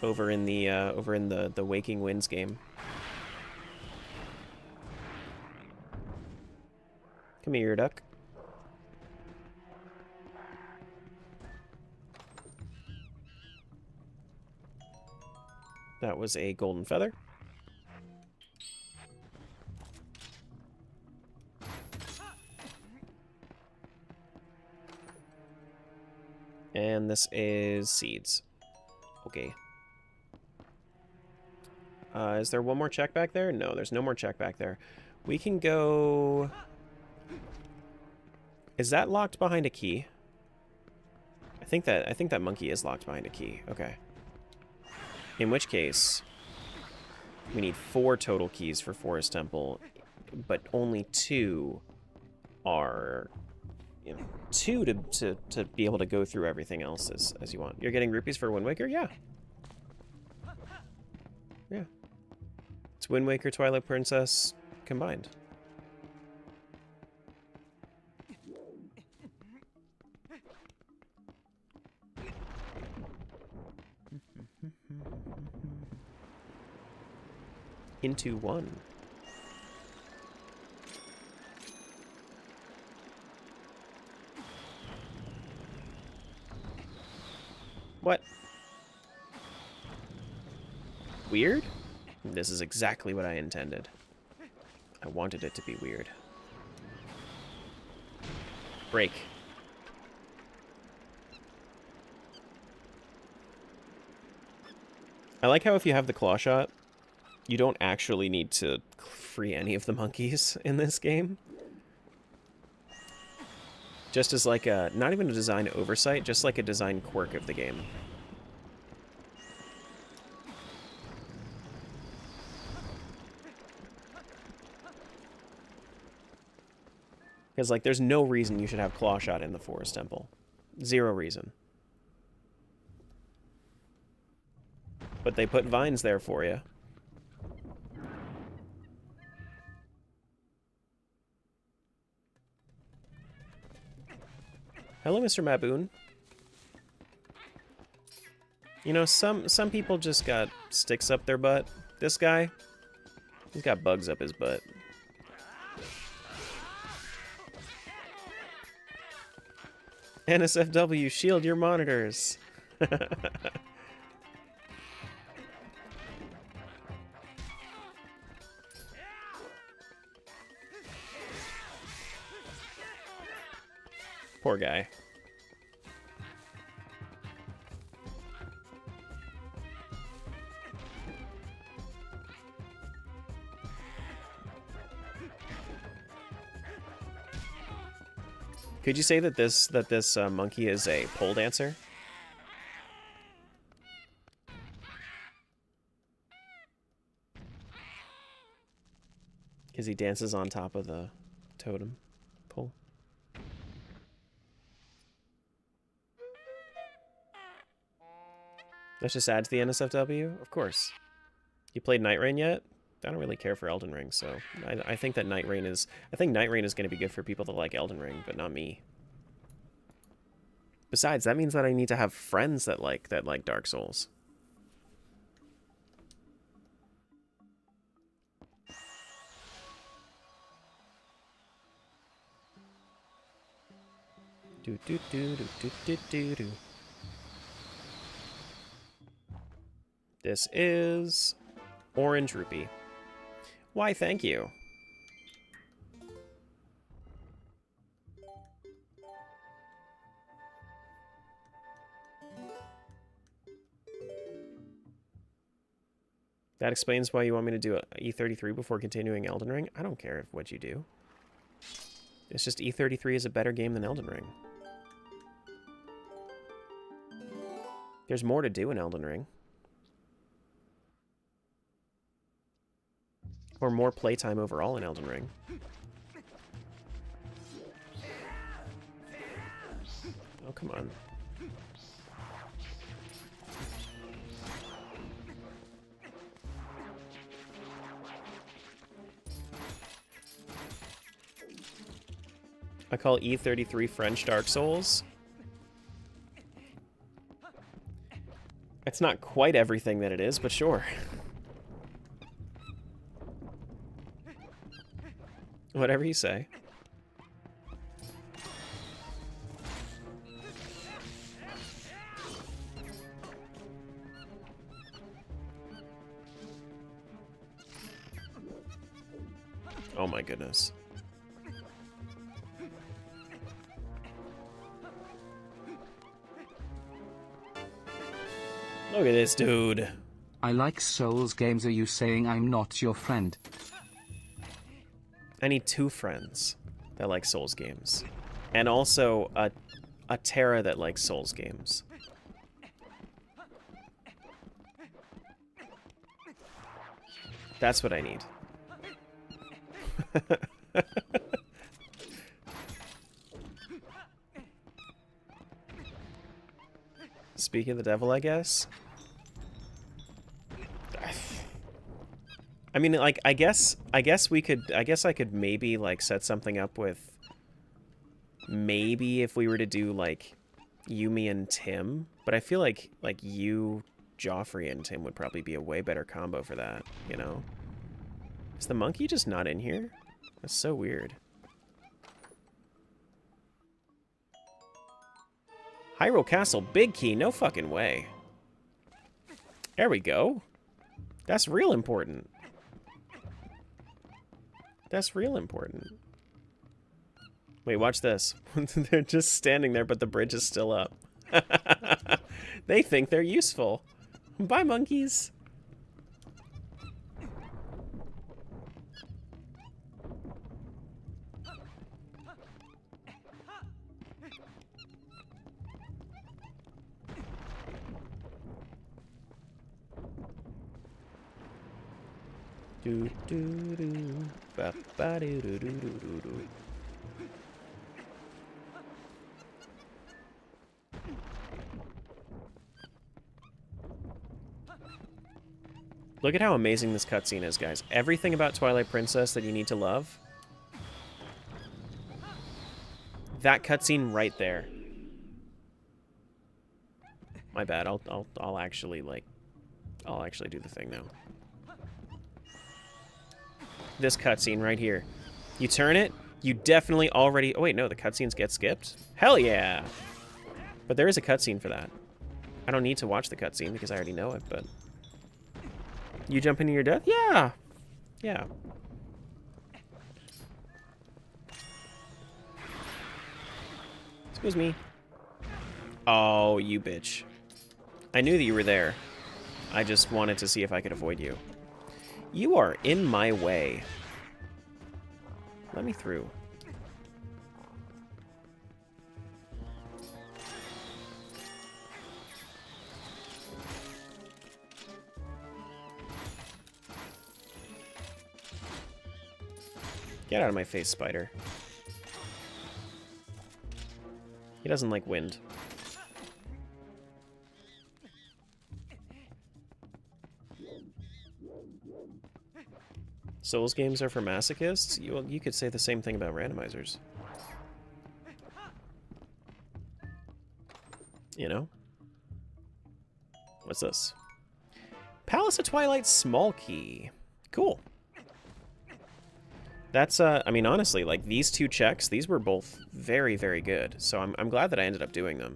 over in the Waking Winds game. Come here, duck. That was a golden feather. And this is seeds. Okay. Is there one more check back there? No, there's no more check back there. We can go... Is that locked behind a key? I think that monkey is locked behind a key. Okay. In which case, we need 4 total keys for Forest Temple, but only 2 are, you know, 2 to be able to go through everything else as you want. You're getting rupees for Wind Waker? Yeah. Yeah. It's Wind Waker, Twilight Princess combined. Into 1. What? Weird? This is exactly what I intended. I wanted it to be weird. Break. I like how if you have the claw shot, you don't actually need to free any of the monkeys in this game. Just as like a, not even a design oversight, just like a design quirk of the game. Because, like, there's no reason you should have claw shot in the Forest Temple. 0 reason. But they put vines there for you. Hello, Mr. Maboon. You know, some people just got sticks up their butt. This guy, he's got bugs up his butt. NSFW, shield your monitors. Poor guy. Could you say that this monkey is a pole dancer? Because he dances on top of the totem pole. Let's just add to the NSFW? Of course. You played Night Rain yet? I don't really care for Elden Ring, so I think that Night Rain is... I think Night Rain is going to be good for people that like Elden Ring, but not me. Besides, that means that I need to have friends that like Dark Souls. Do do do do do do do do. This is Orange Rupee. Why, thank you. That explains why you want me to do E33 before continuing Elden Ring. I don't care what you do. It's just E33 is a better game than Elden Ring. There's more to do in Elden Ring. Or more playtime overall in Elden Ring. Oh, come on. I call E33 French Dark Souls. It's not quite everything that it is, but sure. Whatever you say. Oh my goodness. Look at this dude. I like Souls games. Are you saying I'm not your friend? I need 2 friends that like Souls games. And also a Terra that likes Souls games. That's what I need. Speak of the devil, I guess. I mean, like, I guess I could maybe, like, set something up with... Maybe if we were to do, like, Yumi and Tim. But I feel like you, Joffrey, and Tim would probably be a way better combo for that, you know? Is the monkey just not in here? That's so weird. Hyrule Castle, big key, no fucking way. There we go. That's real important. That's real important. Wait, watch this. They're just standing there, but the bridge is still up. They think they're useful. Bye, monkeys. Do do do ba ba do do do do do do. Look at how amazing this cutscene is, guys. Everything about Twilight Princess that you need to love. That cutscene right there. My bad. I'll actually do the thing now. This cutscene right here. You turn it, you definitely already... Oh, wait, no, the cutscenes get skipped? Hell yeah! But there is a cutscene for that. I don't need to watch the cutscene because I already know it, but... You jump into your death? Yeah! Yeah. Excuse me. Oh, you bitch. I knew that you were there. I just wanted to see if I could avoid you. You are in my way. Let me through. Get out of my face, spider. He doesn't like wind. Souls games are for masochists? You could say the same thing about randomizers. You know? What's this? Palace of Twilight small key. Cool. That's, I mean, honestly, like, these 2 checks, these were both very, very good. So I'm glad that I ended up doing them.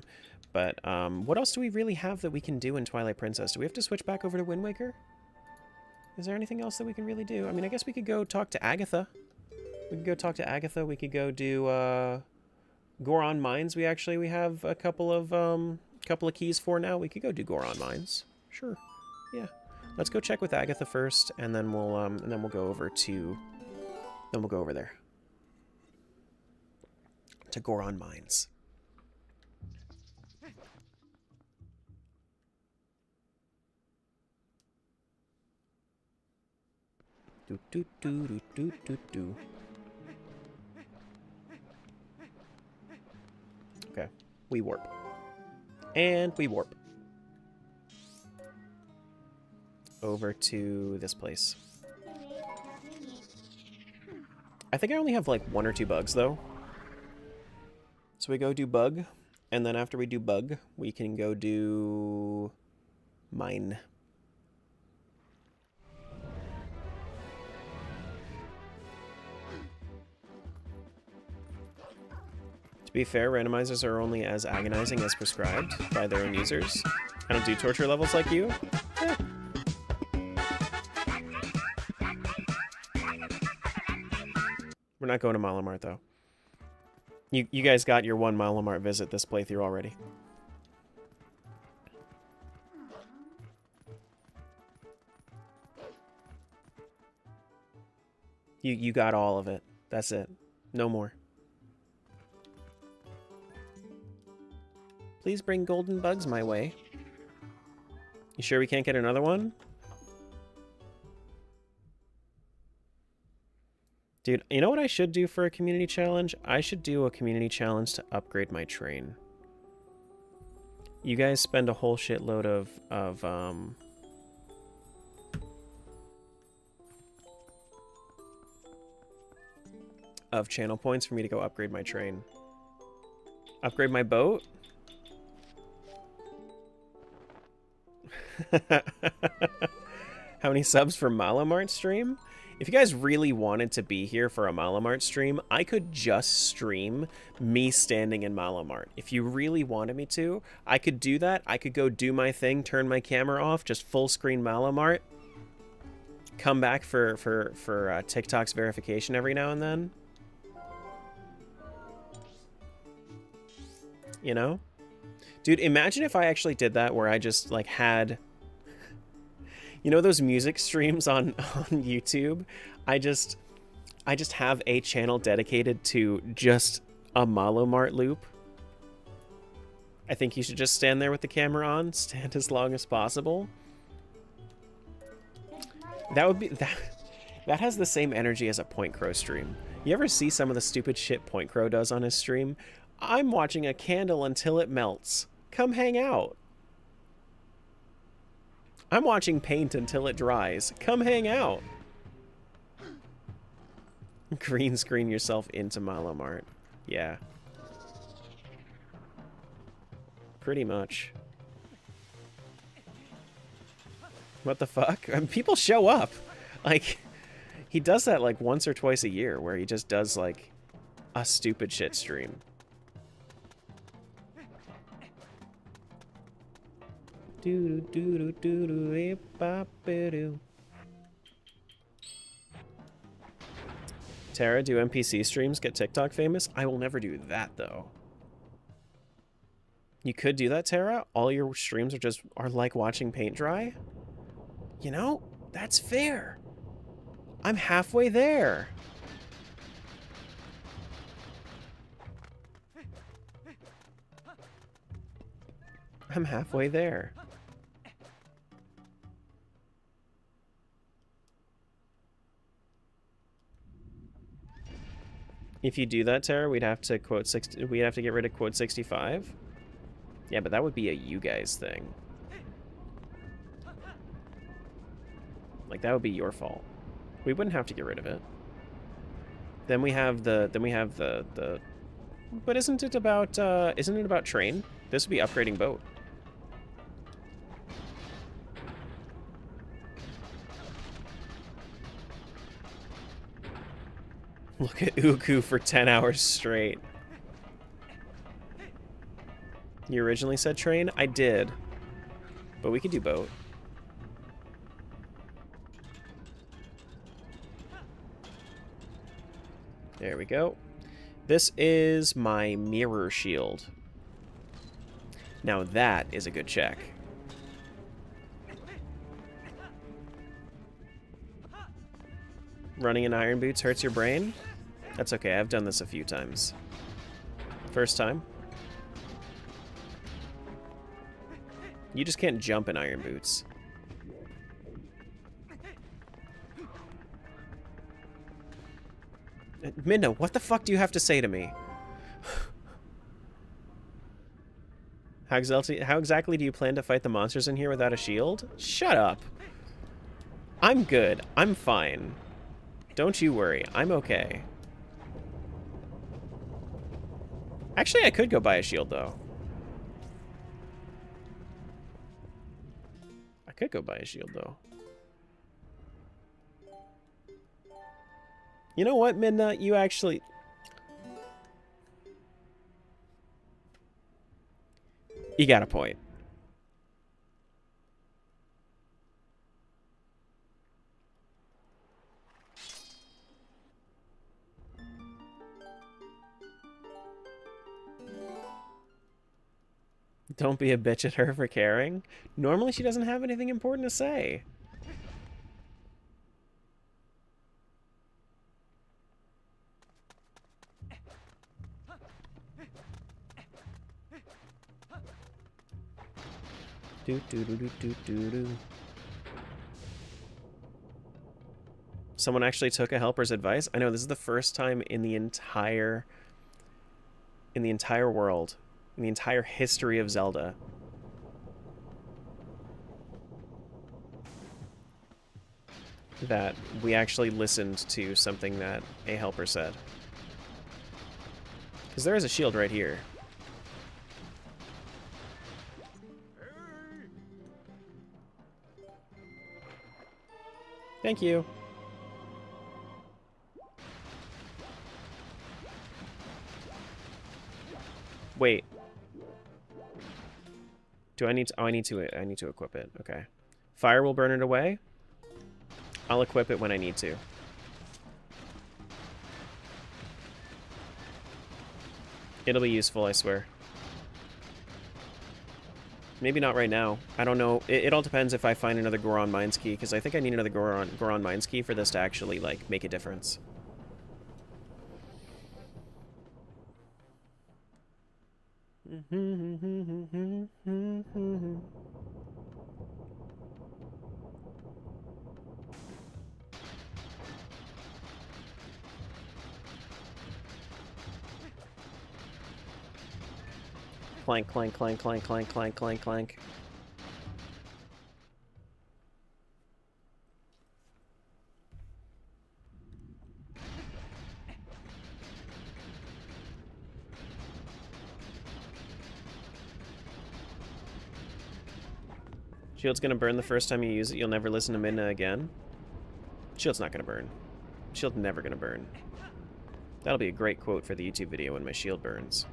But, what else do we really have that we can do in Twilight Princess? Do we have to switch back over to Wind Waker? Is there anything else that we can really do? I mean, I guess we could go talk to Agatha. We could go talk to Agatha. We could go do, Goron Mines. We have a couple of keys for now. We could go do Goron Mines. Sure. Yeah. Let's go check with Agatha first, and then we'll go over to... Then we'll go over there. To Goron Mines. Do do do do do do do. Okay. We warp. And we warp. Over to this place. I think I only have like 1 or 2 bugs, though. So we go do bug, and then after we do bug, we can go do mine. To be fair, randomizers are only as agonizing as prescribed by their own users. I don't do torture levels like you. Eh. We're not going to Malamart, though. You guys got your one Malamart visit this playthrough already. You got all of it. That's it. No more. Please bring golden bugs my way. You sure we can't get another one? Dude, you know what I should do for a community challenge? I should do a community challenge to upgrade my train. You guys spend a whole shitload of channel points for me to go upgrade my train. Upgrade my boat? How many subs for Malamart stream? If you guys really wanted to be here for a Malamart stream, I could just stream me standing in Malamart. If you really wanted me to, I could do that. I could go do my thing, turn my camera off, just full screen Malamart. Come back for TikTok's verification every now and then. You know? Dude, imagine if I actually did that where I just, like, had... You know those music streams on YouTube? I just have a channel dedicated to just a Malamart loop. I think you should just stand there with the camera on, stand as long as possible. That would be... That has the same energy as a Point Crow stream. You ever see some of the stupid shit Point Crow does on his stream? I'm watching a candle until it melts. Come hang out. I'm watching paint until it dries. Come hang out. Green screen yourself into Malamart. Yeah. Pretty much. What the fuck? I mean, people show up. Like, he does that like once or twice a year where he just does like a stupid shit stream. Tara, do NPC streams get TikTok famous? I will never do that, though. You could do that, Tara? All your streams are like watching paint dry? You know, that's fair. I'm halfway there. I'm halfway there. If you do that, Tara, we'd have to get rid of quote 65. Yeah, but that would be a you guys thing. Like, that would be your fault. We wouldn't have to get rid of it. Then we have the but isn't it about train? This would be upgrading boat. Look at Uku for 10 hours straight. You originally said train? I did. But we could do boat. There we go. This is my mirror shield. Now that is a good check. Running in iron boots hurts your brain? That's okay, I've done this a few times. First time. You just can't jump in iron boots. Minna, what the fuck do you have to say to me? How exactly do you plan to fight the monsters in here without a shield? Shut up. I'm good. I'm fine. Don't you worry. I'm okay. Actually, I could go buy a shield, though. I could go buy a shield, though. You know what, Midna? You actually... You got a point. Don't be a bitch at her for caring. Normally she doesn't have anything important to say. Do do do do do do do. Someone actually took a helper's advice. I know this is the first time in the entire world, in the entire history of Zelda, that we actually listened to something that a helper said. Because there is a shield right here. Thank you. Wait. Do I need to... Oh, I need to equip it. Okay. Fire will burn it away. I'll equip it when I need to. It'll be useful, I swear. Maybe not right now. I don't know. It all depends if I find another Goron Mines key, because I think I need another Goron Mines key for this to actually, like, make a difference. Clank, clank, clank, clank, clank, clank, clank, clank. Shield's gonna burn the first time you use it. You'll never listen to Midna again. Shield's not gonna burn. Shield's never gonna burn. That'll be a great quote for the YouTube video when my shield burns.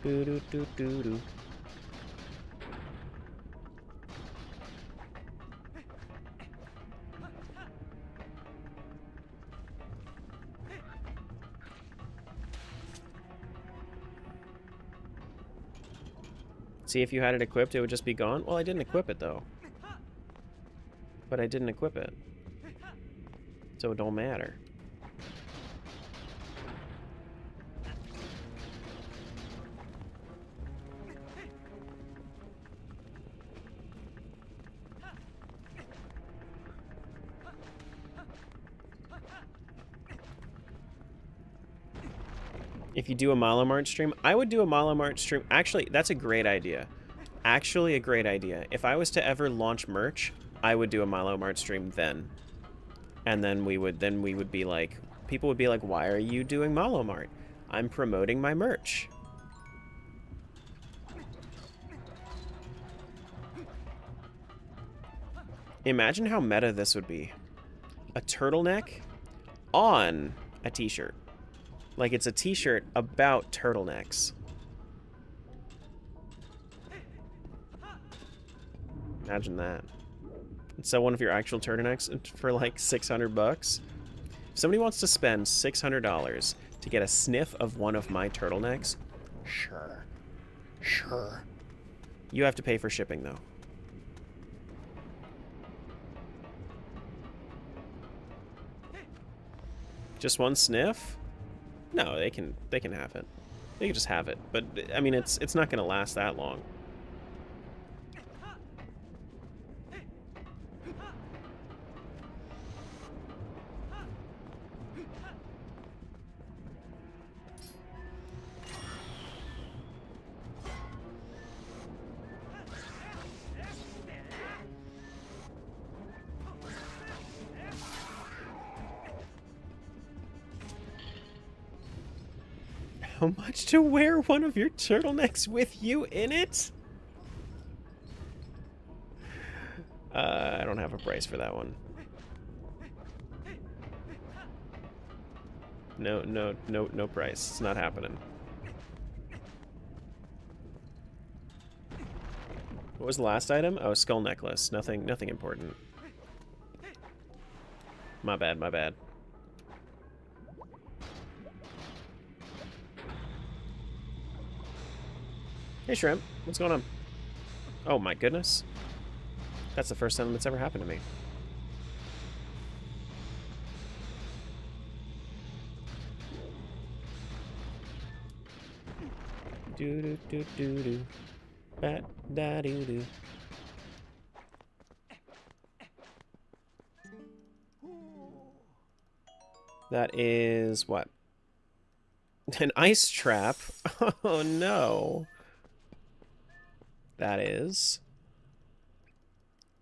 Do do do do do. See, if you had it equipped, it would just be gone. Well, I didn't equip it, though. But I didn't equip it. So it don't matter. If you do a Malomart stream, I would do a Malomart stream. Actually, that's a great idea. Actually, a great idea. If I was to ever launch merch, I would do a Malomart stream then. And then we would be like, people would be like, why are you doing Malomart? I'm promoting my merch. Imagine how meta this would be. A turtleneck on a t-shirt. Like, it's a t-shirt about turtlenecks. Imagine that. Sell one of your actual turtlenecks for like 600 bucks. If somebody wants to spend $600 to get a sniff of one of my turtlenecks, sure. Sure. You have to pay for shipping, though. Just one sniff? No, they can have it. They can just have it. But I mean, it's not going to last that long. How much to wear one of your turtlenecks with you in it? I don't have a price for that one. No price. It's not happening. What was the last item? Oh, skull necklace. Nothing important. My bad, my bad. Hey, Shrimp. What's going on? Oh, my goodness. That's the first time that's ever happened to me. Do-do-do-do-do. Bat-da-doo-doo. That is what? An ice trap? Oh, no. That is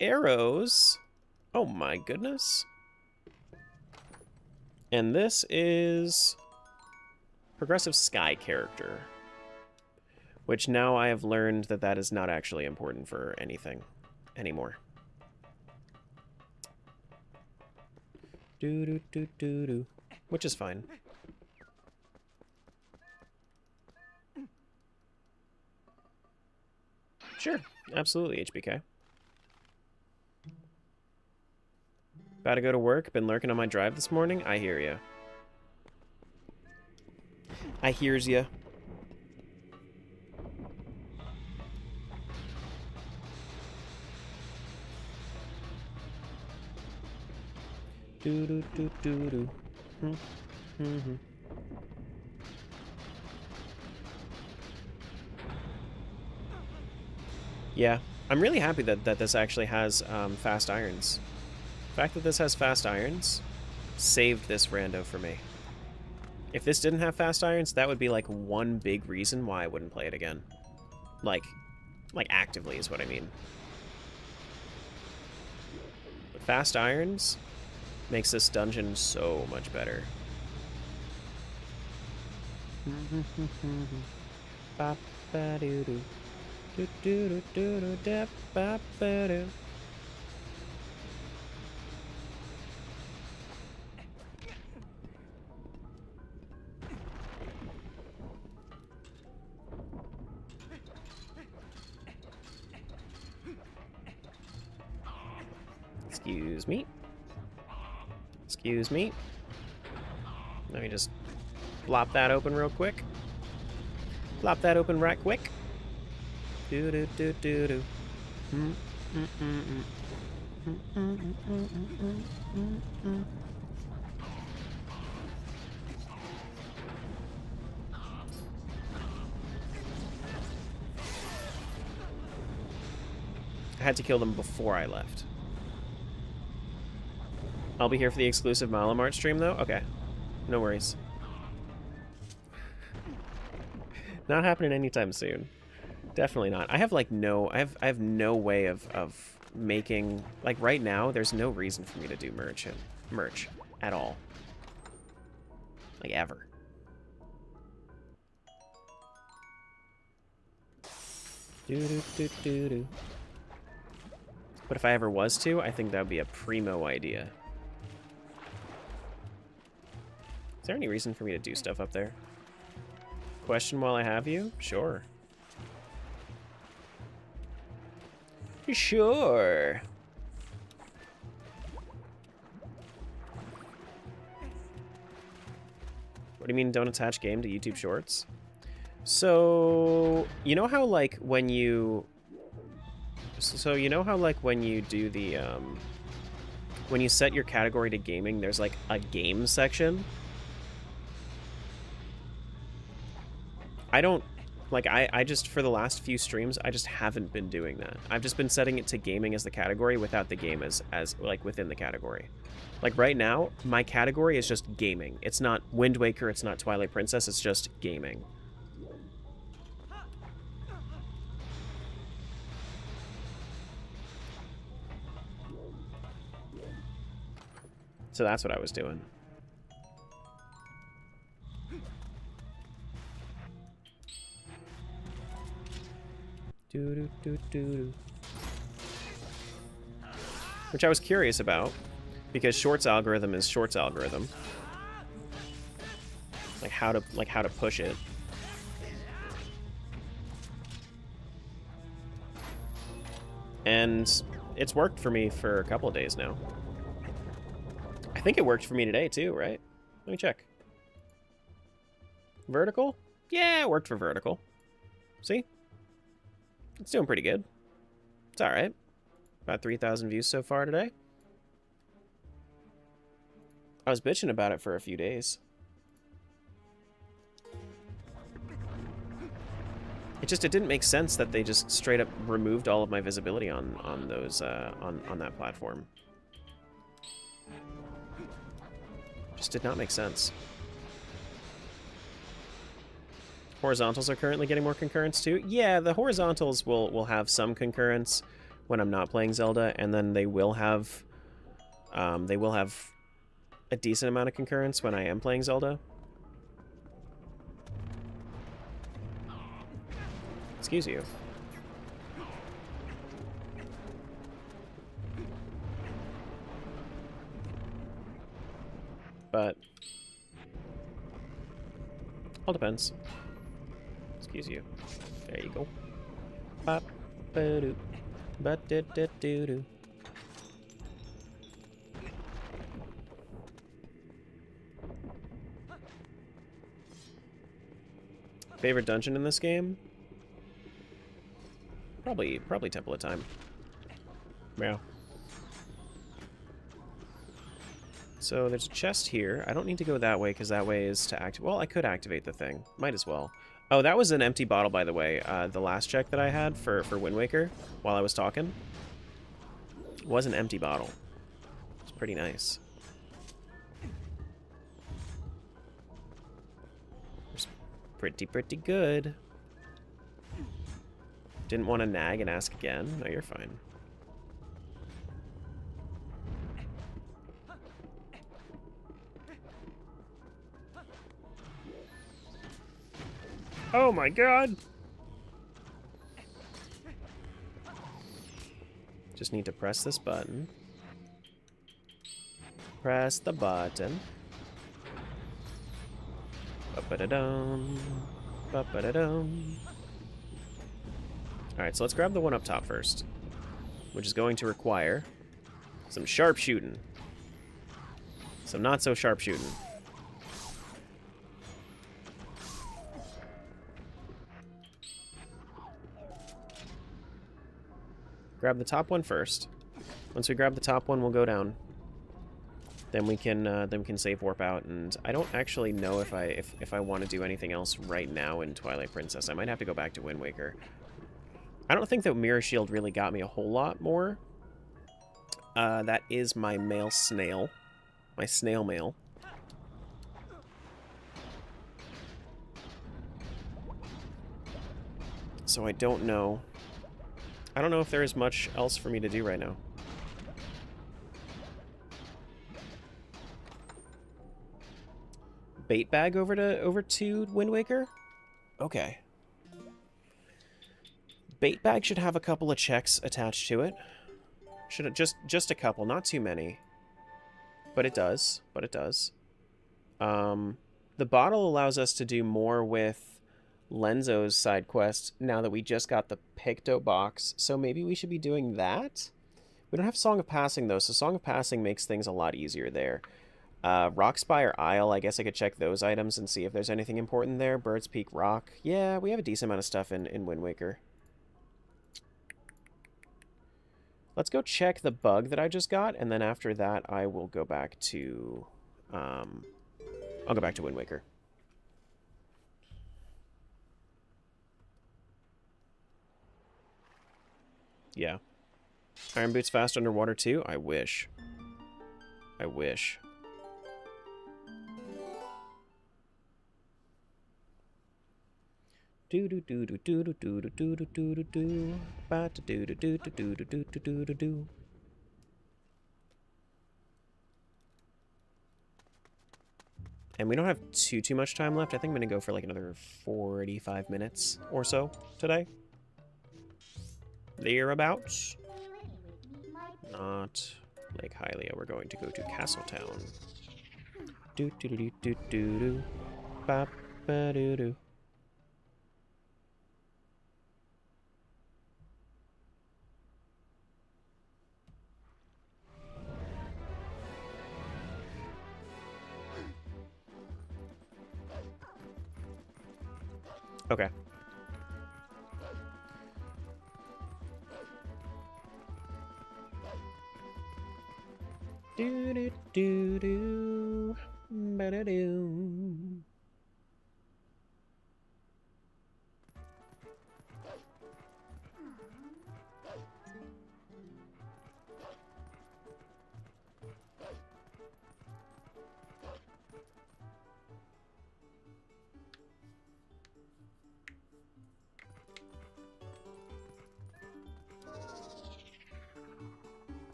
arrows. Oh my goodness. And this is progressive sky character, which now I have learned that that is not actually important for anything anymore. Do do do do do, which is fine. Sure, absolutely, HBK. About to go to work, been lurking on my drive this morning. I hear ya. I hears ya. Do do do do do. Mm-hmm. Yeah, I'm really happy that this actually has fast irons. The fact that this has fast irons saved this rando for me. If this didn't have fast irons, that would be like one big reason why I wouldn't play it again. Like actively is what I mean. But fast irons makes this dungeon so much better. Ba-ba-doo-doo. Do-do-do-do-do-da-ba-ba-doo. Excuse me. Excuse me. Let me just plop that open real quick. Plop that open right quick. Do do do do do. I had to kill them before I left. I'll be here for the exclusive Malamart stream, though? Okay. No worries. Not happening anytime soon. Definitely not. I have, like, no... I have no way of making... Like, right now, there's no reason for me to do merch at all. Like, ever. Do-do-do-do-do. But if I ever was to, I think that would be a primo idea. Is there any reason for me to do stuff up there? Question while I have you? Sure. Sure. What do you mean don't attach game to YouTube Shorts? So, you know how like when you... So you know how like when you do the, when you set your category to gaming, there's like a game section? I don't, like, I just, for the last few streams, I just haven't been doing that. I've just been setting it to gaming as the category without the game as like, within the category. Like, right now, my category is just gaming. It's not Wind Waker, it's not Twilight Princess, it's just gaming. So that's what I was doing. Do-do-do-do-do. Which I was curious about, because Short's algorithm is Short's algorithm. Like how to push it. And it's worked for me for a couple of days now. I think it worked for me today too, right? Let me check. Vertical? Yeah, it worked for vertical. See? It's doing pretty good. It's alright. About 3,000 views so far today. I was bitching about it for a few days. It didn't make sense that they just straight up removed all of my visibility on those on that platform. Just did not make sense. Horizontals are currently getting more concurrence too. Yeah, the horizontals will have some concurrence when I'm not playing Zelda, and then they will have a decent amount of concurrence when I am playing Zelda. Excuse you. But all depends. Excuse you. There you go. Bop ba doo. Ba doo doo doo doo. Favorite dungeon in this game? Probably Temple of Time. Yeah. So there's a chest here. I don't need to go that way because that way is to activate. Well, I could activate the thing. Might as well. Oh, that was an empty bottle, by the way. The last check that I had for Wind Waker while I was talking was an empty bottle. It's pretty nice. It's pretty good. Didn't want to nag and ask again. No, you're fine. Oh my god! Just need to press this button. Press the button. Ba-ba-da-dum. Ba-ba-da-dum. Alright, so let's grab the one up top first, which is going to require some sharpshooting. Some not so sharpshooting. Grab the top one first. Once we grab the top one, we'll go down. Then we can save warp out, and I don't actually know if I want to do anything else right now in Twilight Princess. I might have to go back to Wind Waker. I don't think that Mirror Shield really got me a whole lot more. That is my male snail. My snail mail. So I don't know. I don't know if there is much else for me to do right now. Bait bag over to Wind Waker? Okay. Bait bag should have a couple of checks attached to it. Should have just a couple, not too many. But it does. The bottle allows us to do more with Lenzo's side quest now that we just got the Picto box, so maybe we should be doing that? We don't have Song of Passing though, so Song of Passing makes things a lot easier there. Rockspire Isle, I guess I could check those items and see if there's anything important there. Bird's Peak Rock. Yeah, we have a decent amount of stuff in Wind Waker. Let's go check the bug that I just got, and then after that I will go back to... I'll go back to Wind Waker. Yeah. Iron Boots fast underwater too? I wish. I wish. Do do do do do do do do do do do do ba do do do do do do do do do do. And we don't have too much time left. I think I'm gonna go for like another 45 minutes or so today. thereabouts. Not Lake Hylia. We're going to go to Castletown. Do do do do do do do. Ba ba do do. Okay. Do do do do ba da do.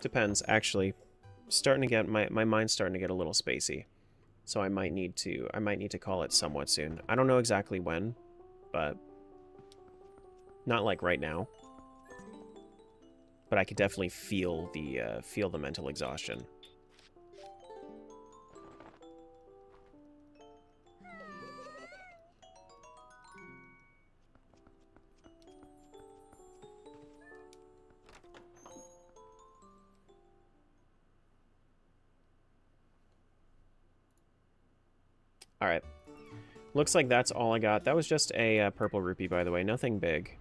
Depends, actually. Starting to get my mind's starting to get a little spacey. So I might need to call it somewhat soon. I don't know exactly when, but not like right now. But I could definitely feel the mental exhaustion. Alright. Looks like that's all I got. That was just a purple rupee, by the way. Nothing big.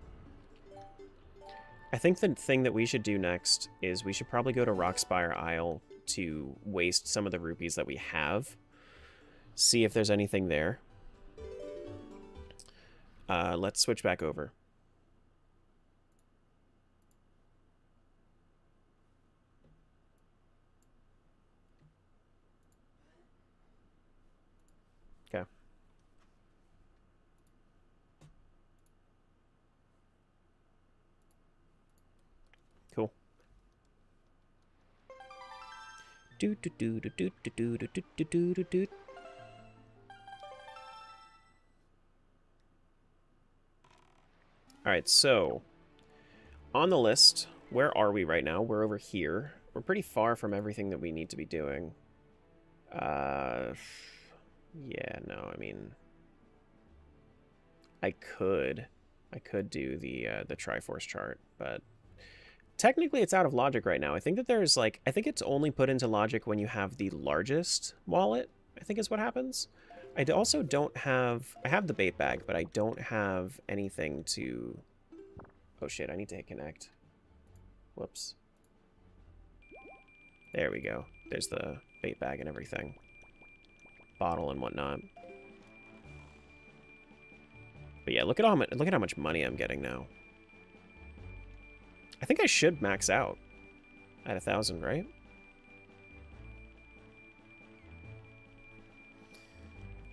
I think the thing that we should do next is we should probably go to Rockspire Isle to waste some of the rupees that we have. See if there's anything there. Let's switch back over. Okay. Cool. Do do do do do do do do do do do do. All right, so on the list, where are we right now? We're over here. We're pretty far from everything that we need to be doing. Yeah, no, I mean, I could do the Triforce chart, but technically it's out of logic right now. I think that there's like, I think it's only put into logic when you have the largest wallet, I think is what happens. I also don't have, I have the bait bag, but I don't have anything to, oh shit, I need to hit connect. Whoops. There we go. There's the bait bag and everything. Bottle and whatnot. But yeah, look at how much money I'm getting now. I think I should max out at 1,000, right?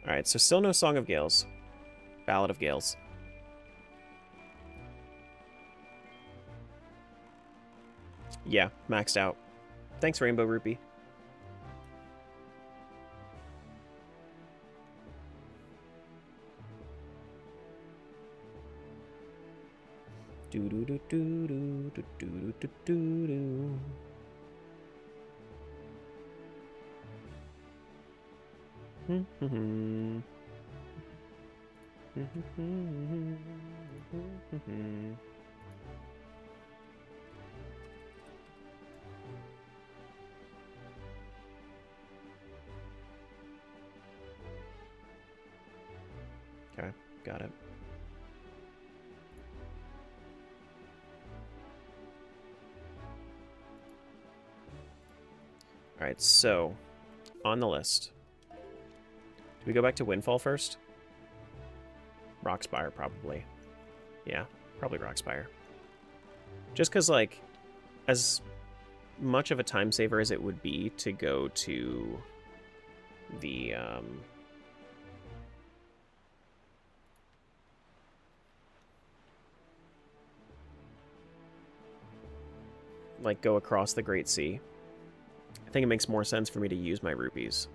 All right, so still no Song of Gales. Ballad of Gales. Yeah, maxed out. Thanks, Rainbow Rupee. Do do do do do do do do do do. Okay, got it. All right, so on the list. Do we go back to Windfall first? Rockspire, probably. Yeah, probably Rockspire. Just because, like, as much of a time saver as it would be to go to the, like, go across the Great Sea. I think it makes more sense for me to use my rupees.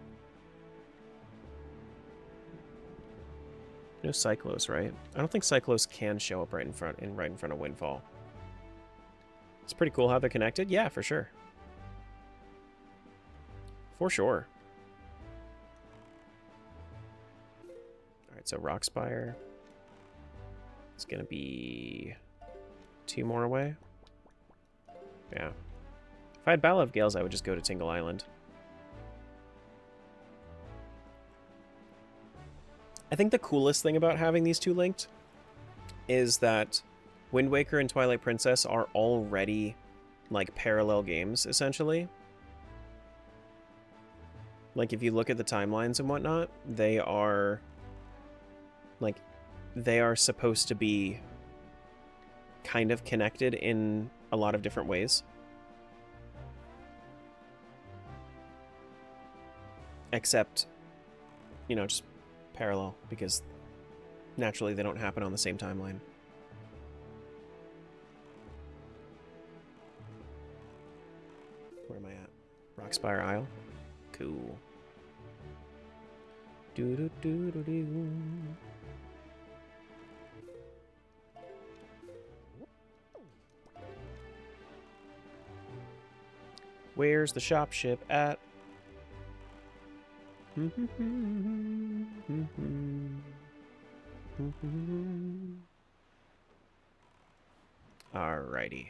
No Cyclos, right? I don't think Cyclos can show up right in front of Windfall. It's pretty cool how they're connected. Yeah, for sure. For sure. Alright, so Rockspire. It's gonna be 2 more away. Yeah. If I had Battle of Gales, I would just go to Tingle Island. I think the coolest thing about having these two linked is that Wind Waker and Twilight Princess are already, like, parallel games, essentially. Like, if you look at the timelines and whatnot, they are, like, they are supposed to be kind of connected in a lot of different ways. Except, you know, just parallel, because naturally they don't happen on the same timeline. Where am I at? Rockspire Isle? Cool. Do-do-do-do-do. Where's the shop ship at? Alrighty.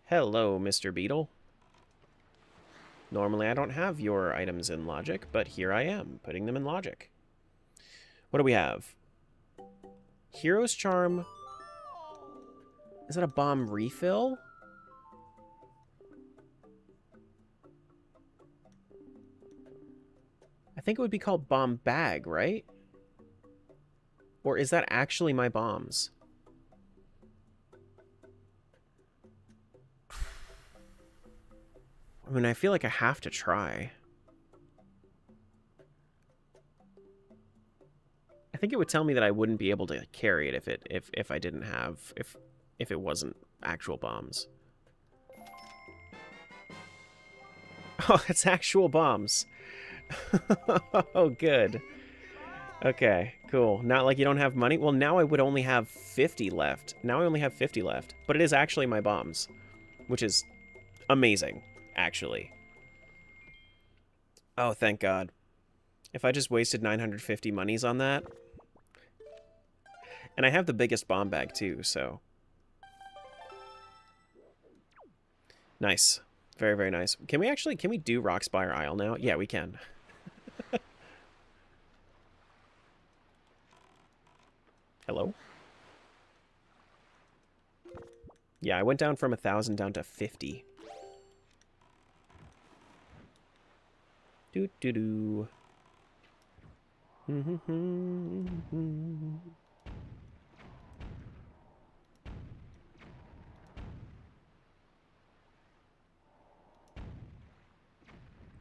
Hello, Mr. Beetle. Normally I don't have your items in logic, but here I am, putting them in logic. What do we have? Hero's Charm. Is that a bomb refill? I think it would be called Bomb Bag, right? Or is that actually my bombs? I mean, I feel like I have to try. I think it would tell me that I wouldn't be able to carry it if I didn't have if it wasn't actual bombs. Oh, it's actual bombs. Oh, good. Okay, cool. Not like you don't have money. Well, now I would only have 50 left. Now I only have 50 left. But it is actually my bombs, which is amazing, actually. Oh, thank God. If I just wasted 950 monies on that. And I have the biggest bomb bag, too, so. Nice. Very, very nice. Can we do Rockspire Isle now? Yeah, we can. Hello? Yeah, I went down from 1,000 down to 50. Doo-doo-doo.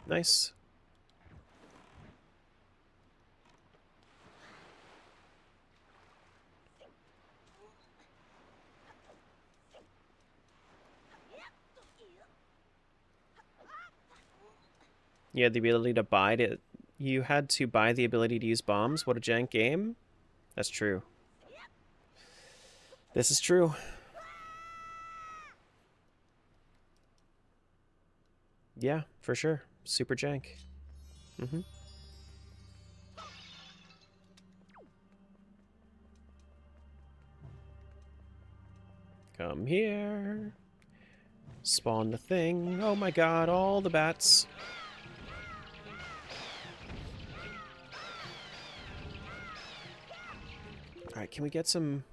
Nice. You had the ability to buy it. You had to buy the ability to use bombs? What a jank game. That's true. This is true. Yeah, for sure. Super jank. Come here. Spawn the thing. Oh my God, all the bats. Alright, can we get some...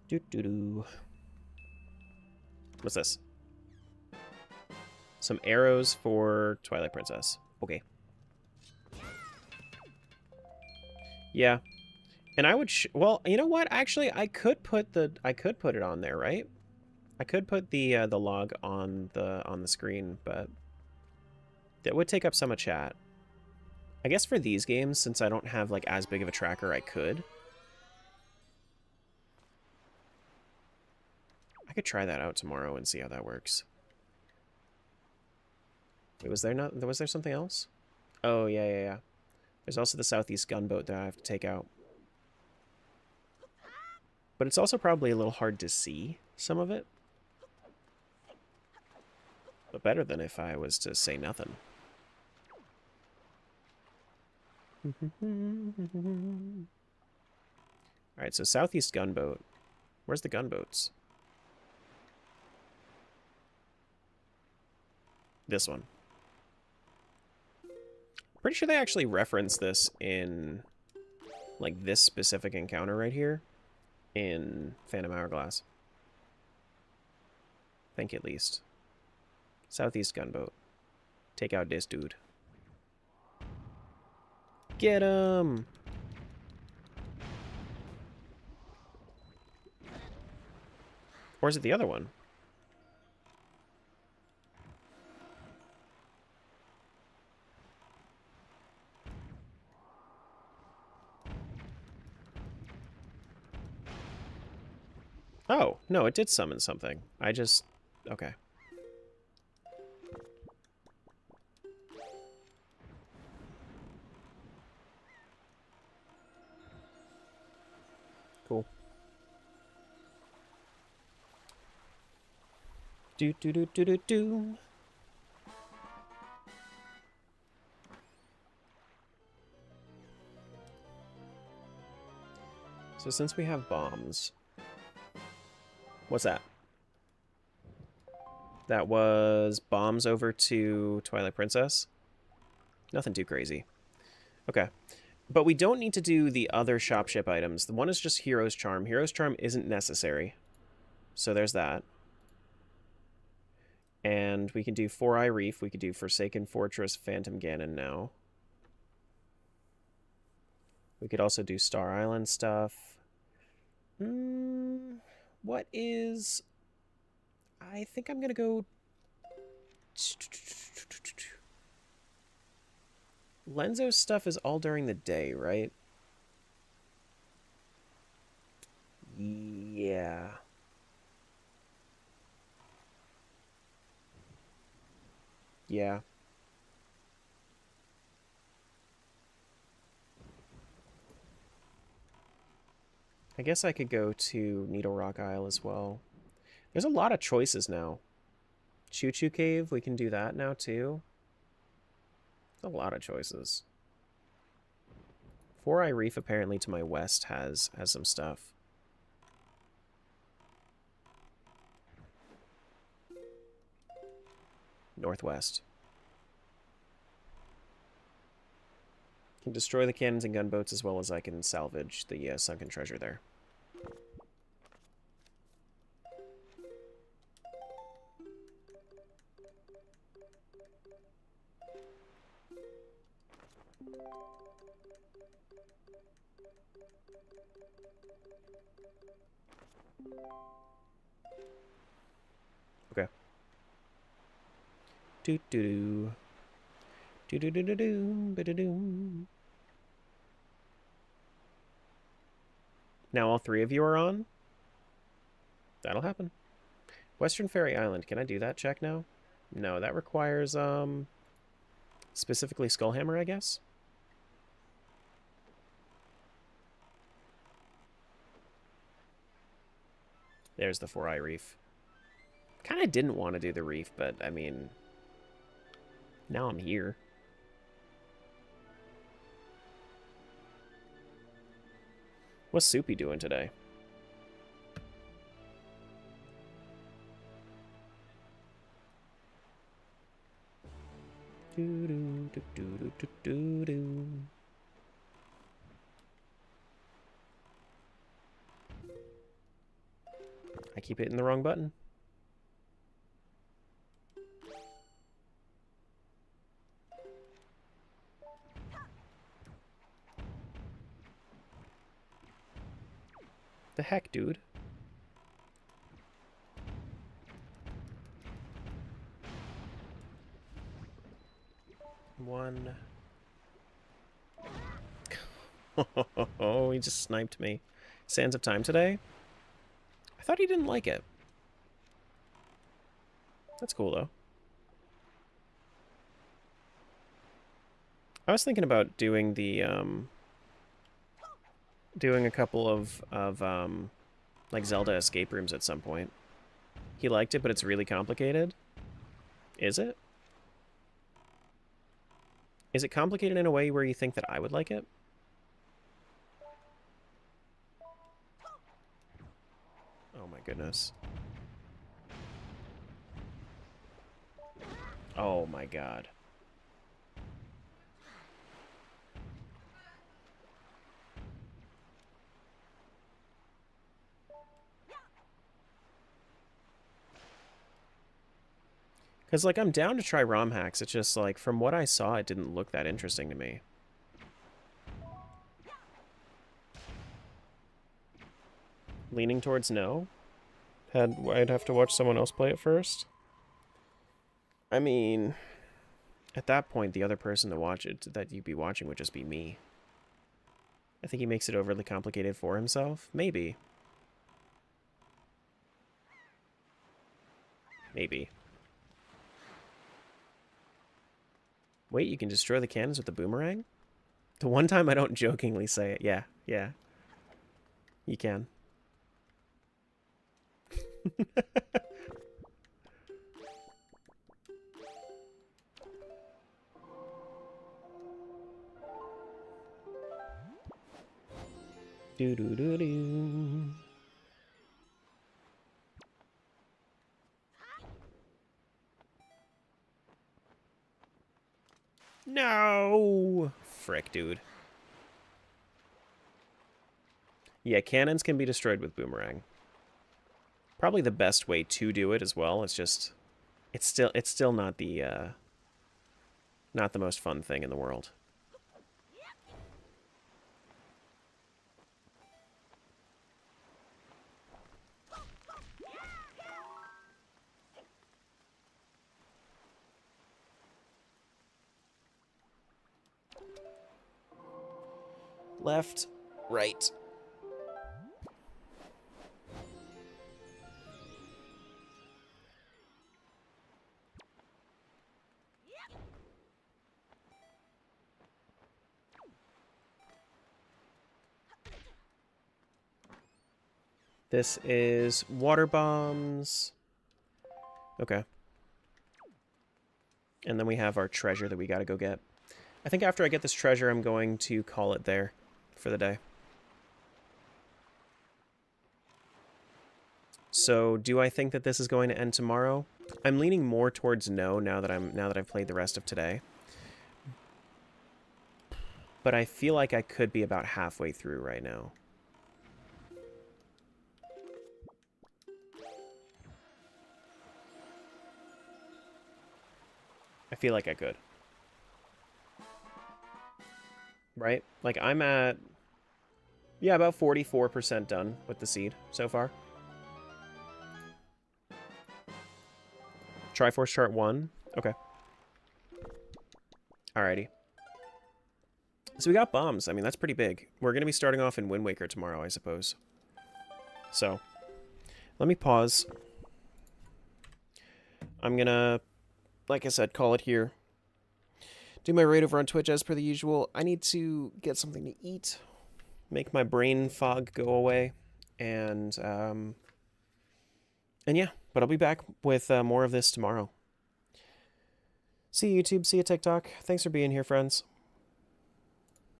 Doo-doo-doo. What's this? Some arrows for Twilight Princess. Okay. Yeah. And I would well, you know what? Actually, I could put it on there, right? I could put the log on the screen, but that would take up some of chat. I guess for these games, since I don't have like as big of a tracker, I could. I could try that out tomorrow and see how that works. Wait, was there something else? Oh, yeah. There's also the southeast gunboat that I have to take out. But it's also probably a little hard to see some of it. But better than if I was to say nothing. Alright, so southeast gunboat. Where's the gunboats? This one. Pretty sure they actually reference this in, like, this specific encounter right here in Phantom Hourglass. I think at least. Southeast gunboat. Take out this dude. Get him! Or is it the other one? Oh, no, it did summon something. I just... Okay. Cool. Do. So since we have bombs... What's that? That was bombs over to Twilight Princess? Nothing too crazy. Okay. But we don't need to do the other shopship items. The one is just Hero's Charm. Hero's Charm isn't necessary. So there's that. And we can do Four Eye Reef. We could do Forsaken Fortress, Phantom Ganon now. We could also do Star Island stuff. What is... I think I'm going to go... Lenzo's stuff is all during the day, right? Yeah. Yeah. I guess I could go to Needle Rock Isle as well. There's a lot of choices now. Choo Choo Cave, we can do that now too. There's a lot of choices. Four Eye Reef apparently to my west has some stuff. Northwest. Can destroy the cannons and gunboats as well as I can salvage the sunken treasure there. Okay. Do-do-do. Do-do-do-do-do. Now all three of you are on? That'll happen. Western Fairy Island. Can I do that check now? No, that requires, specifically Skullhammer, I guess? There's the Four Eye Reef. Kind of didn't want to do the reef, but, I mean, now I'm here. What's Soupy doing today? I keep hitting the wrong button. The heck, dude? One. Oh, he just sniped me. Sands of Time today? I thought he didn't like it. That's cool, though. I was thinking about doing the, doing a couple of like, Zelda escape rooms at some point. He liked it, but it's really complicated. Is it? Is it complicated in a way where you think that I would like it? Oh my goodness. Oh my god. Because, like, I'm down to try ROM hacks. It's just, like, from what I saw, it didn't look that interesting to me. Leaning towards no? I'd have to watch someone else play it first? I mean, at that point, the other person to watch it, that you'd be watching, would just be me. I think he makes it overly complicated for himself. Maybe. Maybe. Wait, you can destroy the cannons with the boomerang? The one time I don't jokingly say it. Yeah, yeah. You can. Do-do-do-do. No! Frick, dude. Yeah, cannons can be destroyed with boomerang. Probably the best way to do it as well. It's just, it's still not the most fun thing in the world. Left, right. This is water bombs. Okay. And then we have our treasure that we gotta go get. I think after I get this treasure, I'm going to call it there for the day. So, do I think that this is going to end tomorrow? I'm leaning more towards no now that I've played the rest of today. But I feel like I could be about halfway through right now. I feel like I could. Right? Like, I'm at, yeah, about 44% done with the seed so far. Triforce chart 1. Okay. Alrighty. So we got bombs. I mean, that's pretty big. We're going to be starting off in Wind Waker tomorrow, I suppose. So, let me pause. I'm going to, like I said, call it here. Do my raid over on Twitch as per the usual. I need to get something to eat, make my brain fog go away, and yeah, but I'll be back with more of this tomorrow. See you, YouTube. See you, TikTok. Thanks for being here, friends.